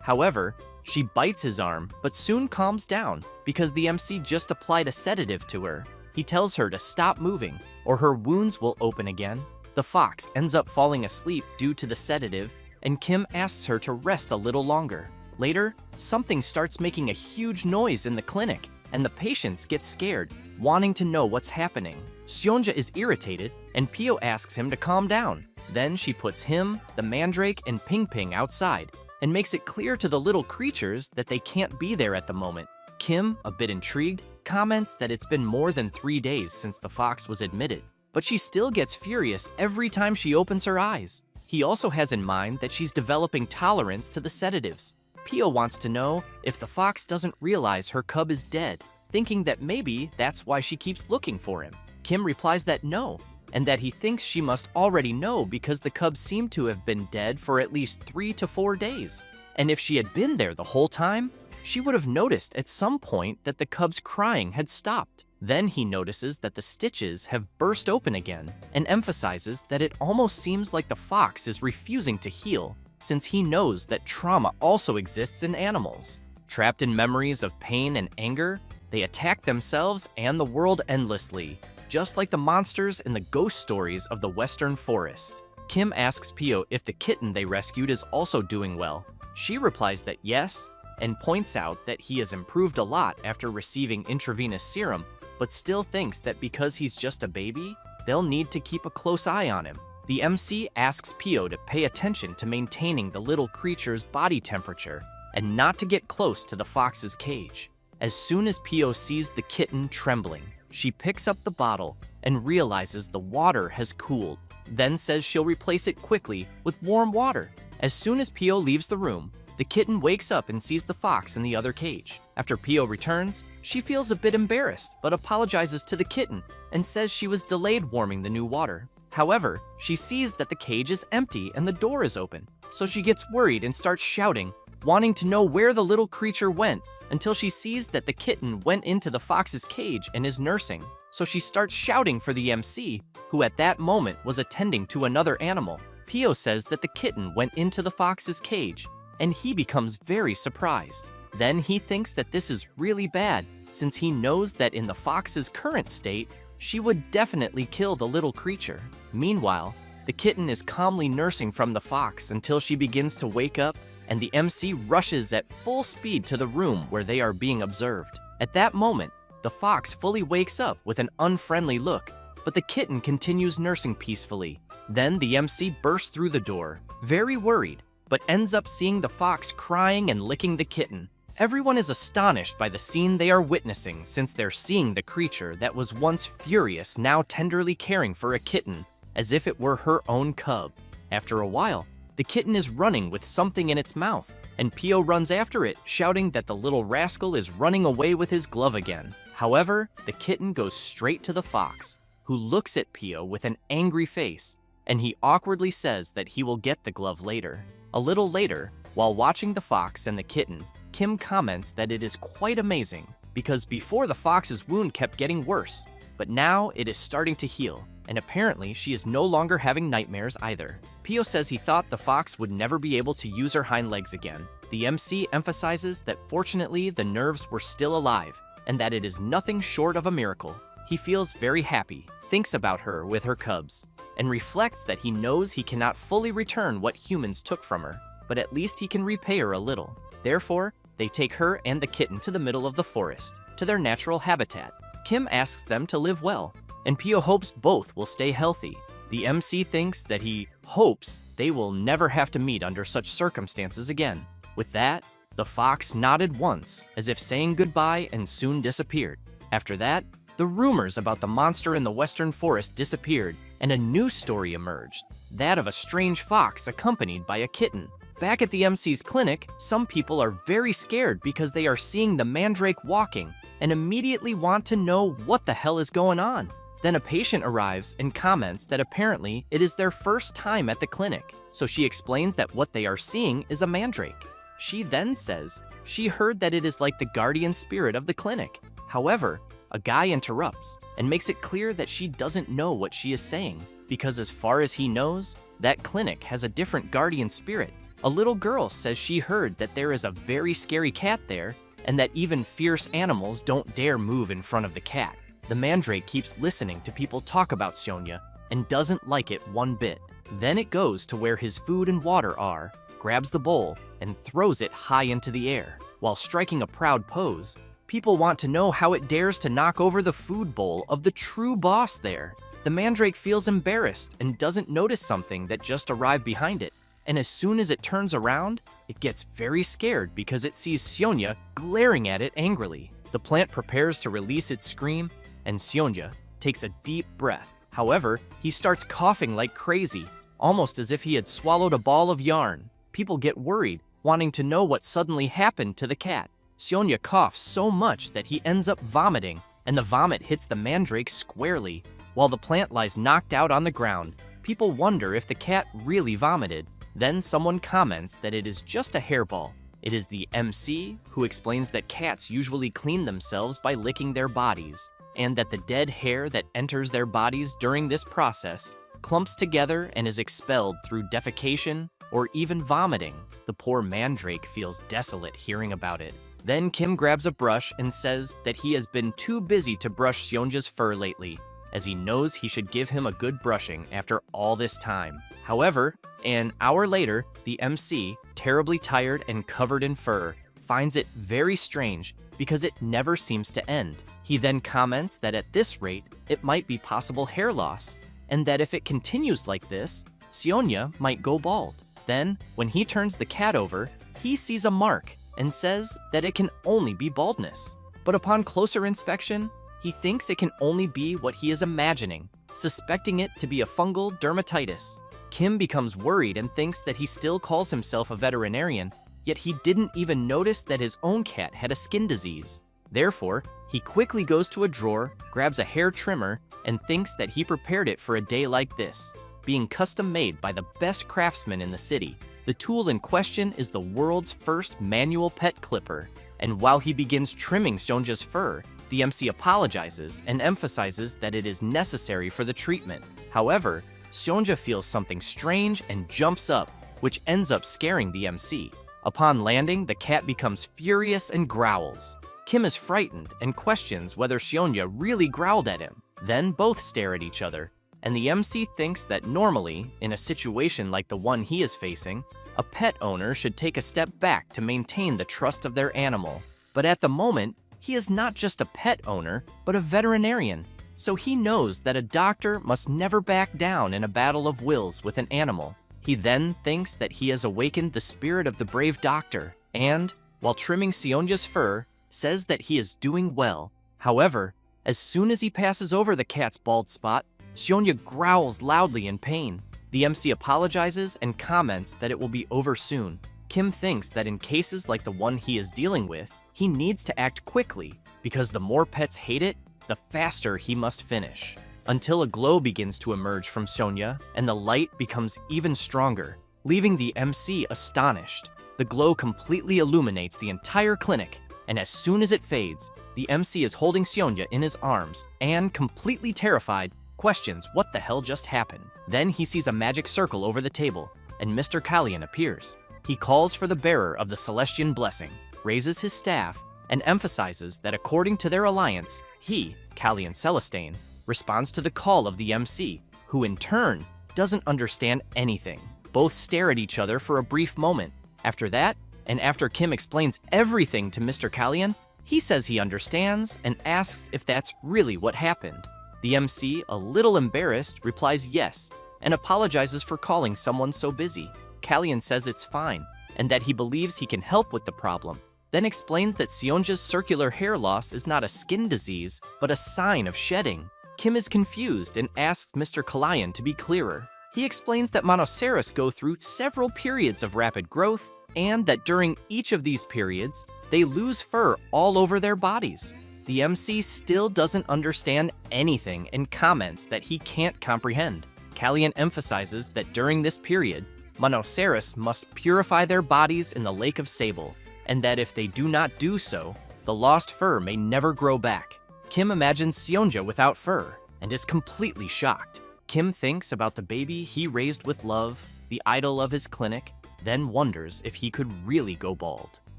Speaker 1: However, she bites his arm, but soon calms down because the MC just applied a sedative to her. He tells her to stop moving or her wounds will open again. The fox ends up falling asleep due to the sedative, and Kim asks her to rest a little longer. Later, something starts making a huge noise in the clinic, and the patients get scared, wanting to know what's happening. Seonja is irritated, and Pio asks him to calm down. Then she puts him, the mandrake, and Ping Ping outside, and makes it clear to the little creatures that they can't be there at the moment. Kim, a bit intrigued, comments that it's been more than 3 days since the fox was admitted, but she still gets furious every time she opens her eyes. He also has in mind that she's developing tolerance to the sedatives. Pio wants to know if the fox doesn't realize her cub is dead, thinking that maybe that's why she keeps looking for him. Kim replies that no, and that he thinks she must already know because the cub seemed to have been dead for at least 3 to 4 days. And if she had been there the whole time, she would have noticed at some point that the cub's crying had stopped. Then he notices that the stitches have burst open again and emphasizes that it almost seems like the fox is refusing to heal, since he knows that trauma also exists in animals. Trapped in memories of pain and anger, they attack themselves and the world endlessly, just like the monsters in the ghost stories of the Western Forest. Kim asks Pio if the kitten they rescued is also doing well. She replies that yes, and points out that he has improved a lot after receiving intravenous serum, but still thinks that because he's just a baby, they'll need to keep a close eye on him. The MC asks Pio to pay attention to maintaining the little creature's body temperature and not to get close to the fox's cage. As soon as Pio sees the kitten trembling, she picks up the bottle and realizes the water has cooled, then says she'll replace it quickly with warm water. As soon as Pio leaves the room, the kitten wakes up and sees the fox in the other cage. After Pio returns, she feels a bit embarrassed but apologizes to the kitten and says she was delayed warming the new water. However, she sees that the cage is empty and the door is open, so she gets worried and starts shouting, wanting to know where the little creature went, until she sees that the kitten went into the fox's cage and is nursing. So she starts shouting for the MC, who at that moment was attending to another animal. Pio says that the kitten went into the fox's cage, and he becomes very surprised. Then he thinks that this is really bad, since he knows that in the fox's current state, she would definitely kill the little creature. Meanwhile, the kitten is calmly nursing from the fox until she begins to wake up, and the MC rushes at full speed to the room where they are being observed. At that moment, the fox fully wakes up with an unfriendly look, but the kitten continues nursing peacefully. Then the MC bursts through the door, very worried, but ends up seeing the fox crying and licking the kitten. Everyone is astonished by the scene they are witnessing, since they're seeing the creature that was once furious now tenderly caring for a kitten, as if it were her own cub. After a while, the kitten is running with something in its mouth, and Pio runs after it, shouting that the little rascal is running away with his glove again. However, the kitten goes straight to the fox, who looks at Pio with an angry face, and he awkwardly says that he will get the glove later. A little later, while watching the fox and the kitten, Kim comments that it is quite amazing, because before the fox's wound kept getting worse, but now it is starting to heal, and apparently she is no longer having nightmares either. Pio says he thought the fox would never be able to use her hind legs again. The MC emphasizes that fortunately the nerves were still alive, and that it is nothing short of a miracle. He feels very happy, thinks about her with her cubs, and reflects that he knows he cannot fully return what humans took from her, but at least he can repay her a little. Therefore, they take her and the kitten to the middle of the forest, to their natural habitat. Kim asks them to live well, and Pio hopes both will stay healthy. The MC thinks that he hopes they will never have to meet under such circumstances again. With that, the fox nodded once, as if saying goodbye, and soon disappeared. After that, the rumors about the monster in the western forest disappeared, and a new story emerged, that of a strange fox accompanied by a kitten. Back at the MC's clinic, some people are very scared because they are seeing the mandrake walking and immediately want to know what the hell is going on. Then a patient arrives and comments that apparently it is their first time at the clinic, so she explains that what they are seeing is a mandrake. She then says she heard that it is like the guardian spirit of the clinic. However, a guy interrupts and makes it clear that she doesn't know what she is saying, because as far as he knows, that clinic has a different guardian spirit. A little girl says she heard that there is a very scary cat there, and that even fierce animals don't dare move in front of the cat. The mandrake keeps listening to people talk about Sonya and doesn't like it one bit. Then it goes to where his food and water are, grabs the bowl, and throws it high into the air. While striking a proud pose, people want to know how it dares to knock over the food bowl of the true boss there. The mandrake feels embarrassed and doesn't notice something that just arrived behind it. And as soon as it turns around, it gets very scared because it sees Sonya glaring at it angrily. The plant prepares to release its scream, and Sonya takes a deep breath. However, he starts coughing like crazy, almost as if he had swallowed a ball of yarn. People get worried, wanting to know what suddenly happened to the cat. Sonya coughs so much that he ends up vomiting, and the vomit hits the mandrake squarely. While the plant lies knocked out on the ground, people wonder if the cat really vomited. Then someone comments that it is just a hairball. It is the MC who explains that cats usually clean themselves by licking their bodies, and that the dead hair that enters their bodies during this process clumps together and is expelled through defecation or even vomiting. The poor mandrake feels desolate hearing about it. Then Kim grabs a brush and says that he has been too busy to brush Sonya's fur lately, as he knows he should give him a good brushing after all this time. However, an hour later, the MC, terribly tired and covered in fur, finds it very strange because it never seems to end. He then comments that at this rate, it might be possible hair loss, and that if it continues like this, Sonya might go bald. Then, when he turns the cat over, he sees a mark and says that it can only be baldness. But upon closer inspection, he thinks it can only be what he is imagining, suspecting it to be a fungal dermatitis. Kim becomes worried and thinks that he still calls himself a veterinarian, yet he didn't even notice that his own cat had a skin disease. Therefore, he quickly goes to a drawer, grabs a hair trimmer, and thinks that he prepared it for a day like this, being custom made by the best craftsman in the city. The tool in question is the world's first manual pet clipper, and while he begins trimming Sonya's fur, the MC apologizes and emphasizes that it is necessary for the treatment. However, Sonya feels something strange and jumps up, which ends up scaring the MC. Upon landing, the cat becomes furious and growls. Kim is frightened and questions whether Sonya really growled at him. Then both stare at each other, and the MC thinks that normally, in a situation like the one he is facing, a pet owner should take a step back to maintain the trust of their animal. But at the moment, he is not just a pet owner, but a veterinarian, so he knows that a doctor must never back down in a battle of wills with an animal. He then thinks that he has awakened the spirit of the brave doctor, and, while trimming Sonya's fur, says that he is doing well. However, as soon as he passes over the cat's bald spot, Sonya growls loudly in pain. The MC apologizes and comments that it will be over soon. Kim thinks that in cases like the one he is dealing with, he needs to act quickly, because the more pets hate it, the faster he must finish. Until a glow begins to emerge from Sonya, and the light becomes even stronger, leaving the MC astonished. The glow completely illuminates the entire clinic, and as soon as it fades, the MC is holding Sonya in his arms, and, completely terrified, questions what the hell just happened. Then he sees a magic circle over the table, and Mr. Kalyan appears. He calls for the bearer of the Celestian blessing, raises his staff, and emphasizes that according to their alliance, he, Kalyan Celestane, responds to the call of the MC, who in turn doesn't understand anything. Both stare at each other for a brief moment. After that, and after Kim explains everything to Mr. Kalyan, he says he understands and asks if that's really what happened. The MC, a little embarrassed, replies yes, and apologizes for calling someone so busy. Kalyan says it's fine, and that he believes he can help with the problem, then explains that Seonja's circular hair loss is not a skin disease, but a sign of shedding. Kim is confused and asks Mr. Kalyan to be clearer. He explains that monoceros go through several periods of rapid growth, and that during each of these periods, they lose fur all over their bodies. The MC still doesn't understand anything and comments that he can't comprehend. Kalyan emphasizes that during this period, monoceros must purify their bodies in the Lake of Sable, and that if they do not do so, the lost fur may never grow back. Kim imagines Seonja without fur and is completely shocked. Kim thinks about the baby he raised with love, the idol of his clinic, then wonders if he could really go bald.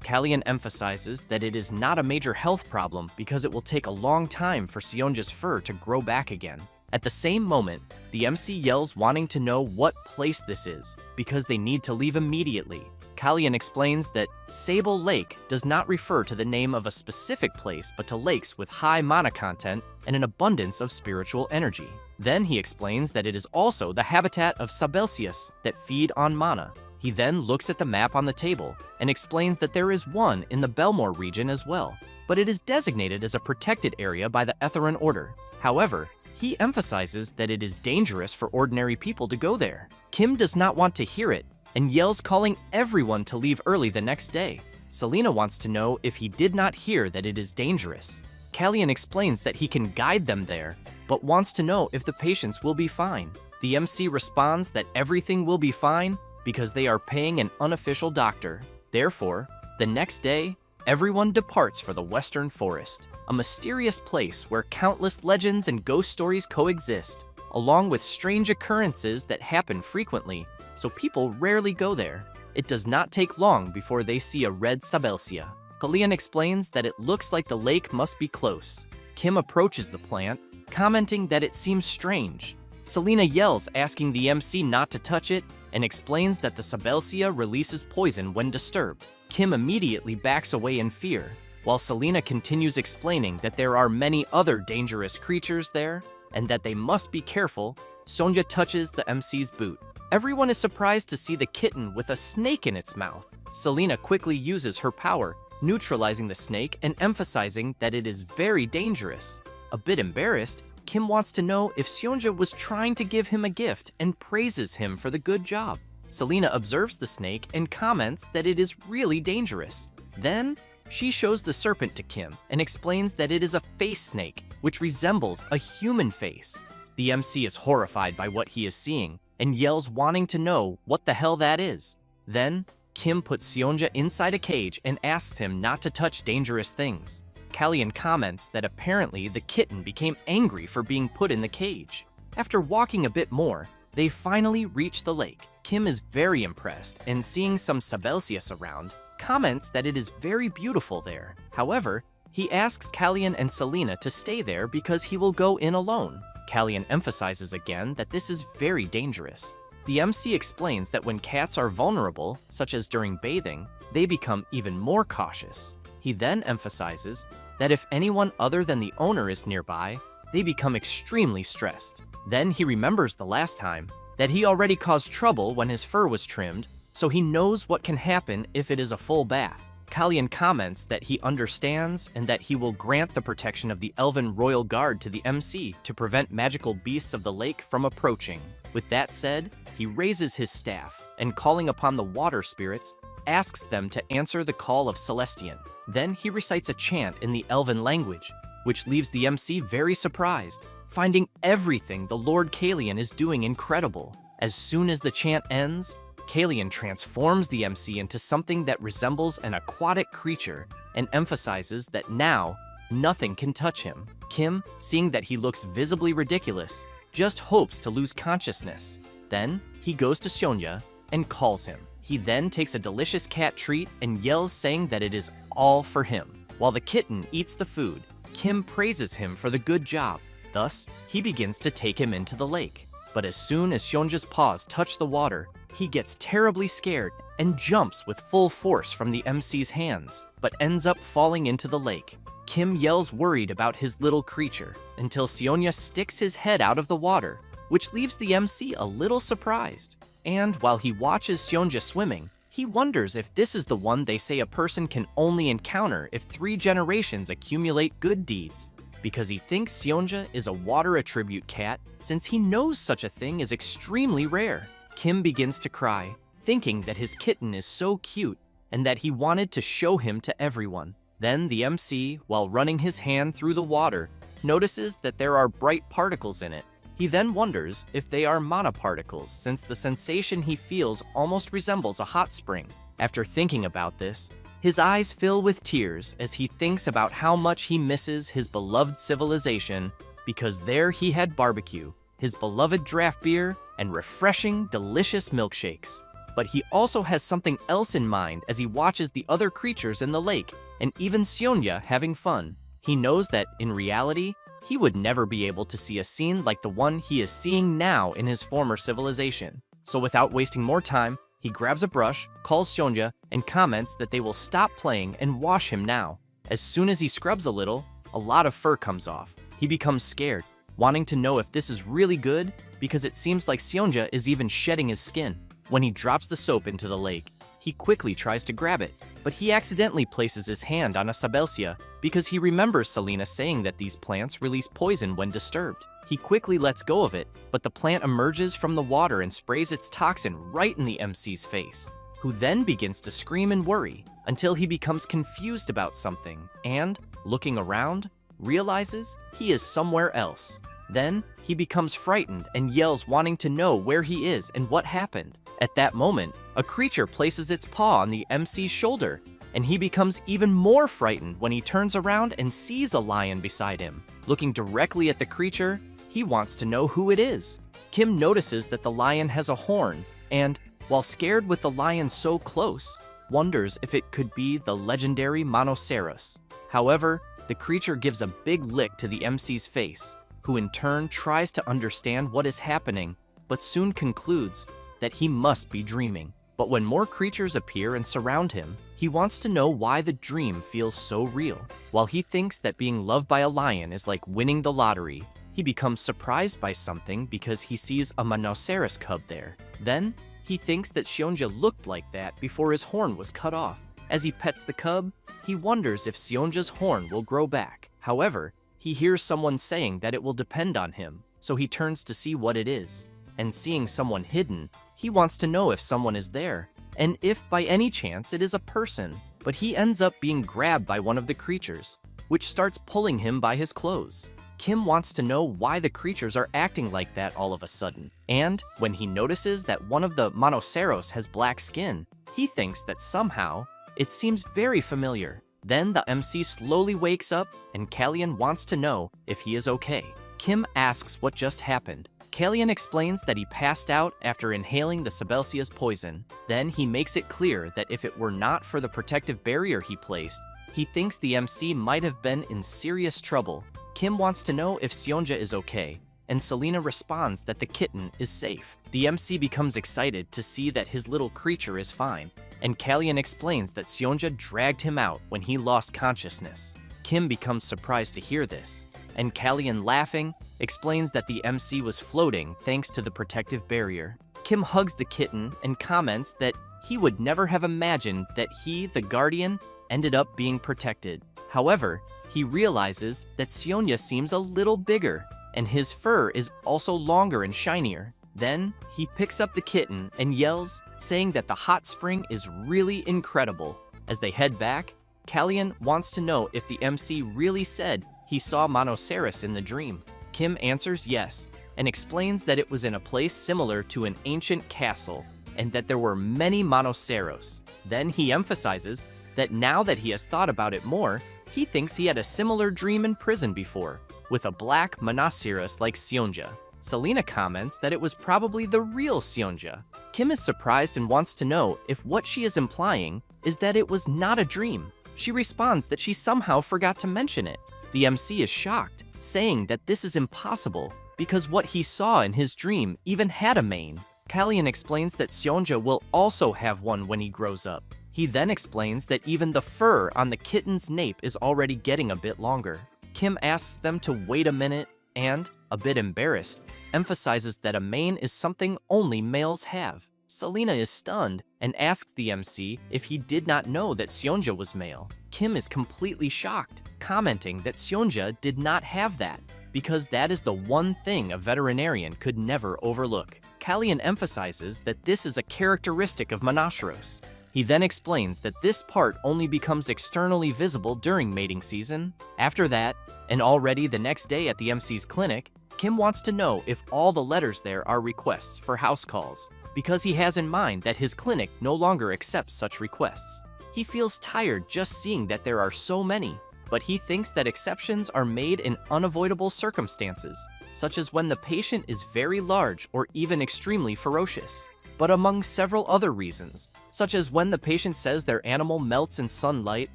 Speaker 1: Kalyan emphasizes that it is not a major health problem because it will take a long time for Seonja's fur to grow back again. At the same moment, the MC yells wanting to know what place this is because they need to leave immediately. Kalyan explains that Sable Lake does not refer to the name of a specific place but to lakes with high mana content and an abundance of spiritual energy. Then he explains that it is also the habitat of Sabelsius that feed on mana. He then looks at the map on the table and explains that there is one in the Belmore region as well, but it is designated as a protected area by the Etherin Order. However, he emphasizes that it is dangerous for ordinary people to go there. Kim does not want to hear it and yells calling everyone to leave early the next day. Selena wants to know if he did not hear that it is dangerous. Kalyan explains that he can guide them there, but wants to know if the patients will be fine. The MC responds that everything will be fine because they are paying an unofficial doctor. Therefore, the next day, everyone departs for the Western Forest, a mysterious place where countless legends and ghost stories coexist, along with strange occurrences that happen frequently, so people rarely go there. It does not take long before they see a red Sabelsia. Kalyan explains that it looks like the lake must be close. Kim approaches the plant, commenting that it seems strange. Selena yells, asking the MC not to touch it, and explains that the Sabelsia releases poison when disturbed. Kim immediately backs away in fear, while Selena continues explaining that there are many other dangerous creatures there, and that they must be careful. Sonja touches the MC's boot. Everyone is surprised to see the kitten with a snake in its mouth. Selena quickly uses her power, neutralizing the snake and emphasizing that it is very dangerous. A bit embarrassed, Kim wants to know if Seonja was trying to give him a gift and praises him for the good job. Selena observes the snake and comments that it is really dangerous. Then, she shows the serpent to Kim and explains that it is a face snake, which resembles a human face. The MC is horrified by what he is seeing and yells wanting to know what the hell that is. Then, Kim puts Seonja inside a cage and asks him not to touch dangerous things. Kalyan comments that apparently the kitten became angry for being put in the cage. After walking a bit more, they finally reach the lake. Kim is very impressed and seeing some Sabelsius around, comments that it is very beautiful there. However, he asks Kalyan and Selena to stay there because he will go in alone. Kalyan emphasizes again that this is very dangerous. The MC explains that when cats are vulnerable, such as during bathing, they become even more cautious. He then emphasizes that if anyone other than the owner is nearby, they become extremely stressed. Then he remembers the last time that he already caused trouble when his fur was trimmed, so he knows what can happen if it is a full bath. Kalyan comments that he understands and that he will grant the protection of the Elven Royal Guard to the MC to prevent magical beasts of the lake from approaching. With that said, he raises his staff and, calling upon the water spirits, asks them to answer the call of Celestian. Then he recites a chant in the Elven language, which leaves the MC very surprised, finding everything the Lord Kalyan is doing incredible. As soon as the chant ends, Kalyan transforms the MC into something that resembles an aquatic creature and emphasizes that now, nothing can touch him. Kim, seeing that he looks visibly ridiculous, just hopes to lose consciousness. Then, he goes to Seonja and calls him. He then takes a delicious cat treat and yells saying that it is all for him. While the kitten eats the food, Kim praises him for the good job. Thus, he begins to take him into the lake. But as soon as Seonja's paws touch the water, he gets terribly scared and jumps with full force from the MC's hands, but ends up falling into the lake. Kim yells worried about his little creature until Seonya sticks his head out of the water, which leaves the MC a little surprised. And while he watches Seonja swimming, he wonders if this is the one they say a person can only encounter if 3 generations accumulate good deeds, because he thinks Seonja is a water attribute cat since he knows such a thing is extremely rare. Kim begins to cry, thinking that his kitten is so cute and that he wanted to show him to everyone. Then the MC, while running his hand through the water, notices that there are bright particles in it. He then wonders if they are monoparticles since the sensation he feels almost resembles a hot spring. After thinking about this, his eyes fill with tears as he thinks about how much he misses his beloved civilization because there he had barbecue, his beloved draft beer, and refreshing, delicious milkshakes. But he also has something else in mind as he watches the other creatures in the lake and even Seonya having fun. He knows that, in reality, he would never be able to see a scene like the one he is seeing now in his former civilization. So without wasting more time, he grabs a brush, calls Seonya, and comments that they will stop playing and wash him now. As soon as he scrubs a little, a lot of fur comes off. He becomes scared, wanting to know if this is really good because it seems like Seonja is even shedding his skin. When he drops the soap into the lake, he quickly tries to grab it, but he accidentally places his hand on a Sabelsia because he remembers Selena saying that these plants release poison when disturbed. He quickly lets go of it, but the plant emerges from the water and sprays its toxin right in the MC's face, who then begins to scream and worry until he becomes confused about something and, looking around, realizes he is somewhere else. Then, he becomes frightened and yells wanting to know where he is and what happened. At that moment, a creature places its paw on the MC's shoulder, and he becomes even more frightened when he turns around and sees a lion beside him. Looking directly at the creature, he wants to know who it is. Kim notices that the lion has a horn, and, while scared with the lion so close, wonders if it could be the legendary Monoceros. However, the creature gives a big lick to the MC's face, who in turn tries to understand what is happening, but soon concludes that he must be dreaming. But when more creatures appear and surround him, he wants to know why the dream feels so real. While he thinks that being loved by a lion is like winning the lottery, he becomes surprised by something because he sees a Monoceros cub there. Then, he thinks that Seonja looked like that before his horn was cut off. As he pets the cub, he wonders if Seonja's horn will grow back. However, he hears someone saying that it will depend on him, so he turns to see what it is. And seeing someone hidden, he wants to know if someone is there, and if by any chance it is a person. But he ends up being grabbed by one of the creatures, which starts pulling him by his clothes. Kim wants to know why the creatures are acting like that all of a sudden. And when he notices that one of the Monoceros has black skin, he thinks that somehow it seems very familiar. Then the MC slowly wakes up, and Kallian wants to know if he is okay. Kim asks what just happened. Kallian explains that he passed out after inhaling the Sabelsia's poison. Then he makes it clear that if it were not for the protective barrier he placed, he thinks the MC might have been in serious trouble. Kim wants to know if Seonja is okay, and Selena responds that the kitten is safe. The MC becomes excited to see that his little creature is fine, and Kallian explains that Seonja dragged him out when he lost consciousness. Kim becomes surprised to hear this, and Kallian, laughing, explains that the MC was floating thanks to the protective barrier. Kim hugs the kitten and comments that he would never have imagined that he, the guardian, ended up being protected. However, he realizes that Seonya seems a little bigger, and his fur is also longer and shinier. Then, he picks up the kitten and yells, saying that the hot spring is really incredible. As they head back, Kallian wants to know if the MC really said he saw Monoceros in the dream. Kim answers yes, and explains that it was in a place similar to an ancient castle, and that there were many Monoceros. Then he emphasizes that now that he has thought about it more, he thinks he had a similar dream in prison before, with a black Monoceros like Seonja. Selena comments that it was probably the real Seonja. Kim is surprised and wants to know if what she is implying is that it was not a dream. She responds that she somehow forgot to mention it. The MC is shocked, saying that this is impossible because what he saw in his dream even had a mane. Kallian explains that Seonja will also have one when he grows up. He then explains that even the fur on the kitten's nape is already getting a bit longer. Kim asks them to wait a minute and, a bit embarrassed, emphasizes that a mane is something only males have. Selena is stunned and asks the MC if he did not know that Seonja was male. Kim is completely shocked, commenting that Seonja did not have that, because that is the one thing a veterinarian could never overlook. Kallian emphasizes that this is a characteristic of Monasheros. He then explains that this part only becomes externally visible during mating season. After that, and already the next day at the MC's clinic, Kim wants to know if all the letters there are requests for house calls, because he has in mind that his clinic no longer accepts such requests. He feels tired just seeing that there are so many, but he thinks that exceptions are made in unavoidable circumstances, such as when the patient is very large or even extremely ferocious. But among several other reasons, such as when the patient says their animal melts in sunlight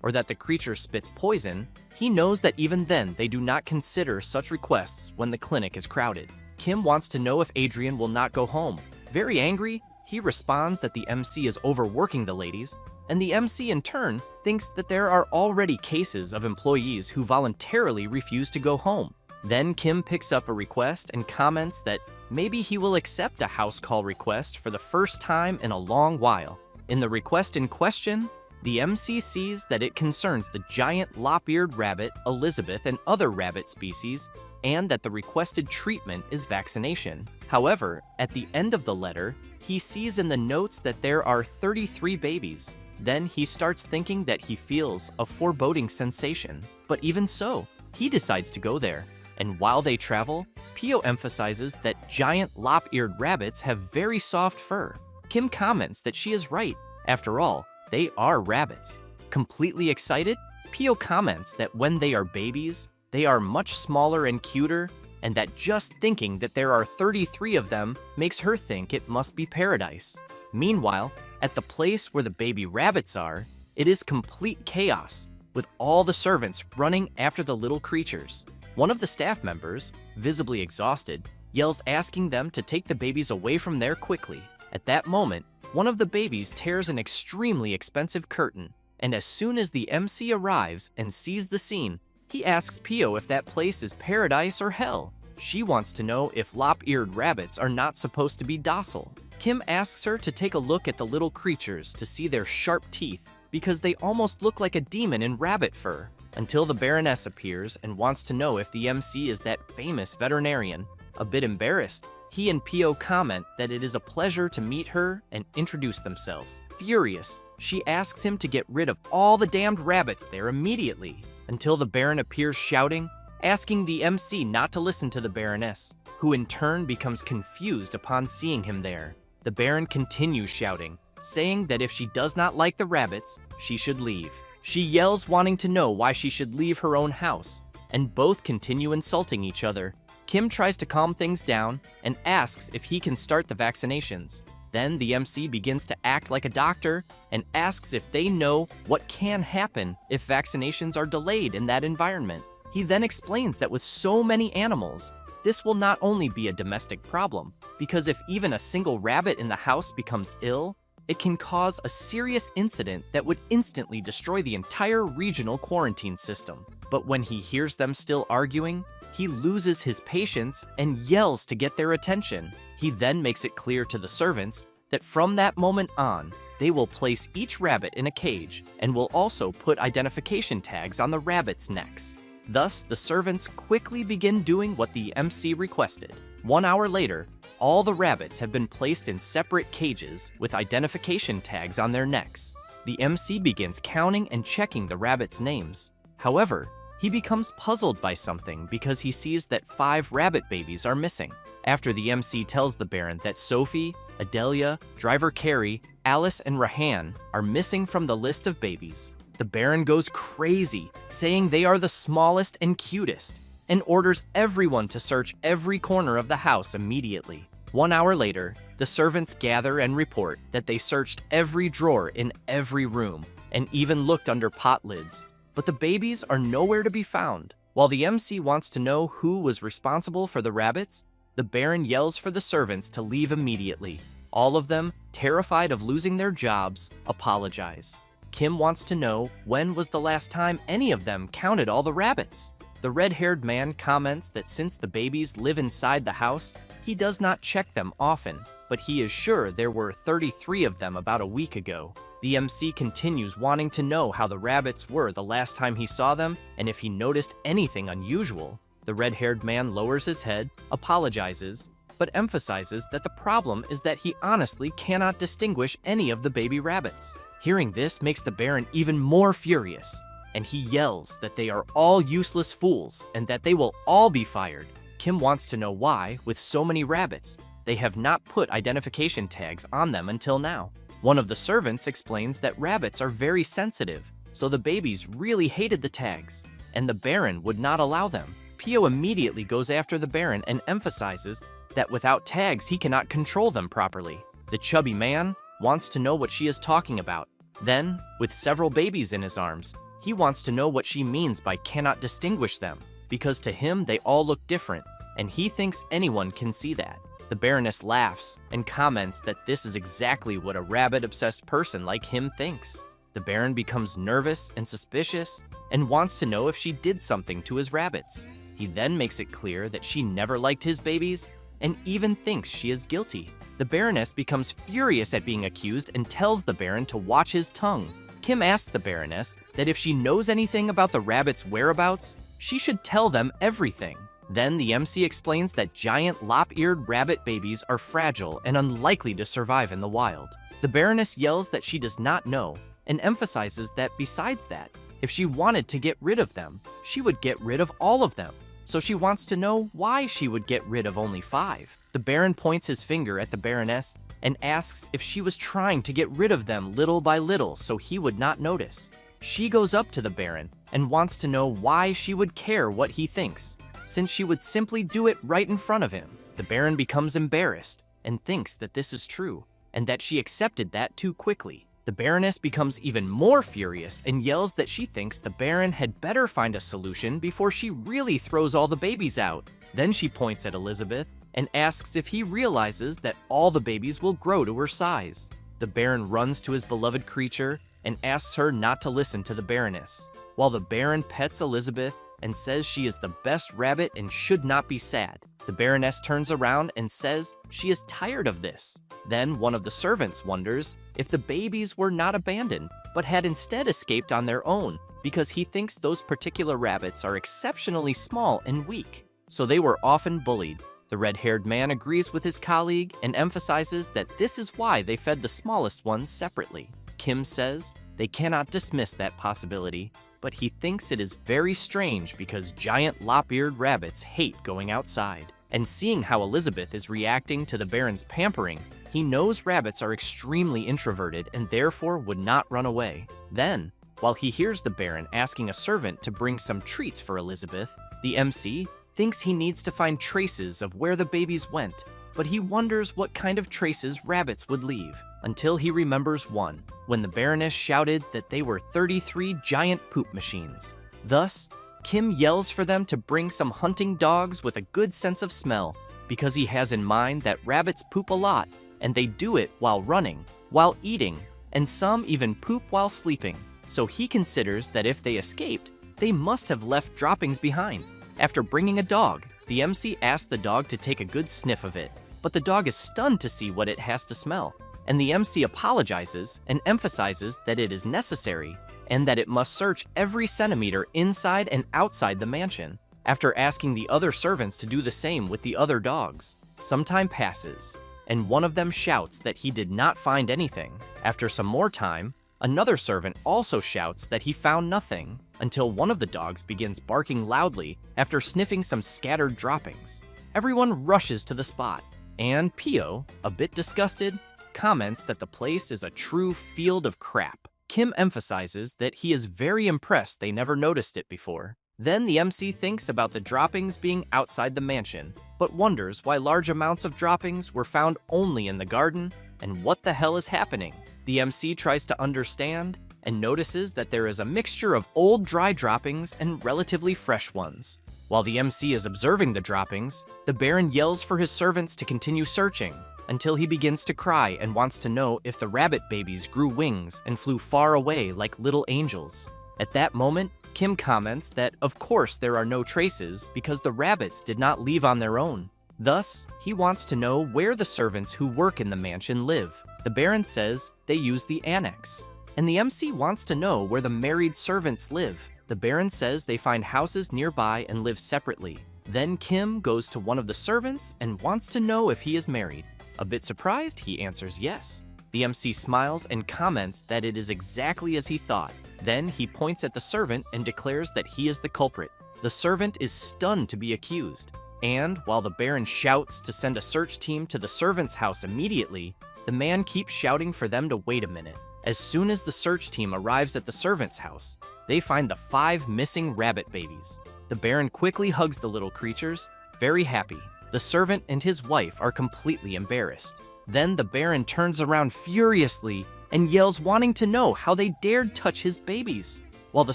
Speaker 1: or that the creature spits poison, he knows that even then they do not consider such requests when the clinic is crowded. Kim wants to know if Adrian will not go home. Very angry, he responds that the MC is overworking the ladies, and the MC in turn thinks that there are already cases of employees who voluntarily refuse to go home. Then Kim picks up a request and comments that maybe he will accept a house call request for the first time in a long while. In the request in question, the MC sees that it concerns the giant lop-eared rabbit, Elizabeth, and other rabbit species, and that the requested treatment is vaccination. However, at the end of the letter, he sees in the notes that there are 33 babies. Then he starts thinking that he feels a foreboding sensation. But even so, he decides to go there. And while they travel, Pio emphasizes that giant lop-eared rabbits have very soft fur. Kim comments that she is right. After all, they are rabbits. Completely excited, Pio comments that when they are babies, they are much smaller and cuter, and that just thinking that there are 33 of them makes her think it must be paradise. Meanwhile, at the place where the baby rabbits are, it is complete chaos, with all the servants running after the little creatures. One of the staff members, visibly exhausted, yells asking them to take the babies away from there quickly. At that moment, one of the babies tears an extremely expensive curtain, and as soon as the MC arrives and sees the scene, he asks Pio if that place is paradise or hell. She wants to know if lop-eared rabbits are not supposed to be docile. Kim asks her to take a look at the little creatures to see their sharp teeth, because they almost look like a demon in rabbit fur, until the Baroness appears and wants to know if the MC is that famous veterinarian. A bit embarrassed, he and Pio comment that it is a pleasure to meet her and introduce themselves. Furious, she asks him to get rid of all the damned rabbits there immediately, until the Baron appears shouting, asking the MC not to listen to the Baroness, who in turn becomes confused upon seeing him there. The Baron continues shouting, saying that if she does not like the rabbits, she should leave. She yells wanting to know why she should leave her own house, and both continue insulting each other. Kim tries to calm things down and asks if he can start the vaccinations. Then the MC begins to act like a doctor and asks if they know what can happen if vaccinations are delayed in that environment. He then explains that with so many animals, this will not only be a domestic problem, because if even a single rabbit in the house becomes ill, it can cause a serious incident that would instantly destroy the entire regional quarantine system. But when he hears them still arguing, he loses his patience and yells to get their attention. He then makes it clear to the servants that from that moment on, they will place each rabbit in a cage and will also put identification tags on the rabbits' necks. Thus, the servants quickly begin doing what the MC requested. 1 hour later, all the rabbits have been placed in separate cages with identification tags on their necks. The MC begins counting and checking the rabbits' names. However, he becomes puzzled by something because he sees that 5 rabbit babies are missing. After the MC tells the Baron that Sophie, Adelia, Driver Carrie, Alice, and Rahan are missing from the list of babies, the Baron goes crazy, saying they are the smallest and cutest, and orders everyone to search every corner of the house immediately. 1 hour later, the servants gather and report that they searched every drawer in every room, and even looked under pot lids, but the babies are nowhere to be found. While the MC wants to know who was responsible for the rabbits, the Baron yells for the servants to leave immediately. All of them terrified of losing their jobs, apologize. Kim wants to know when was the last time any of them counted all the rabbits. The red-haired man comments that since the babies live inside the house, he does not check them often, but he is sure there were 33 of them about a week ago. The MC continues wanting to know how the rabbits were the last time he saw them and if he noticed anything unusual. The red-haired man lowers his head, apologizes, but emphasizes that the problem is that he honestly cannot distinguish any of the baby rabbits. Hearing this makes the Baron even more furious, and he yells that they are all useless fools and that they will all be fired. Kim wants to know why, with so many rabbits, they have not put identification tags on them until now. One of the servants explains that rabbits are very sensitive, so the babies really hated the tags, and the Baron would not allow them. Pio immediately goes after the Baron and emphasizes that without tags he cannot control them properly. The chubby man wants to know what she is talking about. Then, with several babies in his arms, he wants to know what she means by cannot distinguish them, because to him they all look different, and he thinks anyone can see that. The Baroness laughs and comments that this is exactly what a rabbit-obsessed person like him thinks. The Baron becomes nervous and suspicious and wants to know if she did something to his rabbits. He then makes it clear that she never liked his babies and even thinks she is guilty. The Baroness becomes furious at being accused and tells the Baron to watch his tongue. Kim asks the Baroness that if she knows anything about the rabbits' whereabouts, she should tell them everything. Then the MC explains that giant lop-eared rabbit babies are fragile and unlikely to survive in the wild. The Baroness yells that she does not know and emphasizes that besides that, if she wanted to get rid of them, she would get rid of all of them. So she wants to know why she would get rid of only 5. The Baron points his finger at the Baroness and asks if she was trying to get rid of them little by little so he would not notice. She goes up to the Baron and wants to know why she would care what he thinks, since she would simply do it right in front of him. The Baron becomes embarrassed and thinks that this is true, and that she accepted that too quickly. The Baroness becomes even more furious and yells that she thinks the Baron had better find a solution before she really throws all the babies out. Then she points at Elizabeth and asks if he realizes that all the babies will grow to her size. The Baron runs to his beloved creature and asks her not to listen to the Baroness, while the Baron pets Elizabeth and says she is the best rabbit and should not be sad. The Baroness turns around and says she is tired of this. Then one of the servants wonders if the babies were not abandoned, but had instead escaped on their own, because he thinks those particular rabbits are exceptionally small and weak, so they were often bullied. The red-haired man agrees with his colleague and emphasizes that this is why they fed the smallest ones separately. Kim says they cannot dismiss that possibility, but he thinks it is very strange because giant lop-eared rabbits hate going outside. And seeing how Elizabeth is reacting to the Baron's pampering, he knows rabbits are extremely introverted and therefore would not run away. Then, while he hears the Baron asking a servant to bring some treats for Elizabeth, the MC thinks he needs to find traces of where the babies went, but he wonders what kind of traces rabbits would leave, until he remembers one, when the Baroness shouted that they were 33 giant poop machines. Thus, Kim yells for them to bring some hunting dogs with a good sense of smell, because he has in mind that rabbits poop a lot, and they do it while running, while eating, and some even poop while sleeping. So he considers that if they escaped, they must have left droppings behind. After bringing a dog, the MC asks the dog to take a good sniff of it, but the dog is stunned to see what it has to smell, and the MC apologizes and emphasizes that it is necessary and that it must search every centimeter inside and outside the mansion. After asking the other servants to do the same with the other dogs, some time passes, and one of them shouts that he did not find anything. After some more time, another servant also shouts that he found nothing, until one of the dogs begins barking loudly after sniffing some scattered droppings. Everyone rushes to the spot, and Pio, a bit disgusted, comments that the place is a true field of crap. Kim emphasizes that he is very impressed they never noticed it before. Then the MC thinks about the droppings being outside the mansion, but wonders why large amounts of droppings were found only in the garden and what the hell is happening. The MC tries to understand and notices that there is a mixture of old dry droppings and relatively fresh ones. While the MC is observing the droppings, the Baron yells for his servants to continue searching, until he begins to cry and wants to know if the rabbit babies grew wings and flew far away like little angels. At that moment, Kim comments that of course there are no traces because the rabbits did not leave on their own. Thus, he wants to know where the servants who work in the mansion live. The Baron says they use the annex. And the MC wants to know where the married servants live. The Baron says they find houses nearby and live separately. Then Kim goes to one of the servants and wants to know if he is married. A bit surprised, he answers yes. The MC smiles and comments that it is exactly as he thought. Then he points at the servant and declares that he is the culprit. The servant is stunned to be accused. And while the Baron shouts to send a search team to the servant's house immediately, the man keeps shouting for them to wait a minute. As soon as the search team arrives at the servant's house, they find the 5 missing rabbit babies. The Baron quickly hugs the little creatures, very happy. The servant and his wife are completely embarrassed. Then the Baron turns around furiously and yells, wanting to know how they dared touch his babies. While the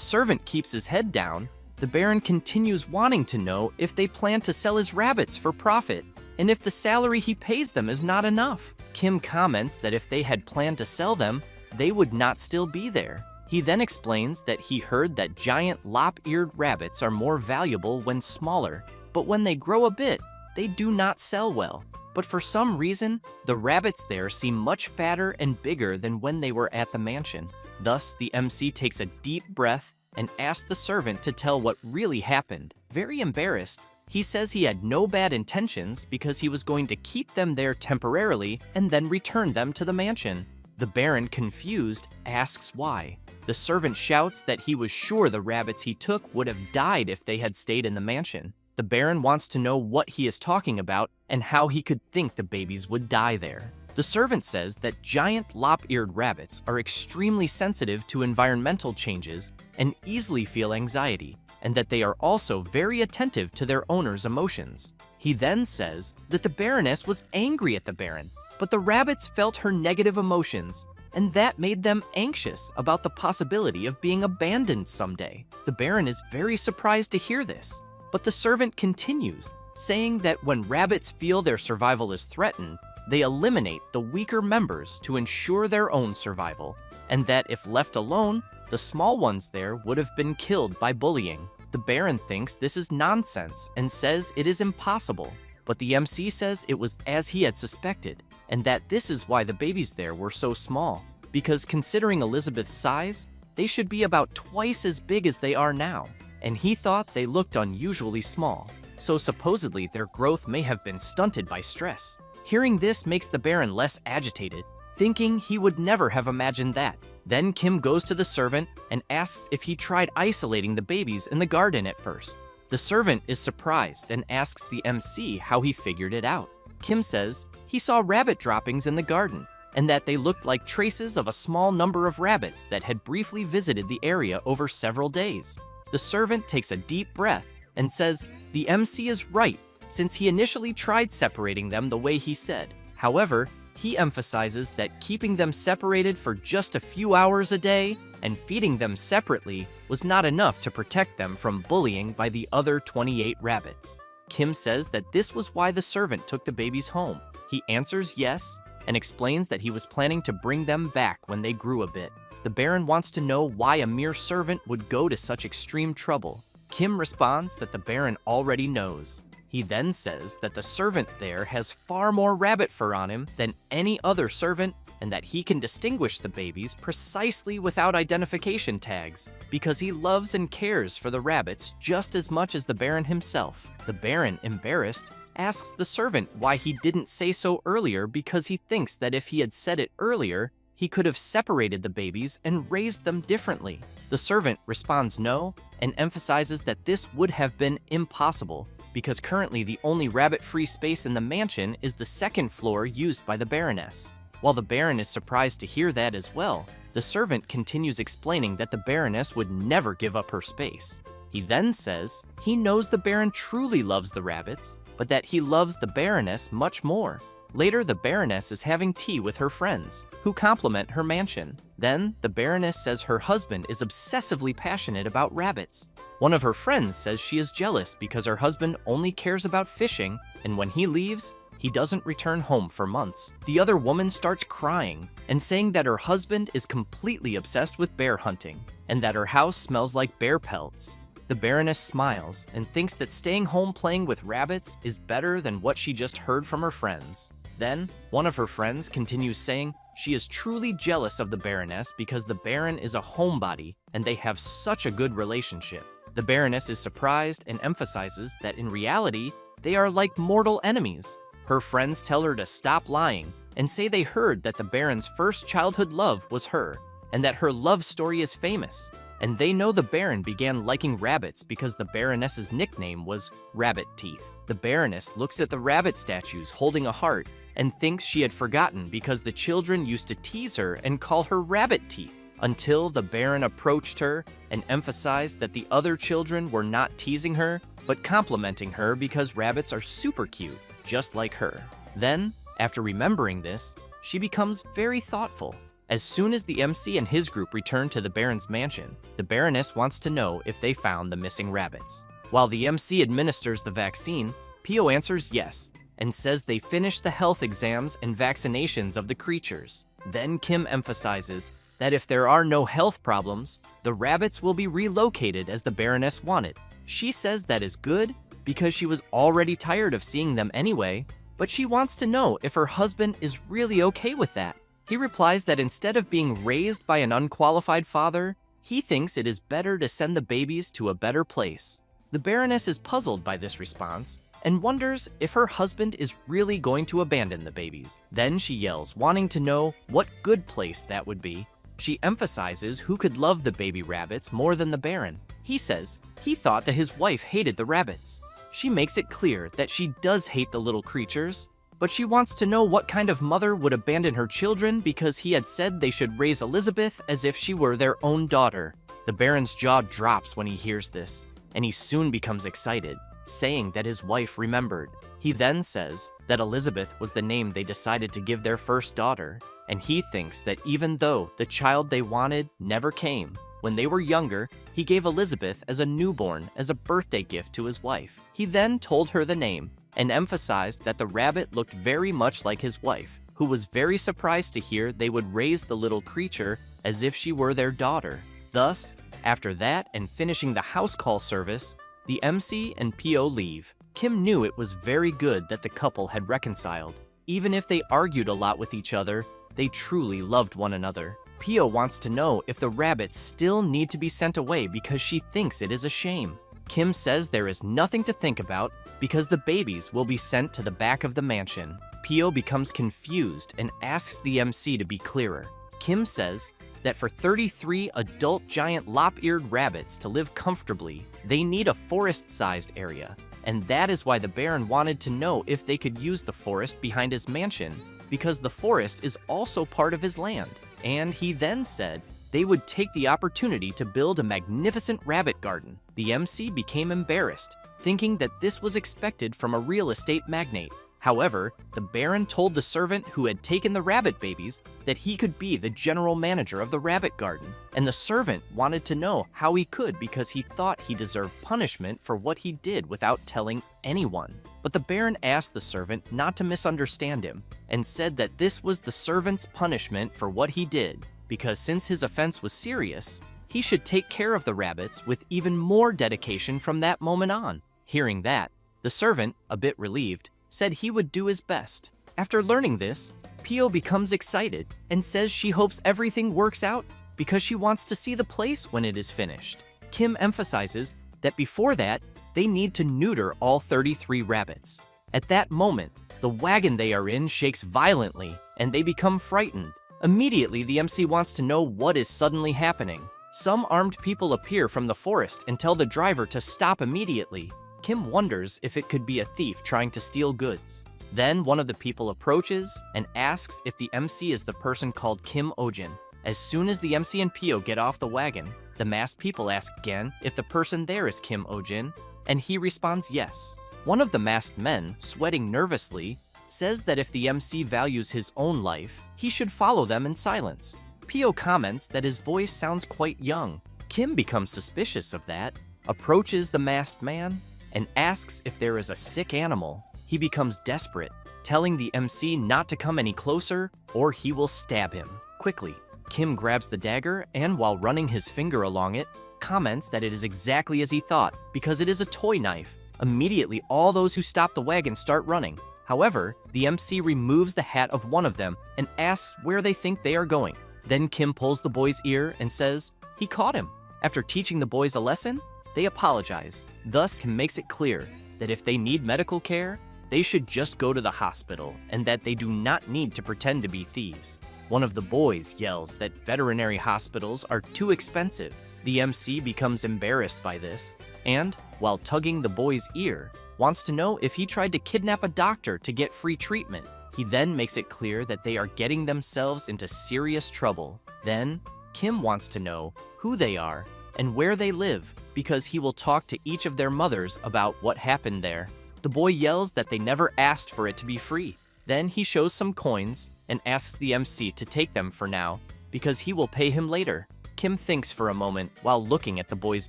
Speaker 1: servant keeps his head down, the Baron continues wanting to know if they plan to sell his rabbits for profit and if the salary he pays them is not enough. Kim comments that if they had planned to sell them, they would not still be there. He then explains that he heard that giant lop-eared rabbits are more valuable when smaller, but when they grow a bit, they do not sell well. But for some reason, the rabbits there seem much fatter and bigger than when they were at the mansion. Thus, the MC takes a deep breath and asks the servant to tell what really happened. Very embarrassed, he says he had no bad intentions because he was going to keep them there temporarily and then return them to the mansion. The Baron, confused, asks why. The servant shouts that he was sure the rabbits he took would have died if they had stayed in the mansion. The Baron wants to know what he is talking about and how he could think the babies would die there. The servant says that giant lop-eared rabbits are extremely sensitive to environmental changes and easily feel anxiety, and that they are also very attentive to their owner's emotions. He then says that the Baroness was angry at the Baron, but the rabbits felt her negative emotions, and that made them anxious about the possibility of being abandoned someday. The Baron is very surprised to hear this, but the servant continues, saying that when rabbits feel their survival is threatened, they eliminate the weaker members to ensure their own survival, and that if left alone, the small ones there would have been killed by bullying. The Baron thinks this is nonsense and says it is impossible, but the MC says it was as he had suspected, and that this is why the babies there were so small, because considering Elizabeth's size, they should be about twice as big as they are now, and he thought they looked unusually small, so supposedly their growth may have been stunted by stress. Hearing this makes the Baron less agitated, thinking he would never have imagined that. Then Kim goes to the servant and asks if he tried isolating the babies in the garden at first. The servant is surprised and asks the MC how he figured it out. Kim says he saw rabbit droppings in the garden and that they looked like traces of a small number of rabbits that had briefly visited the area over several days. The servant takes a deep breath and says the MC is right, since he initially tried separating them the way he said. However, he emphasizes that keeping them separated for just a few hours a day and feeding them separately was not enough to protect them from bullying by the other 28 rabbits. Kim says that this was why the servant took the babies home. He answers yes and explains that he was planning to bring them back when they grew a bit. The Baron wants to know why a mere servant would go to such extreme trouble. Kim responds that the Baron already knows. He then says that the servant there has far more rabbit fur on him than any other servant, and that he can distinguish the babies precisely without identification tags because he loves and cares for the rabbits just as much as the Baron himself. The Baron, embarrassed, asks the servant why he didn't say so earlier because he thinks that if he had said it earlier, he could have separated the babies and raised them differently. The servant responds no and emphasizes that this would have been impossible because currently the only rabbit-free space in the mansion is the second floor used by the Baroness. While the Baron is surprised to hear that as well, the servant continues explaining that the Baroness would never give up her space. He then says he knows the Baron truly loves the rabbits, but that he loves the Baroness much more. Later, the Baroness is having tea with her friends, who compliment her mansion. Then, the Baroness says her husband is obsessively passionate about rabbits. One of her friends says she is jealous because her husband only cares about fishing, and when he leaves, he doesn't return home for months. The other woman starts crying and saying that her husband is completely obsessed with bear hunting and that her house smells like bear pelts. The Baroness smiles and thinks that staying home playing with rabbits is better than what she just heard from her friends. Then, one of her friends continues saying she is truly jealous of the Baroness because the Baron is a homebody and they have such a good relationship. The Baroness is surprised and emphasizes that in reality, they are like mortal enemies. Her friends tell her to stop lying and say they heard that the Baron's first childhood love was her and that her love story is famous. And they know the Baron began liking rabbits because the Baroness's nickname was Rabbit Teeth. The Baroness looks at the rabbit statues holding a heart and thinks she had forgotten because the children used to tease her and call her Rabbit Teeth, until the Baron approached her and emphasized that the other children were not teasing her, but complimenting her because rabbits are super cute, just like her. Then, after remembering this, she becomes very thoughtful. As soon as the MC and his group return to the Baron's mansion, the Baroness wants to know if they found the missing rabbits. While the MC administers the vaccine, Pio answers yes, and says they finished the health exams and vaccinations of the creatures. Then Kim emphasizes that if there are no health problems, the rabbits will be relocated as the Baroness wanted. She says that is good because she was already tired of seeing them anyway, but she wants to know if her husband is really okay with that. He replies that instead of being raised by an unqualified father, he thinks it is better to send the babies to a better place. The Baroness is puzzled by this response and wonders if her husband is really going to abandon the babies. Then she yells, wanting to know what good place that would be. She emphasizes who could love the baby rabbits more than the Baron. He says he thought that his wife hated the rabbits. She makes it clear that she does hate the little creatures, but she wants to know what kind of mother would abandon her children because he had said they should raise Elizabeth as if she were their own daughter. The Baron's jaw drops when he hears this, and he soon becomes excited, saying that his wife remembered. He then says that Elizabeth was the name they decided to give their first daughter, and he thinks that even though the child they wanted never came, when they were younger, he gave Elizabeth as a newborn as a birthday gift to his wife. He then told her the name and emphasized that the rabbit looked very much like his wife, who was very surprised to hear they would raise the little creature as if she were their daughter. Thus, after that and finishing the house call service, the MC and PO leave. Kim knew it was very good that the couple had reconciled. Even if they argued a lot with each other, they truly loved one another. PO wants to know if the rabbits still need to be sent away because she thinks it is a shame. Kim says there is nothing to think about because the babies will be sent to the back of the mansion. Pio becomes confused and asks the MC to be clearer. Kim says that for 33 adult giant lop-eared rabbits to live comfortably, they need a forest-sized area, and that is why the Baron wanted to know if they could use the forest behind his mansion, because the forest is also part of his land. And he then said they would take the opportunity to build a magnificent rabbit garden. The MC became embarrassed, thinking that this was expected from a real estate magnate. However, the Baron told the servant who had taken the rabbit babies that he could be the general manager of the rabbit garden, and the servant wanted to know how he could because he thought he deserved punishment for what he did without telling anyone. But the Baron asked the servant not to misunderstand him and said that this was the servant's punishment for what he did, because since his offense was serious, he should take care of the rabbits with even more dedication from that moment on. Hearing that, the servant, a bit relieved, said he would do his best. After learning this, Pio becomes excited and says she hopes everything works out because she wants to see the place when it is finished. Kim emphasizes that before that, they need to neuter all 33 rabbits. At that moment, the wagon they are in shakes violently and they become frightened. Immediately, the MC wants to know what is suddenly happening. Some armed people appear from the forest and tell the driver to stop immediately. Kim wonders if it could be a thief trying to steal goods. Then one of the people approaches and asks if the MC is the person called Kim Ojin. As soon as the MC and Pio get off the wagon, the masked people ask again if the person there is Kim Ojin, and he responds yes. One of the masked men, sweating nervously, says that if the MC values his own life, he should follow them in silence. Pio comments that his voice sounds quite young. Kim becomes suspicious of that, approaches the masked man, and asks if there is a sick animal. He becomes desperate telling the MC not to come any closer or he will stab him. Quickly, Kim grabs the dagger and while running his finger along it, comments that it is exactly as he thought because it is a toy knife. Immediately, all those who stop the wagon start running. However, the MC removes the hat of one of them and asks where they think they are going. Then Kim pulls the boy's ear and says he caught him. After teaching the boys a lesson, they apologize. Thus, Kim makes it clear that if they need medical care, they should just go to the hospital and that they do not need to pretend to be thieves. One of the boys yells that veterinary hospitals are too expensive. The MC becomes embarrassed by this and, while tugging the boy's ear, wants to know if he tried to kidnap a doctor to get free treatment. He then makes it clear that they are getting themselves into serious trouble. Then, Kim wants to know who they are and where they live because he will talk to each of their mothers about what happened there. The boy yells that they never asked for it to be free. Then he shows some coins and asks the MC to take them for now because he will pay him later. Kim thinks for a moment while looking at the boy's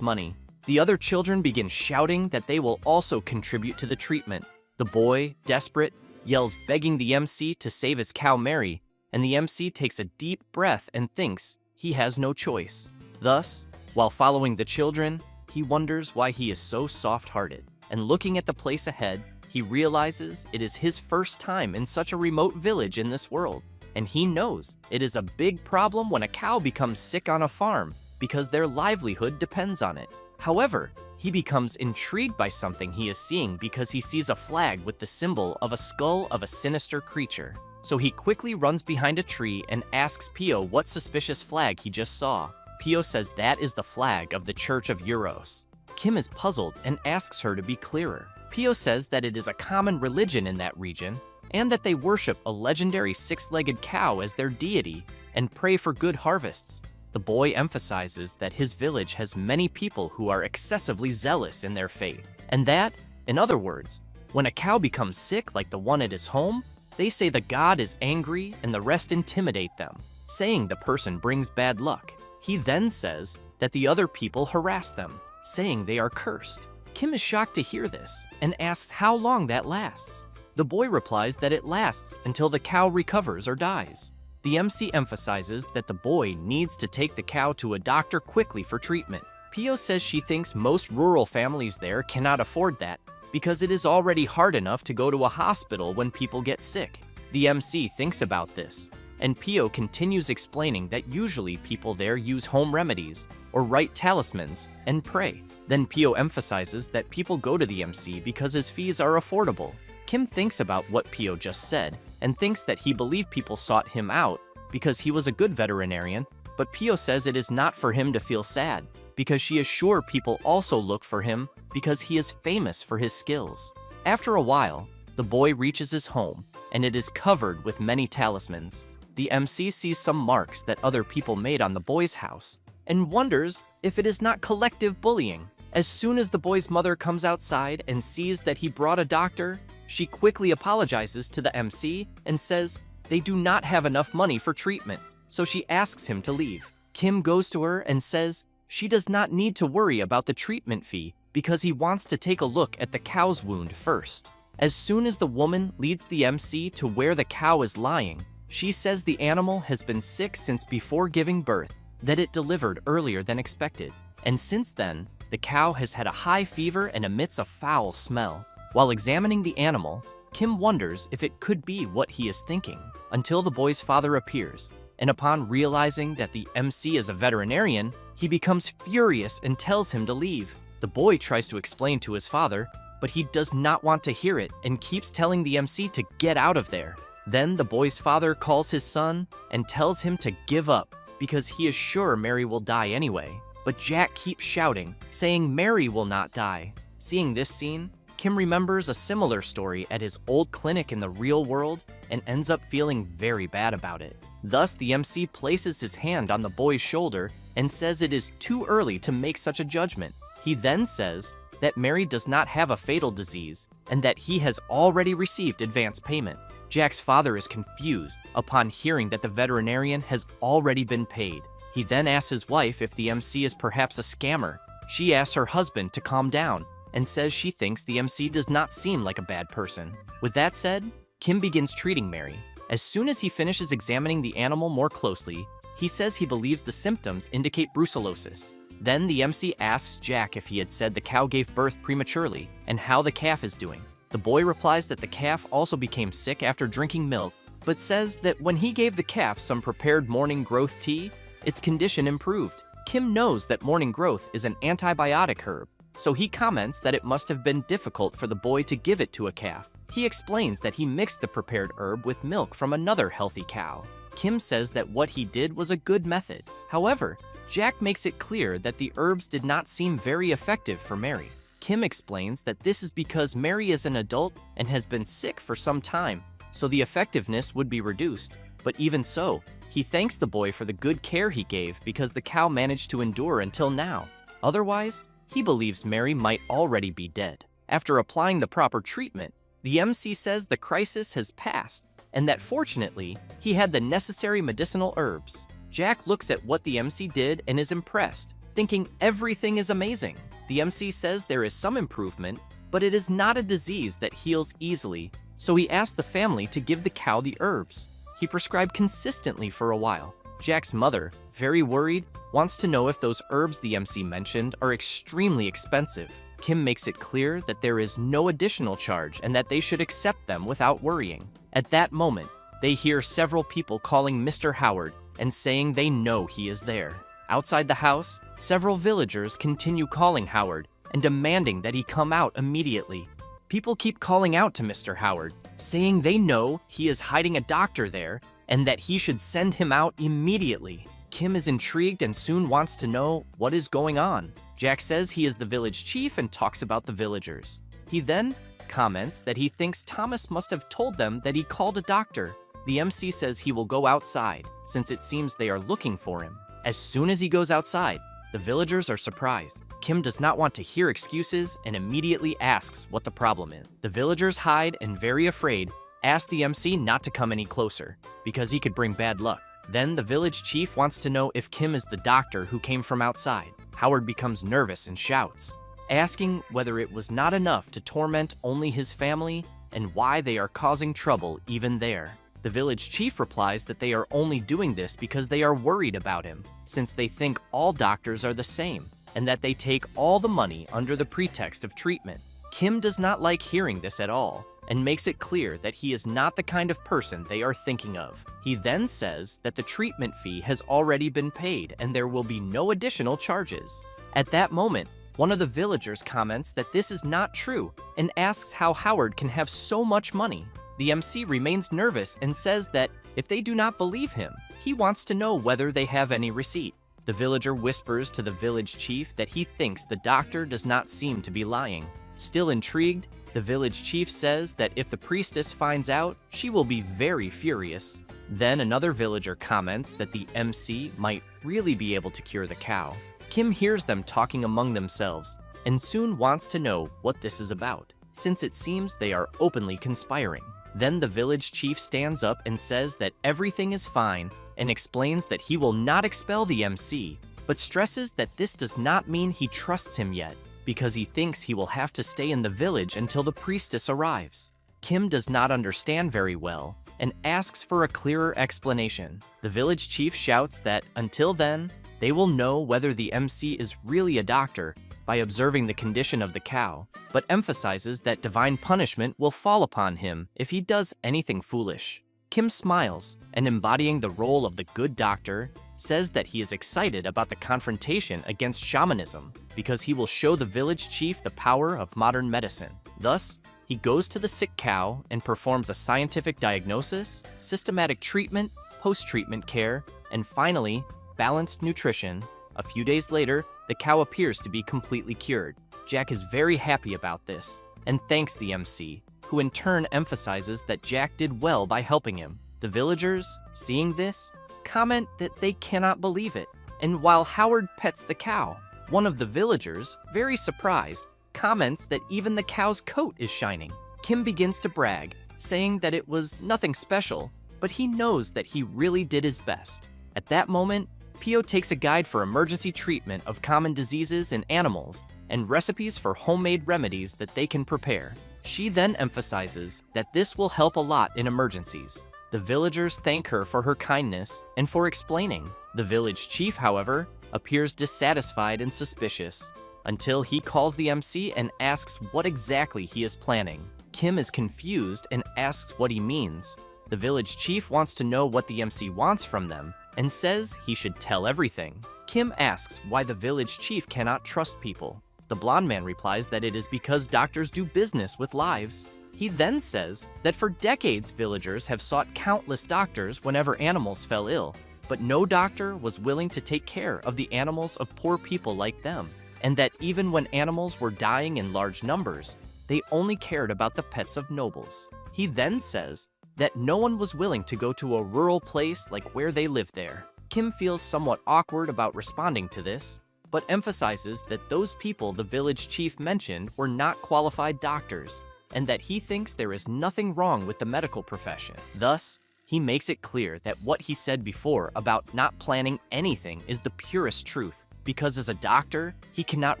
Speaker 1: money. The other children begin shouting that they will also contribute to the treatment. The boy, desperate, yells begging the MC to save his cow Mary, and the MC takes a deep breath and thinks he has no choice. Thus, while following the children, he wonders why he is so soft-hearted. And looking at the place ahead, he realizes it is his first time in such a remote village in this world. And he knows it is a big problem when a cow becomes sick on a farm because their livelihood depends on it. However, he becomes intrigued by something he is seeing because he sees a flag with the symbol of a skull of a sinister creature. So he quickly runs behind a tree and asks Pio what suspicious flag he just saw. Pio says that is the flag of the Church of Euros. Kim is puzzled and asks her to be clearer. Pio says that it is a common religion in that region and that they worship a legendary six-legged cow as their deity and pray for good harvests. The boy emphasizes that his village has many people who are excessively zealous in their faith, and that, in other words, when a cow becomes sick like the one at his home, they say the god is angry and the rest intimidate them, saying the person brings bad luck. He then says that the other people harass them, saying they are cursed. Kim is shocked to hear this and asks how long that lasts. The boy replies that it lasts until the cow recovers or dies. The MC emphasizes that the boy needs to take the cow to a doctor quickly for treatment. Pio says she thinks most rural families there cannot afford that because it is already hard enough to go to a hospital when people get sick. The MC thinks about this, and Pio continues explaining that usually people there use home remedies or write talismans and pray. Then Pio emphasizes that people go to the MC because his fees are affordable. Kim thinks about what Pio just said and thinks that he believed people sought him out because he was a good veterinarian, but Pio says it is not for him to feel sad because she is sure people also look for him because he is famous for his skills. After a while, the boy reaches his home and it is covered with many talismans. The MC sees some marks that other people made on the boy's house and wonders if it is not collective bullying. As soon as the boy's mother comes outside and sees that he brought a doctor, she quickly apologizes to the MC and says they do not have enough money for treatment, so she asks him to leave. Kim goes to her and says she does not need to worry about the treatment fee because he wants to take a look at the cow's wound first. As soon as the woman leads the MC to where the cow is lying, she says the animal has been sick since before giving birth, that it delivered earlier than expected, and since then, the cow has had a high fever and emits a foul smell. While examining the animal, Kim wonders if it could be what he is thinking, until the boy's father appears, and upon realizing that the MC is a veterinarian, he becomes furious and tells him to leave. The boy tries to explain to his father, but he does not want to hear it and keeps telling the MC to get out of there. Then the boy's father calls his son and tells him to give up because he is sure Mary will die anyway. But Jack keeps shouting, saying Mary will not die. Seeing this scene, Kim remembers a similar story at his old clinic in the real world and ends up feeling very bad about it. Thus, the MC places his hand on the boy's shoulder and says it is too early to make such a judgment. He then says that Mary does not have a fatal disease and that he has already received advance payment. Jack's father is confused upon hearing that the veterinarian has already been paid. He then asks his wife if the MC is perhaps a scammer. She asks her husband to calm down and says she thinks the MC does not seem like a bad person. With that said, Kim begins treating Mary. As soon as he finishes examining the animal more closely, he says he believes the symptoms indicate brucellosis. Then the MC asks Jack if he had said the cow gave birth prematurely and how the calf is doing. The boy replies that the calf also became sick after drinking milk, but says that when he gave the calf some prepared morning growth tea, its condition improved. Kim knows that morning growth is an antibiotic herb, so he comments that it must have been difficult for the boy to give it to a calf. He explains that he mixed the prepared herb with milk from another healthy cow. Kim says that what he did was a good method. However, Jack makes it clear that the herbs did not seem very effective for Mary. Kim explains that this is because Mary is an adult and has been sick for some time, so the effectiveness would be reduced. But even so, he thanks the boy for the good care he gave because the cow managed to endure until now. Otherwise, he believes Mary might already be dead. After applying the proper treatment, the MC says the crisis has passed and that fortunately, he had the necessary medicinal herbs. Jack looks at what the MC did and is impressed, thinking everything is amazing. The MC says there is some improvement, but it is not a disease that heals easily, so he asks the family to give the cow the herbs. He prescribed consistently for a while. Jack's mother, very worried, wants to know if those herbs the MC mentioned are extremely expensive. Kim makes it clear that there is no additional charge and that they should accept them without worrying. At that moment, they hear several people calling Mr. Howard and saying they know he is there. Outside the house, several villagers continue calling Howard and demanding that he come out immediately. People keep calling out to Mr. Howard, saying they know he is hiding a doctor there and that he should send him out immediately. Kim is intrigued and soon wants to know what is going on. Jack says he is the village chief and talks about the villagers. He then comments that he thinks Thomas must have told them that he called a doctor. The MC says he will go outside, since it seems they are looking for him. As soon as he goes outside, the villagers are surprised. Kim does not want to hear excuses and immediately asks what the problem is. The villagers hide and, very afraid, ask the MC not to come any closer, because he could bring bad luck. Then the village chief wants to know if Kim is the doctor who came from outside. Howard becomes nervous and shouts, asking whether it was not enough to torment only his family and why they are causing trouble even there. The village chief replies that they are only doing this because they are worried about him, since they think all doctors are the same, and that they take all the money under the pretext of treatment. Kim does not like hearing this at all, and makes it clear that he is not the kind of person they are thinking of. He then says that the treatment fee has already been paid and there will be no additional charges. At that moment, one of the villagers comments that this is not true and asks how Howard can have so much money. The MC remains nervous and says that if they do not believe him, he wants to know whether they have any receipt. The villager whispers to the village chief that he thinks the doctor does not seem to be lying. Still intrigued, the village chief says that if the priestess finds out, she will be very furious. Then another villager comments that the MC might really be able to cure the cow. Kim hears them talking among themselves and soon wants to know what this is about, since it seems they are openly conspiring. Then the village chief stands up and says that everything is fine and explains that he will not expel the MC, but stresses that this does not mean he trusts him yet, because he thinks he will have to stay in the village until the priestess arrives. Kim does not understand very well and asks for a clearer explanation. The village chief shouts that until then, they will know whether the MC is really a doctor by observing the condition of the cow, but emphasizes that divine punishment will fall upon him if he does anything foolish. Kim smiles and, embodying the role of the good doctor, says that he is excited about the confrontation against shamanism because he will show the village chief the power of modern medicine. Thus, he goes to the sick cow and performs a scientific diagnosis, systematic treatment, post-treatment care, and finally, balanced nutrition. A few days later, the cow appears to be completely cured. Jack is very happy about this and thanks the MC, who in turn emphasizes that Jack did well by helping him. The villagers, seeing this, comment that they cannot believe it, and while Howard pets the cow, one of the villagers, very surprised, comments that even the cow's coat is shining. Kim begins to brag, saying that it was nothing special, but he knows that he really did his best. At that moment, Pio takes a guide for emergency treatment of common diseases in animals and recipes for homemade remedies that they can prepare. She then emphasizes that this will help a lot in emergencies. The villagers thank her for her kindness and for explaining. The village chief, however, appears dissatisfied and suspicious until he calls the MC and asks what exactly he is planning. Kim is confused and asks what he means. The village chief wants to know what the MC wants from them and says he should tell everything. Kim asks why the village chief cannot trust people. The blonde man replies that it is because doctors do business with lives. He then says that for decades villagers have sought countless doctors whenever animals fell ill, but no doctor was willing to take care of the animals of poor people like them, and that even when animals were dying in large numbers, they only cared about the pets of nobles. He then says that no one was willing to go to a rural place like where they lived there. Kim feels somewhat awkward about responding to this, but emphasizes that those people the village chief mentioned were not qualified doctors, and that he thinks there is nothing wrong with the medical profession. Thus, he makes it clear that what he said before about not planning anything is the purest truth, because as a doctor, he cannot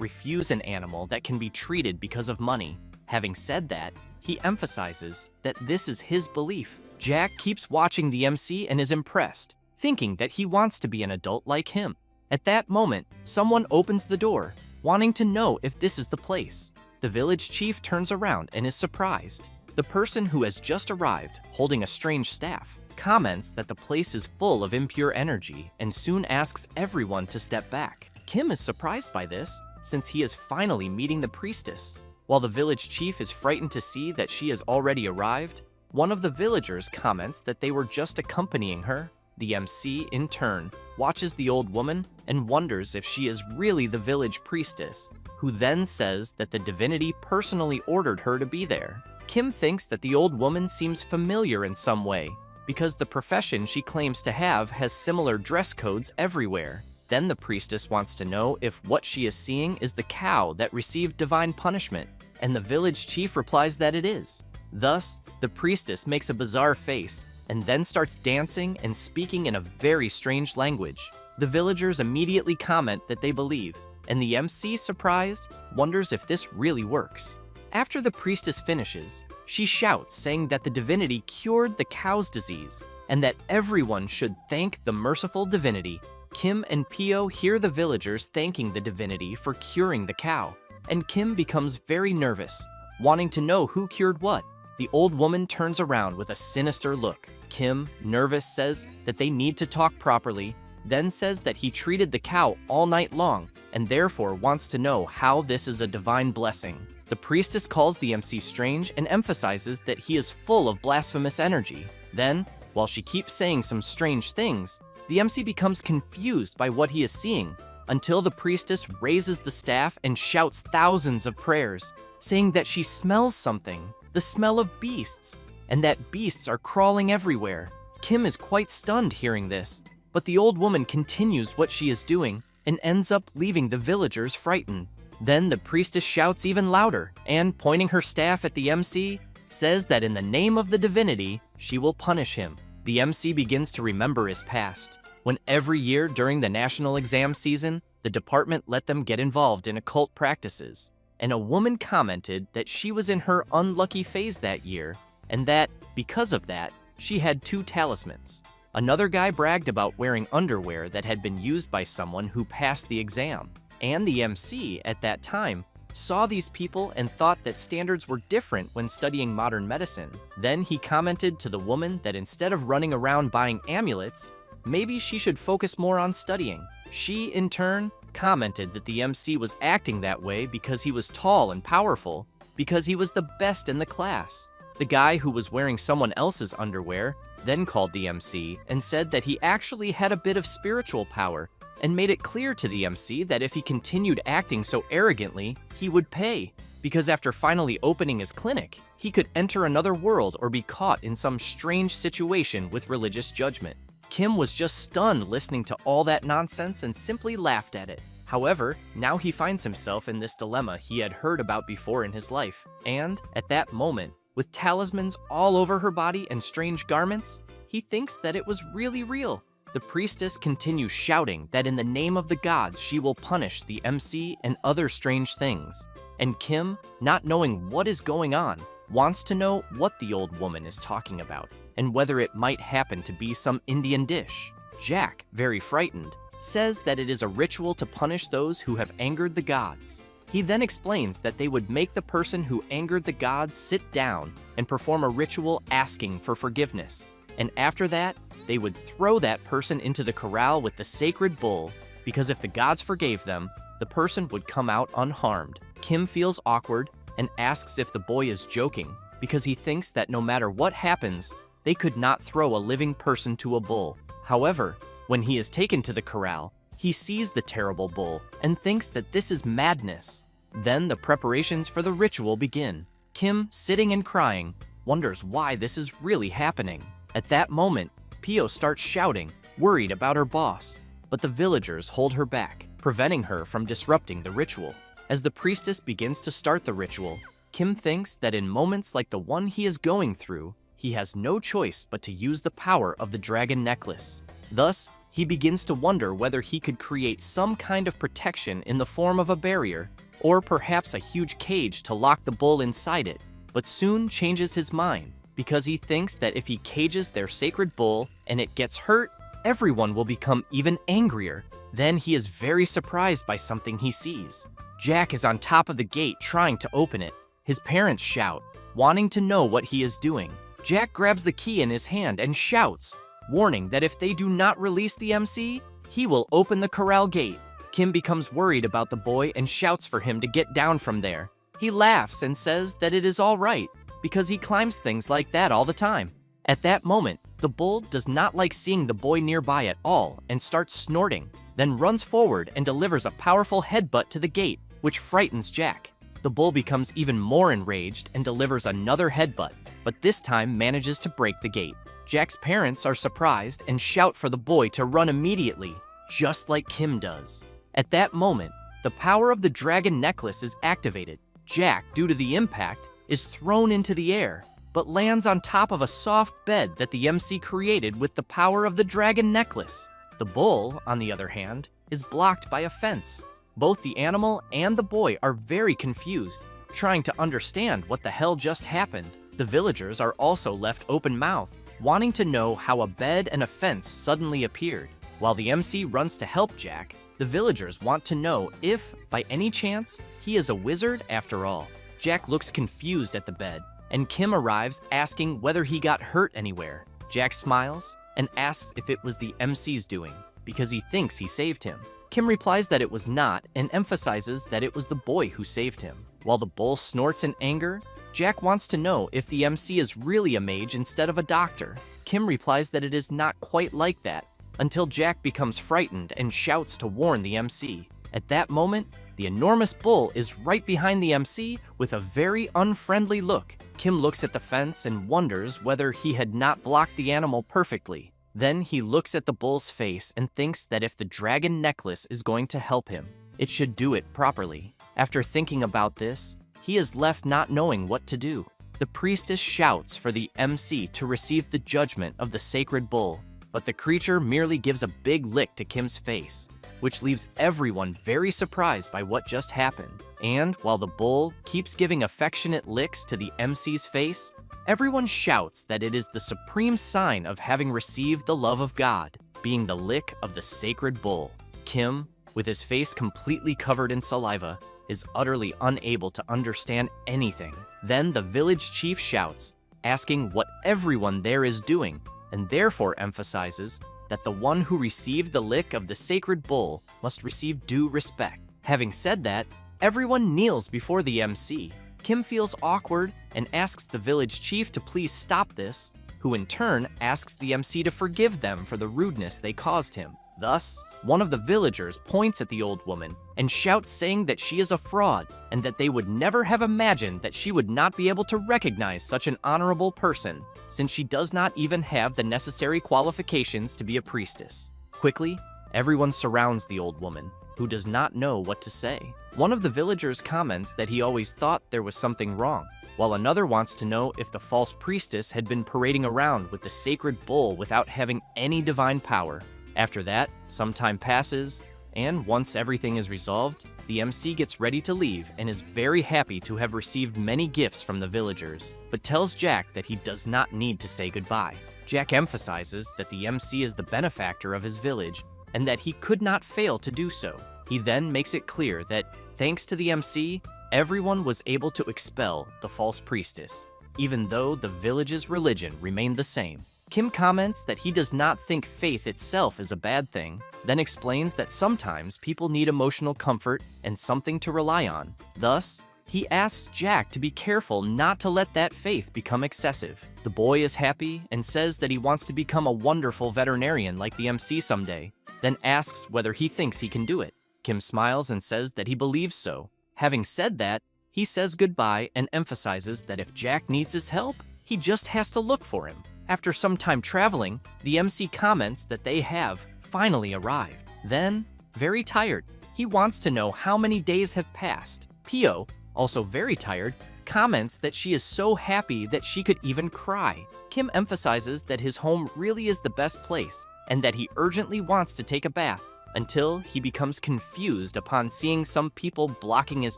Speaker 1: refuse an animal that can be treated because of money. Having said that, he emphasizes that this is his belief. Jack keeps watching the MC and is impressed, thinking that he wants to be an adult like him. At that moment, someone opens the door, wanting to know if this is the place. The village chief turns around and is surprised. The person who has just arrived, holding a strange staff, comments that the place is full of impure energy and soon asks everyone to step back. Kim is surprised by this, since he is finally meeting the priestess. While the village chief is frightened to see that she has already arrived, one of the villagers comments that they were just accompanying her. The MC, in turn, watches the old woman and wonders if she is really the village priestess, who then says that the divinity personally ordered her to be there. Kim thinks that the old woman seems familiar in some way, because the profession she claims to have has similar dress codes everywhere. Then the priestess wants to know if what she is seeing is the cow that received divine punishment, and the village chief replies that it is. Thus, the priestess makes a bizarre face and then starts dancing and speaking in a very strange language. The villagers immediately comment that they believe, and the MC, surprised, wonders if this really works. After the priestess finishes, she shouts saying that the divinity cured the cow's disease and that everyone should thank the merciful divinity. Kim and Pio hear the villagers thanking the divinity for curing the cow, and Kim becomes very nervous, wanting to know who cured what. The old woman turns around with a sinister look. Kim, nervous, says that they need to talk properly, then says that he treated the cow all night long and therefore wants to know how this is a divine blessing. The priestess calls the MC strange and emphasizes that he is full of blasphemous energy. Then, while she keeps saying some strange things, the MC becomes confused by what he is seeing, until the priestess raises the staff and shouts thousands of prayers, saying that she smells something, the smell of beasts, and that beasts are crawling everywhere. Kim is quite stunned hearing this, but the old woman continues what she is doing and ends up leaving the villagers frightened. Then the priestess shouts even louder and, pointing her staff at the MC, says that in the name of the divinity, she will punish him. The MC begins to remember his past, when every year during the national exam season, the department let them get involved in occult practices, and a woman commented that she was in her unlucky phase that year, and that, because of that, she had 2 talismans. Another guy bragged about wearing underwear that had been used by someone who passed the exam, and the MC, at that time, saw these people and thought that standards were different when studying modern medicine. Then he commented to the woman that instead of running around buying amulets, maybe she should focus more on studying. She, in turn, commented that the MC was acting that way because he was tall and powerful, because he was the best in the class. The guy who was wearing someone else's underwear then called the MC and said that he actually had a bit of spiritual power, and made it clear to the MC that if he continued acting so arrogantly, he would pay, because after finally opening his clinic, he could enter another world or be caught in some strange situation with religious judgment. Kim was just stunned listening to all that nonsense and simply laughed at it. However, now he finds himself in this dilemma he had heard about before in his life, and, at that moment, with talismans all over her body and strange garments, he thinks that it was really real. The priestess continues shouting that in the name of the gods she will punish the MC and other strange things, and Kim, not knowing what is going on, wants to know what the old woman is talking about and whether it might happen to be some Indian dish. Jack, very frightened, says that it is a ritual to punish those who have angered the gods. He then explains that they would make the person who angered the gods sit down and perform a ritual asking for forgiveness. And after that, they would throw that person into the corral with the sacred bull, because if the gods forgave them, the person would come out unharmed. Kim feels awkward and asks if the boy is joking, because he thinks that no matter what happens, they could not throw a living person to a bull. However, when he is taken to the corral, he sees the terrible bull and thinks that this is madness. Then the preparations for the ritual begin. Kim, sitting and crying, wonders why this is really happening. At that moment, Pio starts shouting, worried about her boss, but the villagers hold her back, preventing her from disrupting the ritual. As the priestess begins to start the ritual, Kim thinks that in moments like the one he is going through, he has no choice but to use the power of the dragon necklace. Thus, he begins to wonder whether he could create some kind of protection in the form of a barrier, or perhaps a huge cage to lock the bull inside it, but soon changes his mind, because he thinks that if he cages their sacred bull and it gets hurt, everyone will become even angrier. Then he is very surprised by something he sees. Jack is on top of the gate trying to open it. His parents shout, wanting to know what he is doing. Jack grabs the key in his hand and shouts, warning that if they do not release the MC, he will open the corral gate. Kim becomes worried about the boy and shouts for him to get down from there. He laughs and says that it is all right, because he climbs things like that all the time. At that moment, the bull does not like seeing the boy nearby at all and starts snorting, then runs forward and delivers a powerful headbutt to the gate, which frightens Jack. The bull becomes even more enraged and delivers another headbutt, but this time manages to break the gate. Jack's parents are surprised and shout for the boy to run immediately, just like Kim does. At that moment, the power of the dragon necklace is activated. Jack, due to the impact, is thrown into the air, but lands on top of a soft bed that the MC created with the power of the dragon necklace. The bull, on the other hand, is blocked by a fence. Both the animal and the boy are very confused, trying to understand what the hell just happened. The villagers are also left open-mouthed, wanting to know how a bed and a fence suddenly appeared. While the MC runs to help Jack, the villagers want to know if, by any chance, he is a wizard after all. Jack looks confused at the bed, and Kim arrives asking whether he got hurt anywhere. Jack smiles and asks if it was the MC's doing, because he thinks he saved him. Kim replies that it was not and emphasizes that it was the boy who saved him. While the bull snorts in anger, Jack wants to know if the MC is really a mage instead of a doctor. Kim replies that it is not quite like that, until Jack becomes frightened and shouts to warn the MC. At that moment, the enormous bull is right behind the MC with a very unfriendly look. Kim looks at the fence and wonders whether he had not blocked the animal perfectly. Then he looks at the bull's face and thinks that if the dragon necklace is going to help him, it should do it properly. After thinking about this, he is left not knowing what to do. The priestess shouts for the MC to receive the judgment of the sacred bull, but the creature merely gives a big lick to Kim's face, which leaves everyone very surprised by what just happened. And while the bull keeps giving affectionate licks to the MC's face, everyone shouts that it is the supreme sign of having received the love of God, being the lick of the sacred bull. Kim, with his face completely covered in saliva, is utterly unable to understand anything. Then the village chief shouts, asking what everyone there is doing, and therefore emphasizes that the one who received the lick of the sacred bull must receive due respect. Having said that, everyone kneels before the MC. Kim feels awkward and asks the village chief to please stop this, who in turn asks the MC to forgive them for the rudeness they caused him. Thus, one of the villagers points at the old woman and shouts saying that she is a fraud and that they would never have imagined that she would not be able to recognize such an honorable person, since she does not even have the necessary qualifications to be a priestess. Quickly, everyone surrounds the old woman, who does not know what to say. One of the villagers comments that he always thought there was something wrong, while another wants to know if the false priestess had been parading around with the sacred bull without having any divine power. After that, some time passes, And once everything is resolved, the MC gets ready to leave and is very happy to have received many gifts from the villagers, but tells Jack that he does not need to say goodbye. Jack emphasizes that the MC is the benefactor of his village and that he could not fail to do so. He then makes it clear that, thanks to the MC, everyone was able to expel the false priestess, even though the village's religion remained the same. Kim comments that he does not think faith itself is a bad thing, then explains that sometimes people need emotional comfort and something to rely on. Thus, he asks Jack to be careful not to let that faith become excessive. The boy is happy and says that he wants to become a wonderful veterinarian like the MC someday, then asks whether he thinks he can do it. Kim smiles and says that he believes so. Having said that, he says goodbye and emphasizes that if Jack needs his help, he just has to look for him. After some time traveling, the MC comments that they have finally arrived. Then, very tired, he wants to know how many days have passed. Pio, also very tired, comments that she is so happy that she could even cry. Kim emphasizes that his home really is the best place and that he urgently wants to take a bath, until he becomes confused upon seeing some people blocking his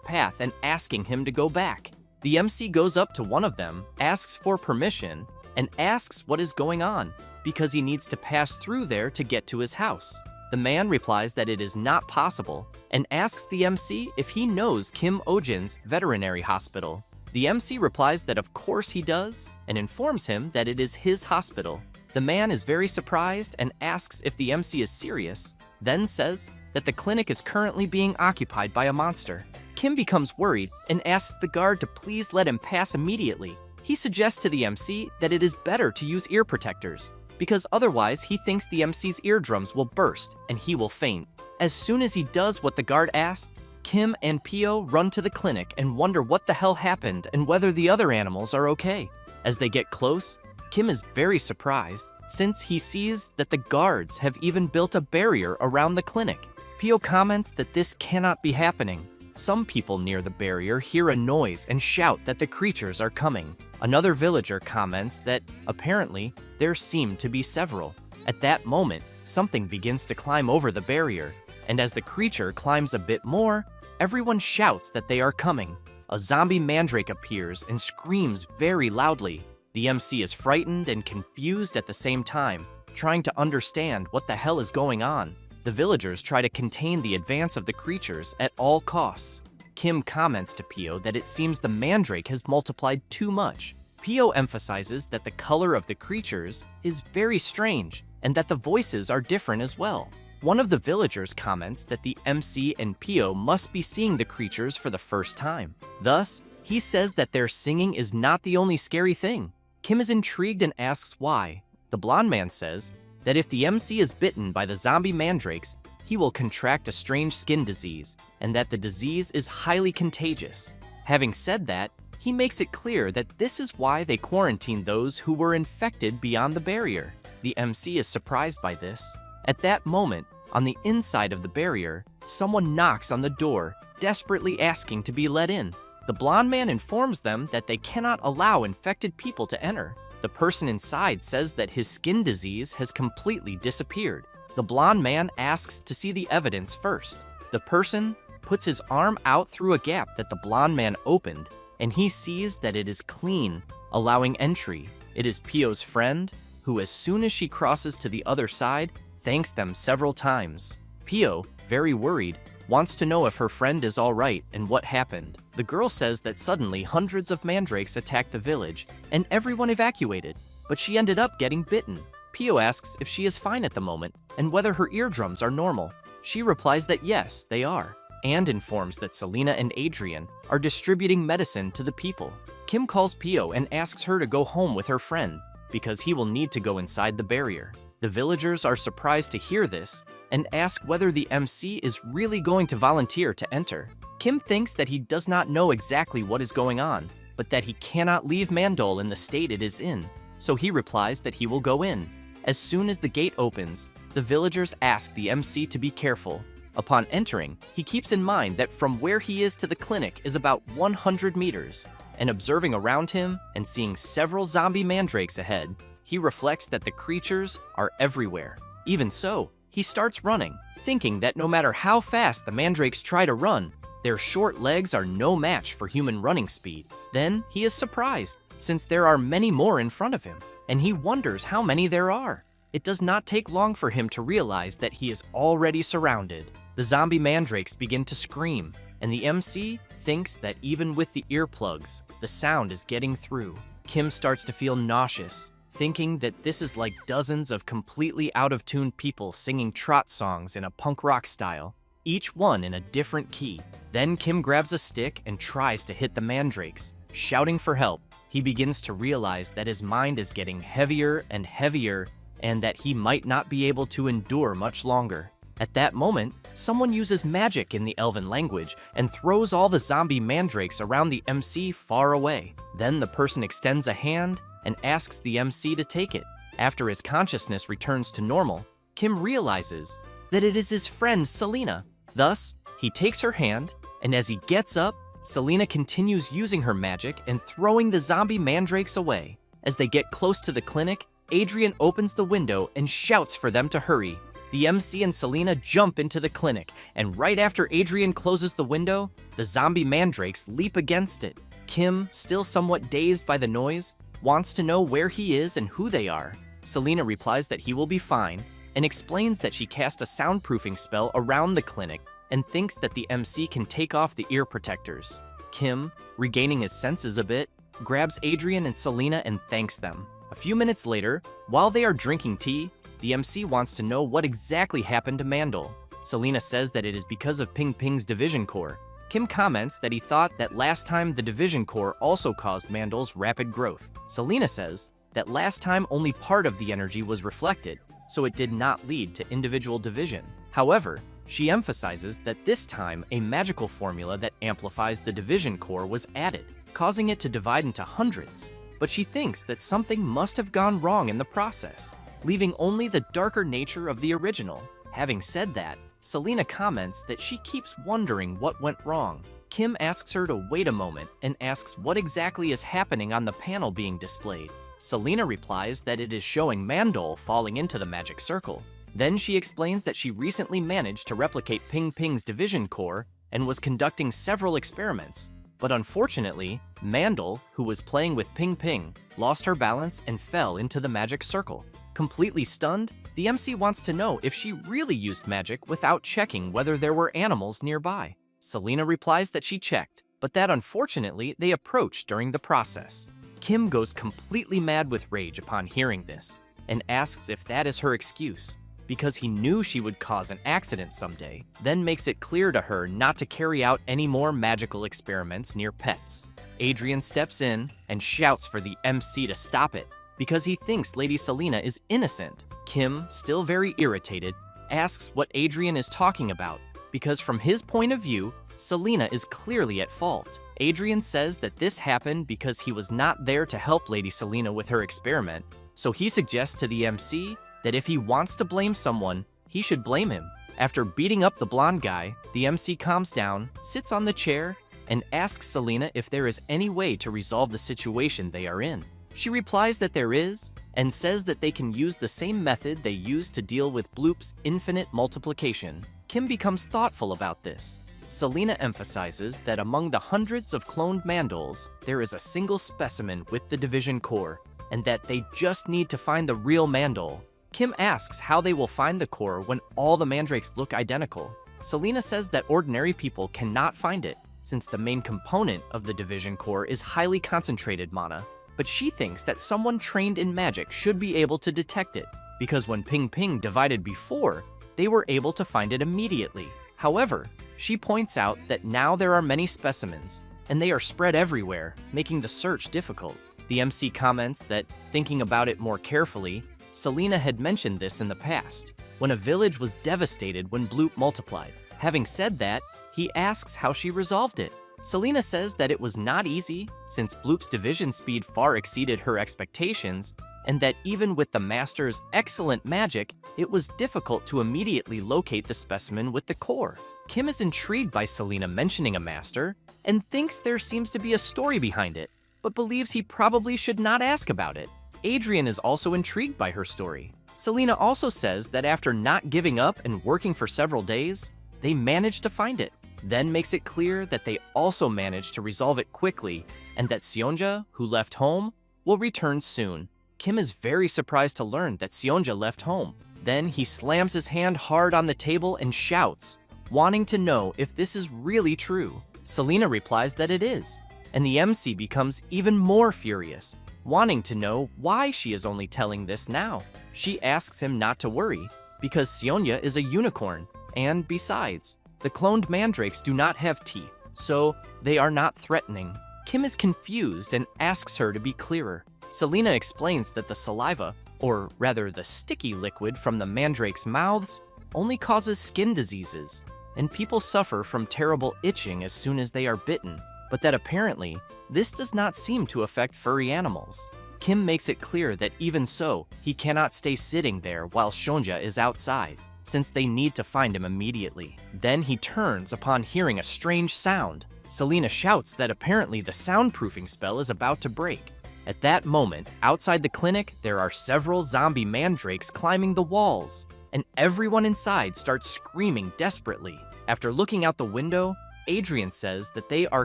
Speaker 1: path and asking him to go back. The MC goes up to one of them, asks for permission, and asks what is going on, because he needs to pass through there to get to his house. The man replies that it is not possible, and asks the MC if he knows Kim Ojin's veterinary hospital. The MC replies that of course he does, and informs him that it is his hospital. The man is very surprised and asks if the MC is serious, then says that the clinic is currently being occupied by a monster. Kim becomes worried and asks the guard to please let him pass immediately. He suggests to the MC that it is better to use ear protectors, because otherwise he thinks the MC's eardrums will burst and he will faint. As soon as he does what the guard asked, Kim and Pio run to the clinic and wonder what the hell happened and whether the other animals are okay. As they get close, Kim is very surprised since he sees that the guards have even built a barrier around the clinic. Pio comments that this cannot be happening. Some people near the barrier hear a noise and shout that the creatures are coming. Another villager comments that, apparently, there seem to be several. At that moment, something begins to climb over the barrier, and as the creature climbs a bit more, everyone shouts that they are coming. A zombie mandrake appears and screams very loudly. The MC is frightened and confused at the same time, trying to understand what the hell is going on. The villagers try to contain the advance of the creatures at all costs. Kim comments to Pio that it seems the mandrake has multiplied too much. Pio emphasizes that the color of the creatures is very strange and that the voices are different as well. One of the villagers comments that the MC and Pio must be seeing the creatures for the first time. Thus, he says that their singing is not the only scary thing. Kim is intrigued and asks why. The blonde man says that if the MC is bitten by the zombie mandrakes, he will contract a strange skin disease, and that the disease is highly contagious. Having said that, he makes it clear that this is why they quarantined those who were infected beyond the barrier. The MC is surprised by this. At that moment, on the inside of the barrier, someone knocks on the door, desperately asking to be let in. The blonde man informs them that they cannot allow infected people to enter. The person inside says that his skin disease has completely disappeared. The blonde man asks to see the evidence first. The person puts his arm out through a gap that the blonde man opened, and he sees that it is clean, allowing entry. It is Pio's friend, who as soon as she crosses to the other side, thanks them several times. Pio, very worried, wants to know if her friend is all right and what happened. The girl says that suddenly hundreds of mandrakes attacked the village and everyone evacuated, but she ended up getting bitten. Pio asks if she is fine at the moment and whether her eardrums are normal. She replies that yes, they are, and informs that Selena and Adrian are distributing medicine to the people. Kim calls Pio and asks her to go home with her friend because he will need to go inside the barrier. The villagers are surprised to hear this and ask whether the MC is really going to volunteer to enter. Kim thinks that he does not know exactly what is going on, but that he cannot leave Mandol in the state it is in, so he replies that he will go in. As soon as the gate opens, the villagers ask the MC to be careful. Upon entering, he keeps in mind that from where he is to the clinic is about 100 meters, and observing around him and seeing several zombie mandrakes ahead, he reflects that the creatures are everywhere. Even so, he starts running, thinking that no matter how fast the mandrakes try to run, their short legs are no match for human running speed. Then he is surprised, since there are many more in front of him, and he wonders how many there are. It does not take long for him to realize that he is already surrounded. The zombie mandrakes begin to scream, and the MC thinks that even with the earplugs, the sound is getting through. Kim starts to feel nauseous, thinking that this is like dozens of completely out-of-tune people singing trot songs in a punk rock style, each one in a different key. Then Kim grabs a stick and tries to hit the mandrakes, shouting for help. He begins to realize that his mind is getting heavier and heavier, and that he might not be able to endure much longer. At that moment, someone uses magic in the Elven language and throws all the zombie mandrakes around the MC far away. Then the person extends a hand and asks the MC to take it. After his consciousness returns to normal, Kim realizes that it is his friend Selena. Thus, he takes her hand, and as he gets up, Selena continues using her magic and throwing the zombie mandrakes away. As they get close to the clinic, Adrian opens the window and shouts for them to hurry. The MC and Selena jump into the clinic, and right after Adrian closes the window, the zombie mandrakes leap against it. Kim, still somewhat dazed by the noise, wants to know where he is and who they are. Selena replies that he will be fine, and explains that she cast a soundproofing spell around the clinic and thinks that the MC can take off the ear protectors. Kim, regaining his senses a bit, grabs Adrian and Selena and thanks them. A few minutes later, while they are drinking tea, the MC wants to know what exactly happened to Mandel. Selena says that it is because of Ping Ping's division core. Kim comments that he thought that last time the division core also caused Mandel's rapid growth. Selena says that last time only part of the energy was reflected, so it did not lead to individual division. However, she emphasizes that this time a magical formula that amplifies the division core was added, causing it to divide into hundreds. But she thinks that something must have gone wrong in the process, leaving only the darker nature of the original. Having said that, Selena comments that she keeps wondering what went wrong. Kim asks her to wait a moment and asks what exactly is happening on the panel being displayed. Selena replies that it is showing Mandel falling into the magic circle. Then she explains that she recently managed to replicate Ping Ping's division core and was conducting several experiments. But unfortunately, Mandel, who was playing with Ping Ping, lost her balance and fell into the magic circle. Completely stunned, the MC wants to know if she really used magic without checking whether there were animals nearby. Selena replies that she checked, but that unfortunately they approached during the process. Kim goes completely mad with rage upon hearing this, and asks if that is her excuse, because he knew she would cause an accident someday, then makes it clear to her not to carry out any more magical experiments near pets. Adrian steps in and shouts for the MC to stop it, because he thinks Lady Selena is innocent. Kim, still very irritated, asks what Adrian is talking about, because from his point of view, Selena is clearly at fault. Adrian says that this happened because he was not there to help Lady Selena with her experiment, so he suggests to the MC that if he wants to blame someone, he should blame him. After beating up the blonde guy, the MC calms down, sits on the chair, and asks Selena if there is any way to resolve the situation they are in. She replies that there is, and says that they can use the same method they used to deal with Bloop's infinite multiplication. Kim becomes thoughtful about this. Selena emphasizes that among the hundreds of cloned Mandels, there is a single specimen with the division core, and that they just need to find the real Mandel. Kim asks how they will find the core when all the mandrakes look identical. Selena says that ordinary people cannot find it, since the main component of the division core is highly concentrated mana. But she thinks that someone trained in magic should be able to detect it, because when Ping Ping divided before, they were able to find it immediately. However, she points out that now there are many specimens, and they are spread everywhere, making the search difficult. The MC comments that, thinking about it more carefully, Selena had mentioned this in the past, when a village was devastated when Bloop multiplied. Having said that, he asks how she resolved it. Selena says that it was not easy, since Bloop's division speed far exceeded her expectations, and that even with the Master's excellent magic, it was difficult to immediately locate the specimen with the core. Kim is intrigued by Selena mentioning a Master, and thinks there seems to be a story behind it, but believes he probably should not ask about it. Adrian is also intrigued by her story. Selena also says that after not giving up and working for several days, they managed to find it, then makes it clear that they also managed to resolve it quickly and that Seonja, who left home, will return soon. Kim is very surprised to learn that Seonja left home. Then he slams his hand hard on the table and shouts, wanting to know if this is really true. Selena replies that it is, and the MC becomes even more furious, wanting to know why she is only telling this now. She asks him not to worry, because Seonja is a unicorn, and besides, the cloned mandrakes do not have teeth, so they are not threatening. Kim is confused and asks her to be clearer. Selena explains that the saliva, or rather the sticky liquid from the mandrakes' mouths, only causes skin diseases, and people suffer from terrible itching as soon as they are bitten, but that apparently, this does not seem to affect furry animals. Kim makes it clear that even so, he cannot stay sitting there while Seonja is outside, since they need to find him immediately. Then he turns upon hearing a strange sound. Selena shouts that apparently the soundproofing spell is about to break. At that moment, outside the clinic, there are several zombie mandrakes climbing the walls, and everyone inside starts screaming desperately. After looking out the window, Adrian says that they are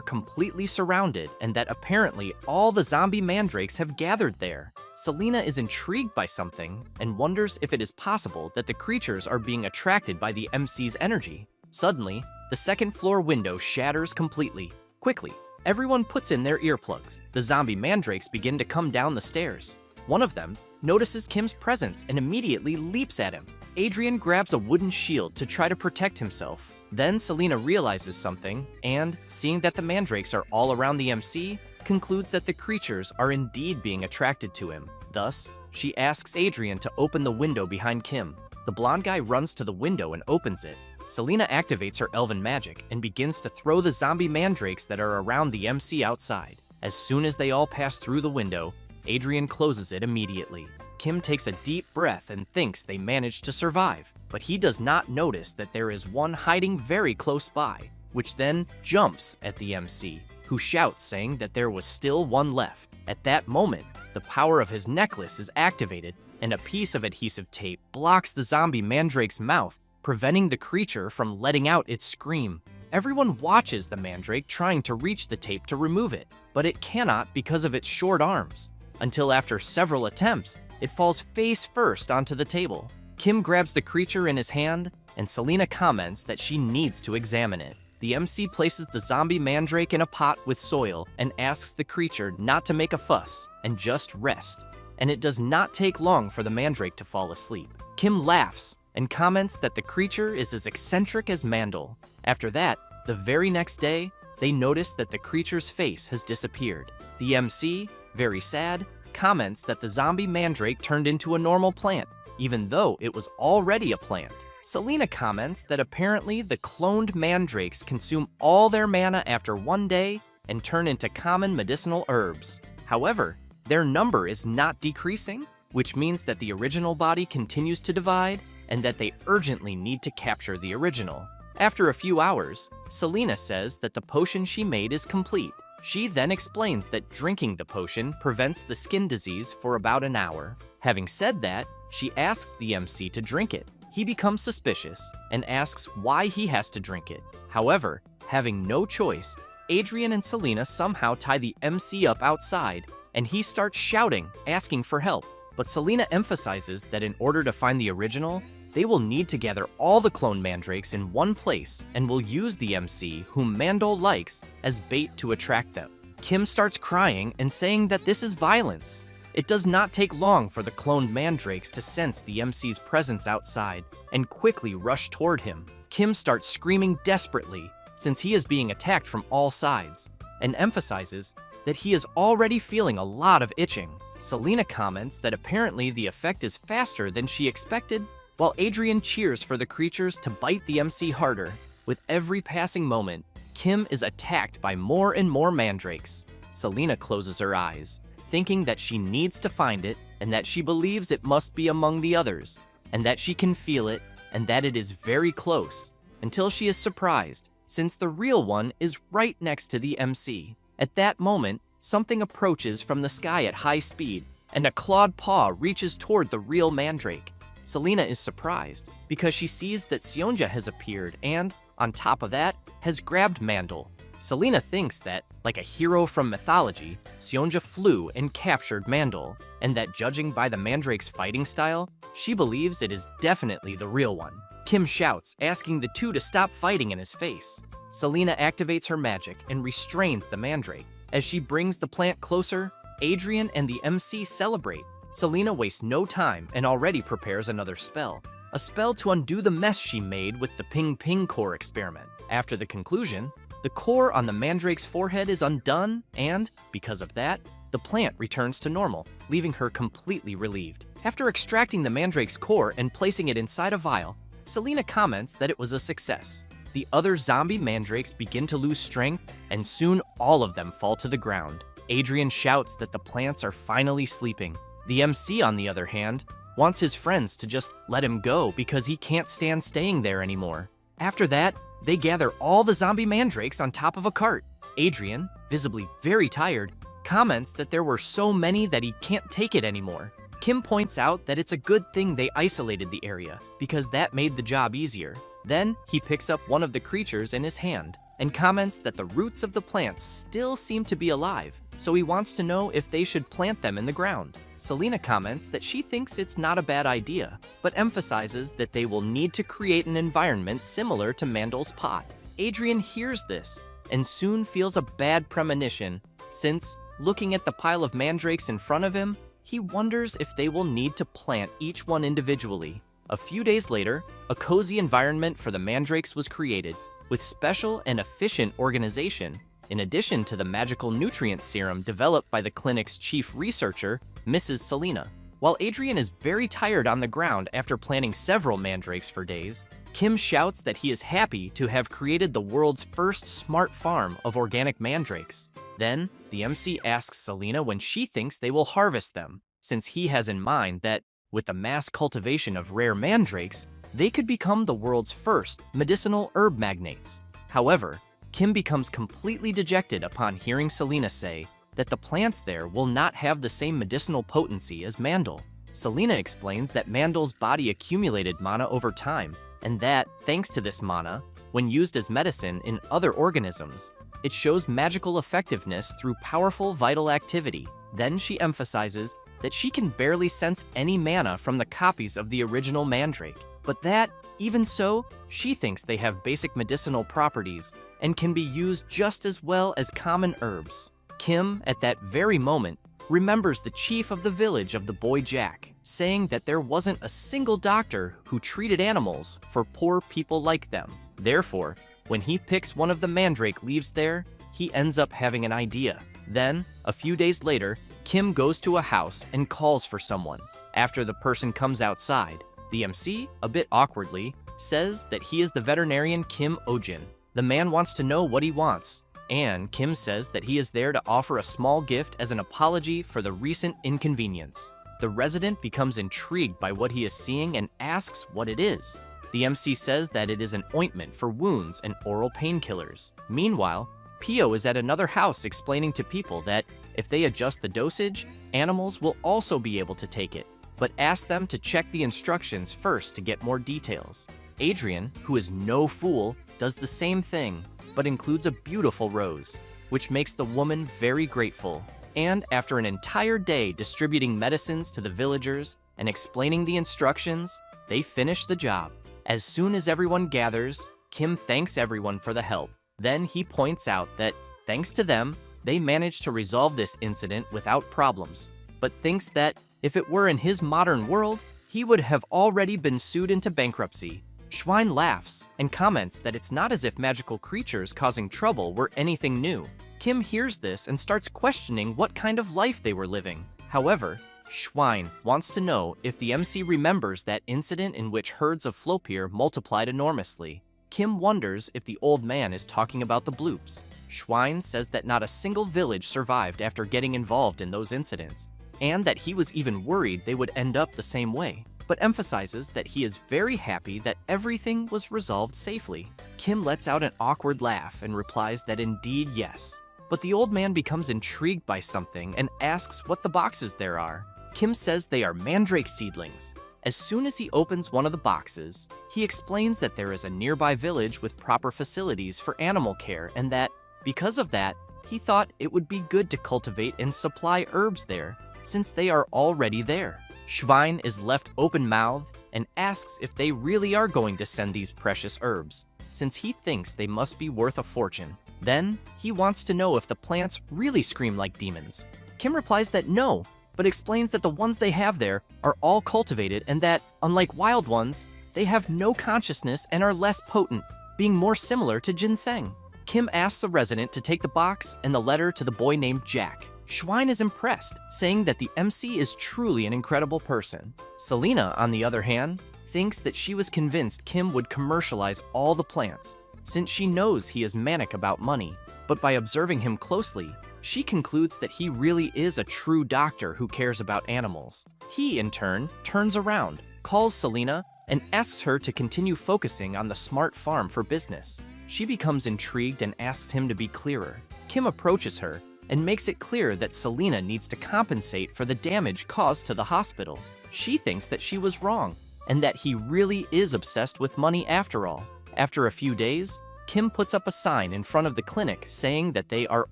Speaker 1: completely surrounded and that apparently all the zombie mandrakes have gathered there. Selena is intrigued by something and wonders if it is possible that the creatures are being attracted by the MC's energy. Suddenly, the second floor window shatters completely. Quickly, everyone puts in their earplugs. The zombie mandrakes begin to come down the stairs. One of them notices Kim's presence and immediately leaps at him. Adrian grabs a wooden shield to try to protect himself. Then Selena realizes something and, seeing that the mandrakes are all around the MC, concludes that the creatures are indeed being attracted to him. Thus, she asks Adrian to open the window behind Kim. The blonde guy runs to the window and opens it. Selena activates her elven magic and begins to throw the zombie mandrakes that are around the MC outside. As soon as they all pass through the window, Adrian closes it immediately. Kim takes a deep breath and thinks they managed to survive, but he does not notice that there is one hiding very close by, which then jumps at the MC, who shouts saying that there was still one left. At that moment, the power of his necklace is activated, and a piece of adhesive tape blocks the zombie mandrake's mouth, preventing the creature from letting out its scream. Everyone watches the mandrake trying to reach the tape to remove it, but it cannot because of its short arms. Until after several attempts, it falls face first onto the table. Kim grabs the creature in his hand, and Selena comments that she needs to examine it. The MC places the zombie mandrake in a pot with soil and asks the creature not to make a fuss and just rest. And it does not take long for the mandrake to fall asleep. Kim laughs and comments that the creature is as eccentric as Mandel. After that, the very next day, they notice that the creature's face has disappeared. The MC, very sad, comments that the zombie mandrake turned into a normal plant, even though it was already a plant. Selena comments that apparently the cloned mandrakes consume all their mana after one day and turn into common medicinal herbs. However, their number is not decreasing, which means that the original body continues to divide and that they urgently need to capture the original. After a few hours, Selena says that the potion she made is complete. She then explains that drinking the potion prevents the skin disease for about an hour. Having said that, she asks the MC to drink it. He becomes suspicious and asks why he has to drink it. However, having no choice, Adrian and Selena somehow tie the MC up outside, and he starts shouting, asking for help. But Selena emphasizes that in order to find the original, they will need to gather all the clone mandrakes in one place and will use the MC, whom Mandel likes, as bait to attract them. Kim starts crying and saying that this is violence. It does not take long for the cloned mandrakes to sense the MC's presence outside and quickly rush toward him. Kim starts screaming desperately since he is being attacked from all sides and emphasizes that he is already feeling a lot of itching. Selena comments that apparently the effect is faster than she expected, while Adrian cheers for the creatures to bite the MC harder. With every passing moment, Kim is attacked by more and more mandrakes. Selena closes her eyes, thinking that she needs to find it and that she believes it must be among the others, and that she can feel it and that it is very close, until she is surprised, since the real one is right next to the MC. At that moment, something approaches from the sky at high speed, and a clawed paw reaches toward the real mandrake. Selena is surprised because she sees that Seonja has appeared and, on top of that, has grabbed Mandel. Selena thinks that, like a hero from mythology, Seonja flew and captured Mandel, and that judging by the mandrake's fighting style, she believes it is definitely the real one. Kim shouts, asking the two to stop fighting in his face. Selena activates her magic and restrains the mandrake. As she brings the plant closer, Adrian and the MC celebrate. Selena wastes no time and already prepares another spell. A spell to undo the mess she made with the Ping Ping core experiment. After the conclusion, the core on the mandrake's forehead is undone, and, because of that, the plant returns to normal, leaving her completely relieved. After extracting the mandrake's core and placing it inside a vial, Selena comments that it was a success. The other zombie mandrakes begin to lose strength, and soon all of them fall to the ground. Adrian shouts that the plants are finally sleeping. The MC, on the other hand, wants his friends to just let him go because he can't stand staying there anymore. After that, they gather all the zombie mandrakes on top of a cart. Adrian, visibly very tired, comments that there were so many that he can't take it anymore. Kim points out that it's a good thing they isolated the area, because that made the job easier. Then, he picks up one of the creatures in his hand, and comments that the roots of the plants still seem to be alive, so he wants to know if they should plant them in the ground. Selena comments that she thinks it's not a bad idea, but emphasizes that they will need to create an environment similar to Mandel's pot. Adrian hears this, and soon feels a bad premonition, since, looking at the pile of mandrakes in front of him, he wonders if they will need to plant each one individually. A few days later, a cozy environment for the mandrakes was created, with special and efficient organization, in addition to the magical nutrient serum developed by the clinic's chief researcher, Mrs. Selena. While Adrian is very tired on the ground after planting several mandrakes for days, Kim shouts that he is happy to have created the world's first smart farm of organic mandrakes. Then, the MC asks Selena when she thinks they will harvest them, since he has in mind that, with the mass cultivation of rare mandrakes, they could become the world's first medicinal herb magnates. However, Kim becomes completely dejected upon hearing Selena say that the plants there will not have the same medicinal potency as Mandel. Selena explains that Mandel's body accumulated mana over time, and that, thanks to this mana, when used as medicine in other organisms, it shows magical effectiveness through powerful vital activity. Then she emphasizes that she can barely sense any mana from the copies of the original mandrake, but that, even so, she thinks they have basic medicinal properties and can be used just as well as common herbs. Kim, at that very moment, remembers the chief of the village of the boy Jack, saying that there wasn't a single doctor who treated animals for poor people like them. Therefore, when he picks one of the mandrake leaves there, he ends up having an idea. Then, a few days later, Kim goes to a house and calls for someone. After the person comes outside, the MC, a bit awkwardly, says that he is the veterinarian Kim Ojin. The man wants to know what he wants, and Kim says that he is there to offer a small gift as an apology for the recent inconvenience. The resident becomes intrigued by what he is seeing and asks what it is. The MC says that it is an ointment for wounds and oral painkillers. Meanwhile, Pio is at another house explaining to people that if they adjust the dosage, animals will also be able to take it, but asks them to check the instructions first to get more details. Adrian, who is no fool, does the same thing, but includes a beautiful rose, which makes the woman very grateful. And after an entire day distributing medicines to the villagers and explaining the instructions, they finish the job. As soon as everyone gathers, Kim thanks everyone for the help. Then he points out that, thanks to them, they managed to resolve this incident without problems, but thinks that if it were in his modern world, he would have already been sued into bankruptcy. Schwein laughs and comments that it's not as if magical creatures causing trouble were anything new. Kim hears this and starts questioning what kind of life they were living. However, Schwein wants to know if the MC remembers that incident in which herds of Flopier multiplied enormously. Kim wonders if the old man is talking about the bloops. Schwein says that not a single village survived after getting involved in those incidents, and that he was even worried they would end up the same way, but emphasizes that he is very happy that everything was resolved safely. Kim lets out an awkward laugh and replies that indeed yes. But the old man becomes intrigued by something and asks what the boxes there are. Kim says they are mandrake seedlings, As soon as he opens one of the boxes, he explains that there is a nearby village with proper facilities for animal care and that, because of that, he thought it would be good to cultivate and supply herbs there, since they are already there. Schwein is left open-mouthed and asks if they really are going to send these precious herbs, since he thinks they must be worth a fortune. Then, he wants to know if the plants really scream like demons. Kim replies that no, but explains that the ones they have there are all cultivated and that, unlike wild ones, they have no consciousness and are less potent, being more similar to ginseng. Kim asks the resident to take the box and the letter to the boy named Jack. Schwein is impressed, saying that the MC is truly an incredible person. Selena, on the other hand, thinks that she was convinced Kim would commercialize all the plants, since she knows he is manic about money, but by observing him closely, she concludes that he really is a true doctor who cares about animals. He, in turn, turns around, calls Selena, and asks her to continue focusing on the smart farm for business. She becomes intrigued and asks him to be clearer. Kim approaches her and makes it clear that Selena needs to compensate for the damage caused to the hospital. She thinks that she was wrong, and that he really is obsessed with money after all. After a few days, Kim puts up a sign in front of the clinic saying that they are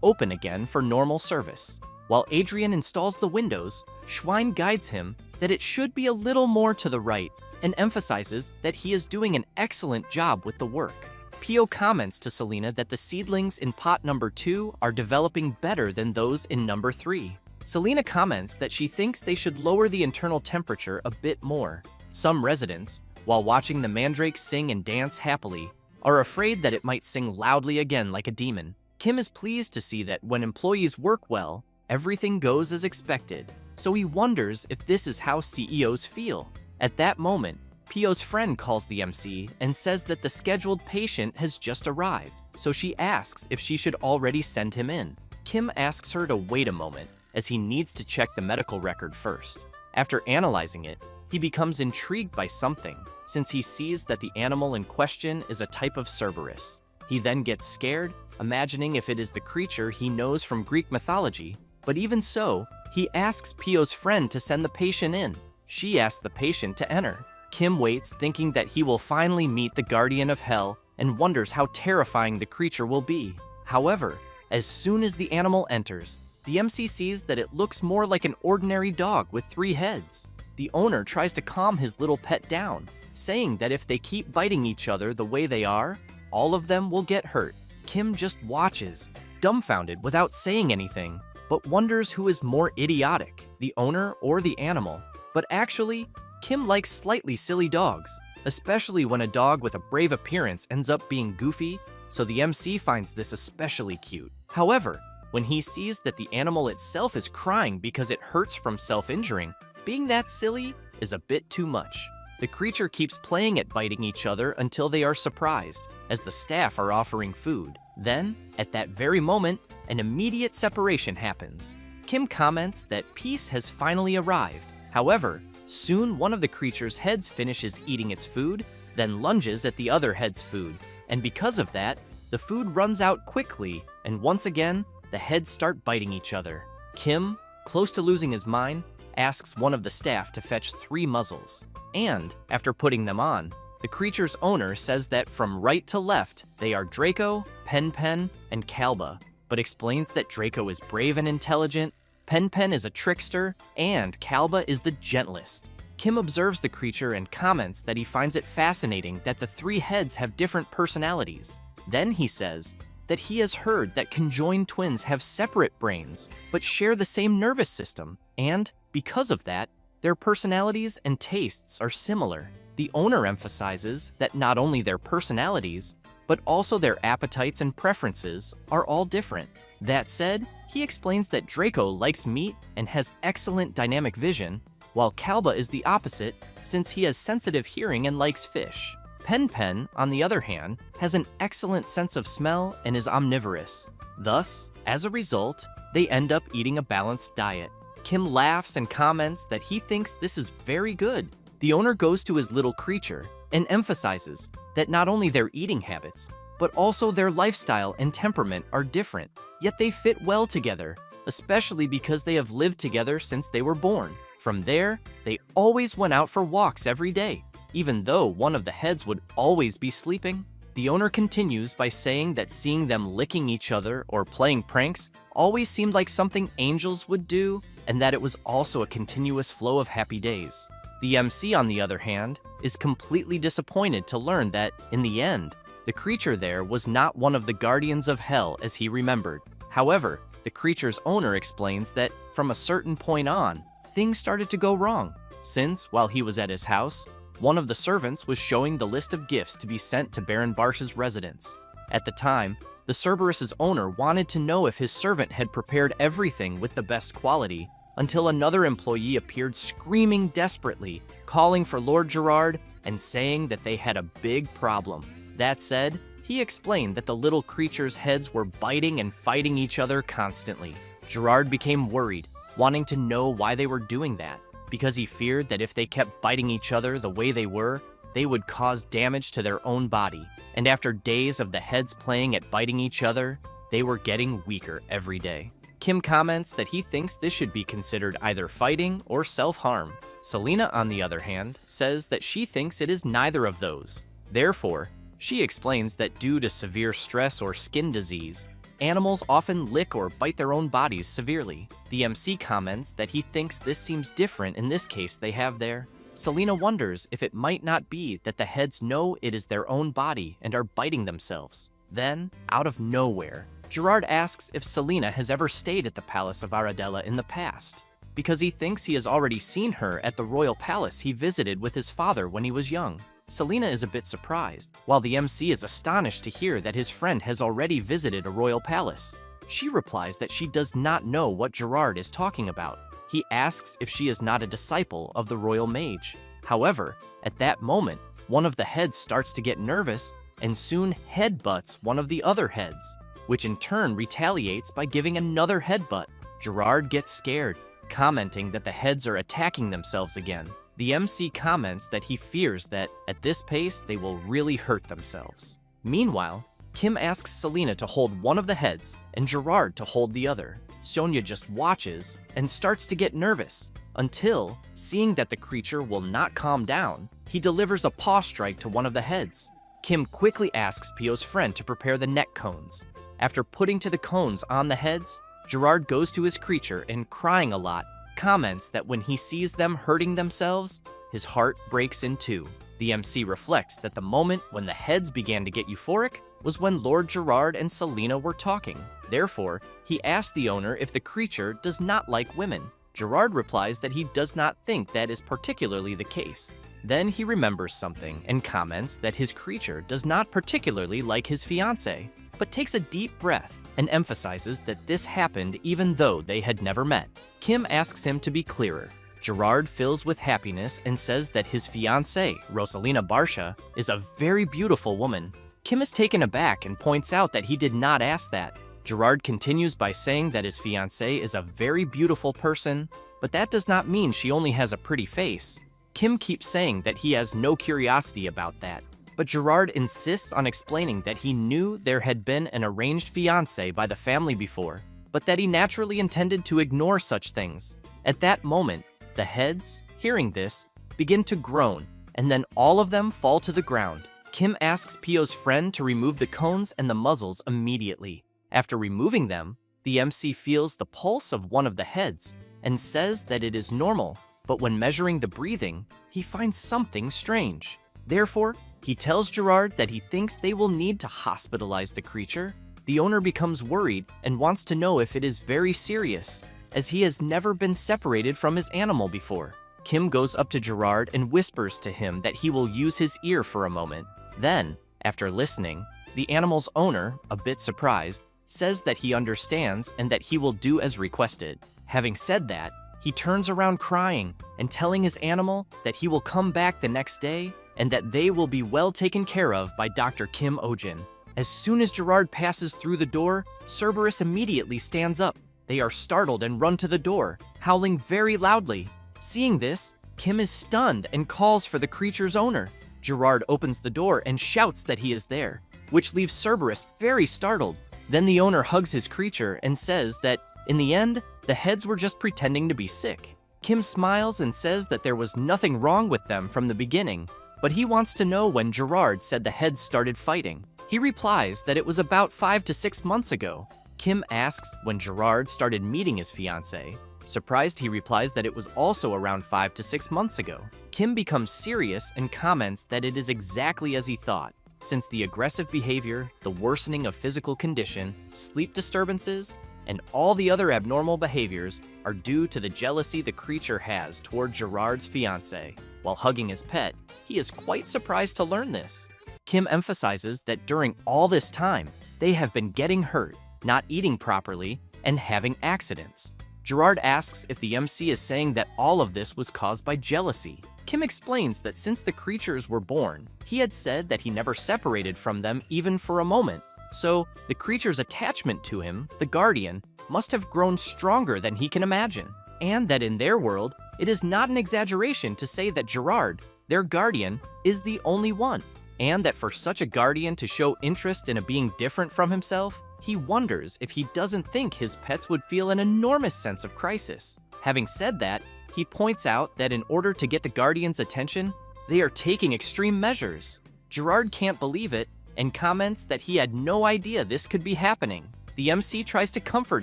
Speaker 1: open again for normal service. While Adrian installs the windows, Schwein guides him that it should be a little more to the right and emphasizes that he is doing an excellent job with the work. Pio comments to Selena that the seedlings in pot number 2 are developing better than those in number 3. Selena comments that she thinks they should lower the internal temperature a bit more. Some residents, while watching the mandrake sing and dance happily, are afraid that it might sing loudly again like a demon. Kim is pleased to see that when employees work well, everything goes as expected, so he wonders if this is how CEOs feel. At that moment, Pio's friend calls the MC and says that the scheduled patient has just arrived, so she asks if she should already send him in. Kim asks her to wait a moment, as he needs to check the medical record first. After analyzing it, he becomes intrigued by something, since he sees that the animal in question is a type of Cerberus. He then gets scared, imagining if it is the creature he knows from Greek mythology, but even so, he asks Pio's friend to send the patient in. She asks the patient to enter. Kim waits, thinking that he will finally meet the guardian of hell and wonders how terrifying the creature will be. However, as soon as the animal enters, the MC sees that it looks more like an ordinary dog with 3 heads. The owner tries to calm his little pet down, saying that if they keep biting each other the way they are, all of them will get hurt. Kim just watches, dumbfounded without saying anything, but wonders who is more idiotic, the owner or the animal. But actually, Kim likes slightly silly dogs, especially when a dog with a brave appearance ends up being goofy, so the MC finds this especially cute. However, when he sees that the animal itself is crying because it hurts from self-injuring, being that silly is a bit too much. The creature keeps playing at biting each other until they are surprised, as the staff are offering food. Then, at that very moment, an immediate separation happens. Kim comments that peace has finally arrived. However, soon one of the creature's heads finishes eating its food, then lunges at the other head's food, and because of that, the food runs out quickly, and once again, the heads start biting each other. Kim, close to losing his mind, asks one of the staff to fetch 3 muzzles. And, after putting them on, the creature's owner says that from right to left, they are Draco, Pen, and Kalba, but explains that Draco is brave and intelligent, Pen is a trickster, and Kalba is the gentlest. Kim observes the creature and comments that he finds it fascinating that the 3 heads have different personalities. Then he says that he has heard that conjoined twins have separate brains, but share the same nervous system, and, because of that, their personalities and tastes are similar. The owner emphasizes that not only their personalities, but also their appetites and preferences are all different. That said, he explains that Draco likes meat and has excellent dynamic vision, while Kalba is the opposite since he has sensitive hearing and likes fish. Pen, on the other hand, has an excellent sense of smell and is omnivorous. Thus, as a result, they end up eating a balanced diet. Kim laughs and comments that he thinks this is very good. The owner goes to his little creature and emphasizes that not only their eating habits, but also their lifestyle and temperament are different, yet they fit well together, especially because they have lived together since they were born. From there, they always went out for walks every day, even though one of the heads would always be sleeping. The owner continues by saying that seeing them licking each other or playing pranks always seemed like something angels would do, and that it was also a continuous flow of happy days. The MC, on the other hand, is completely disappointed to learn that, in the end, the creature there was not one of the guardians of hell as he remembered. However, the creature's owner explains that from a certain point on, things started to go wrong, since, while he was at his house, one of the servants was showing the list of gifts to be sent to Baron Barsh's residence. At the time, the Cerberus's owner wanted to know if his servant had prepared everything with the best quality, until another employee appeared screaming desperately, calling for Lord Gerard and saying that they had a big problem. That said, he explained that the little creatures' heads were biting and fighting each other constantly. Gerard became worried, wanting to know why they were doing that, because he feared that if they kept biting each other the way they were, they would cause damage to their own body. And after days of the heads playing at biting each other, they were getting weaker every day. Kim comments that he thinks this should be considered either fighting or self-harm. Selena, on the other hand, says that she thinks it is neither of those. Therefore, she explains that due to severe stress or skin disease, animals often lick or bite their own bodies severely. The MC comments that he thinks this seems different in this case they have there. Selena wonders if it might not be that the heads know it is their own body and are biting themselves. Then, out of nowhere, Gerard asks if Selena has ever stayed at the Palace of Aradella in the past, because he thinks he has already seen her at the royal palace he visited with his father when he was young. Selena is a bit surprised, while the MC is astonished to hear that his friend has already visited a royal palace. She replies that she does not know what Gerard is talking about. He asks if she is not a disciple of the royal mage. However, at that moment, one of the heads starts to get nervous and soon headbutts one of the other heads, which in turn retaliates by giving another headbutt. Gerard gets scared, commenting that the heads are attacking themselves again. The MC comments that he fears that, at this pace, they will really hurt themselves. Meanwhile, Kim asks Selena to hold one of the heads and Gerard to hold the other. Sonia just watches and starts to get nervous, until, seeing that the creature will not calm down, he delivers a paw strike to one of the heads. Kim quickly asks Pio's friend to prepare the neck cones. After putting to the cones on the heads, Gerard goes to his creature and, crying a lot, comments that when he sees them hurting themselves, his heart breaks in two. The MC reflects that the moment when the heads began to get euphoric was when Lord Gerard and Selena were talking. Therefore, he asks the owner if the creature does not like women. Gerard replies that he does not think that is particularly the case. Then he remembers something and comments that his creature does not particularly like his fiancée, but takes a deep breath and emphasizes that this happened even though they had never met. Kim asks him to be clearer. Gerard fills with happiness and says that his fiancée, Rosalina Barsha, is a very beautiful woman. Kim is taken aback and points out that he did not ask that. Gerard continues by saying that his fiancée is a very beautiful person, but that does not mean she only has a pretty face. Kim keeps saying that he has no curiosity about that, but Gerard insists on explaining that he knew there had been an arranged fiancé by the family before, but that he naturally intended to ignore such things. At that moment, the heads, hearing this, begin to groan, and then all of them fall to the ground. Kim asks Pio's friend to remove the cones and the muzzles immediately. After removing them, the MC feels the pulse of one of the heads and says that it is normal, but when measuring the breathing, he finds something strange. Therefore, he tells Gerard that he thinks they will need to hospitalize the creature. The owner becomes worried and wants to know if it is very serious, as he has never been separated from his animal before. Kim goes up to Gerard and whispers to him that he will use his ear for a moment. Then, after listening, the animal's owner, a bit surprised, says that he understands and that he will do as requested. Having said that, he turns around crying and telling his animal that he will come back the next day and that they will be well taken care of by Dr. Kim Ojin. As soon as Gerard passes through the door, Cerberus immediately stands up. They are startled and run to the door, howling very loudly. Seeing this, Kim is stunned and calls for the creature's owner. Gerard opens the door and shouts that he is there, which leaves Cerberus very startled. Then the owner hugs his creature and says that, in the end, the heads were just pretending to be sick. Kim smiles and says that there was nothing wrong with them from the beginning, but he wants to know when Gerard said the heads started fighting. He replies that it was about 5 to 6 months ago. Kim asks when Gerard started meeting his fiancée. Surprised, he replies that it was also around 5 to 6 months ago. Kim becomes serious and comments that it is exactly as he thought, since the aggressive behavior, the worsening of physical condition, sleep disturbances, and all the other abnormal behaviors are due to the jealousy the creature has toward Gerard's fiancée. While hugging his pet, he is quite surprised to learn this. Kim emphasizes that during all this time, they have been getting hurt, not eating properly, and having accidents. Gerard asks if the MC is saying that all of this was caused by jealousy. Kim explains that since the creatures were born, he had said that he never separated from them even for a moment. So, the creature's attachment to him, the guardian, must have grown stronger than he can imagine. And that in their world, it is not an exaggeration to say that Gerard, their guardian, is the only one. And that for such a guardian to show interest in a being different from himself, he wonders if he doesn't think his pets would feel an enormous sense of crisis. Having said that, he points out that in order to get the guardian's attention, they are taking extreme measures. Gerard can't believe it and comments that he had no idea this could be happening. The MC tries to comfort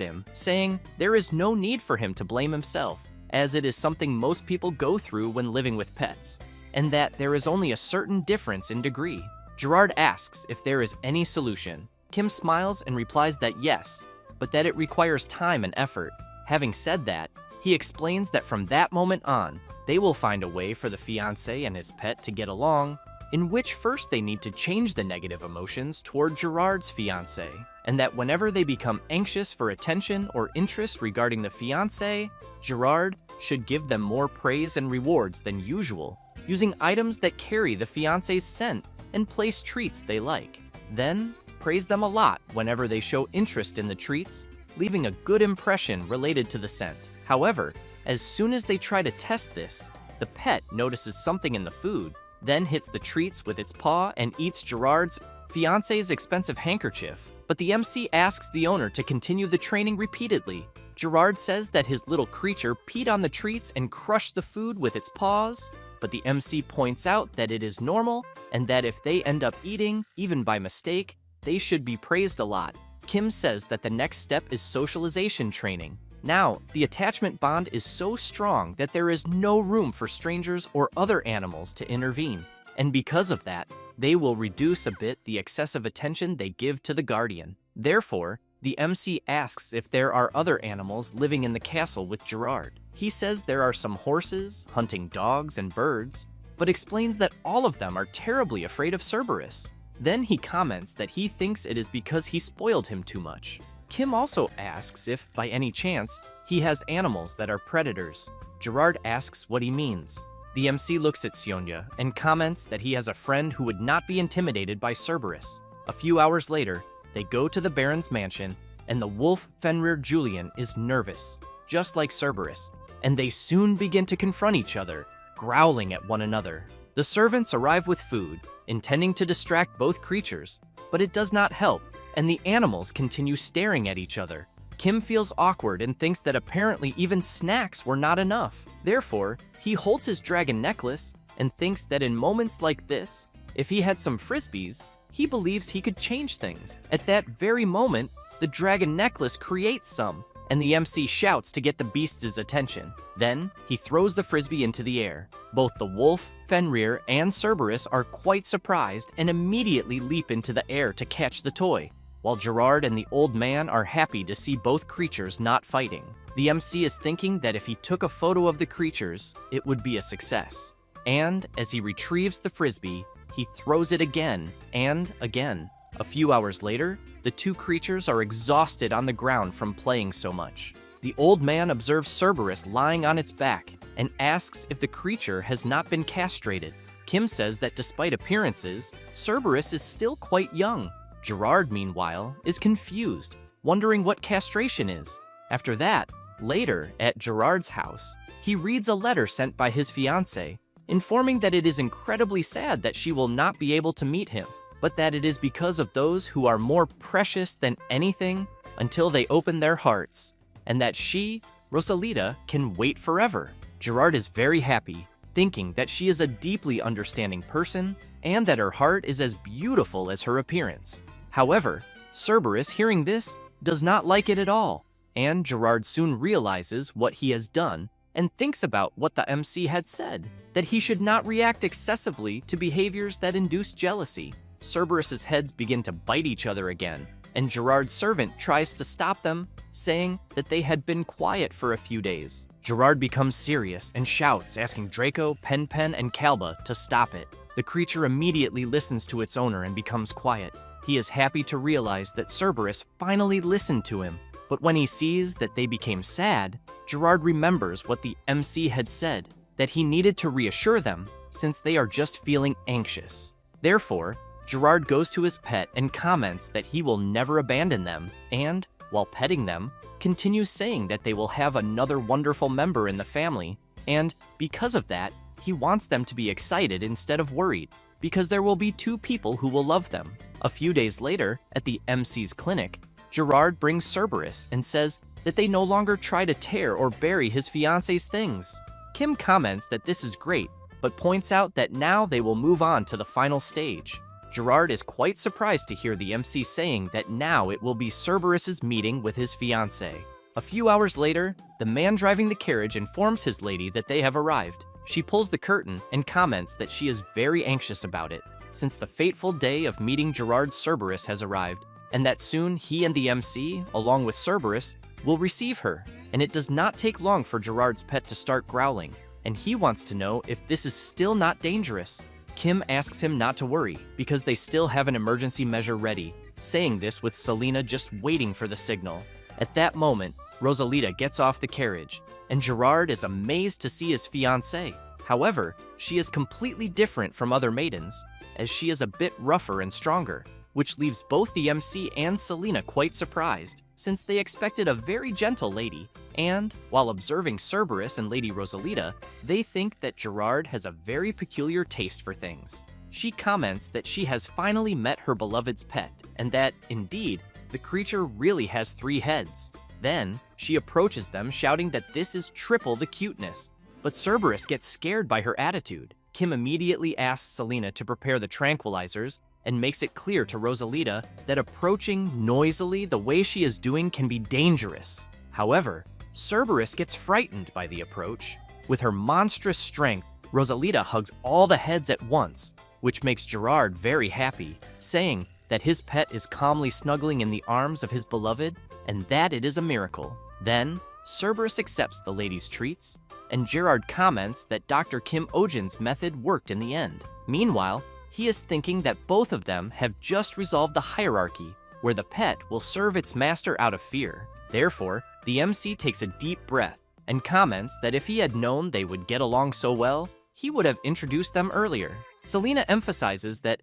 Speaker 1: him, saying there is no need for him to blame himself, as it is something most people go through when living with pets, and that there is only a certain difference in degree. Gerard asks if there is any solution. Kim smiles and replies that yes, but that it requires time and effort. Having said that, he explains that from that moment on, they will find a way for the fiancé and his pet to get along, in which first they need to change the negative emotions toward Gerard's fiancé, and that whenever they become anxious for attention or interest regarding the fiancé, Gerard should give them more praise and rewards than usual, using items that carry the fiancé's scent and place treats they like. Then, praise them a lot whenever they show interest in the treats, leaving a good impression related to the scent. However, as soon as they try to test this, the pet notices something in the food, then hits the treats with its paw and eats Gerard's fiancé's expensive handkerchief. But the MC asks the owner to continue the training repeatedly. Gerard says that his little creature peed on the treats and crushed the food with its paws, but the MC points out that it is normal and that if they end up eating, even by mistake, they should be praised a lot. Kim says that the next step is socialization training. Now, the attachment bond is so strong that there is no room for strangers or other animals to intervene, and because of that, they will reduce a bit the excessive attention they give to the guardian. Therefore, the MC asks if there are other animals living in the castle with Gerard. He says there are some horses, hunting dogs, and birds, but explains that all of them are terribly afraid of Cerberus. Then he comments that he thinks it is because he spoiled him too much. Kim also asks if, by any chance, he has animals that are predators. Gerard asks what he means. The MC looks at Sionia and comments that he has a friend who would not be intimidated by Cerberus. A few hours later, they go to the Baron's mansion, and the wolf Fenrir Julian is nervous, just like Cerberus, and they soon begin to confront each other, growling at one another. The servants arrive with food, intending to distract both creatures, but it does not help, and the animals continue staring at each other. Kim feels awkward and thinks that apparently even snacks were not enough. Therefore, he holds his dragon necklace and thinks that in moments like this, if he had some frisbees, he believes he could change things. At that very moment, the dragon necklace creates some, and the MC shouts to get the beast's attention. Then, he throws the frisbee into the air. Both the wolf, Fenrir, and Cerberus are quite surprised and immediately leap into the air to catch the toy, while Gerard and the old man are happy to see both creatures not fighting. The MC is thinking that if he took a photo of the creatures, it would be a success. And as he retrieves the frisbee, he throws it again and again. A few hours later, the two creatures are exhausted on the ground from playing so much. The old man observes Cerberus lying on its back and asks if the creature has not been castrated. Kim says that despite appearances, Cerberus is still quite young. Gerard, meanwhile, is confused, wondering what castration is. After that, later, at Gerard's house, he reads a letter sent by his fiancée, informing that it is incredibly sad that she will not be able to meet him, but that it is because of those who are more precious than anything until they open their hearts, and that she, Rosalita, can wait forever. Gerard is very happy, thinking that she is a deeply understanding person and that her heart is as beautiful as her appearance. However, Cerberus, hearing this, does not like it at all, and Gerard soon realizes what he has done and thinks about what the MC had said, that he should not react excessively to behaviors that induce jealousy. Cerberus's heads begin to bite each other again, and Gerard's servant tries to stop them, saying that they had been quiet for a few days. Gerard becomes serious and shouts, asking Draco, Pen, and Kalba to stop it. The creature immediately listens to its owner and becomes quiet. He is happy to realize that Cerberus finally listened to him, but when he sees that they became sad, Gerard remembers what the MC had said, that he needed to reassure them since they are just feeling anxious. Therefore, Gerard goes to his pet and comments that he will never abandon them and, while petting them, continues saying that they will have another wonderful member in the family, and because of that, he wants them to be excited instead of worried, because there will be 2 people who will love them. A few days later, at the MC's clinic, Gerard brings Cerberus and says that they no longer try to tear or bury his fiance's things. Kim comments that this is great, but points out that now they will move on to the final stage. Gerard is quite surprised to hear the MC saying that now it will be Cerberus's meeting with his fiancée. A few hours later, the man driving the carriage informs his lady that they have arrived. She pulls the curtain and comments that she is very anxious about it, since the fateful day of meeting Gerard's Cerberus has arrived, and that soon he and the MC, along with Cerberus, will receive her. And it does not take long for Gerard's pet to start growling, and he wants to know if this is still not dangerous. Kim asks him not to worry, because they still have an emergency measure ready, saying this with Selena just waiting for the signal. At that moment, Rosalita gets off the carriage, and Gerard is amazed to see his fiancée. However, she is completely different from other maidens, as she is a bit rougher and stronger, which leaves both the MC and Selena quite surprised, since they expected a very gentle lady, and, while observing Cerberus and Lady Rosalita, they think that Gerard has a very peculiar taste for things. She comments that she has finally met her beloved's pet, and that, indeed, the creature really has 3 heads. Then, she approaches them shouting that this is triple the cuteness, but Cerberus gets scared by her attitude. Kim immediately asks Selena to prepare the tranquilizers and makes it clear to Rosalita that approaching noisily the way she is doing can be dangerous. However, Cerberus gets frightened by the approach. With her monstrous strength, Rosalita hugs all the heads at once, which makes Gerard very happy, saying that his pet is calmly snuggling in the arms of his beloved and that it is a miracle. Then, Cerberus accepts the lady's treats, and Gerard comments that Dr. Kim Ojin's method worked in the end. Meanwhile, he is thinking that both of them have just resolved the hierarchy, where the pet will serve its master out of fear. Therefore, the MC takes a deep breath and comments that if he had known they would get along so well, he would have introduced them earlier. Selena emphasizes that,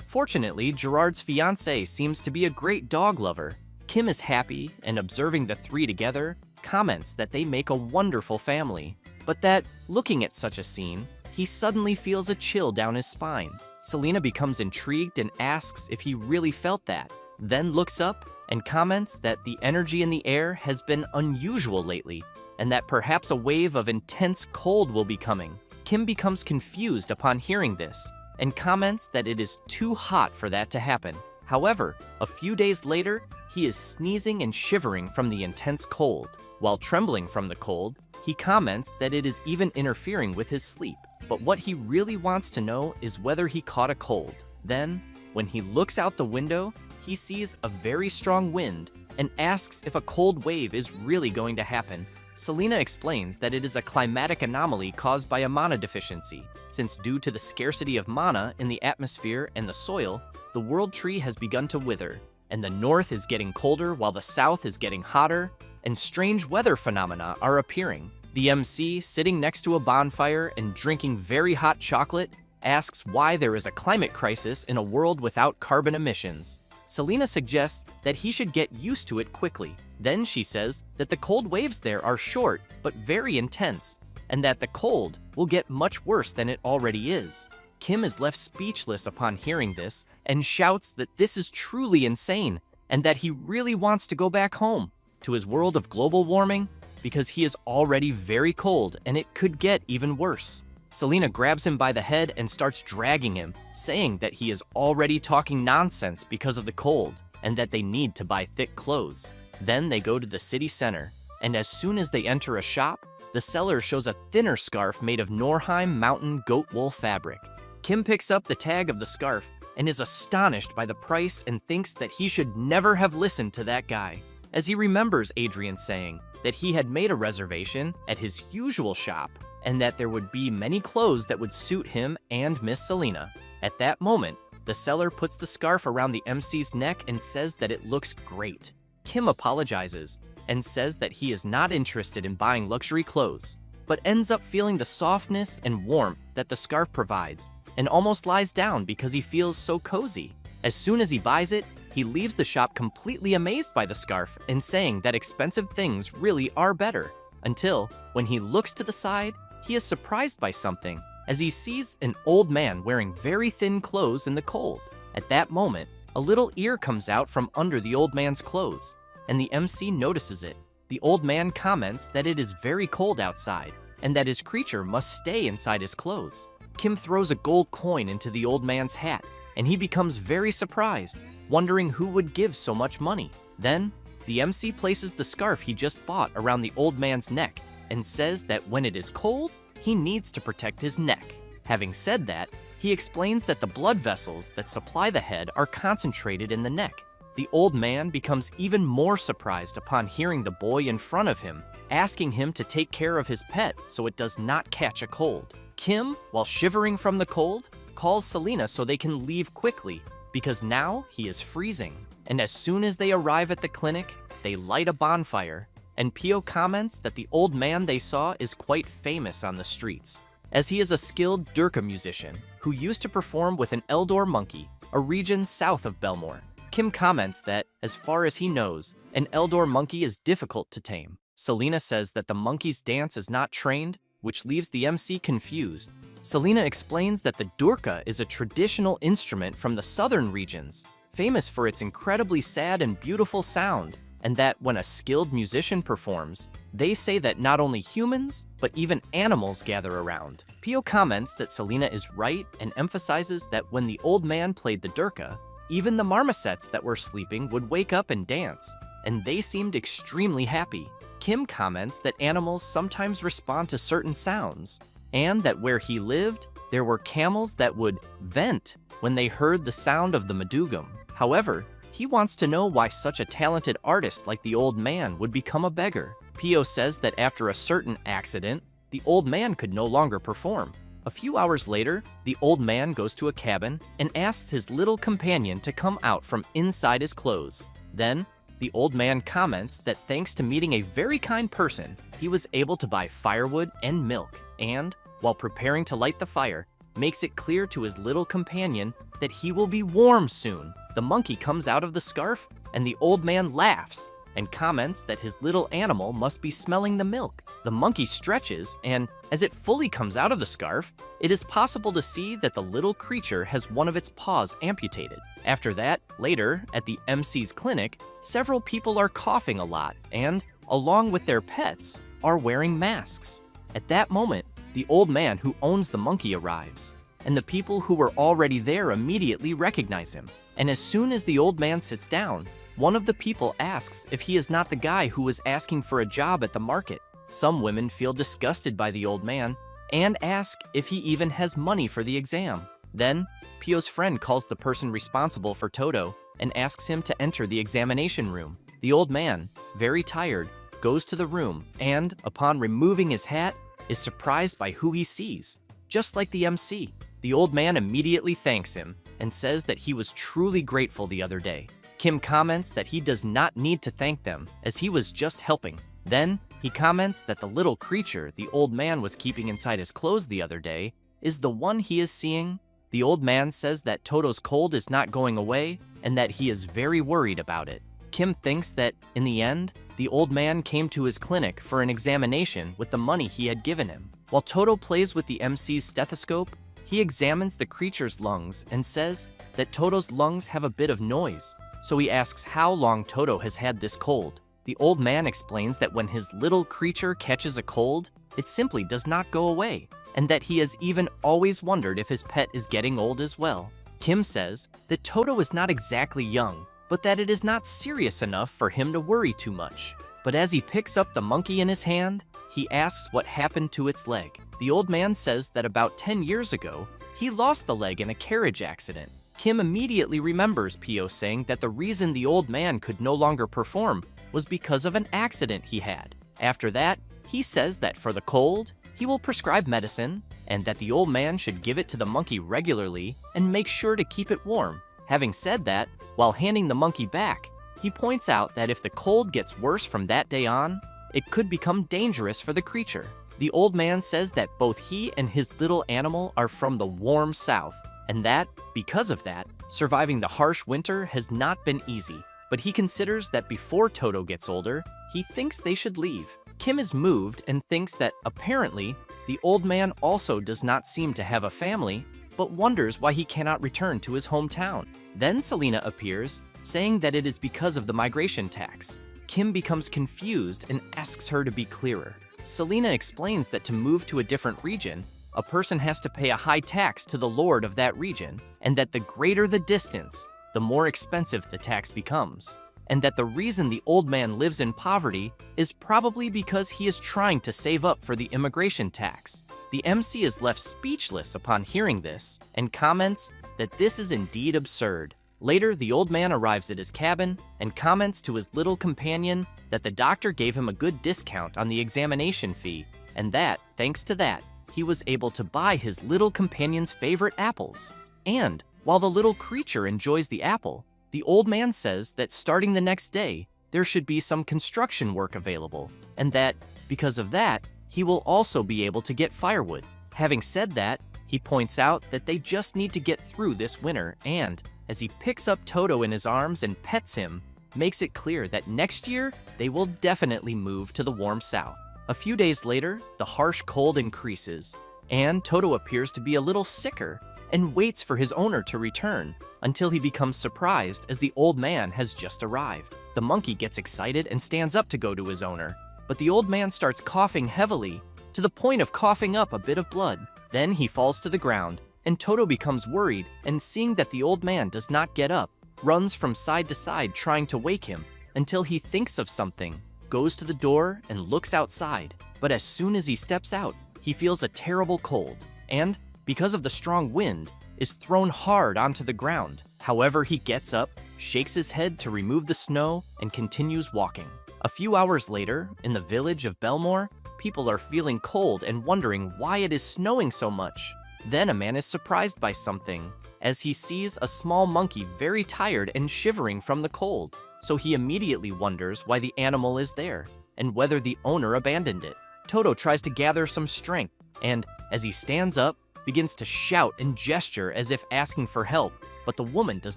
Speaker 1: fortunately, Gerard's fiancée seems to be a great dog lover. Kim is happy, and observing the 3 together, comments that they make a wonderful family, but that, looking at such a scene, he suddenly feels a chill down his spine. Selena becomes intrigued and asks if he really felt that, then looks up and comments that the energy in the air has been unusual lately, and that perhaps a wave of intense cold will be coming. Kim becomes confused upon hearing this, and comments that it is too hot for that to happen. However, a few days later, he is sneezing and shivering from the intense cold. While trembling from the cold, he comments that it is even interfering with his sleep. But what he really wants to know is whether he caught a cold. Then, when he looks out the window, he sees a very strong wind and asks if a cold wave is really going to happen. Selena explains that it is a climatic anomaly caused by a mana deficiency, since due to the scarcity of mana in the atmosphere and the soil, the world tree has begun to wither, and the north is getting colder while the south is getting hotter, and strange weather phenomena are appearing. The MC, sitting next to a bonfire and drinking very hot chocolate, asks why there is a climate crisis in a world without carbon emissions. Selena suggests that he should get used to it quickly. Then she says that the cold waves there are short but very intense, and that the cold will get much worse than it already is. Kim is left speechless upon hearing this and shouts that this is truly insane and that he really wants to go back home to his world of global warming because he is already very cold and it could get even worse. Selena grabs him by the head and starts dragging him, saying that he is already talking nonsense because of the cold and that they need to buy thick clothes. Then they go to the city center, and as soon as they enter a shop, the seller shows a thinner scarf made of Norheim mountain goat wool fabric. Kim picks up the tag of the scarf and is astonished by the price and thinks that he should never have listened to that guy, as he remembers Adrian saying that he had made a reservation at his usual shop and that there would be many clothes that would suit him and Miss Selena. At that moment, the seller puts the scarf around the MC's neck and says that it looks great. Kim apologizes and says that he is not interested in buying luxury clothes, but ends up feeling the softness and warmth that the scarf provides and almost lies down because he feels so cozy. As soon as he buys it, he leaves the shop completely amazed by the scarf and saying that expensive things really are better, until when he looks to the side, he is surprised by something as he sees an old man wearing very thin clothes in the cold. At that moment, a little ear comes out from under the old man's clothes, and the MC notices it. The old man comments that it is very cold outside and that his creature must stay inside his clothes. Kim throws a gold coin into the old man's hat, and he becomes very surprised, wondering who would give so much money. Then, the MC places the scarf he just bought around the old man's neck and says that when it is cold, he needs to protect his neck. Having said that, he explains that the blood vessels that supply the head are concentrated in the neck. The old man becomes even more surprised upon hearing the boy in front of him asking him to take care of his pet so it does not catch a cold. Kim, while shivering from the cold, calls Selena so they can leave quickly because now he is freezing. And as soon as they arrive at the clinic, they light a bonfire, and Pio comments that the old man they saw is quite famous on the streets, as he is a skilled Durka musician who used to perform with an Eldor monkey, a region south of Belmore. Kim comments that, as far as he knows, an Eldor monkey is difficult to tame. Selena says that the monkey's dance is not trained, which leaves the MC confused. Selena explains that the Durka is a traditional instrument from the southern regions, famous for its incredibly sad and beautiful sound, and that when a skilled musician performs, they say that not only humans, but even animals gather around. Pio comments that Selena is right and emphasizes that when the old man played the Durka, even the marmosets that were sleeping would wake up and dance, and they seemed extremely happy. Kim comments that animals sometimes respond to certain sounds, and that where he lived, there were camels that would vent when they heard the sound of the madugum. However, he wants to know why such a talented artist like the old man would become a beggar. Pio says that after a certain accident, the old man could no longer perform. A few hours later, the old man goes to a cabin and asks his little companion to come out from inside his clothes. Then, the old man comments that thanks to meeting a very kind person, he was able to buy firewood and milk, and, while preparing to light the fire, makes it clear to his little companion that he will be warm soon. The monkey comes out of the scarf, and the old man laughs and comments that his little animal must be smelling the milk. The monkey stretches, and as it fully comes out of the scarf, it is possible to see that the little creature has one of its paws amputated. After that, later, at the MC's clinic, several people are coughing a lot and, along with their pets, are wearing masks. At that moment, the old man who owns the monkey arrives, and the people who were already there immediately recognize him. And as soon as the old man sits down, one of the people asks if he is not the guy who was asking for a job at the market. Some women feel disgusted by the old man and ask if he even has money for the exam. Then, Pio's friend calls the person responsible for Toto and asks him to enter the examination room. The old man, very tired, goes to the room and, upon removing his hat, is surprised by who he sees. Just like the MC, the old man immediately thanks him and says that he was truly grateful the other day. Kim comments that he does not need to thank them, as he was just helping. Then, he comments that the little creature the old man was keeping inside his clothes the other day is the one he is seeing. The old man says that Toto's cold is not going away and that he is very worried about it. Kim thinks that, in the end, the old man came to his clinic for an examination with the money he had given him. While Toto plays with the MC's stethoscope, he examines the creature's lungs and says that Toto's lungs have a bit of noise. So he asks how long Toto has had this cold. The old man explains that when his little creature catches a cold, it simply does not go away, and that he has even always wondered if his pet is getting old as well. Kim says that Toto is not exactly young, but that it is not serious enough for him to worry too much. But as he picks up the monkey in his hand, he asks what happened to its leg. The old man says that about 10 years ago, he lost the leg in a carriage accident. Kim immediately remembers Pio saying that the reason the old man could no longer perform was because of an accident he had. After that, he says that for the cold, he will prescribe medicine, and that the old man should give it to the monkey regularly and make sure to keep it warm. Having said that, while handing the monkey back, he points out that if the cold gets worse from that day on, it could become dangerous for the creature. The old man says that both he and his little animal are from the warm south, and that, because of that, surviving the harsh winter has not been easy. But he considers that before Toto gets older, he thinks they should leave. Kim is moved and thinks that apparently the old man also does not seem to have a family, but wonders why he cannot return to his hometown. Then Selena appears, saying that it is because of the migration tax. Kim becomes confused and asks her to be clearer. Selena explains that to move to a different region, a person has to pay a high tax to the lord of that region, and that the greater the distance, the more expensive the tax becomes. And that the reason the old man lives in poverty is probably because he is trying to save up for the immigration tax. The MC is left speechless upon hearing this and comments that this is indeed absurd. Later, the old man arrives at his cabin and comments to his little companion that the doctor gave him a good discount on the examination fee, and that, thanks to that, he was able to buy his little companion's favorite apples. And while the little creature enjoys the apple, the old man says that starting the next day, there should be some construction work available, and that, because of that, he will also be able to get firewood. Having said that, he points out that they just need to get through this winter, and, as he picks up Toto in his arms and pets him, makes it clear that next year, they will definitely move to the warm south. A few days later, the harsh cold increases, and Toto appears to be a little sicker, and waits for his owner to return, until he becomes surprised as the old man has just arrived. The monkey gets excited and stands up to go to his owner, but the old man starts coughing heavily, to the point of coughing up a bit of blood. Then he falls to the ground, and Toto becomes worried, and seeing that the old man does not get up, runs from side to side trying to wake him, until he thinks of something, goes to the door and looks outside. But as soon as he steps out, he feels a terrible cold, and, because of the strong wind, is thrown hard onto the ground. However, he gets up, shakes his head to remove the snow, and continues walking. A few hours later, in the village of Belmore, people are feeling cold and wondering why it is snowing so much. Then a man is surprised by something, as he sees a small monkey very tired and shivering from the cold. So he immediately wonders why the animal is there, and whether the owner abandoned it. Toto tries to gather some strength, and as he stands up, begins to shout and gesture as if asking for help, but the woman does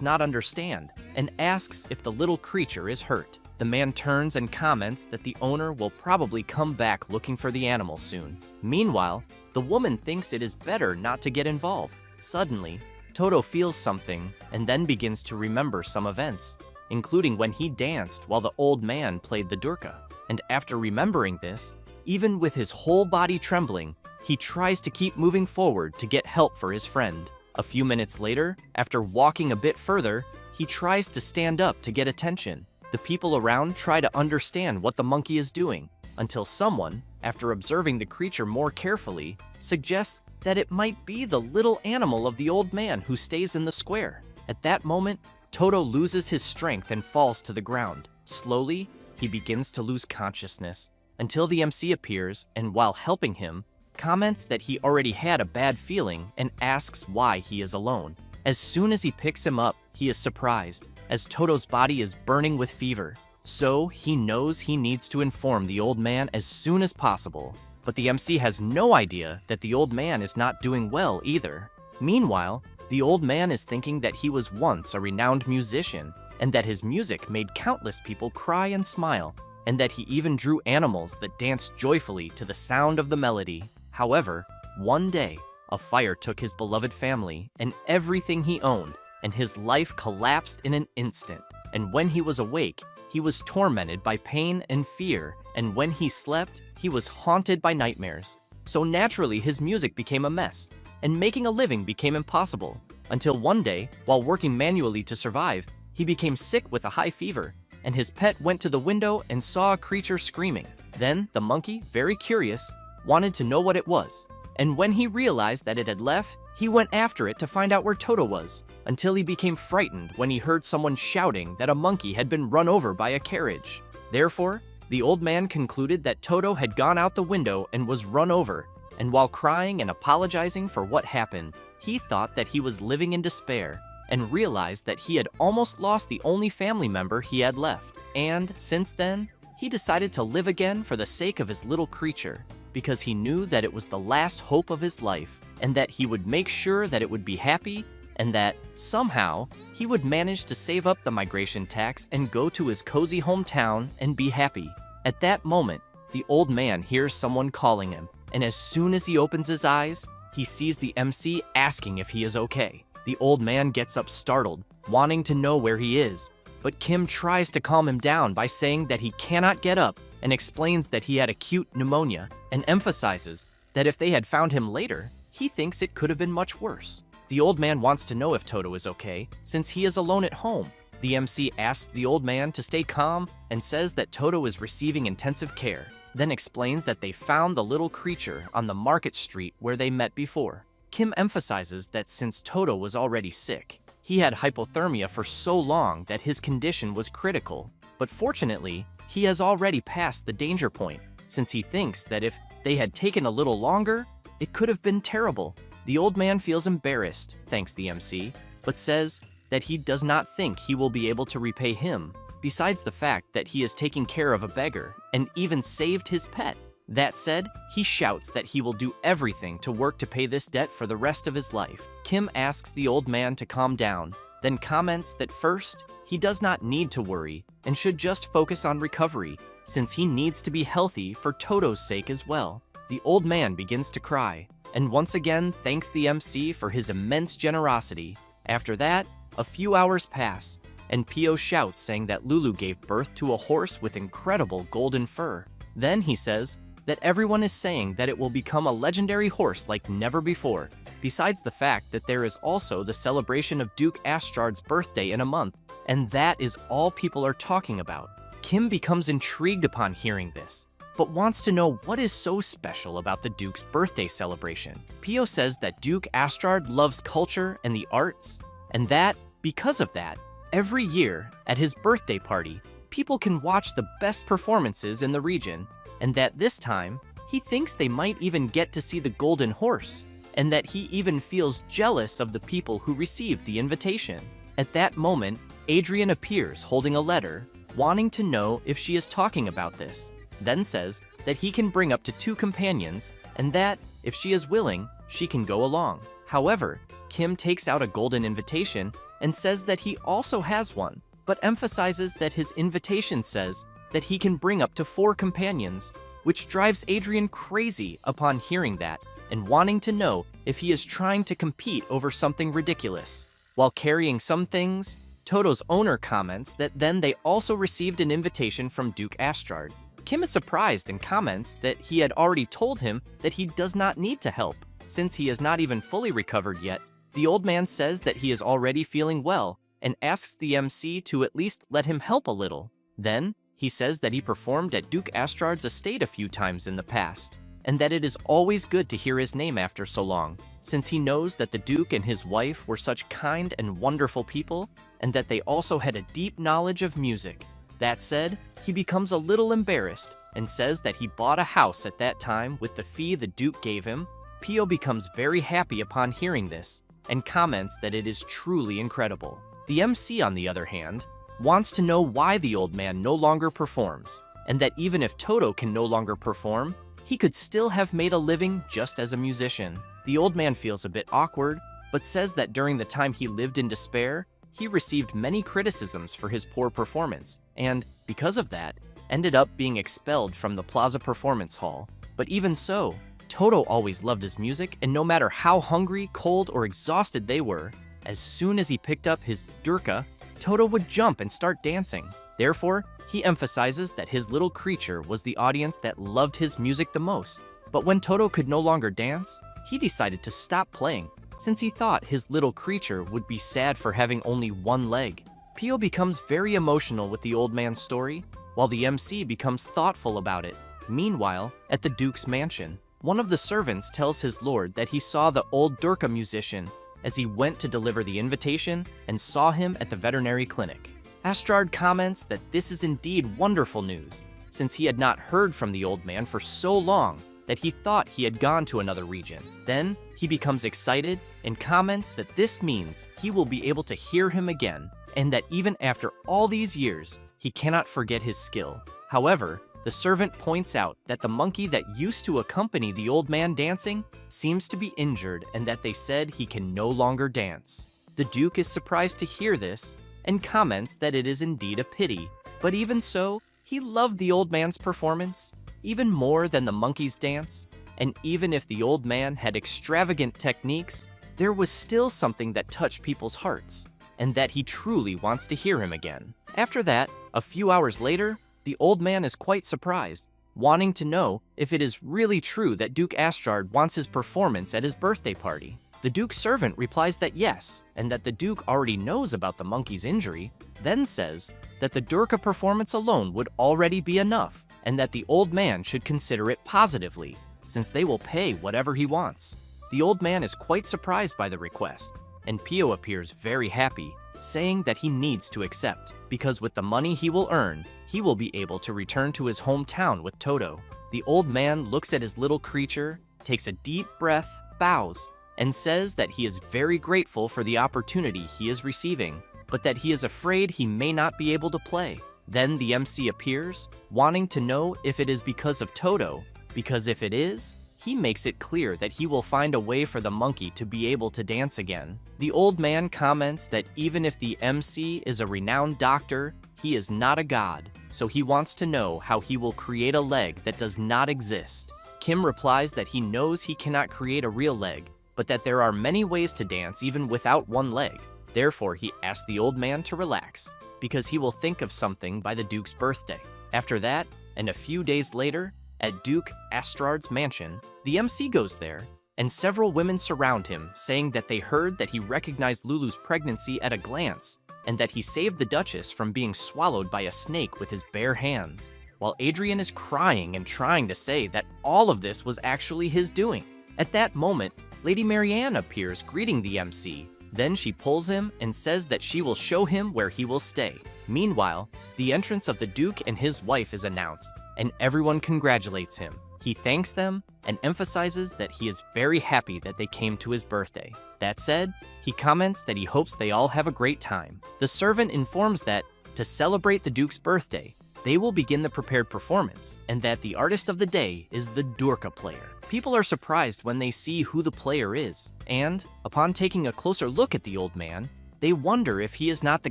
Speaker 1: not understand and asks if the little creature is hurt. The man turns and comments that the owner will probably come back looking for the animal soon. Meanwhile, the woman thinks it is better not to get involved. Suddenly, Toto feels something and then begins to remember some events, including when he danced while the old man played the durka. And after remembering this, even with his whole body trembling, he tries to keep moving forward to get help for his friend. A few minutes later, after walking a bit further, he tries to stand up to get attention. The people around try to understand what the monkey is doing, until someone, after observing the creature more carefully, suggests that it might be the little animal of the old man who stays in the square. At that moment, Toto loses his strength and falls to the ground. Slowly, he begins to lose consciousness, until the MC appears and, while helping him, comments that he already had a bad feeling and asks why he is alone. As soon as he picks him up, he is surprised, as Toto's body is burning with fever. So he knows he needs to inform the old man as soon as possible. But the MC has no idea that the old man is not doing well either. Meanwhile, the old man is thinking that he was once a renowned musician, and that his music made countless people cry and smile, and that he even drew animals that danced joyfully to the sound of the melody. However, one day, a fire took his beloved family and everything he owned, and his life collapsed in an instant. And when he was awake, he he was tormented by pain and fear, and when he slept, he was haunted by nightmares. So naturally, his music became a mess, and making a living became impossible, until one day, while working manually to survive, he became sick with a high fever, and his pet went to the window and saw a creature screaming. Then the monkey, very curious, wanted to know what it was, and when he realized that it had left, he went after it to find out where Toto was, until he became frightened when he heard someone shouting that a monkey had been run over by a carriage. Therefore, the old man concluded that Toto had gone out the window and was run over, and while crying and apologizing for what happened, he thought that he was living in despair and realized that he had almost lost the only family member he had left. And since then, he decided to live again for the sake of his little creature, because he knew that it was the last hope of his life, and that he would make sure that it would be happy, and that, somehow, he would manage to save up the migration tax and go to his cozy hometown and be happy. At that moment, the old man hears someone calling him, and as soon as he opens his eyes, he sees the MC asking if he is okay. The old man gets up startled, wanting to know where he is, but Kim tries to calm him down by saying that he cannot get up and explains that he had acute pneumonia and emphasizes that if they had found him later, he thinks it could have been much worse. The old man wants to know if Toto is okay, since he is alone at home. The MC asks the old man to stay calm and says that Toto is receiving intensive care, then explains that they found the little creature on the market street where they met before. Kim emphasizes that since Toto was already sick, he had hypothermia for so long that his condition was critical, but fortunately, he has already passed the danger point, since he thinks that if they had taken a little longer, it could have been terrible. The old man feels embarrassed, thanks the MC, but says that he does not think he will be able to repay him, besides the fact that he is taking care of a beggar and even saved his pet. That said, he shouts that he will do everything to work to pay this debt for the rest of his life. Kim asks the old man to calm down, then comments that first, he does not need to worry and should just focus on recovery, since he needs to be healthy for Toto's sake as well. The old man begins to cry, and once again thanks the MC for his immense generosity. After that, a few hours pass, and Pio shouts saying that Lulu gave birth to a horse with incredible golden fur. Then he says that everyone is saying that it will become a legendary horse like never before, besides the fact that there is also the celebration of Duke Astrard's birthday in a month, and that is all people are talking about. Kim becomes intrigued upon hearing this, but wants to know what is so special about the Duke's birthday celebration. Pio says that Duke Astrard loves culture and the arts, and that, because of that, every year, at his birthday party, people can watch the best performances in the region, and that this time, he thinks they might even get to see the golden horse, and that he even feels jealous of the people who received the invitation. At that moment, Adrian appears holding a letter, wanting to know if she is talking about this, then says that he can bring up to 2 companions, and that, if she is willing, she can go along. However, Kim takes out a golden invitation and says that he also has one, but emphasizes that his invitation says that he can bring up to 4 companions, which drives Adrian crazy upon hearing that and wanting to know if he is trying to compete over something ridiculous. While carrying some things, Toto's owner comments that then they also received an invitation from Duke Astrard. Kim is surprised and comments that he had already told him that he does not need to help, since he is not even fully recovered yet. The old man says that he is already feeling well and asks the MC to at least let him help a little. Then, he says that he performed at Duke Astrard's estate a few times in the past, and that it is always good to hear his name after so long, since he knows that the Duke and his wife were such kind and wonderful people, and that they also had a deep knowledge of music. That said, he becomes a little embarrassed and says that he bought a house at that time with the fee the Duke gave him. Pio becomes very happy upon hearing this and comments that it is truly incredible. The MC, on the other hand, wants to know why the old man no longer performs, and that even if Toto can no longer perform, he could still have made a living just as a musician. The old man feels a bit awkward, but says that during the time he lived in despair, he received many criticisms for his poor performance, and, because of that, ended up being expelled from the Plaza Performance Hall. But even so, Toto always loved his music, and no matter how hungry, cold, or exhausted they were, as soon as he picked up his durka, Toto would jump and start dancing. Therefore, he emphasizes that his little creature was the audience that loved his music the most. But when Toto could no longer dance, he decided to stop playing, since he thought his little creature would be sad for having only one leg. Pio becomes very emotional with the old man's story, while the MC becomes thoughtful about it. Meanwhile, at the Duke's mansion, one of the servants tells his lord that he saw the old Durga musician as he went to deliver the invitation and saw him at the veterinary clinic. Astrard comments that this is indeed wonderful news, since he had not heard from the old man for so long that he thought he had gone to another region. Then, he becomes excited and comments that this means he will be able to hear him again, and that even after all these years, he cannot forget his skill. However, the servant points out that the monkey that used to accompany the old man dancing seems to be injured and that they said he can no longer dance. The Duke is surprised to hear this and comments that it is indeed a pity, but even so, he loved the old man's performance, even more than the monkey's dance, and even if the old man had extravagant techniques, there was still something that touched people's hearts, and that he truly wants to hear him again. After that, a few hours later, the old man is quite surprised, wanting to know if it is really true that Duke Astrard wants his performance at his birthday party. The Duke's servant replies that yes, and that the Duke already knows about the monkey's injury, then says that the Durga performance alone would already be enough, and that the old man should consider it positively, since they will pay whatever he wants. The old man is quite surprised by the request, and Pio appears very happy, saying that he needs to accept, because with the money he will earn, he will be able to return to his hometown with Toto. The old man looks at his little creature, takes a deep breath, bows, and says that he is very grateful for the opportunity he is receiving, but that he is afraid he may not be able to play. Then the MC appears, wanting to know if it is because of Toto, because if it is, he makes it clear that he will find a way for the monkey to be able to dance again. The old man comments that even if the MC is a renowned doctor, he is not a god, so he wants to know how he will create a leg that does not exist. Kim replies that he knows he cannot create a real leg, but that there are many ways to dance even without one leg. Therefore, he asks the old man to relax, because he will think of something by the Duke's birthday. After that, and a few days later, at Duke Astrard's mansion, the MC goes there, and several women surround him, saying that they heard that he recognized Lulu's pregnancy at a glance, and that he saved the Duchess from being swallowed by a snake with his bare hands, while Adrian is crying and trying to say that all of this was actually his doing. At that moment, Lady Marianne appears greeting the MC. Then she pulls him and says that she will show him where he will stay. Meanwhile, the entrance of the Duke and his wife is announced, and everyone congratulates him. He thanks them and emphasizes that he is very happy that they came to his birthday. That said, he comments that he hopes they all have a great time. The servant informs that, to celebrate the Duke's birthday, they will begin the prepared performance, and that the artist of the day is the Durga player. People are surprised when they see who the player is, and, upon taking a closer look at the old man, they wonder if he is not the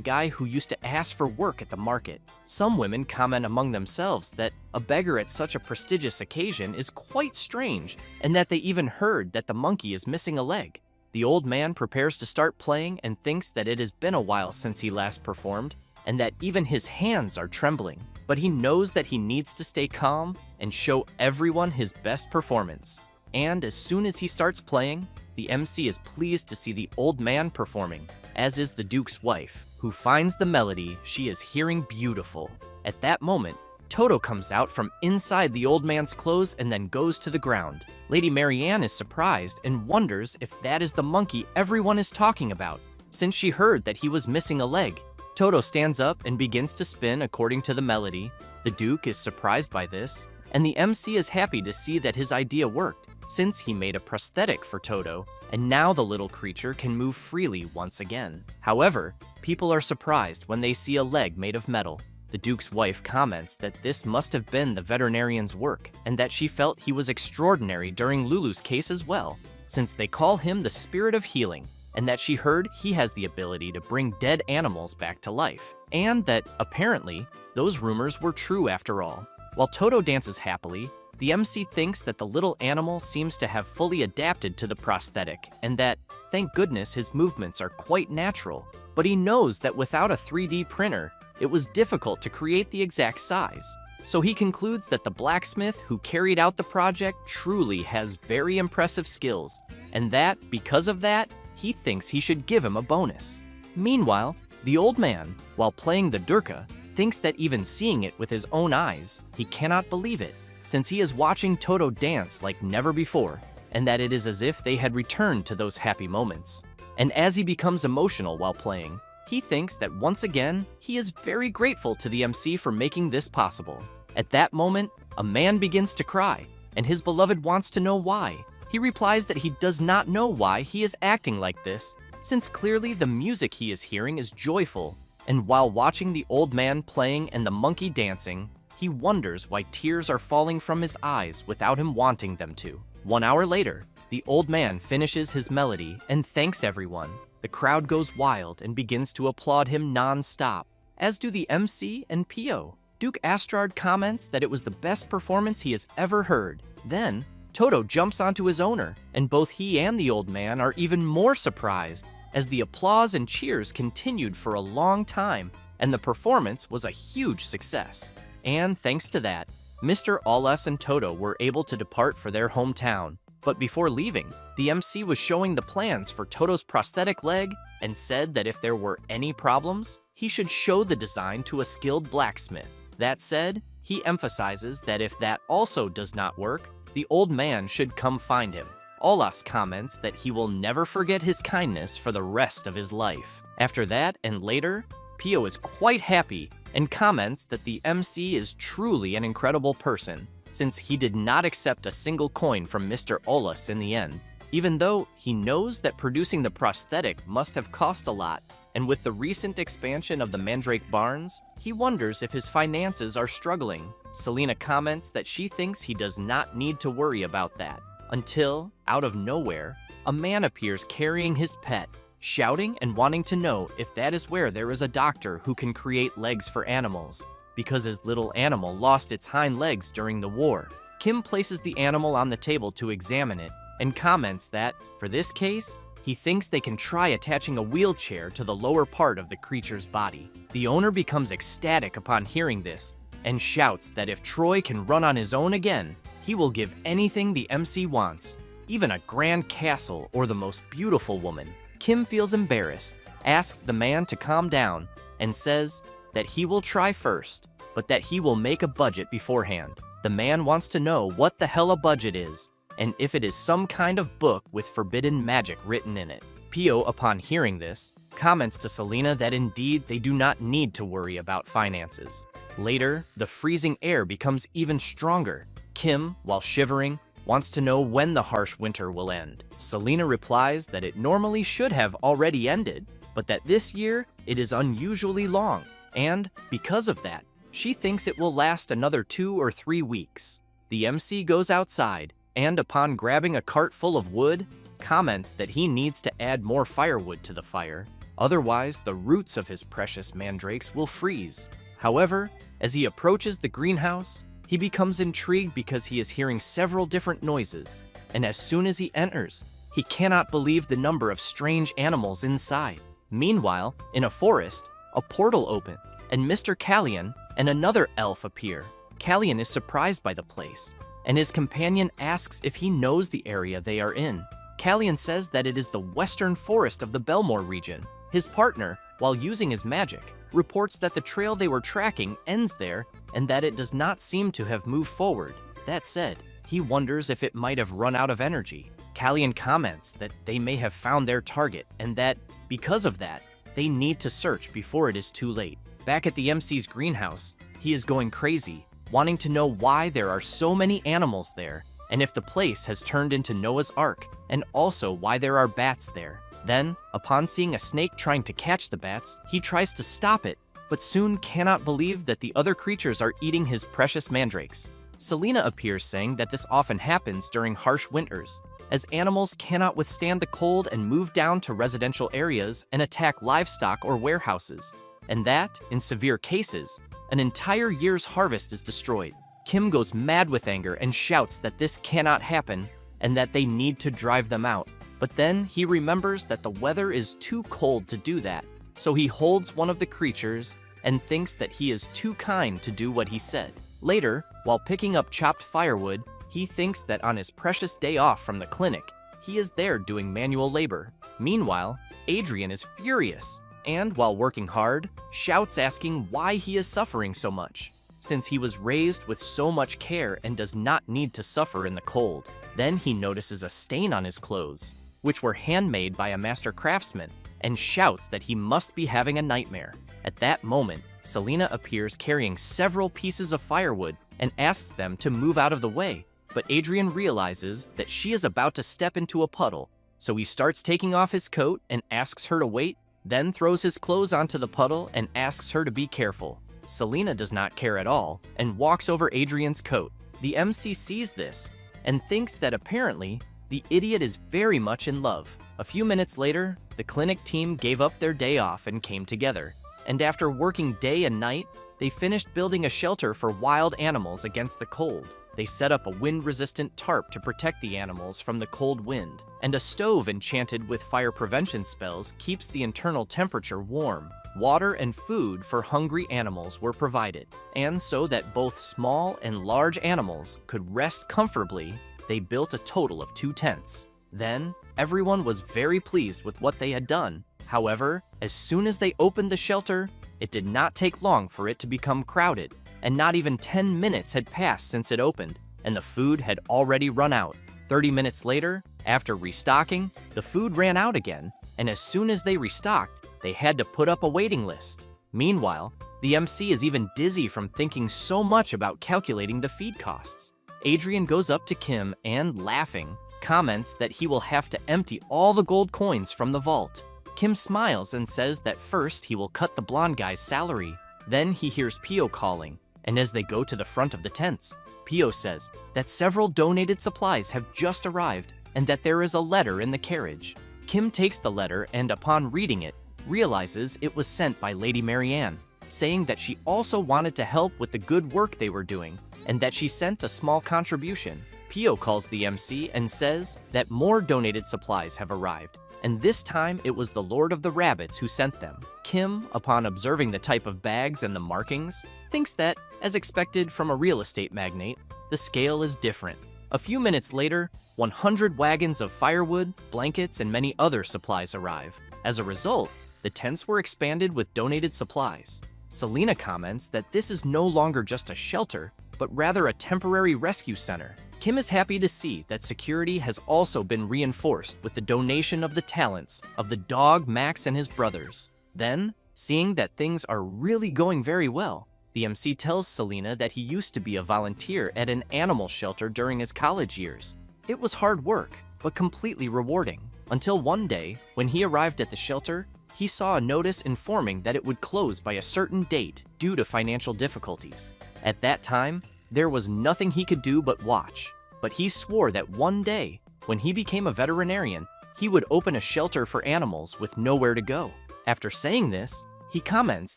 Speaker 1: guy who used to ask for work at the market. Some women comment among themselves that a beggar at such a prestigious occasion is quite strange, and that they even heard that the monkey is missing a leg. The old man prepares to start playing and thinks that it has been a while since he last performed, and that even his hands are trembling. But he knows that he needs to stay calm and show everyone his best performance. And as soon as he starts playing, the MC is pleased to see the old man performing, as is the Duke's wife, who finds the melody she is hearing beautiful. At that moment, Toto comes out from inside the old man's clothes and then goes to the ground. Lady Marianne is surprised and wonders if that is the monkey everyone is talking about, since she heard that he was missing a leg. Toto stands up and begins to spin according to the melody. The Duke is surprised by this, and the MC is happy to see that his idea worked, since he made a prosthetic for Toto, and now the little creature can move freely once again. However, people are surprised when they see a leg made of metal. The Duke's wife comments that this must have been the veterinarian's work, and that she felt he was extraordinary during Lulu's case as well, since they call him the spirit of healing, and that she heard he has the ability to bring dead animals back to life, and that, apparently, those rumors were true after all. While Toto dances happily, the MC thinks that the little animal seems to have fully adapted to the prosthetic, and that, thank goodness, his movements are quite natural. But he knows that without a 3D printer, it was difficult to create the exact size. So he concludes that the blacksmith who carried out the project truly has very impressive skills, and that, because of that, he thinks he should give him a bonus. Meanwhile, the old man, while playing the durka, thinks that even seeing it with his own eyes, he cannot believe it, since he is watching Toto dance like never before, and that it is as if they had returned to those happy moments. And as he becomes emotional while playing, he thinks that once again, he is very grateful to the MC for making this possible. At that moment, a man begins to cry, and his beloved wants to know why. He replies that he does not know why he is acting like this, since clearly the music he is hearing is joyful, and while watching the old man playing and the monkey dancing, he wonders why tears are falling from his eyes without him wanting them to. 1 hour later, the old man finishes his melody and thanks everyone. The crowd goes wild and begins to applaud him non-stop, as do the MC and PO. Duke Astrard comments that it was the best performance he has ever heard. Then, Toto jumps onto his owner, and both he and the old man are even more surprised, as the applause and cheers continued for a long time, and the performance was a huge success. And thanks to that, Mr. Aulas and Toto were able to depart for their hometown. But before leaving, the MC was showing the plans for Toto's prosthetic leg and said that if there were any problems, he should show the design to a skilled blacksmith. That said, he emphasizes that if that also does not work, the old man should come find him. Aulas comments that he will never forget his kindness for the rest of his life. After that and later, Pio is quite happy and comments that the MC is truly an incredible person, since he did not accept a single coin from Mr. Aulas in the end, even though he knows that producing the prosthetic must have cost a lot, and with the recent expansion of the Mandrake Barns, he wonders if his finances are struggling. Selena comments that she thinks he does not need to worry about that, until, out of nowhere, a man appears carrying his pet, shouting and wanting to know if that is where there is a doctor who can create legs for animals, because his little animal lost its hind legs during the war. Kim places the animal on the table to examine it, and comments that, for this case, he thinks they can try attaching a wheelchair to the lower part of the creature's body. The owner becomes ecstatic upon hearing this, and shouts that if Troy can run on his own again, he will give anything the MC wants, even a grand castle or the most beautiful woman. Kim feels embarrassed, asks the man to calm down, and says that he will try first, but that he will make a budget beforehand. The man wants to know what the hell a budget is, and if it is some kind of book with forbidden magic written in it. Pio, upon hearing this, comments to Selena that indeed they do not need to worry about finances. Later, the freezing air becomes even stronger. Kim, while shivering, wants to know when the harsh winter will end. Selena replies that it normally should have already ended, but that this year it is unusually long, and because of that, she thinks it will last another 2 or 3 weeks. The MC goes outside, and upon grabbing a cart full of wood, comments that he needs to add more firewood to the fire, otherwise the roots of his precious mandrakes will freeze. However, as he approaches the greenhouse, he becomes intrigued because he is hearing several different noises, and as soon as he enters, he cannot believe the number of strange animals inside. Meanwhile, in a forest, a portal opens, and Mr. Callion and another elf appear. Callion is surprised by the place, and his companion asks if he knows the area they are in. Callion says that it is the western forest of the Belmore region. His partner, while using his magic, reports that the trail they were tracking ends there and that it does not seem to have moved forward. That said, he wonders if it might have run out of energy. Callion comments that they may have found their target and that, because of that, they need to search before it is too late. Back at the MC's greenhouse, he is going crazy, wanting to know why there are so many animals there, and if the place has turned into Noah's Ark, and also why there are bats there. Then, upon seeing a snake trying to catch the bats, he tries to stop it, but soon cannot believe that the other creatures are eating his precious mandrakes. Selena appears saying that this often happens during harsh winters, as animals cannot withstand the cold and move down to residential areas and attack livestock or warehouses, and that, in severe cases, an entire year's harvest is destroyed. Kim goes mad with anger and shouts that this cannot happen and that they need to drive them out. But then he remembers that the weather is too cold to do that, so he holds one of the creatures and thinks that he is too kind to do what he said. Later, while picking up chopped firewood, he thinks that on his precious day off from the clinic, he is there doing manual labor. Meanwhile, Adrian is furious and, while working hard, shouts asking why he is suffering so much, since he was raised with so much care and does not need to suffer in the cold. Then he notices a stain on his clothes, which were handmade by a master craftsman, and shouts that he must be having a nightmare. At that moment, Selena appears carrying several pieces of firewood and asks them to move out of the way, but Adrian realizes that she is about to step into a puddle, so he starts taking off his coat and asks her to wait, then throws his clothes onto the puddle and asks her to be careful. Selena does not care at all and walks over Adrian's coat. The MC sees this and thinks that apparently the idiot is very much in love. A few minutes later, the clinic team gave up their day off and came together, and after working day and night, they finished building a shelter for wild animals against the cold. They set up a wind-resistant tarp to protect the animals from the cold wind, and a stove enchanted with fire prevention spells keeps the internal temperature warm. Water and food for hungry animals were provided, and so that both small and large animals could rest comfortably, they built a total of 2 tents. Then, everyone was very pleased with what they had done. However, as soon as they opened the shelter, it did not take long for it to become crowded, and not even 10 minutes had passed since it opened, and the food had already run out. 30 minutes later, after restocking, the food ran out again, and as soon as they restocked, they had to put up a waiting list. Meanwhile, the MC is even dizzy from thinking so much about calculating the feed costs. Adrian goes up to Kim and, laughing, comments that he will have to empty all the gold coins from the vault. Kim smiles and says that first he will cut the blonde guy's salary. Then he hears Pio calling, and as they go to the front of the tents, Pio says that several donated supplies have just arrived and that there is a letter in the carriage. Kim takes the letter and, upon reading it, realizes it was sent by Lady Marianne, saying that she also wanted to help with the good work they were doing and that she sent a small contribution. Pio calls the MC and says that more donated supplies have arrived, and this time it was the Lord of the Rabbits who sent them. Kim, upon observing the type of bags and the markings, thinks that, as expected from a real estate magnate, the scale is different. A few minutes later, 100 wagons of firewood, blankets, and many other supplies arrive. As a result, the tents were expanded with donated supplies. Selena comments that this is no longer just a shelter, but rather a temporary rescue center. Kim is happy to see that security has also been reinforced with the donation of the talents of the dog Max and his brothers. Then, seeing that things are really going very well, the MC tells Selena that he used to be a volunteer at an animal shelter during his college years. It was hard work, but completely rewarding, until one day, when he arrived at the shelter, he saw a notice informing that it would close by a certain date due to financial difficulties. At that time, there was nothing he could do but watch, but he swore that one day, when he became a veterinarian, he would open a shelter for animals with nowhere to go. After saying this, he comments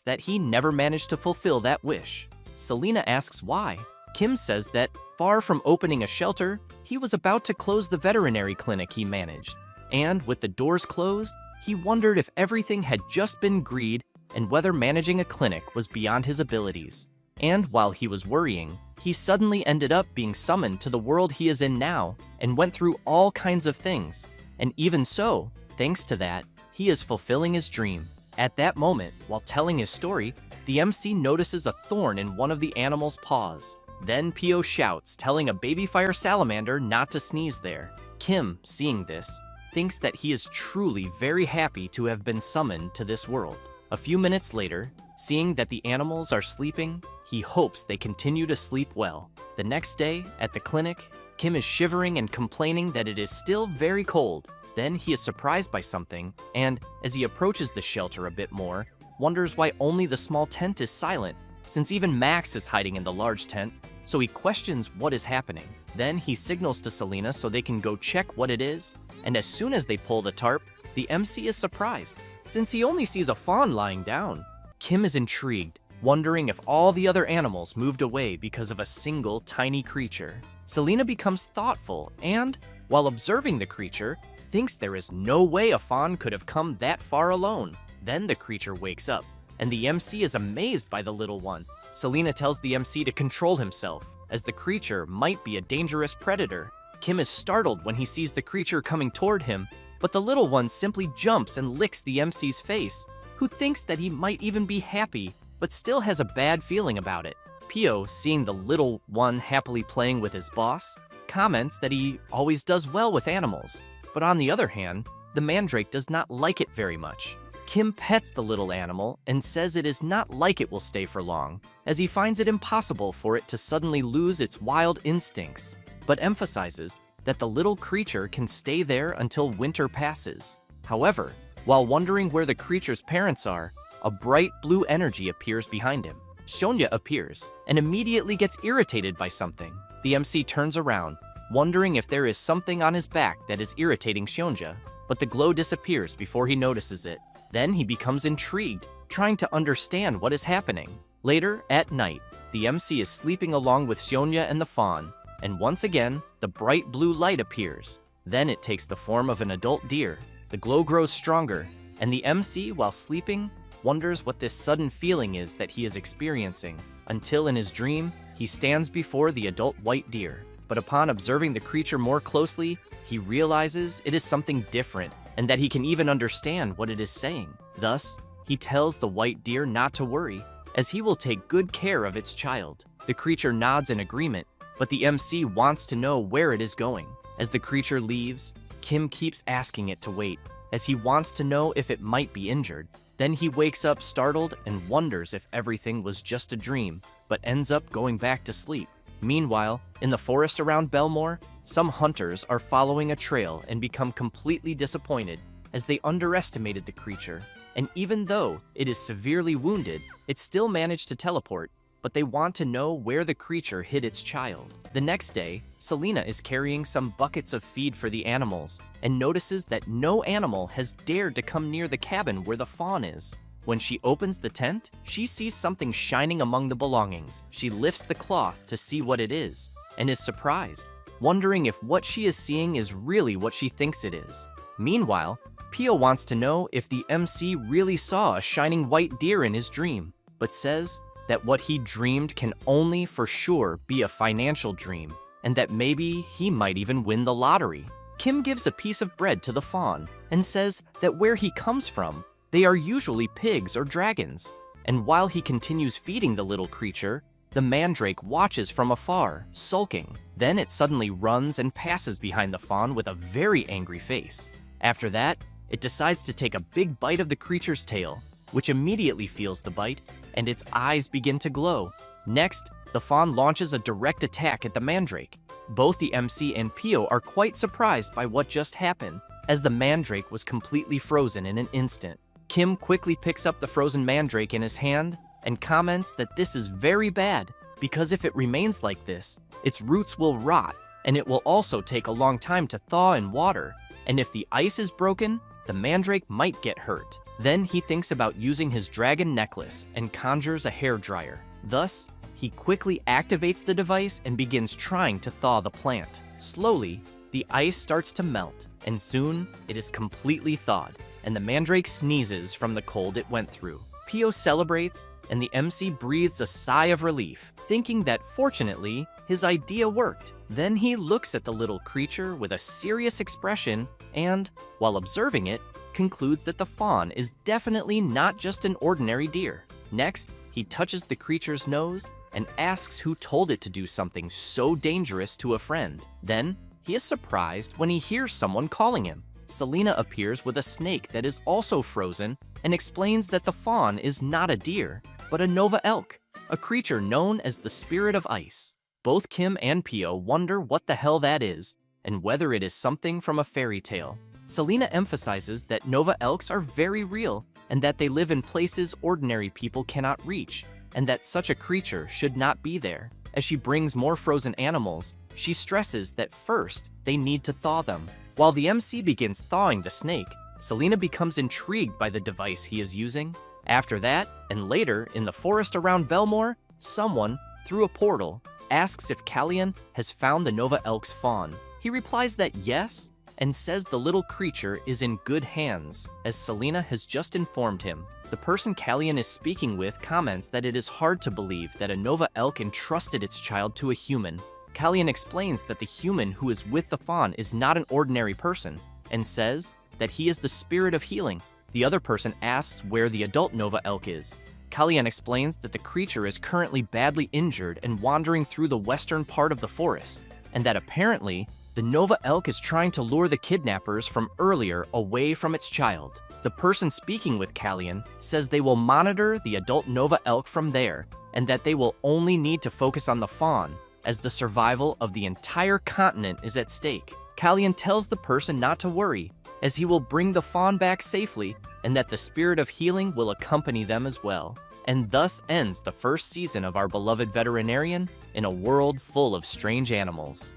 Speaker 1: that he never managed to fulfill that wish. Selena asks why. Kim says that, far from opening a shelter, he was about to close the veterinary clinic he managed, and with the doors closed, he wondered if everything had just been greed and whether managing a clinic was beyond his abilities. And while he was worrying, he suddenly ended up being summoned to the world he is in now and went through all kinds of things. And even so, thanks to that, he is fulfilling his dream. At that moment, while telling his story, the MC notices a thorn in one of the animal's paws. Then Pio shouts, telling a baby fire salamander not to sneeze there. Kim, seeing this, thinks that he is truly very happy to have been summoned to this world. A few minutes later, seeing that the animals are sleeping, he hopes they continue to sleep well. The next day, at the clinic, Kim is shivering and complaining that it is still very cold. Then he is surprised by something, and as he approaches the shelter a bit more, wonders why only the small tent is silent, since even Max is hiding in the large tent, so he questions what is happening. Then he signals to Selena so they can go check what it is, and as soon as they pull the tarp, the MC is surprised, since he only sees a fawn lying down. Kim is intrigued, wondering if all the other animals moved away because of a single tiny creature. Selena becomes thoughtful and, while observing the creature, thinks there is no way a fawn could have come that far alone. Then the creature wakes up and the MC is amazed by the little one. Selena tells the MC to control himself, as the creature might be a dangerous predator. Kim is startled when he sees the creature coming toward him, but the little one simply jumps and licks the MC's face, who thinks that he might even be happy, but still has a bad feeling about it. Pio, seeing the little one happily playing with his boss, comments that he always does well with animals, but on the other hand, the mandrake does not like it very much. Kim pets the little animal and says it is not like it will stay for long, as he finds it impossible for it to suddenly lose its wild instincts, but emphasizes that the little creature can stay there until winter passes. However, while wondering where the creature's parents are, a bright blue energy appears behind him. Shonya appears and immediately gets irritated by something. The MC turns around, wondering if there is something on his back that is irritating Shonya, but the glow disappears before he notices it. Then he becomes intrigued, trying to understand what is happening. Later, at night, the MC is sleeping along with Shonya and the fawn, and once again, the bright blue light appears. Then it takes the form of an adult deer. The glow grows stronger, and the MC, while sleeping, wonders what this sudden feeling is that he is experiencing, until in his dream, he stands before the adult white deer. But upon observing the creature more closely, he realizes it is something different, and that he can even understand what it is saying. Thus, he tells the white deer not to worry, as he will take good care of its child. The creature nods in agreement, but the MC wants to know where it is going. As the creature leaves, Kim keeps asking it to wait, as he wants to know if it might be injured. Then he wakes up startled and wonders if everything was just a dream, but ends up going back to sleep. Meanwhile, in the forest around Belmore, some hunters are following a trail and become completely disappointed as they underestimated the creature, and even though it is severely wounded, it still managed to teleport, but they want to know where the creature hid its child. The next day, Selena is carrying some buckets of feed for the animals and notices that no animal has dared to come near the cabin where the fawn is. When she opens the tent, she sees something shining among the belongings. She lifts the cloth to see what it is and is surprised, wondering if what she is seeing is really what she thinks it is. Meanwhile, Pio wants to know if the MC really saw a shining white deer in his dream, but says that what he dreamed can only for sure be a financial dream, and that maybe he might even win the lottery. Kim gives a piece of bread to the fawn and says that where he comes from, they are usually pigs or dragons, and while he continues feeding the little creature, the mandrake watches from afar, sulking. Then it suddenly runs and passes behind the fawn with a very angry face. After that, it decides to take a big bite of the creature's tail, which immediately feels the bite, and its eyes begin to glow. Next, the fawn launches a direct attack at the mandrake. Both the MC and Pio are quite surprised by what just happened, as the mandrake was completely frozen in an instant. Kim quickly picks up the frozen mandrake in his hand and comments that this is very bad, because if it remains like this, its roots will rot, and it will also take a long time to thaw in water, and if the ice is broken, the mandrake might get hurt. Then he thinks about using his dragon necklace and conjures a hairdryer. Thus, he quickly activates the device and begins trying to thaw the plant. Slowly, the ice starts to melt, and soon it is completely thawed, and the mandrake sneezes from the cold it went through. Pio celebrates, and the MC breathes a sigh of relief, thinking that fortunately, his idea worked. Then he looks at the little creature with a serious expression and, while observing it, concludes that the fawn is definitely not just an ordinary deer. Next, he touches the creature's nose and asks who told it to do something so dangerous to a friend. Then, he is surprised when he hears someone calling him. Selena appears with a snake that is also frozen and explains that the fawn is not a deer, but a Nova elk, a creature known as the Spirit of Ice. Both Kim and Pio wonder what the hell that is, and whether it is something from a fairy tale. Selena emphasizes that Nova elks are very real, and that they live in places ordinary people cannot reach, and that such a creature should not be there. As she brings more frozen animals, she stresses that first, they need to thaw them. While the MC begins thawing the snake, Selena becomes intrigued by the device he is using. After that, and later in the forest around Belmore, someone, through a portal, asks if Callian has found the Nova elk's fawn. He replies that yes, and says the little creature is in good hands, as Selena has just informed him. The person Callian is speaking with comments that it is hard to believe that a Nova elk entrusted its child to a human. Callian explains that the human who is with the fawn is not an ordinary person, and says that he is the spirit of healing. The other person asks where the adult Nova elk is. Callian explains that the creature is currently badly injured and wandering through the western part of the forest, and that apparently, the Nova elk is trying to lure the kidnappers from earlier away from its child. The person speaking with Callian says they will monitor the adult Nova elk from there, and that they will only need to focus on the fawn, as the survival of the entire continent is at stake. Callian tells the person not to worry, as he will bring the fawn back safely, and that the spirit of healing will accompany them as well. And thus ends the first season of our beloved Veterinarian in a world full of strange animals.